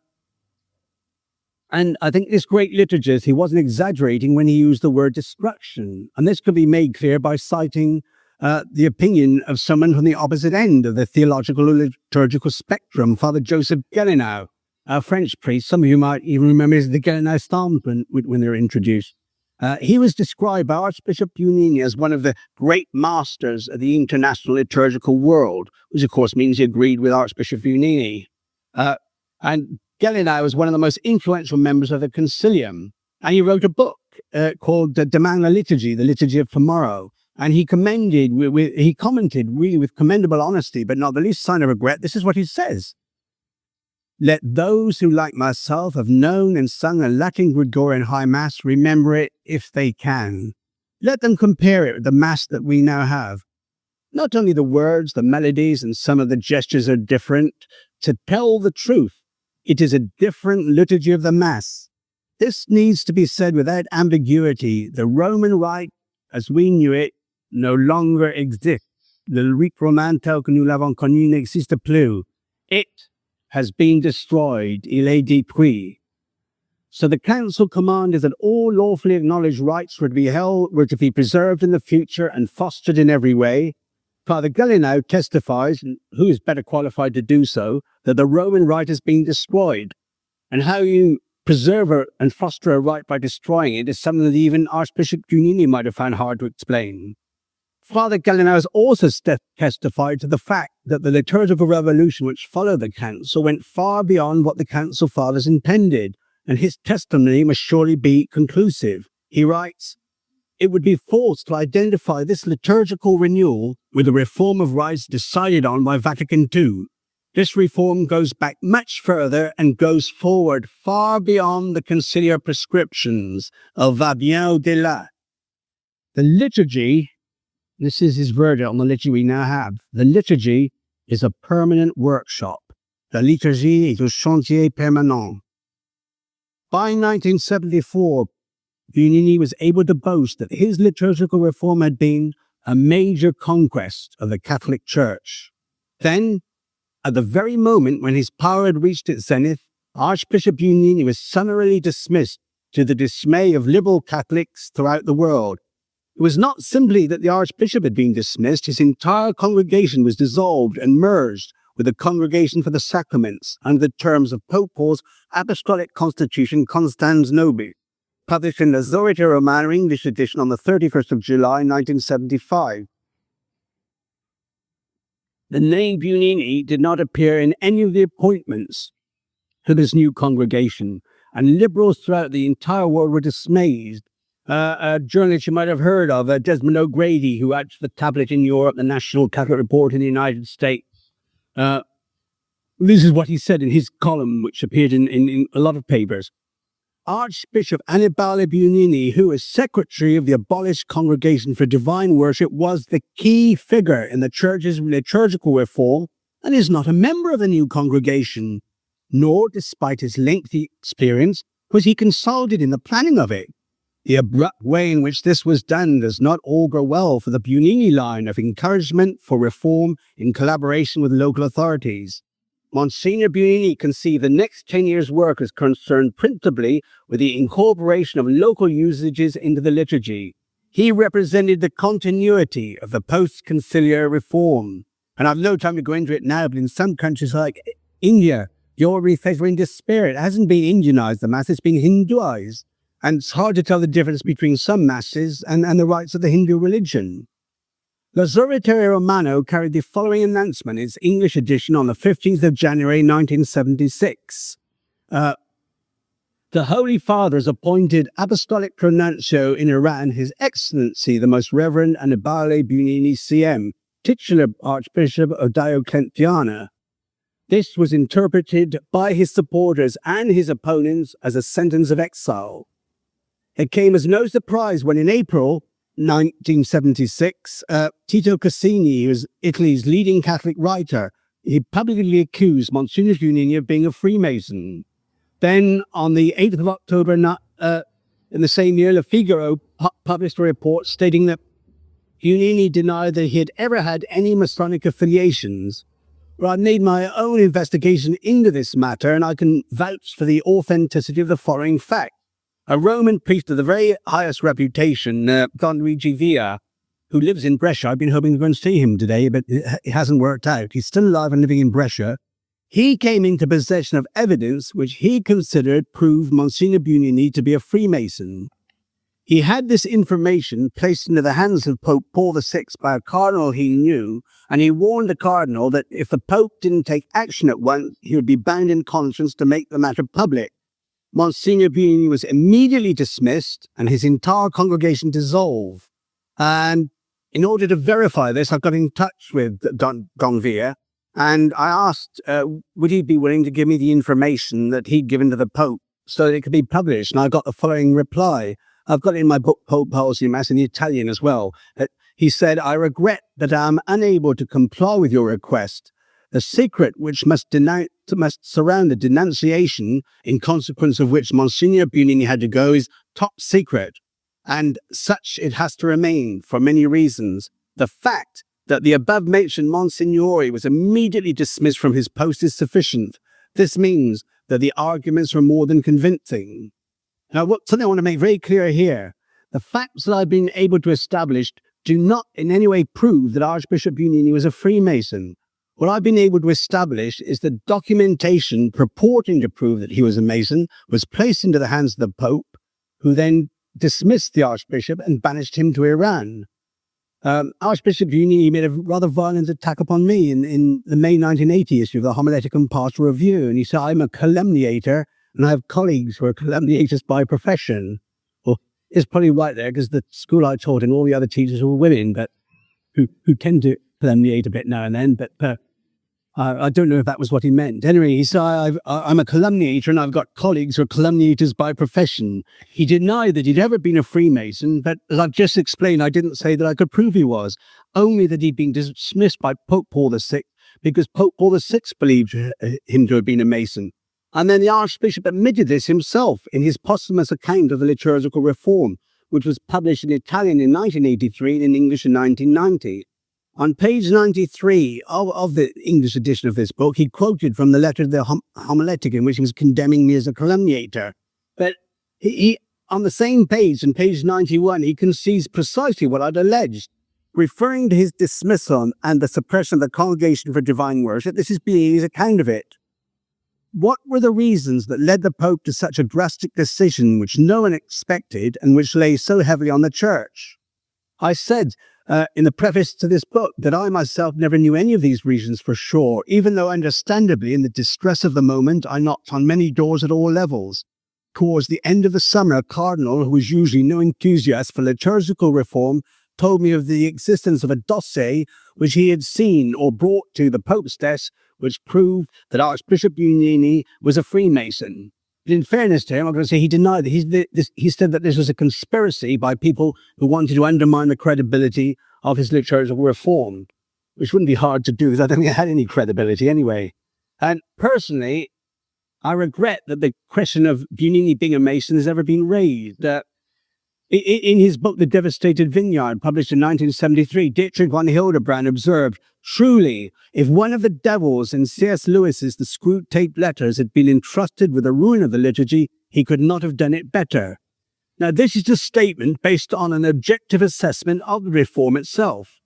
I think this great liturgist, he wasn't exaggerating when he used the word destruction. And this could be made clear by citing the opinion of someone from the opposite end of the theological or liturgical spectrum, Father Joseph Guélinau, a French priest. Some of you might even remember the Guélinau Psalms when they were introduced. He was described by Archbishop Bugnini as one of the great masters of the international liturgical world, which of course means he agreed with Archbishop Bugnini. And Guélinau was one of the most influential members of the Concilium, and he wrote a book called Demain la Liturgie, the Liturgy of Tomorrow. And he commented really with commendable honesty, but not the least sign of regret. This is what he says. Let those who, like myself, have known and sung a Latin Gregorian High Mass remember it if they can. Let them compare it with the Mass that we now have. Not only the words, the melodies, and some of the gestures are different. To tell the truth, it is a different liturgy of the Mass. This needs to be said without ambiguity. The Roman Rite, as we knew it, no longer exists. Le rite romain tel que nous l'avons connu n'existe plus. It has been destroyed. Il est détruit. So the Council commanded that all lawfully acknowledged rites were to be preserved in the future and fostered in every way. Father Guélinau testifies, and who is better qualified to do so, that the Roman rite has been destroyed. And how you preserve and foster a rite by destroying it is something that even Archbishop Bugnini might have found hard to explain. Father Guélinau has also testified to the fact that the liturgical revolution which followed the Council went far beyond what the Council Fathers intended, and his testimony must surely be conclusive. He writes, it would be false to identify this liturgical renewal with the reform of rites decided on by Vatican II. This reform goes back much further and goes forward far beyond the conciliar prescriptions. Elle va bien au-delà. The liturgy, this is his verdict on the liturgy we now have. The liturgy is a permanent workshop. La liturgie est un chantier permanent. By 1974, Bugnini was able to boast that his liturgical reform had been a major conquest of the Catholic Church. Then, at the very moment when his power had reached its zenith, Archbishop Bugnini was summarily dismissed to the dismay of liberal Catholics throughout the world. It was not simply that the Archbishop had been dismissed, his entire congregation was dissolved and merged with the Congregation for the Sacraments under the terms of Pope Paul's Apostolic Constitution Constans Nobi. published in the Zorita Romana English edition on the 31st of July, 1975. The name Bugnini did not appear in any of the appointments to this new congregation, and liberals throughout the entire world were dismayed. A journalist you might have heard of, Desmond O'Grady, who acts for the tablet in Europe, the National Catholic Report in the United States. This is what he said in his column, which appeared in a lot of papers. Archbishop Annibale Bugnini, who is secretary of the abolished Congregation for Divine Worship, was the key figure in the church's liturgical reform and is not a member of the new congregation, nor, despite his lengthy experience, was he consulted in the planning of it. The abrupt way in which this was done does not augur well for the Bugnini line of encouragement for reform in collaboration with local authorities. Monsignor Bugnini conceived the next 10 years' work as concerned principally with the incorporation of local usages into the liturgy. He represented the continuity of the post-conciliar reform. And I've no time to go into it now, but in some countries like India, you're really favouring despair. It hasn't been Indianized, the Mass, it's been Hinduized. And it's hard to tell the difference between some Masses and the rites of the Hindu religion. L'Osservatore Romano carried the following announcement in its English edition on the 15th of January 1976. The Holy Father has appointed Apostolic Pronuncio in Iran His Excellency the Most Reverend Annibale Bugnini CM, titular Archbishop of Diocletiana. This was interpreted by his supporters and his opponents as a sentence of exile. It came as no surprise when in April 1976, Tito Cassini, who was Italy's leading Catholic writer, he publicly accused Monsignor Bugnini of being a Freemason. Then, on the 8th of October in the same year, Le Figaro published a report stating that Bugnini denied that he had ever had any Masonic affiliations. Well, I made my own investigation into this matter, and I can vouch for the authenticity of the following fact. A Roman priest of the very highest reputation, Don Luigi Villa, who lives in Brescia. I've been hoping to go and see him today, but it hasn't worked out. He's still alive and living in Brescia. He came into possession of evidence which he considered proved Monsignor Bugnini to be a Freemason. He had this information placed into the hands of Pope Paul VI by a cardinal he knew, and he warned the cardinal that if the Pope didn't take action at once, he would be bound in conscience to make the matter public. Monsignor Bugnini was immediately dismissed and his entire congregation dissolved. And in order to verify this, I got in touch with Don Villa, and I asked, would he be willing to give me the information that he'd given to the Pope so that it could be published? And I got the following reply. I've got it in my book, Pope Policy and Mass, in the Italian as well. He said, I regret that I am unable to comply with your request. The secret which must surround the denunciation, in consequence of which Monsignor Bugnini had to go, is top secret, and such it has to remain for many reasons. The fact that the above-mentioned Monsignore was immediately dismissed from his post is sufficient. This means that the arguments were more than convincing. Now, something I want to make very clear here. The facts that I've been able to establish do not in any way prove that Archbishop Bugnini was a Freemason. What I've been able to establish is the documentation purporting to prove that he was a Mason was placed into the hands of the Pope, who then dismissed the Archbishop and banished him to Iran. Archbishop Bugnini made a rather violent attack upon me in the May 1980 issue of the Homiletic and Pastoral Review, and he said, I'm a calumniator, and I have colleagues who are calumniators by profession. Well, it's probably right there, because the school I taught and all the other teachers were women, but who tend to calumniate a bit now and then, but I don't know if that was what he meant. Anyway, he said, I'm a calumniator and I've got colleagues who are calumniators by profession. He denied that he'd ever been a Freemason, but as I've just explained, I didn't say that I could prove he was, only that he'd been dismissed by Pope Paul VI because Pope Paul VI believed him to have been a Mason. And then the Archbishop admitted this himself in his posthumous account of the liturgical reform, which was published in Italian in 1983 and in English in 1990. On page 93 of the English edition of this book, he quoted from the letter of the homiletic in which he was condemning me as a calumniator. But he on the same page, on page 91, he concedes precisely what I'd alleged. Referring to his dismissal and the suppression of the Congregation for Divine Worship, this is Bugnini's account of it. what were the reasons that led the Pope to such a drastic decision which no one expected and which lay so heavily on the Church? I said in the preface to this book that I myself never knew any of these reasons for sure, even though understandably in the distress of the moment I knocked on many doors at all levels. Towards the end of the summer, a cardinal, who was usually no enthusiast for liturgical reform, told me of the existence of a dossier which he had seen or brought to the Pope's desk, which proved that Archbishop Bugnini was a Freemason. But in fairness to him, I'm going to say he denied that. He said that this was a conspiracy by people who wanted to undermine the credibility of his liturgical reform, which wouldn't be hard to do because I don't think it had any credibility anyway. And personally, I regret that the question of Bugnini being a Mason has ever been raised. In his book, The Devastated Vineyard, published in 1973, Dietrich von Hildebrand observed, "Truly, if one of the devils in C.S. Lewis's The Screwtape Letters had been entrusted with the ruin of the liturgy, he could not have done it better." Now, this is a statement based on an objective assessment of the reform itself.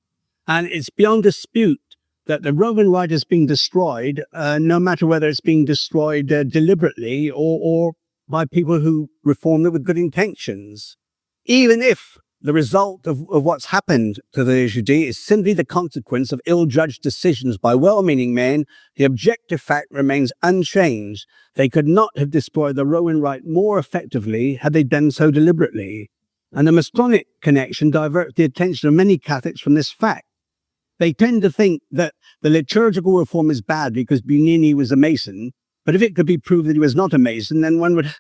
And it's beyond dispute that the Roman Rite is being destroyed, no matter whether it's being destroyed deliberately or by people who reformed it with good intentions. Even if the result of what's happened to the liturgy is simply the consequence of ill-judged decisions by well-meaning men, the objective fact remains unchanged. They could not have destroyed the Roman Rite more effectively had they done so deliberately. And the Masonic connection diverts the attention of many Catholics from this fact. They tend to think that the liturgical reform is bad because Bugnini was a Mason, but if it could be proved that he was not a Mason, then one would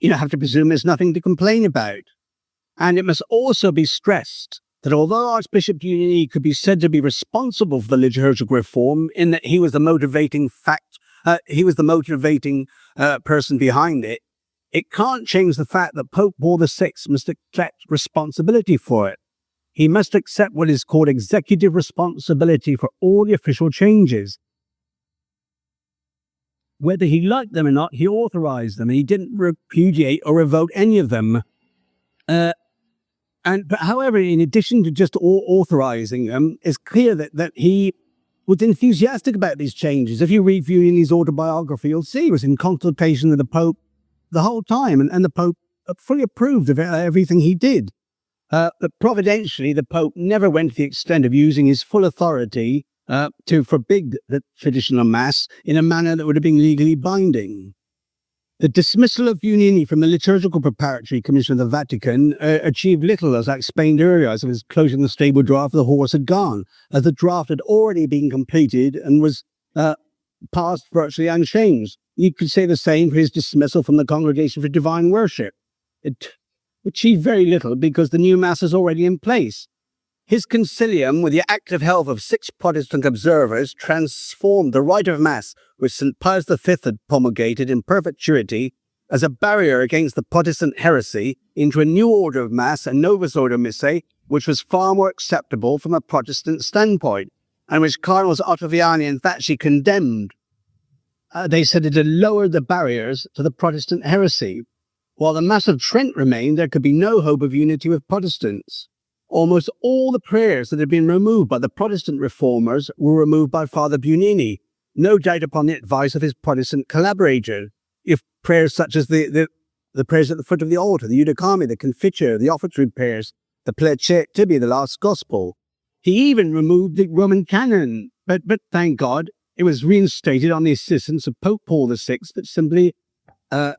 have to presume there's nothing to complain about. And it must also be stressed that although Archbishop Bugnini could be said to be responsible for the liturgical reform in that he was the motivating person behind it, it can't change the fact that Pope Paul VI must accept responsibility for it. He must accept what is called executive responsibility for all the official changes. Whether he liked them or not, he authorized them, and he didn't repudiate or revoke any of them. However, in addition to just authorizing them, it's clear that he was enthusiastic about these changes. If you read Bugnini's autobiography, you'll see he was in consultation with the Pope the whole time, and the Pope fully approved of everything he did. But providentially, the Pope never went to the extent of using his full authority to forbid the traditional Mass in a manner that would have been legally binding. The dismissal of Bugnini from the Liturgical Preparatory Commission of the Vatican achieved little, as I explained earlier, as it was closing the stable draft, the horse had gone, as the draft had already been completed and was passed virtually unchanged. You could say the same for his dismissal from the Congregation for Divine Worship. It achieved very little because the new Mass is already in place. His concilium, with the active help of 6 Protestant observers, transformed the rite of Mass, which St. Pius V had promulgated in perpetuity, as a barrier against the Protestant heresy, into a new order of Mass, a Novus Ordo Missae, which was far more acceptable from a Protestant standpoint, and which Cardinals Ottaviani and Facci condemned. They said it had lowered the barriers to the Protestant heresy. While the Mass of Trent remained, there could be no hope of unity with Protestants. Almost all the prayers that had been removed by the Protestant reformers were removed by Father Bugnini, no doubt upon the advice of his Protestant collaborator. If prayers such as the prayers at the foot of the altar, the Eudicami, the Confiture, the offertory prayers, the Placet Tibi, the Last Gospel. He even removed the Roman canon, but thank God, it was reinstated on the assistance of Pope Paul VI, but simply as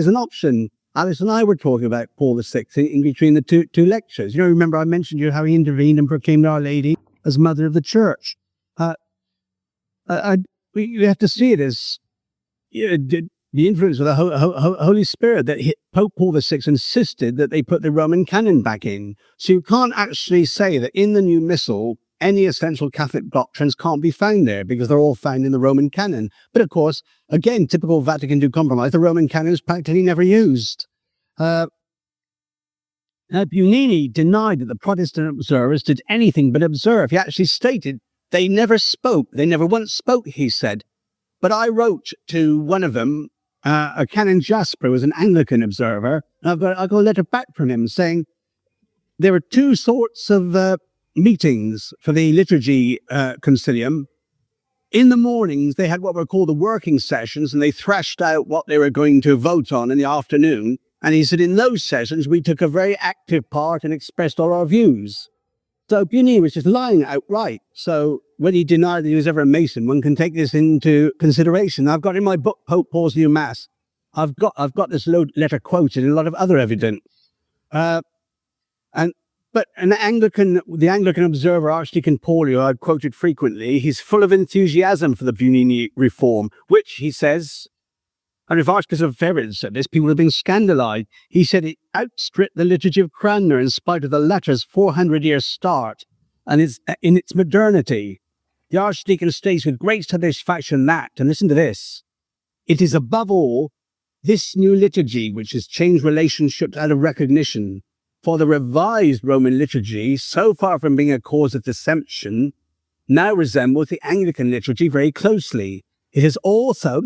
an option. Alice and I were talking about Paul VI in between the two lectures. Remember I mentioned how he intervened and proclaimed Our Lady as Mother of the Church. We have to see it as the influence of the Holy Spirit, that Pope Paul VI insisted that they put the Roman canon back in. So you can't actually say that in the new Missal, any essential Catholic doctrines can't be found there because they're all found in the Roman canon. But of course, again, typical Vatican II compromise, the Roman canon is practically never used. Bugnini denied that the Protestant observers did anything but observe. He actually stated they never spoke. They never once spoke, he said. But I wrote to one of them, a Canon Jasper, who was an Anglican observer, and I got a letter back from him saying there were 2 sorts of meetings for the liturgy concilium. in the mornings, they had what were called the working sessions, and they thrashed out what they were going to vote on in the afternoon. And he said, in those sessions, we took a very active part and expressed all our views. So Bunin was just lying outright. So when he denied that he was ever a Mason, one can take this into consideration. I've got in my book, Pope Paul's New Mass, I've got this letter quoted and a lot of other evidence. But the Anglican Observer, Archdeacon Paulio, I've quoted frequently, he's full of enthusiasm for the Bunini reform, which, he says, and if Archbishop Ferris said this, people have been scandalized. He said it outstripped the liturgy of Cranmer in spite of the latter's 400-year start and in its modernity. The Archdeacon states with great satisfaction that, and listen to this, it is above all this new liturgy which has changed relationships out of recognition. For the revised Roman liturgy, so far from being a cause of dissension, now resembles the Anglican liturgy very closely. It has also,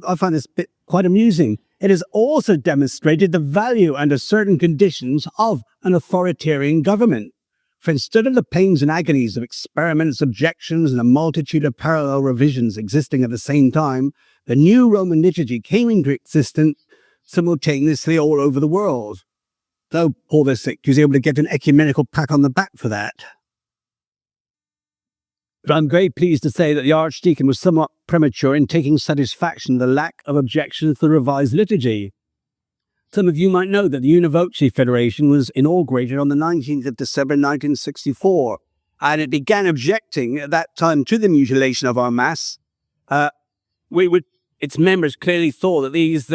I find this bit quite amusing, it has also demonstrated the value under certain conditions of an authoritarian government. For instead of the pains and agonies of experiments, objections, and a multitude of parallel revisions existing at the same time, the new Roman liturgy came into existence simultaneously all over the world. Though Paul VI was able to get an ecumenical pat on the back for that. But I'm very pleased to say that the Archdeacon was somewhat premature in taking satisfaction in the lack of objections to the revised liturgy. Some of you might know that the Univoci Federation was inaugurated on the 19th of December 1964, and it began objecting at that time to the mutilation of our Mass. Its members clearly thought that these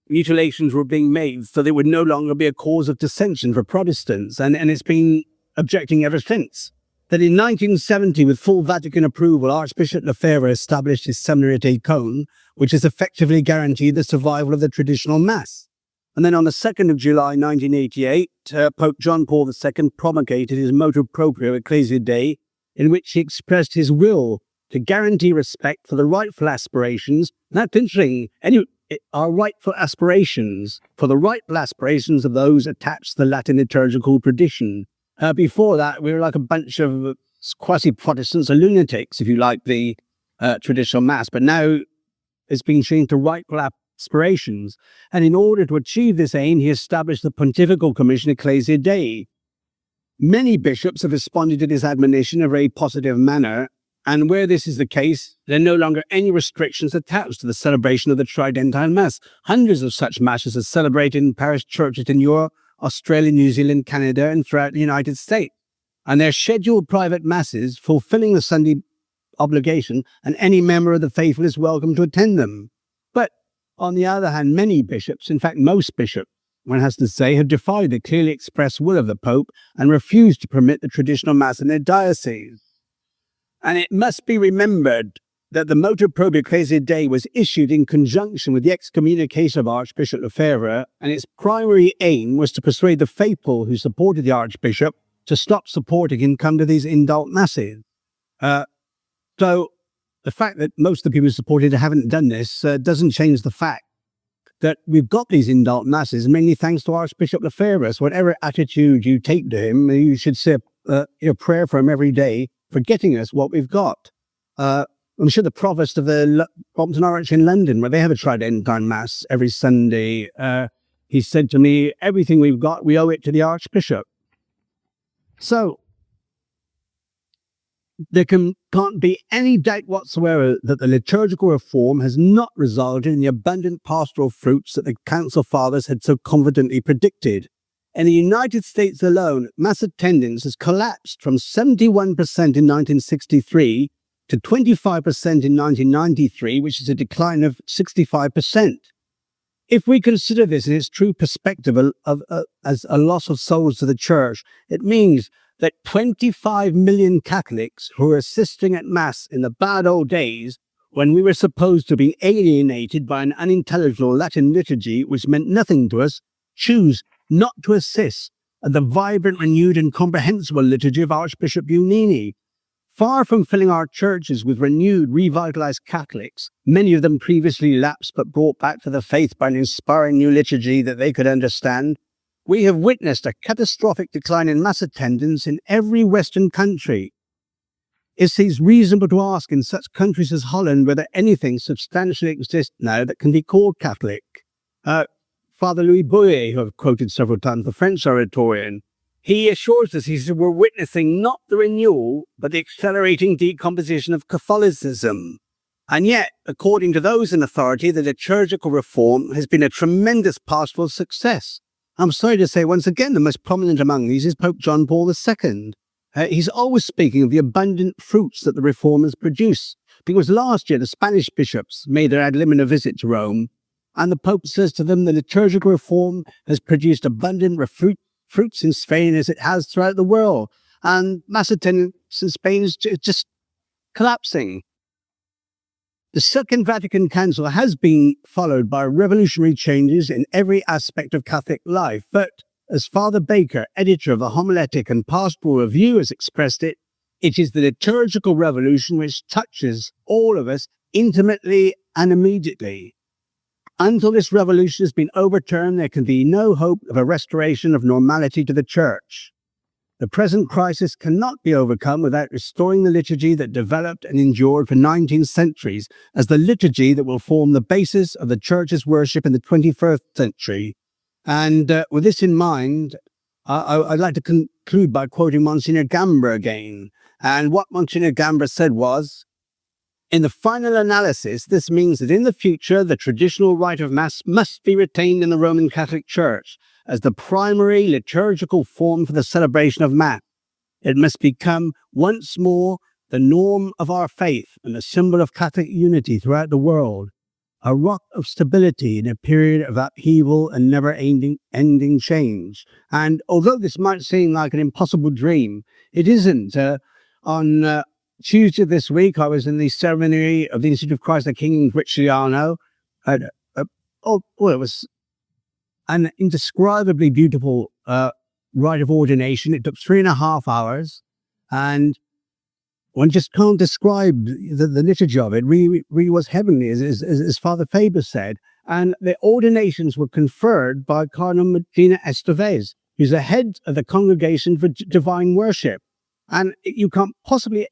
mutilations were being made so they would no longer be a cause of dissension for Protestants, and it's been objecting ever since. That in 1970, with full Vatican approval, Archbishop Lefebvre established his seminary at Écône, which has effectively guaranteed the survival of the traditional Mass. And then on the 2nd of July 1988, Pope John Paul II promulgated his motu proprio Ecclesia Dei, in which he expressed his will to guarantee respect for the rightful aspirations, and that's interesting, our rightful aspirations, for the rightful aspirations of those attached to the Latin liturgical tradition. Before that, we were like a bunch of quasi-Protestants or lunatics, if you like, the traditional Mass. But now it's been changed to rightful aspirations. And in order to achieve this aim, he established the Pontifical Commission Ecclesia Dei. Many bishops have responded to this admonition in a very positive manner. And where this is the case, there are no longer any restrictions attached to the celebration of the Tridentine Mass. Hundreds of such Masses are celebrated in parish churches in Europe, Australia, New Zealand, Canada, and throughout the United States. And they're scheduled private Masses fulfilling the Sunday obligation, and any member of the faithful is welcome to attend them. But on the other hand, many bishops, in fact most bishops, one has to say, have defied the clearly expressed will of the Pope and refused to permit the traditional Mass in their diocese. And it must be remembered that the motu proprio Ecclesia Dei was issued in conjunction with the excommunication of Archbishop Lefebvre, and its primary aim was to persuade the faithful who supported the Archbishop to stop supporting and come to these indult Masses. So the fact that most of the people who supported it haven't done this doesn't change the fact that we've got these indult Masses, mainly thanks to Archbishop Lefebvre. So whatever attitude you take to him, you should say a prayer for him every day for getting us what we've got. I'm sure the provost of the Brompton Norwich in London, where they have a Tridentine Mass every Sunday, he said to me, everything we've got, we owe it to the Archbishop. So there can't be any doubt whatsoever that the liturgical reform has not resulted in the abundant pastoral fruits that the Council Fathers had so confidently predicted. In the United States alone, Mass attendance has collapsed from 71% in 1963 to 25% in 1993, which is a decline of 65%. If we consider this in its true perspective as a loss of souls to the Church, it means that 25 million Catholics who were assisting at Mass in the bad old days, when we were supposed to be alienated by an unintelligible Latin liturgy which meant nothing to us, choose not to assist at the vibrant, renewed and comprehensible liturgy of Archbishop Bunin. Far from filling our churches with renewed, revitalized Catholics, many of them previously lapsed but brought back to the faith by an inspiring new liturgy that they could understand, we have witnessed a catastrophic decline in Mass attendance in every Western country. it seems reasonable to ask in such countries as Holland whether anything substantially exists now that can be called Catholic. Father Louis Boyer, who I've quoted several times, the French oratorian, he assures us, he said, we're witnessing not the renewal, but the accelerating decomposition of Catholicism. And yet, according to those in authority, the liturgical reform has been a tremendous pastoral success. I'm sorry to say, once again, the most prominent among these is Pope John Paul II. He's always speaking of the abundant fruits that the reformers produce. Because last year, the Spanish bishops made their ad limina visit to Rome, and the Pope says to them, the liturgical reform has produced abundant fruits in Spain as it has throughout the world. And mass attendance in Spain is just collapsing. The Second Vatican Council has been followed by revolutionary changes in every aspect of Catholic life, but as Father Baker, editor of the Homiletic and Pastoral Review, has expressed it, it is the liturgical revolution which touches all of us intimately and immediately. Until this revolution has been overturned, there can be no hope of a restoration of normality to the Church. The present crisis cannot be overcome without restoring the liturgy that developed and endured for 19 centuries as the liturgy that will form the basis of the Church's worship in the 21st century. And with this in mind, I'd like to conclude by quoting Monsignor Gambra again. And what Monsignor Gambra said was, in the final analysis, this means that in the future, the traditional rite of Mass must be retained in the Roman Catholic Church as the primary liturgical form for the celebration of Mass. It must become once more the norm of our faith and a symbol of Catholic unity throughout the world, a rock of stability in a period of upheaval and never-ending change. And although this might seem like an impossible dream, it isn't. On Tuesday this week, I was in the ceremony of the Institute of Christ the King in Ricciano. It was an indescribably beautiful rite of ordination. It took 3.5 hours, and one just can't describe the liturgy of it. Really was heavenly, as Father Faber said. And the ordinations were conferred by Cardinal Medina Estevez, who's the head of the Congregation for Divine Worship. And you can't possibly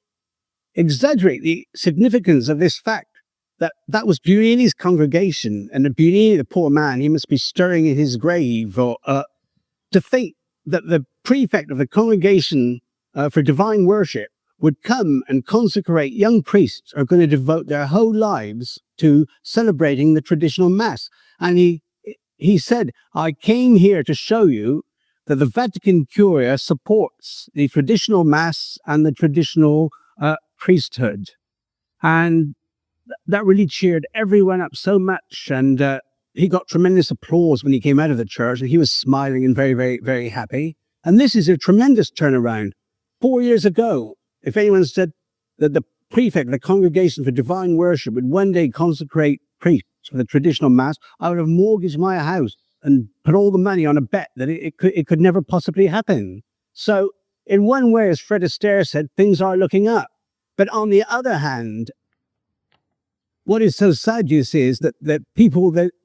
exaggerate the significance of this fact, that was Bugnini's congregation, and Bugnini, the poor man, he must be stirring in his grave, or to think that the prefect of the Congregation for Divine Worship would come and consecrate young priests who are going to devote their whole lives to celebrating the traditional Mass. And he said, I came here to show you that the Vatican Curia supports the traditional Mass and the traditional priesthood. And that really cheered everyone up so much. And he got tremendous applause when he came out of the church, and he was smiling and very, very, very happy. And this is a tremendous turnaround. 4 years ago, if anyone said that the prefect of the Congregation for Divine Worship would one day consecrate priests for the traditional Mass, I would have mortgaged my house and put all the money on a bet that it could never possibly happen. So in one way, as Fred Astaire said, things are looking up. But on the other hand, what is so sad, you see, is that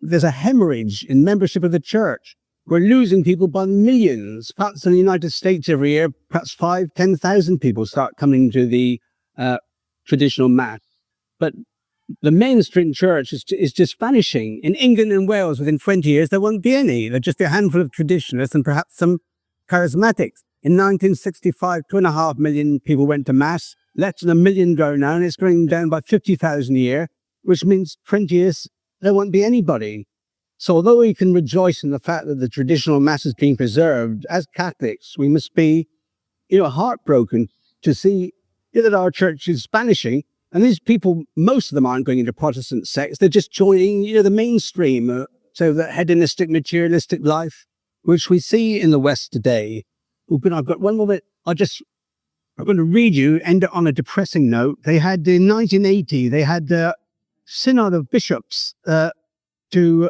there's a hemorrhage in membership of the church. We're losing people by millions. Perhaps in the United States every year, perhaps 5,000-10,000 people start coming to the traditional Mass. But the mainstream church is just vanishing. In England and Wales, within 20 years, there won't be any. There'll just be a handful of traditionalists and perhaps some charismatics. In 1965, 2.5 million people went to Mass. Less than 1 million go now, and it's going down by 50,000 a year, which means 20 years, there won't be anybody. So although we can rejoice in the fact that the traditional Mass is being preserved, as Catholics, we must be, heartbroken to see that our church is vanishing. And these people, most of them aren't going into Protestant sects. They're just joining, the mainstream. So the hedonistic, materialistic life, which we see in the West today. But I've got one more bit. I'm going to read you, end it on a depressing note. They had, in 1980, they had the Synod of Bishops to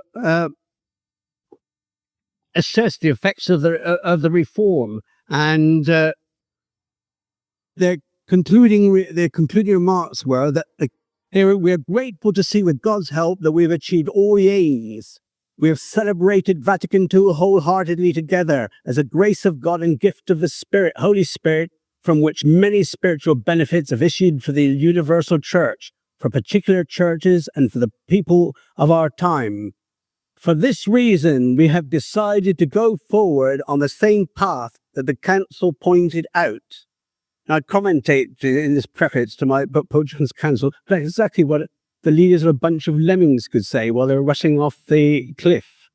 assess the effects of the reform. And their concluding remarks were that we're grateful to see, with God's help, that we've achieved all the aims. We have celebrated Vatican II wholeheartedly together as a grace of God and gift of the Spirit, Holy Spirit, from which many spiritual benefits have issued for the universal church, for particular churches, and for the people of our time. For this reason, we have decided to go forward on the same path that the Council pointed out. I commentate in this preface to my book, Pope John's Council, that's exactly what the leaders of a bunch of lemmings could say while they're rushing off the cliff.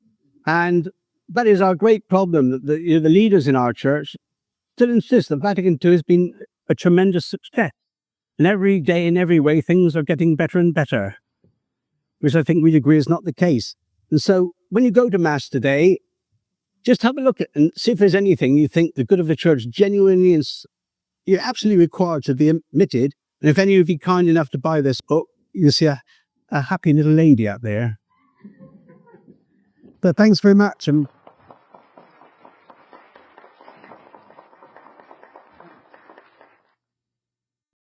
And that is our great problem, that the leaders in our church still insist that Vatican II has been a tremendous success. And every day, in every way, things are getting better and better, which I think we'd agree is not the case. And so when you go to Mass today, just have a look at and see if there's anything you think the good of the church genuinely is. You're absolutely required to be admitted. And if any of you are kind enough to buy this book, you'll see a happy little lady out there. But thanks very much. And